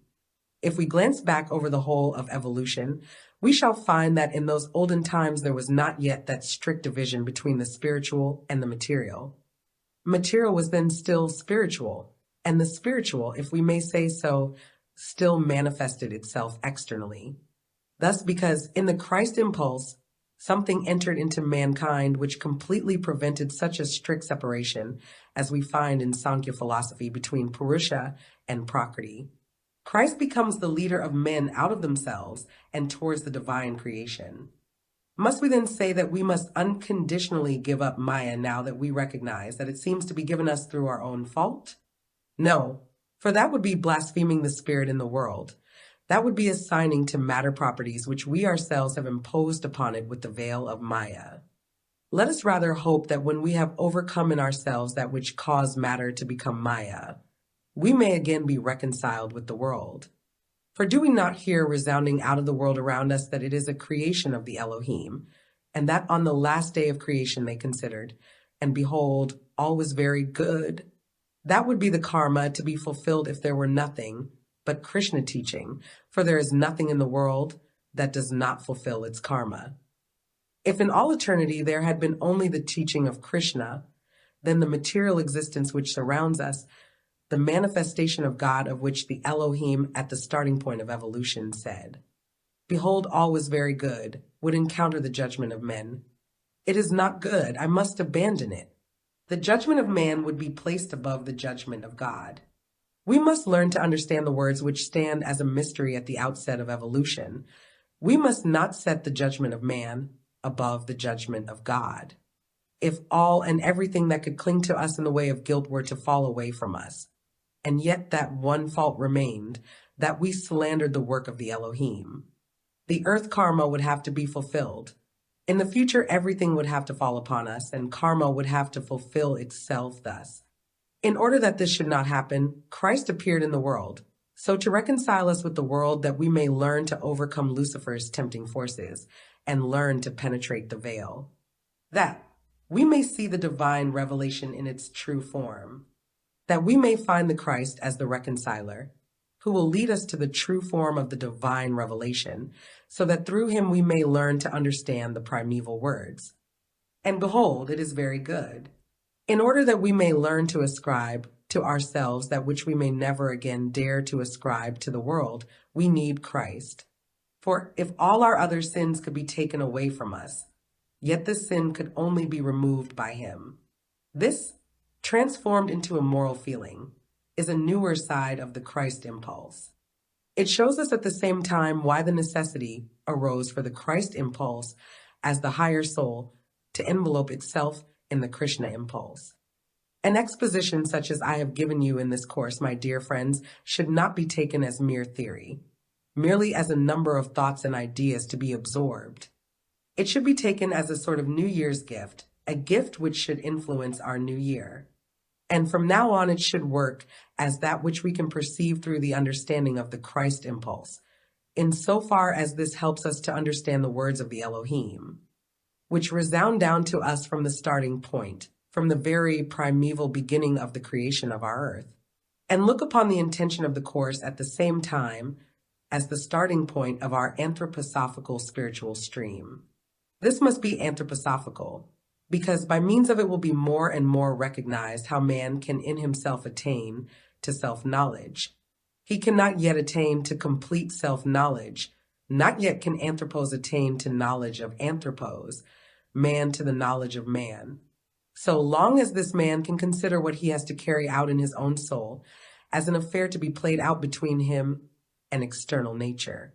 If we glance back over the whole of evolution, we shall find that in those olden times there was not yet that strict division between the spiritual and the material. Material was then still spiritual, and the spiritual, if we may say so, still manifested itself externally. Thus, because in the Christ impulse, something entered into mankind which completely prevented such a strict separation as we find in Sankhya philosophy between Purusha and Prakriti. Christ becomes the leader of men out of themselves and towards the divine creation. Must we then say that we must unconditionally give up Maya now that we recognize that it seems to be given us through our own fault? No, for that would be blaspheming the spirit in the world. That would be assigning to matter properties which we ourselves have imposed upon it with the veil of Maya. Let us rather hope that when we have overcome in ourselves that which caused matter to become Maya, we may again be reconciled with the world. For do we not hear resounding out of the world around us that it is a creation of the Elohim, and that on the last day of creation they considered, and behold, all was very good? That would be the karma to be fulfilled if there were nothing but Krishna teaching, for there is nothing in the world that does not fulfill its karma. If in all eternity there had been only the teaching of Krishna, then the material existence which surrounds us, the manifestation of God of which the Elohim at the starting point of evolution said, "Behold, all was very good," would encounter the judgment of men. It is not good, I must abandon it. The judgment of man would be placed above the judgment of God. We must learn to understand the words which stand as a mystery at the outset of evolution. We must not set the judgment of man above the judgment of God. If all and everything that could cling to us in the way of guilt were to fall away from us, and yet that one fault remained, that we slandered the work of the Elohim, the earth karma would have to be fulfilled. In the future, everything would have to fall upon us, and karma would have to fulfill itself thus. In order that this should not happen, Christ appeared in the world, so to reconcile us with the world that we may learn to overcome Lucifer's tempting forces and learn to penetrate the veil, that we may see the divine revelation in its true form, that we may find the Christ as the reconciler, who will lead us to the true form of the divine revelation, so that through him we may learn to understand the primeval words. And behold, it is very good. In order that we may learn to ascribe to ourselves that which we may never again dare to ascribe to the world, we need Christ. For if all our other sins could be taken away from us, yet this sin could only be removed by him. This, transformed into a moral feeling, is a newer side of the Christ impulse. It shows us at the same time why the necessity arose for the Christ impulse as the higher soul to envelope itself in the Krishna impulse. An exposition such as I have given you in this course, my dear friends, should not be taken as mere theory, merely as a number of thoughts and ideas to be absorbed. It should be taken as a sort of New Year's gift, a gift which should influence our new year. And from now on it should work as that which we can perceive through the understanding of the Christ impulse, insofar as this helps us to understand the words of the Elohim, which resound down to us from the starting point, from the very primeval beginning of the creation of our earth, and look upon the intention of the course at the same time as the starting point of our anthroposophical spiritual stream. This must be anthroposophical, because by means of it will be more and more recognized how man can in himself attain to self-knowledge. He cannot yet attain to complete self-knowledge. Not yet can anthropos attain to knowledge of anthropos, man to the knowledge of man. So long as this man can consider what he has to carry out in his own soul as an affair to be played out between him and external nature.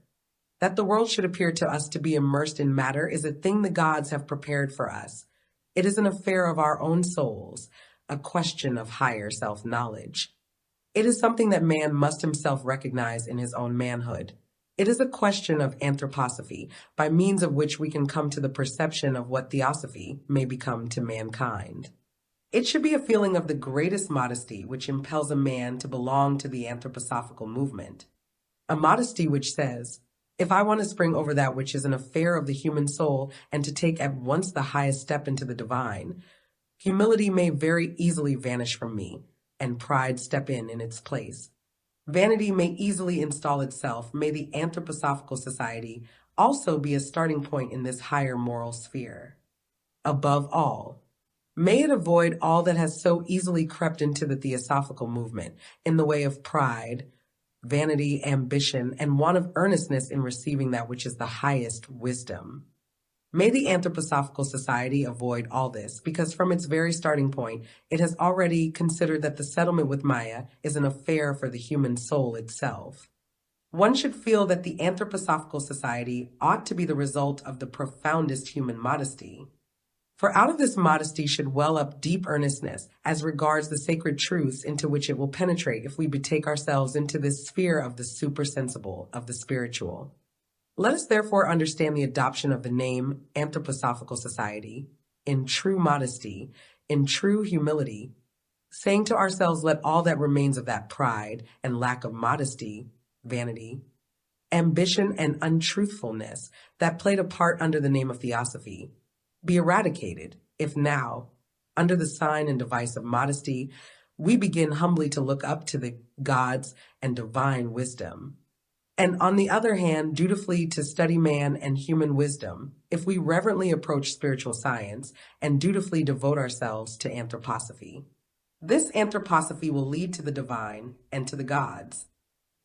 That the world should appear to us to be immersed in matter is a thing the gods have prepared for us. It is an affair of our own souls, a question of higher self-knowledge. It is something that man must himself recognize in his own manhood. It is a question of anthroposophy, by means of which we can come to the perception of what theosophy may become to mankind. It should be a feeling of the greatest modesty which impels a man to belong to the anthroposophical movement. A modesty which says, if I want to spring over that which is an affair of the human soul and to take at once the highest step into the divine, humility may very easily vanish from me, and pride step in its place. Vanity may easily install itself. May the anthroposophical society also be a starting point in this higher moral sphere. Above all, may it avoid all that has so easily crept into the theosophical movement in the way of pride, vanity, ambition, and want of earnestness in receiving that which is the highest wisdom. May the anthroposophical society avoid all this, because from its very starting point, it has already considered that the settlement with Maya is an affair for the human soul itself. One should feel that the anthroposophical society ought to be the result of the profoundest human modesty. For out of this modesty should well up deep earnestness as regards the sacred truths into which it will penetrate if we betake ourselves into this sphere of the supersensible, of the spiritual. Let us therefore understand the adoption of the name Anthroposophical Society in true modesty, in true humility, saying to ourselves, let all that remains of that pride and lack of modesty, vanity, ambition, and untruthfulness that played a part under the name of theosophy, be eradicated, if now, under the sign and device of modesty, we begin humbly to look up to the gods and divine wisdom. And on the other hand, dutifully to study man and human wisdom, if we reverently approach spiritual science and dutifully devote ourselves to anthroposophy. This anthroposophy will lead to the divine and to the gods.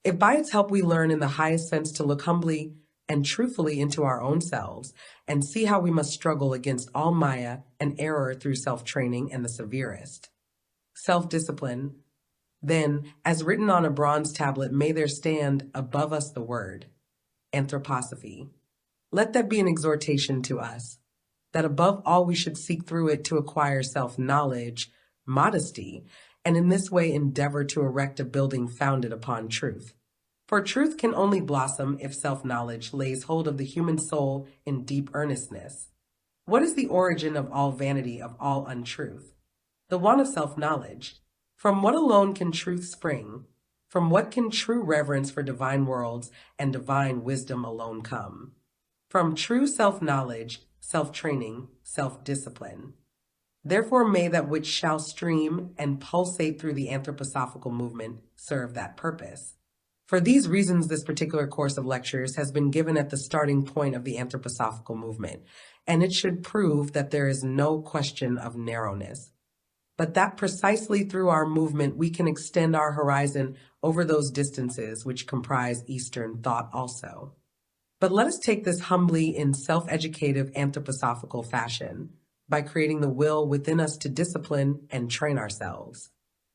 If by its help we learn in the highest sense to look humbly and truthfully into our own selves and see how we must struggle against all Maya and error through self-training and the severest self-discipline, then, as written on a bronze tablet, may there stand above us the word, anthroposophy. Let that be an exhortation to us, that above all we should seek through it to acquire self-knowledge, modesty, and in this way endeavor to erect a building founded upon truth. For truth can only blossom if self-knowledge lays hold of the human soul in deep earnestness. What is the origin of all vanity, of all untruth? The want of self-knowledge. From what alone can truth spring? From what can true reverence for divine worlds and divine wisdom alone come? From true self-knowledge, self-training, self-discipline. Therefore may that which shall stream and pulsate through the anthroposophical movement serve that purpose. For these reasons, this particular course of lectures has been given at the starting point of the anthroposophical movement, and it should prove that there is no question of narrowness, but that precisely through our movement we can extend our horizon over those distances which comprise Eastern thought also. But let us take this humbly in self-educative anthroposophical fashion, by creating the will within us to discipline and train ourselves.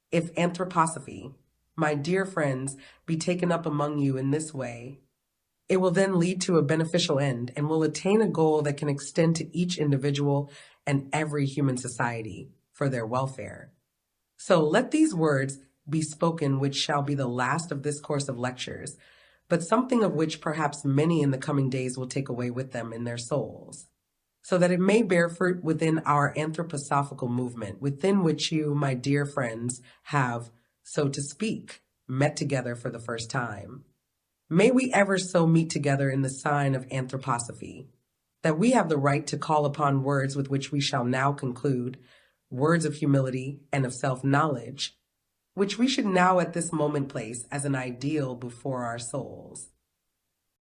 If anthroposophy, my dear friends, be taken up among you in this way, it will then lead to a beneficial end and will attain a goal that can extend to each individual and every human society for their welfare. So let these words be spoken which shall be the last of this course of lectures, but something of which perhaps many in the coming days will take away with them in their souls, so that it may bear fruit within our anthroposophical movement, within which you, my dear friends, have, so to speak, met together for the first time. May we ever so meet together in the sign of anthroposophy, that we have the right to call upon words with which we shall now conclude, words of humility and of self-knowledge, which we should now at this moment place as an ideal before our souls.